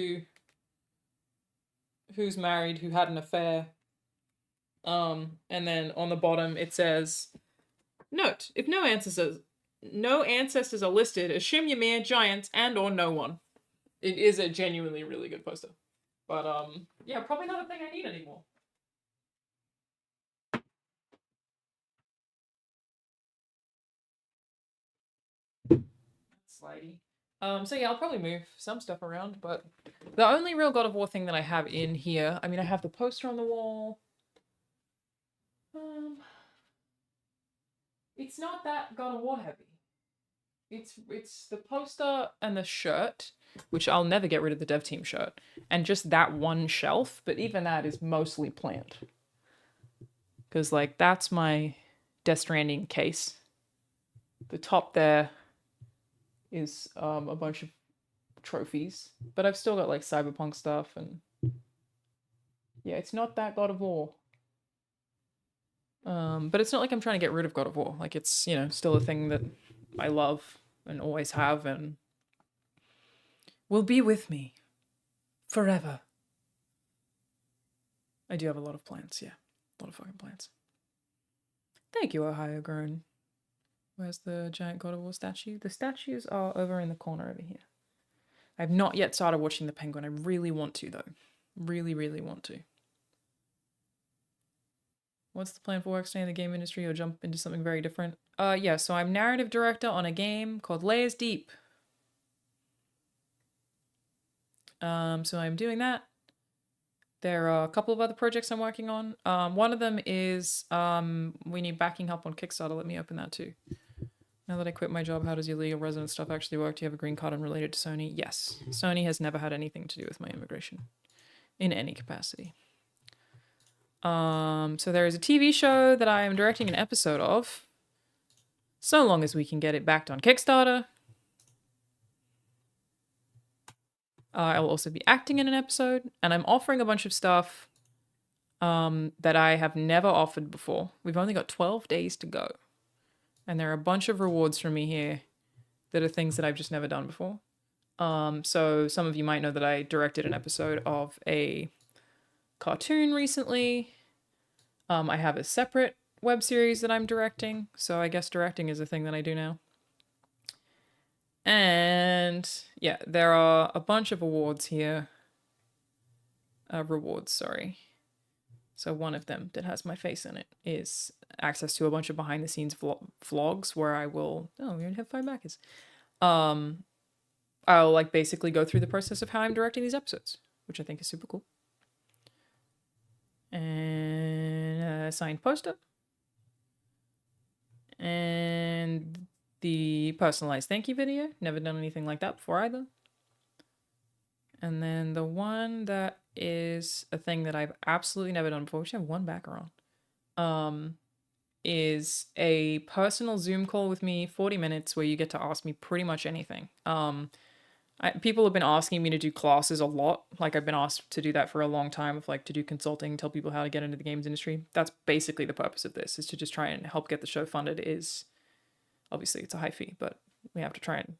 who's married, who had an affair. And then on the bottom it says, note, if no ancestors are listed, assume Ymir, giants, and or no one. It is a genuinely really good poster. But yeah, probably not a thing I need anymore. Slidey. So yeah, I'll probably move some stuff around, but the only real God of War thing that I have in here, I mean, I have the poster on the wall. It's not that God of War heavy. It's the poster and the shirt, which I'll never get rid of the dev team shirt, and just that one shelf, but even that is mostly planned. Because, like, that's my Death Stranding case. The top there is a bunch of trophies, but I've still got, like, Cyberpunk stuff, and yeah, it's not that God of War. But it's not like I'm trying to get rid of God of War. Like, it's, you know, still a thing that I love and always have and will be with me forever. I do have a lot of plans, yeah. A lot of fucking plans. Thank you, Ohio Grown. Where's the giant God of War statue? The statues are over in the corner over here. I've not yet started watching The Penguin. I really want to, though. Really, really want to. What's the plan for work? Stay in the game industry or jump into something very different? Yeah, so I'm narrative director on a game called Layers Deep. So I'm doing that. There are a couple of other projects I'm working on. One of them is we need backing help on Kickstarter. Let me open that too. Now that I quit my job, how does your legal resident stuff actually work? Do you have a green card and related to Sony? Yes. Sony has never had anything to do with my immigration in any capacity. So there is a TV show that I am directing an episode of, so long as we can get it backed on Kickstarter. I will also be acting in an episode, and I'm offering a bunch of stuff that I have never offered before. We've only got 12 days to go, and there are a bunch of rewards from me here that are things that I've just never done before. So some of you might know that I directed an episode of a cartoon recently. I have a separate web series that I'm directing, so I guess directing is a thing that I do now. And yeah, there are a bunch of awards here. Rewards, sorry. So one of them that has my face in it is access to a bunch of behind the scenes vlogs where I will, oh, we only have 5 backers. I'll like basically go through the process of how I'm directing these episodes, which I think is super cool. And a signed poster. And the personalized thank you video. Never done anything like that before either. And then the one that is a thing that I've absolutely never done before, which I have 1 backer on, is a personal Zoom call with me, 40 minutes, where you get to ask me pretty much anything. People have been asking me to do classes a lot. Like, I've been asked to do that for a long time, of like to do consulting, tell people how to get into the games industry. That's basically the purpose of this, is to just try and help get the show funded. Is obviously it's a high fee, but we have to try and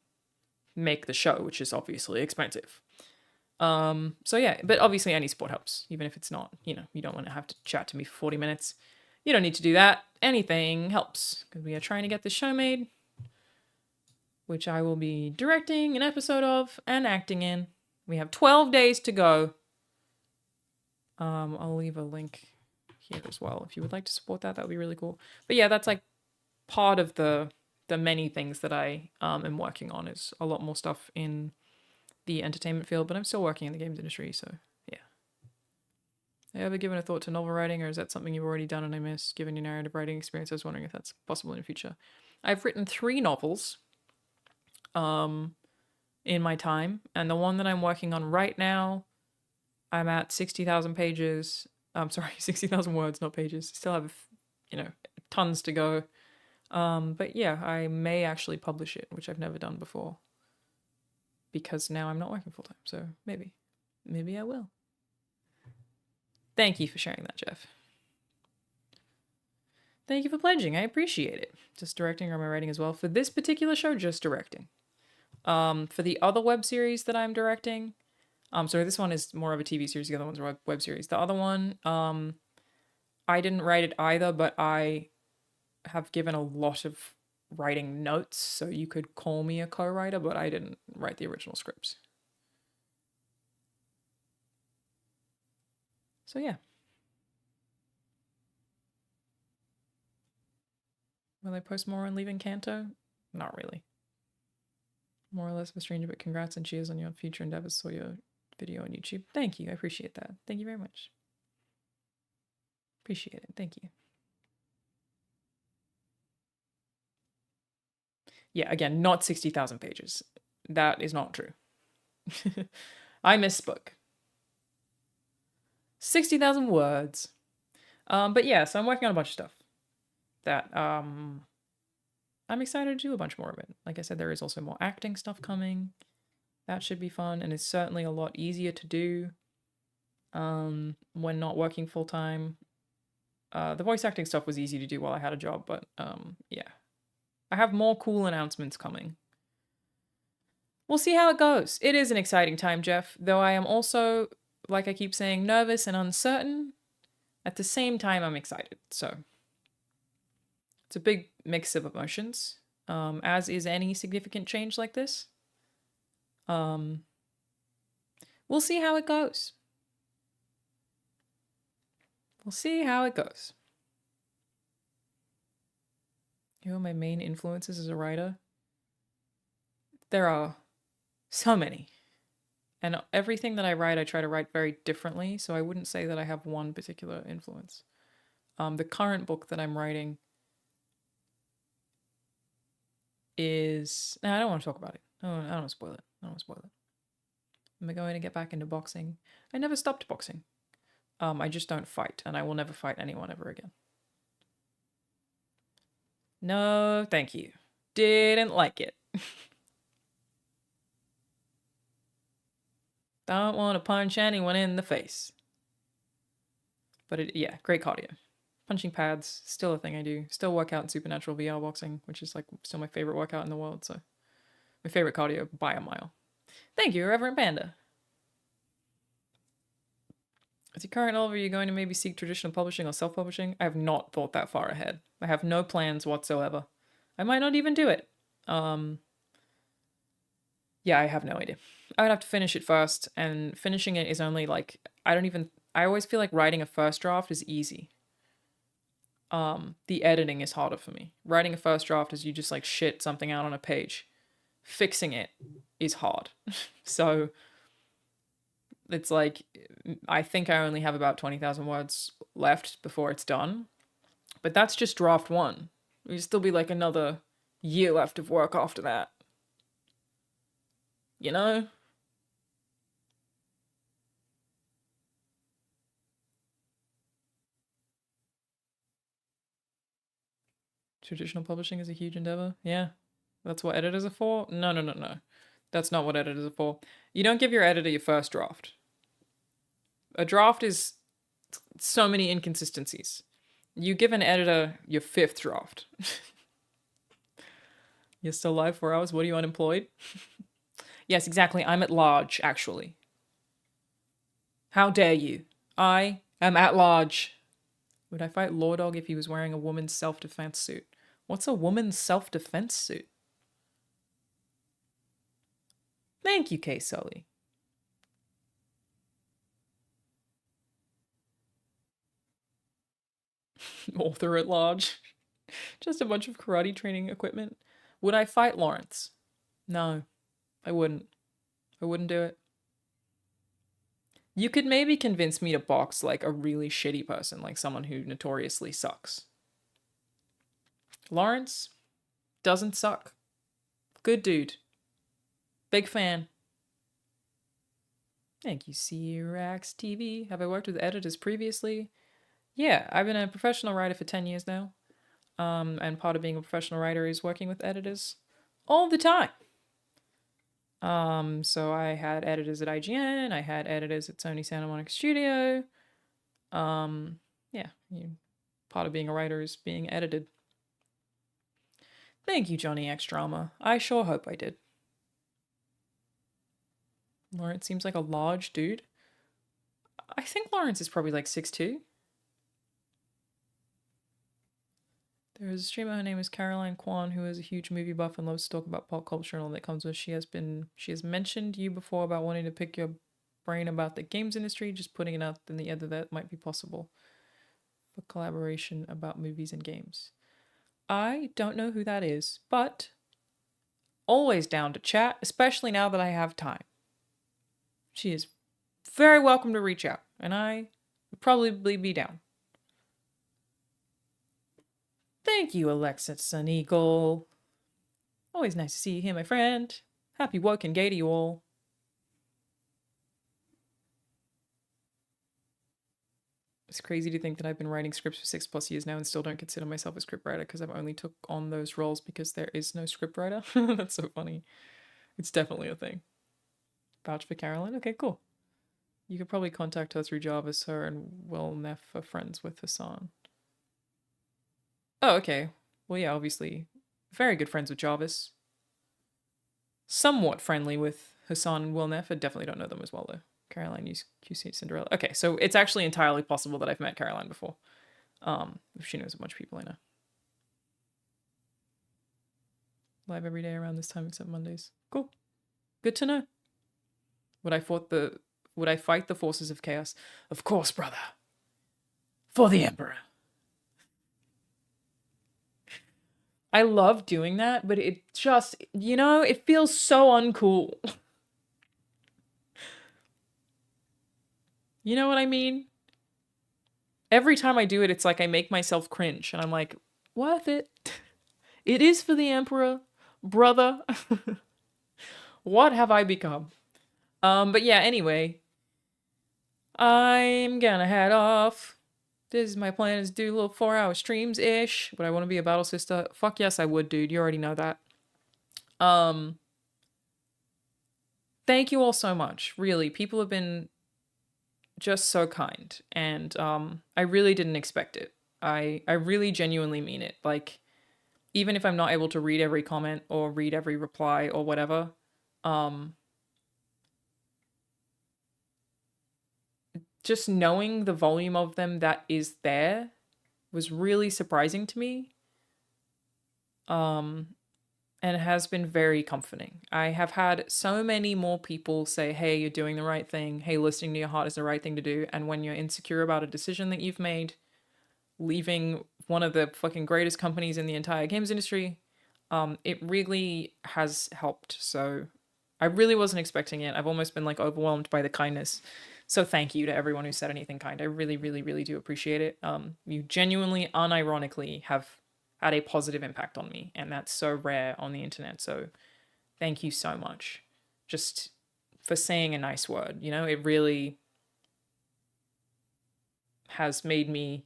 make the show, which is obviously expensive. So yeah, but obviously any support helps, even if it's not, you know, you don't want to have to chat to me for 40 minutes. You don't need to do that. Anything helps, because we are trying to get this show made, which I will be directing an episode of and acting in. We have 12 days to go. I'll leave a link here as well. If you would like to support that, that would be really cool. But yeah, that's like part of the many things that I am working on, is a lot more stuff in the entertainment field, but I'm still working in the games industry, so yeah. Have you ever given a thought to novel writing, or is that something you've already done and I missed? Given your narrative writing experience, I was wondering if that's possible in the future. I've written 3 novels in my time, and the one that I'm working on right now, I'm at 60,000 pages. I'm sorry, 60,000 words, not pages. Still have, you know, tons to go. But yeah, I may actually publish it, which I've never done before, because now I'm not working full time. So maybe I will. Thank you for sharing that, Jeff. Thank you for pledging. I appreciate it. Just directing or am I writing as well? For this particular show, just directing. For the other web series that I'm directing, so this one is more of a TV series, the other one's a web series. The other one, I didn't write it either, but I have given a lot of writing notes, so you could call me a co-writer, but I didn't write the original scripts. So yeah. Will I post more on leaving Kanto? Not really. More or less of a stranger, but congrats and cheers on your future endeavors. Saw your video on YouTube. Thank you. I appreciate that. Thank you very much. Appreciate it. Thank you. Yeah, again, not 60,000 pages. That is not true. I misspoke. 60,000 words. But yeah, so I'm working on a bunch of stuff that I'm excited to do a bunch more of it. Like I said, there is also more acting stuff coming. That should be fun, and it's certainly a lot easier to do when not working full time. The voice acting stuff was easy to do while I had a job, but yeah. I have more cool announcements coming. We'll see how it goes. It is an exciting time, Jeff, though I am also, like I keep saying, nervous and uncertain. At the same time, I'm excited, so it's a big mix of emotions, as is any significant change like this. We'll see how it goes. We'll see how it goes. Who are my main influences as a writer? There are so many. And everything that I write, I try to write very differently, so I wouldn't say that I have one particular influence. The current book that I'm writing is... No, I don't want to talk about it. I don't want to spoil it. I don't want to spoil it. Am I going to get back into boxing? I never stopped boxing. I just don't fight, and I will never fight anyone ever again. No, thank you. Didn't like it. Don't want to punch anyone in the face. But yeah, great cardio. Punching pads, still a thing I do. Still work out in Supernatural VR boxing, which is like still my favorite workout in the world, so my favorite cardio by a mile. Thank you, Reverend Panda. As your current novel, are you going to maybe seek traditional publishing or self-publishing? I have not thought that far ahead. I have no plans whatsoever. I might not even do it. Yeah, I have no idea. I would have to finish it first, and finishing it is only like, I always feel like writing a first draft is easy. The editing is harder for me. Writing a first draft is you just like shit something out on a page. Fixing it is hard. So it's like, I think I only have about 20,000 words left before it's done. But that's just draft one. There'll still be like another year left of work after that. You know? Traditional publishing is a huge endeavor. Yeah. That's what editors are for? No. That's not what editors are for. You don't give your editor your first draft. A draft is so many inconsistencies. You give an editor your fifth draft. You're still alive 4 hours? What are you, unemployed? Yes, exactly. I'm at large, actually. How dare you? I am at large. Would I fight Lordog if he was wearing a woman's self-defense suit? What's a woman's self-defense suit? Thank you, K. Sully. Author at large. Just a bunch of karate training equipment. Would I fight Lawrence? No, I wouldn't. I wouldn't do it. You could maybe convince me to box like a really shitty person, like someone who notoriously sucks. Lawrence doesn't suck. Good dude. Big fan. Thank you, C-Rax TV. Have I worked with editors previously? Yeah, I've been a professional writer for 10 years now. And part of being a professional writer is working with editors all the time. So I had editors at IGN, I had editors at Sony Santa Monica Studio. Yeah, part of being a writer is being edited. Thank you, Johnny X Drama. I sure hope I did. Lawrence seems like a large dude. I think Lawrence is probably like 6'2". There is a streamer, her name is Caroline Kwan, who is a huge movie buff and loves to talk about pop culture and all that comes with. She has mentioned you before about wanting to pick your brain about the games industry, just putting it out in the air that might be possible for collaboration about movies and games. I don't know who that is, but always down to chat, especially now that I have time. She is very welcome to reach out, and I would probably be down. Thank you, Alexis Sun Eagle. Always nice to see you here, my friend. Happy working gay to you all. It's crazy to think that I've been writing scripts for 6+ years now and still don't consider myself a scriptwriter because I've only took on those roles because there is no scriptwriter. That's so funny. It's definitely a thing. Vouch for Caroline? Okay, cool. You could probably contact her through Jarvis. Her and Will Neff are friends with Hassan. Oh, okay. Well, yeah, obviously. Very good friends with Jarvis. Somewhat friendly with Hassan and Will Neff. I definitely don't know them as well, though. Caroline QC Cinderella. Okay, so it's actually entirely possible that I've met Caroline before. If she knows a bunch of people I know. Live every day around this time except Mondays. Cool. Good to know. Would I fight the forces of chaos? Of course, brother. For the Emperor. I love doing that, but it just, it feels so uncool. You know what I mean? Every time I do it, it's like I make myself cringe, and I'm like, worth it. It is for the Emperor, brother. What have I become? But yeah, anyway. I'm gonna head off. This is my plan, is do little 4-hour streams-ish. Would I want to be a battle sister? Fuck yes, I would, dude. You already know that. Thank you all so much. Really, people have been just so kind. And I really didn't expect it. I really genuinely mean it. Like, even if I'm not able to read every comment or read every reply or whatever, just knowing the volume of them that is there was really surprising to me. And it has been very comforting. I have had so many more people say, hey, you're doing the right thing. Hey, listening to your heart is the right thing to do. And when you're insecure about a decision that you've made, leaving one of the fucking greatest companies in the entire games industry, it really has helped. So I really wasn't expecting it. I've almost been like overwhelmed by the kindness. So thank you to everyone who said anything kind. I really, really, really do appreciate it. You genuinely, unironically have had a positive impact on me, and that's so rare on the internet. So thank you so much just for saying a nice word. It really has made me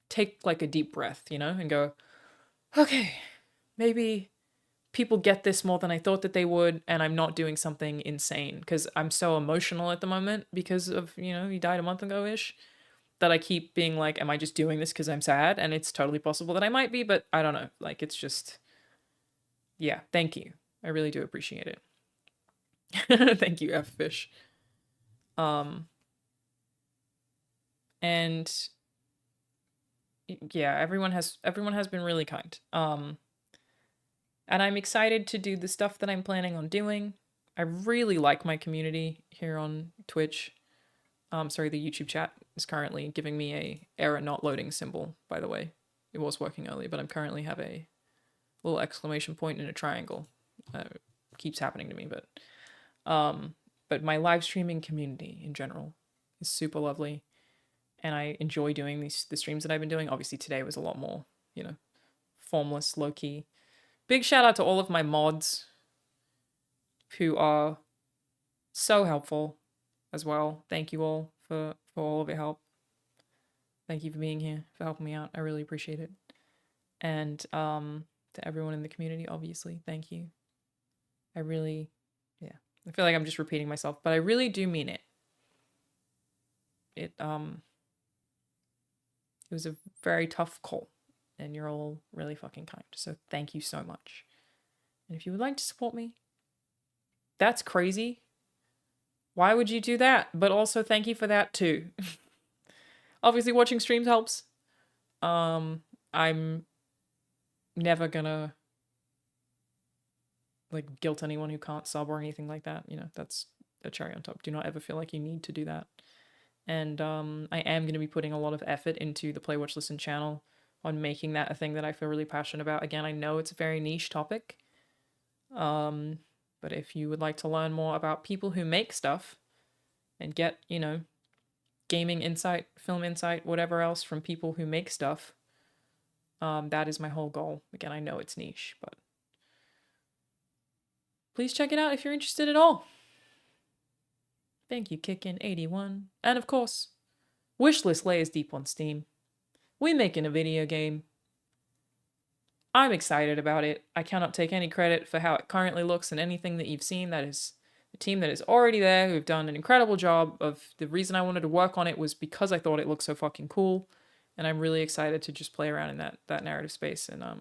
take like a deep breath, and go, okay, maybe people get this more than I thought that they would, and I'm not doing something insane, because I'm so emotional at the moment because of, he died a month ago-ish, that I keep being like, am I just doing this because I'm sad? And it's totally possible that I might be, but I don't know. Like, it's just, yeah, thank you. I really do appreciate it. Thank you, F-Fish. And yeah, everyone has been really kind. And I'm excited to do the stuff that I'm planning on doing. I really like my community here on Twitch. Sorry, the YouTube chat is currently giving me a error not loading symbol, by the way. It was working earlier, but I'm currently have a little exclamation point and a triangle. Keeps happening to me, but my live streaming community in general is super lovely, and I enjoy doing the streams that I've been doing. Obviously today was a lot more, formless, low-key. Big shout out to all of my mods who are so helpful as well. Thank you all for all of your help. Thank you for being here, for helping me out. I really appreciate it. And to everyone in the community, obviously, thank you. I really, yeah. I feel like I'm just repeating myself, but I really do mean it. It was a very tough call, and you're all really fucking kind. So thank you so much. And if you would like to support me, that's crazy. Why would you do that? But also thank you for that too. Obviously watching streams helps. I'm never gonna like guilt anyone who can't sub or anything like that. You know, that's a cherry on top. Do not ever feel like you need to do that. And I am going to be putting a lot of effort into the Play, Watch, Listen channel on making that a thing that I feel really passionate about. Again, I know it's a very niche topic. But if you would like to learn more about people who make stuff and get, you know, gaming insight, film insight, whatever else from people who make stuff, that is my whole goal. Again, I know it's niche, but please check it out if you're interested at all. Thank you, Kickin81. And of course, wishlist layers deep on Steam. We're making a video game. I'm excited about it. I cannot take any credit for how it currently looks and anything that you've seen. That is the team that is already there who've done an incredible job of the reason I wanted to work on it was because I thought it looked so fucking cool. And I'm really excited to just play around in that narrative space. And I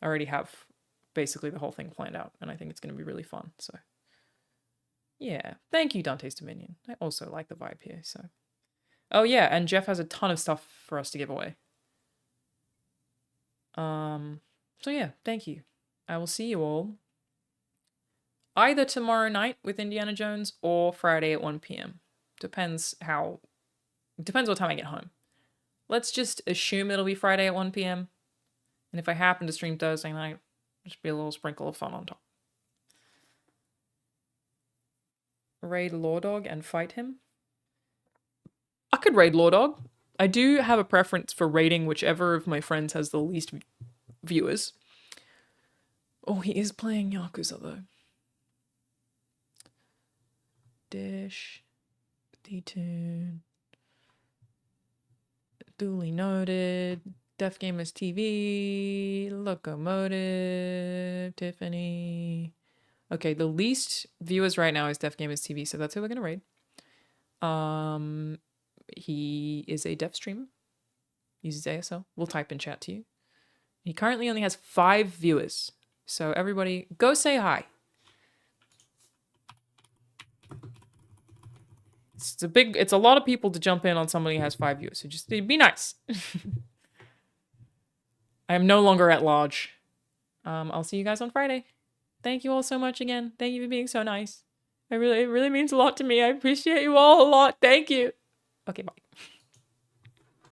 already have basically the whole thing planned out. And I think it's going to be really fun. So yeah, thank you, Dante's Dominion. I also like the vibe here, so. Oh yeah, and Jeff has a ton of stuff for us to give away. So yeah, thank you. I will see you all either tomorrow night with Indiana Jones or Friday at 1 p.m. Depends what time I get home. Let's just assume it'll be Friday at 1 p.m. And if I happen to stream Thursday night, just be a little sprinkle of fun on top. Raid Lordog and fight him? I could raid Lordog. I do have a preference for raiding whichever of my friends has the least viewers. Oh, he is playing Yakuza though. Dish. D-Tune. Duly noted. Def Gamers TV. Locomotive. Tiffany. Okay, the least viewers right now is Def Gamers TV, so that's who we're gonna raid. He is a dev streamer. Uses ASL. We'll type in chat to you. He currently only has 5 viewers. So everybody, go say hi. It's a lot of people to jump in on somebody who has 5 viewers. So just be nice. I am no longer at large. I'll see you guys on Friday. Thank you all so much again. Thank you for being so nice. It really means a lot to me. I appreciate you all a lot. Thank you. Okay, bye.